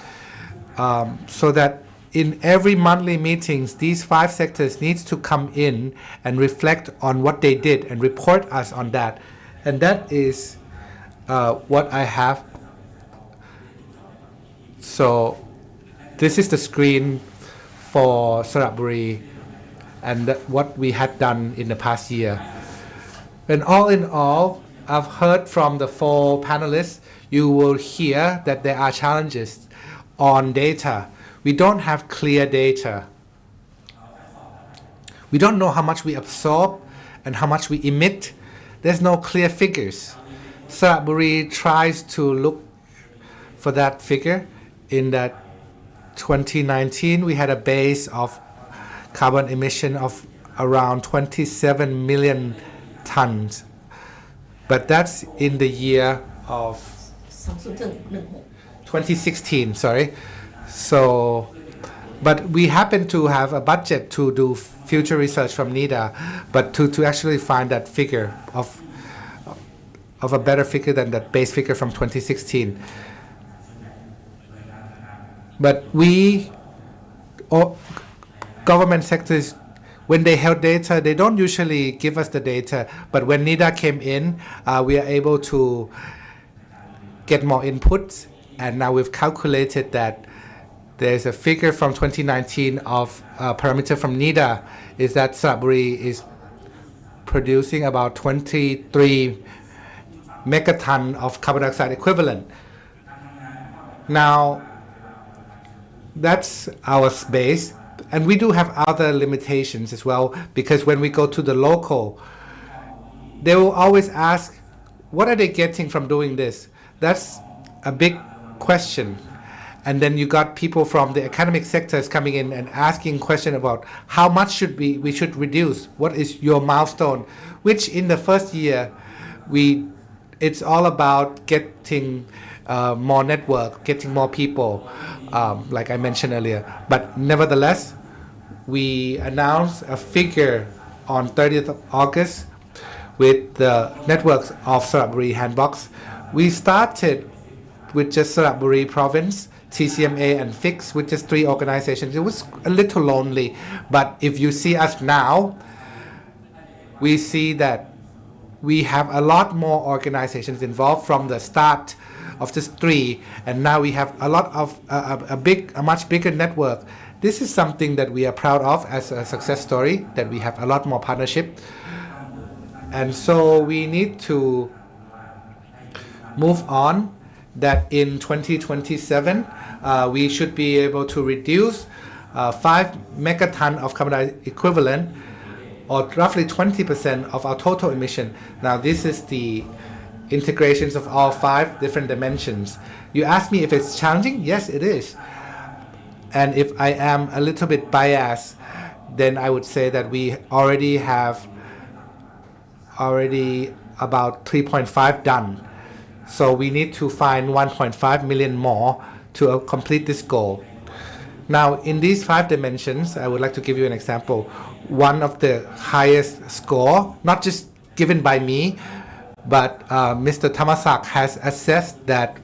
so that in every monthly meetings, these 5 sectors needs to come in and reflect on what they did and report us on that. And that is what I have. So this is the screen for Saraburi and what we had done in the past year. And all in all, I've heard from the 4 panelists, you will hear that there are challenges on data. We don't have clear data. We don't know how much we absorb and how much we emit. There's no clear figures. Saraburi tries to look for that figure. In that 2019, we had a base of carbon emission of around 27 million tons. But that's in the year of 2016, sorry. So, but we happen to have a budget to do future research from NIDA, but to actually find that figure of a better figure than that base figure from 2016. But we, or government sectors, when they held data, they don't usually give us the data. But when NIDA came in, we are able to get more inputs. And now we've calculated that there's a figure from 2019 of a parameter from NIDA is that Saraburi is producing about 23 megaton of carbon dioxide equivalent. Now, that's our space, and we do have other limitations as well, because when we go to the local, they will always ask, what are they getting from doing this? That's a big question. And then you got people from the academic sectors coming in and asking questions about how much should we should reduce, what is your milestone, which in the first year, it's all about getting more network, getting more people, like I mentioned earlier. But nevertheless, we announced a figure on 30th of August with the networks of Saraburi Handbox. We started with just Saraburi Province, TCMA and FIX, which is 3 organizations. It was a little lonely, but if you see us now, we see that we have a lot more organizations involved from the start of just 3, and now we have a lot of a much bigger network. This is something that we are proud of as a success story, that we have a lot more partnership. And so we need to move on, that in 2027 we should be able to reduce 5 megaton of carbon dioxide equivalent, or roughly 20% of our total emission. Now this is the integrations of all 5 different dimensions. You ask me if it's challenging? Yes, it is. And if I am a little bit biased, then I would say that we already have about 3.5 done. So we need to find 1.5 million more to complete this goal. Now, in these 5 dimensions, I would like to give you an example. One of the highest score, not just given by me, but Mr. Tamasak has assessed that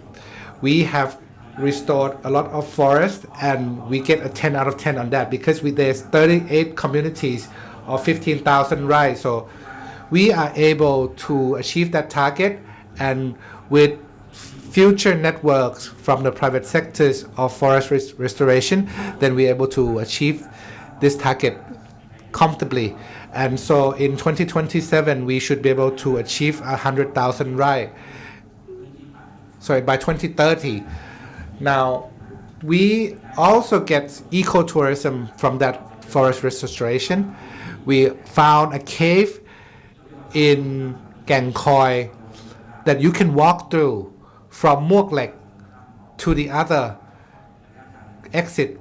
we have restored a lot of forest, and we get a 10 out of 10 on that because there's 38 communities of 15,000 rice. So we are able to achieve that target, and with future networks from the private sectors of forest restoration, then we're able to achieve this target comfortably. And so in 2027, we should be able to achieve 100,000 rice. Sorry, by 2030. Now, we also get ecotourism from that forest restoration. We found a cave in Gang Khoi that you can walk through from Muok Lek to the other exit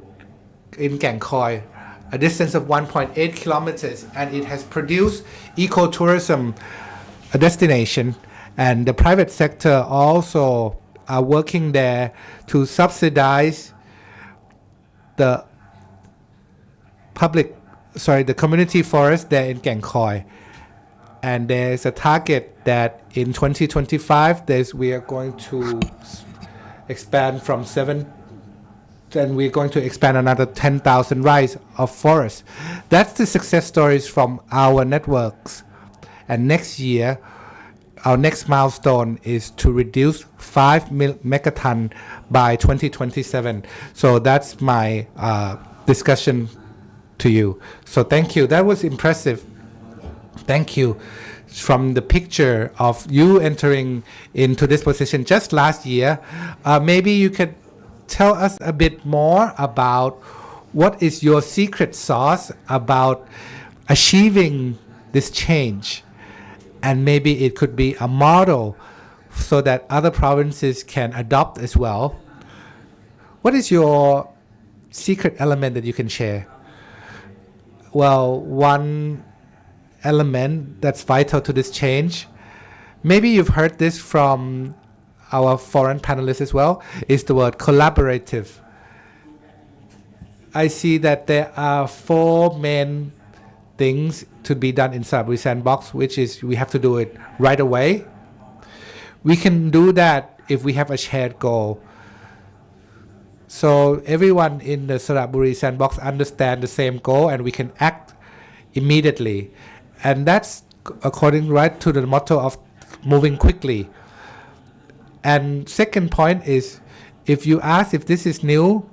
in Gang Khoi, a distance of 1.8 kilometers, and it has produced ecotourism destination, and the private sector also are working there to subsidize the community forest there in Gang Khoi. And there's a target that in 2025 we are going to expand from 7, and we're going to expand another 10,000 rice of forest. That's the success stories from our networks. And next year, our next milestone is to reduce 5 megaton by 2027. So that's my discussion to you. So thank you. That was impressive. Thank you. From the picture of you entering into this position just last year, maybe you could tell us a bit more about what is your secret sauce about achieving this change. And maybe it could be a model so that other provinces can adopt as well. What is your secret element that you can share? Well, one element that's vital to this change, maybe you've heard this from our foreign panelists as well, is the word collaborative. I see that there are 4 main things to be done in Saraburee Sandbox, which is we have to do it right away. We can do that if we have a shared goal. So everyone in the Saraburee Sandbox understand the same goal, and we can act immediately. And that's according right to the motto of moving quickly. And second point is, if you ask if this is new,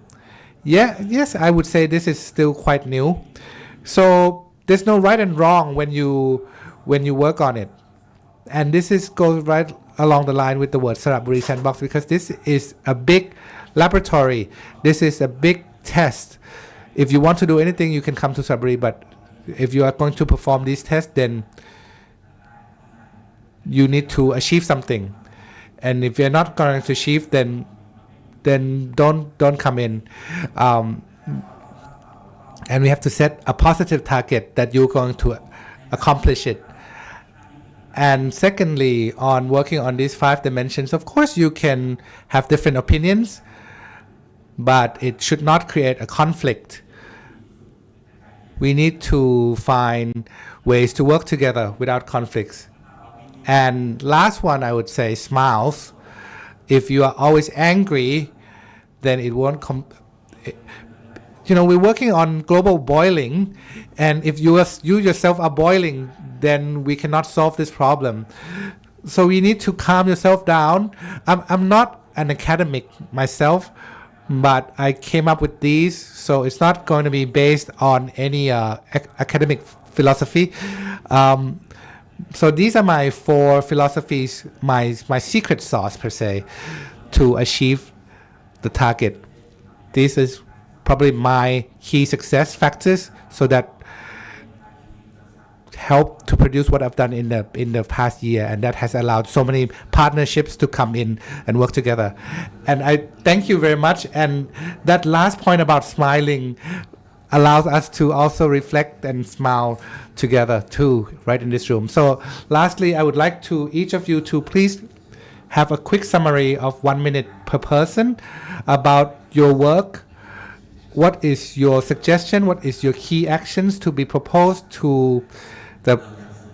yes, I would say this is still quite new. So there's no right and wrong when you work on it. And this goes right along the line with the word Saraburee Sandbox, because this is a big laboratory. This is a big test. If you want to do anything, you can come to Saraburee, but if you are going to perform these tests, then you need to achieve something. And if you're not going to achieve, then don't come in. And we have to set a positive target that you're going to accomplish it. And secondly, on working on these 5 dimensions, of course you can have different opinions, but it should not create a conflict. We need to find ways to work together without conflicts. And last one, I would say, smiles. If you are always angry, then it won't come. We're working on global boiling, and if you yourself are boiling, then we cannot solve this problem. So you need to calm yourself down. I'm not an academic myself, but I came up with these, so it's not going to be based on any academic philosophy. So these are my 4 philosophies, my secret sauce per se, to achieve the target. This is probably my key success factors, so that help to produce what I've done in the past year, and that has allowed so many partnerships to come in and work together. And I thank you very much. And that last point about smiling allows us to also reflect and smile together too, right in this room. So lastly, I would like to each of you to please have a quick summary of 1 minute per person about your work. What is your suggestion? What is your key actions to be proposed to the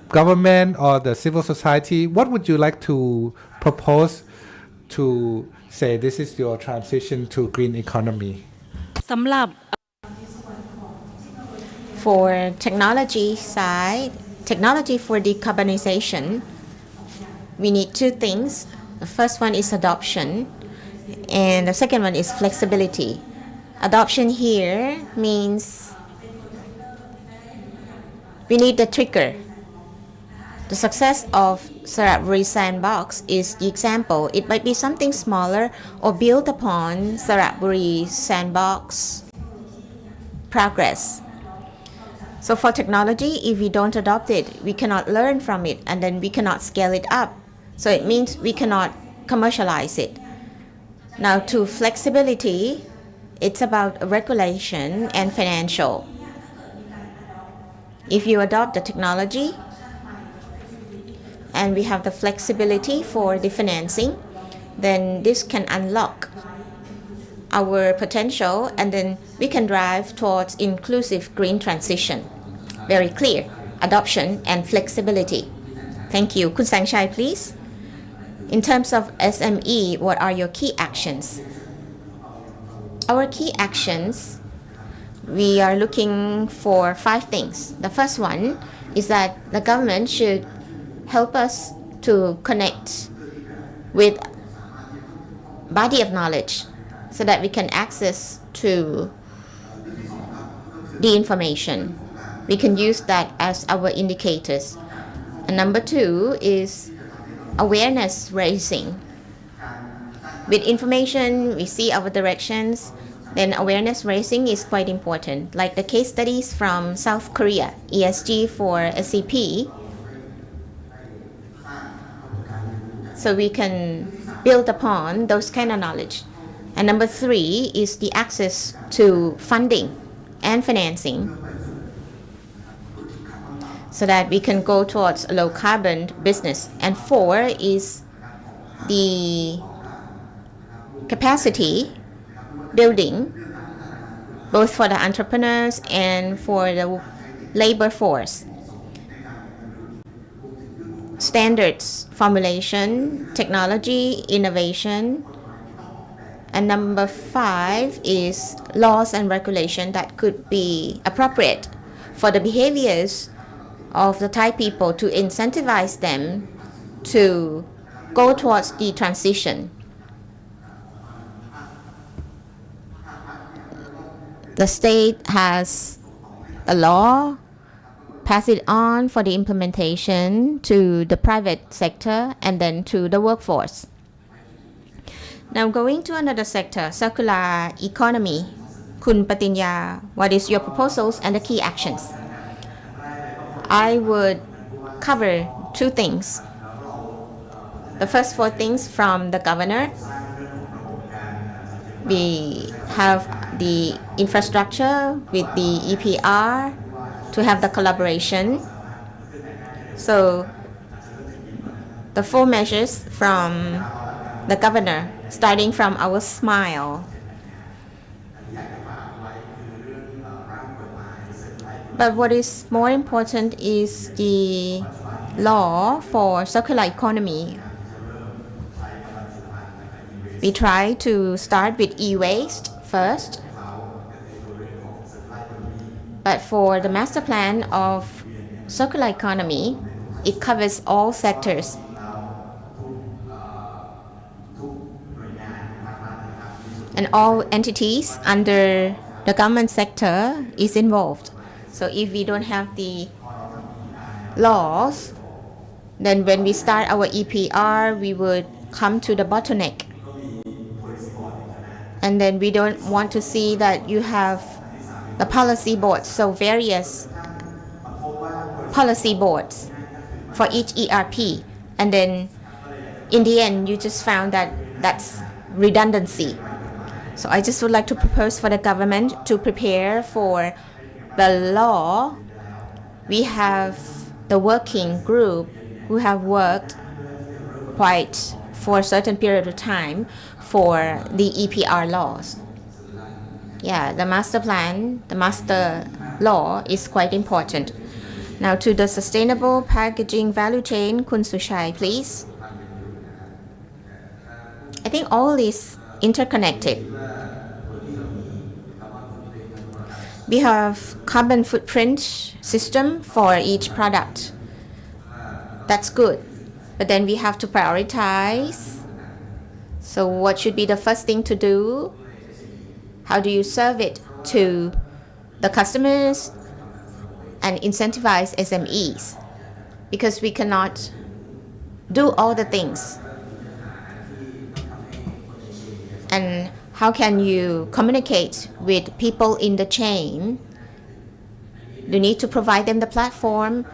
government or the civil society? What would you like to propose to say this is your transition to green economy? สำหรับ For technology side, technology for decarbonization, we need two things. The first one is adoption, and the second one is flexibility. Adoption here means we need the trigger. The success of Saratburi Sandbox is the example. It might be something smaller or built upon Saratburi Sandbox progress. So for technology, if we don't adopt it, we cannot learn from it, and then we cannot scale it up. So it means we cannot commercialize it. Now to flexibility, it's about regulation and financial. If you adopt the technology and we have the flexibility for the financing, then this can unlock our potential, and then we can drive towards inclusive green transition. Very clear. Adoption and flexibility. Thank you. Kun Sangchai, please. In terms of SME, what are your key actions? Our key actions, we are looking for 5 things. The first one is that the government should help us to connect with body of knowledge so that we can access to the information. We can use that as our indicators. And number 2 is awareness raising. With information, we see our directions, then awareness raising is quite important. Like the case studies from South Korea, ESG for SCP. So we can build upon those kind of knowledge. And number 3 is the access to funding and financing, so that we can go towards a low carbon business. And 4 is the capacity building, both for the entrepreneurs and for the labor force. Standards, formulation, technology, innovation. And number 5 is laws and regulation that could be appropriate for the behaviors of the Thai people to incentivize them to go towards the transition. The state has a law, pass it on for the implementation to the private sector and then to the workforce. Now going to another sector, circular economy. Kun Patinya, what is your proposals and the key actions? I would cover 2 things. The first 4 things from the governor. We have the infrastructure with the EPR to have the collaboration. So the 4 measures from the governor, starting from our smile. But what is more important is the law for circular economy. We try to start with e-waste first. But for the master plan of circular economy, it covers all sectors. And all entities under the government sector is involved. So if we don't have the laws, then when we start our EPR, we would come to the bottleneck. And then we don't want to see that you have the policy boards, so various policy boards for each ERP. And then in the end, you just found that that's redundancy. So I just would like to propose for the government to prepare for the law. We have the working group who have worked quite for a certain period of time for the EPR laws. Yeah, the master plan, the master law is quite important. Now to the sustainable packaging value chain, Kun Sushai, please. I think all is interconnected. We have carbon footprint system for each product. That's good. But then we have to prioritize. So what should be the first thing to do? How do you serve it to the customers and incentivize SMEs? Because we cannot do all the things. And how can you communicate with people in the chain? You need to provide them the platform,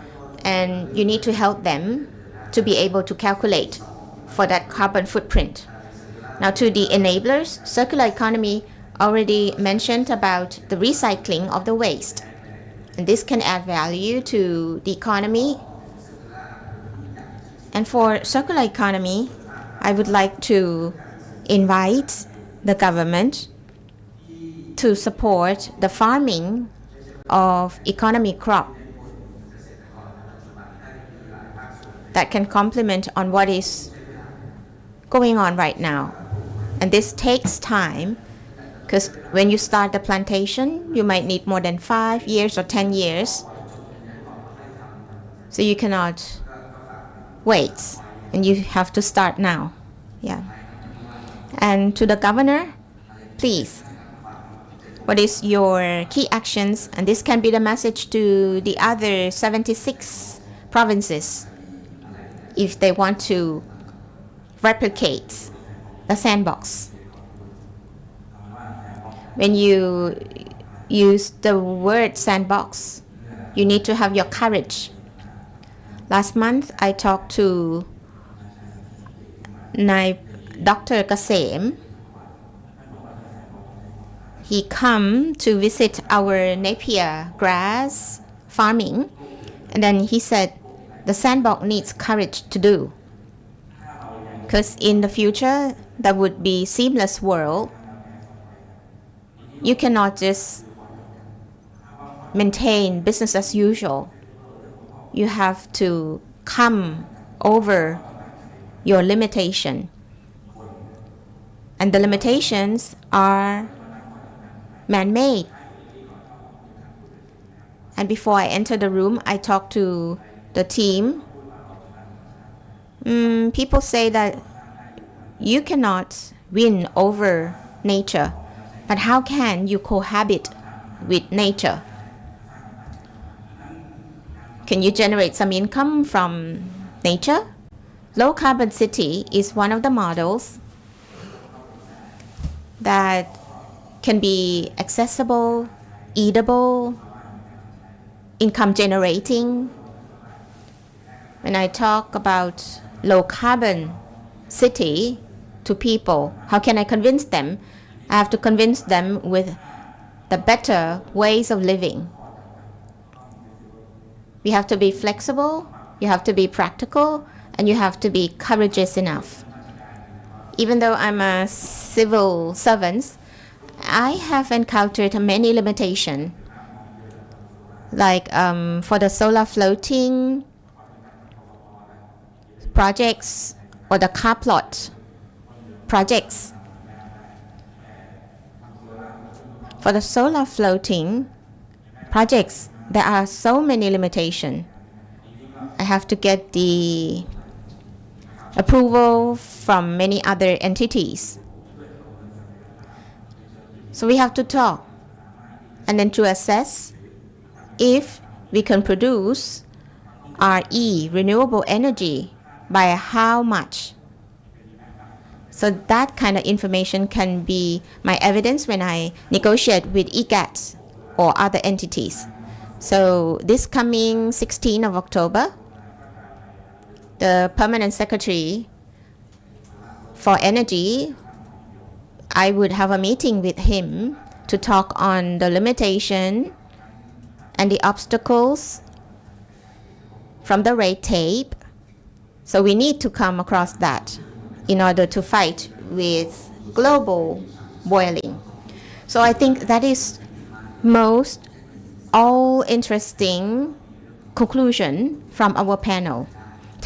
and you need to help them to be able to calculate for that carbon footprint. Now to the enablers, circular economy already mentioned about the recycling of the waste. And this can add value to the economy. And for circular economy, I would like to invite the government to support the farming of economy crop that can complement on what is going on right now. And this takes time, because when you start the plantation, you might need more than 5 years or 10 years. So you cannot wait, and you have to start now. Yeah. And to the governor, please, what is your key actions? And this can be the message to the other 76 provinces if they want to replicate the sandbox. When you use the word sandbox, you need to have your courage. Last month, I talked to Dr. Kasem. He come to visit our Napier grass farming, and then he said the sandbox needs courage to do, because in the future there would be seamless world. You cannot just maintain business as usual. You have to come over your limitation. And the limitations are man-made. And before I enter the room, I talked to the team. People say that you cannot win over nature, but how can you cohabit with nature? Can you generate some income from nature? Low carbon city is one of the models that can be accessible, eatable, income generating. When I talk about low carbon city to people, how can I convince them? I have to convince them with the better ways of living. We have to be flexible, you have to be practical, and you have to be courageous enough. Even though I'm a civil servant, I have encountered many limitations, like for the solar floating projects or the car plot projects. For the solar floating projects, there are so many limitations. I have to get the approval from many other entities. So we have to talk and then to assess if we can produce RE, renewable energy, by how much. So that kind of information can be my evidence when I negotiate with EGAT or other entities. So this coming 16th of October, the Permanent Secretary for Energy, I would have a meeting with him to talk on the limitation and the obstacles from the red tape. So we need to come across that in order to fight with global boiling. So I think that is most all interesting conclusion from our panel.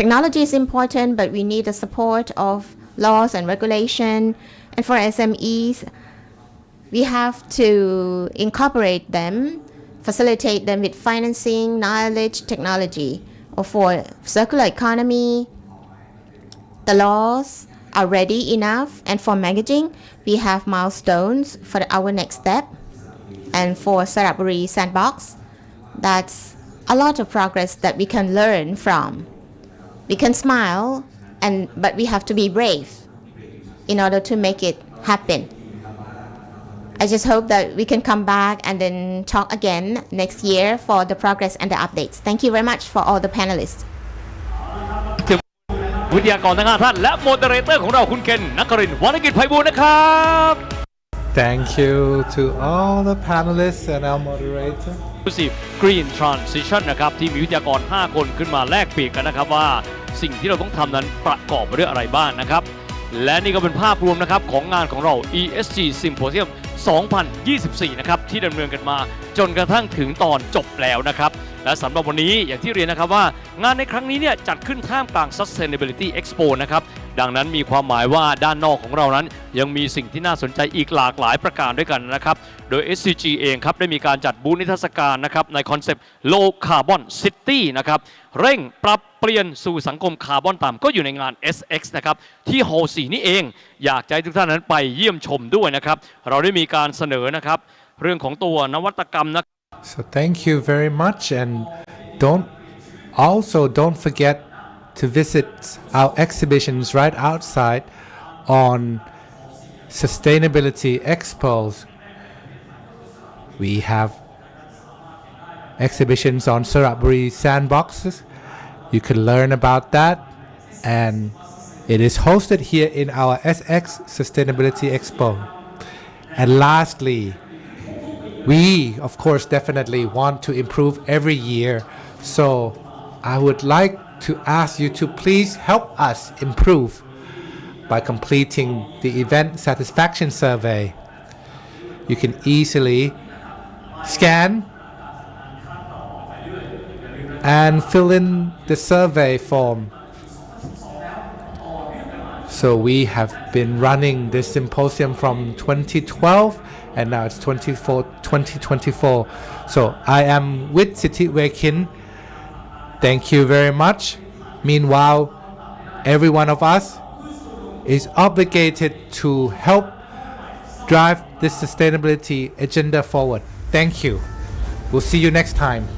Technology is important, but we need the support of laws and regulation. And for SMEs, we have to incorporate them, facilitate them with financing, knowledge, technology. Or for circular economy, the laws are ready enough. And for packaging, we have milestones for our next step. And for Saraburi Sandbox, that's a lot of progress that we can learn from. We can smile, but we have to be brave in order to make it happen. I just hope that we can come back and then talk again next year for the progress and the updates. Thank you very much for all the panelists. วิทยากรทั้ง5ท่านและโมเดเรเตอร์ของเราคุณเคนนครินทร์วรรณกิจไพบูลย์นะครับ Thank you to all the panelists and our moderator. Inclusive Green Transition นะครับที่มีวิทยากร5คนขึ้นมาแลกเปลี่ยนกันนะครับว่าสิ่งที่เราต้องทำนั้นประกอบไปด้วยอะไรบ้างนะครับและนี่ก็เป็นภาพรวมนะครับของงานของเรา ESG Symposium 2024 นะครับที่ดำเนินกันมาจนกระทั่งถึงตอนจบแล้วนะครับและสำหรับวันนี้อย่างที่เรียนนะครับว่างานในครั้งนี้เนี่ยจัดขึ้นท่ามกลาง Sustainability Expo นะครับดังนั้นมีความหมายว่าด้านนอกของเรานั้นยังมีสิ่งที่น่าสนใจอีกหลากหลายประการด้วยกันนะครับโดย SCG เองครับได้มีการจัดบูธนิทรรศการนะครับในคอนเซปต์ Low Carbon City นะครับเร่งปรับเปลี่ยนสู่สังคมคาร์บอนต่ำก็อยู่ในงาน SX นะครับที่ฮอลล์ 4 นี่เองอยากให้ทุกท่านนั้นไปเยี่ยมชมด้วยนะครับเราได้มีการเสนอนะครับเรื่องของตัวนวัตกรรมนะ So thank you very much, and don't forget to visit our exhibitions right outside on Sustainability Expos. We have exhibitions on Saraburi Sandboxes. You can learn about that, and it is hosted here in our SX Sustainability Expo. And lastly, we of course definitely want to improve every year, so I would like to ask you to please help us improve by completing the event satisfaction survey. You can easily scan and fill in the survey form. So we have been running this symposium from 2012 and now it's 2024. So I am with Siti Wekin. Thank you very much. Meanwhile, every one of us is obligated to help drive this sustainability agenda forward. Thank you. We'll see you next time.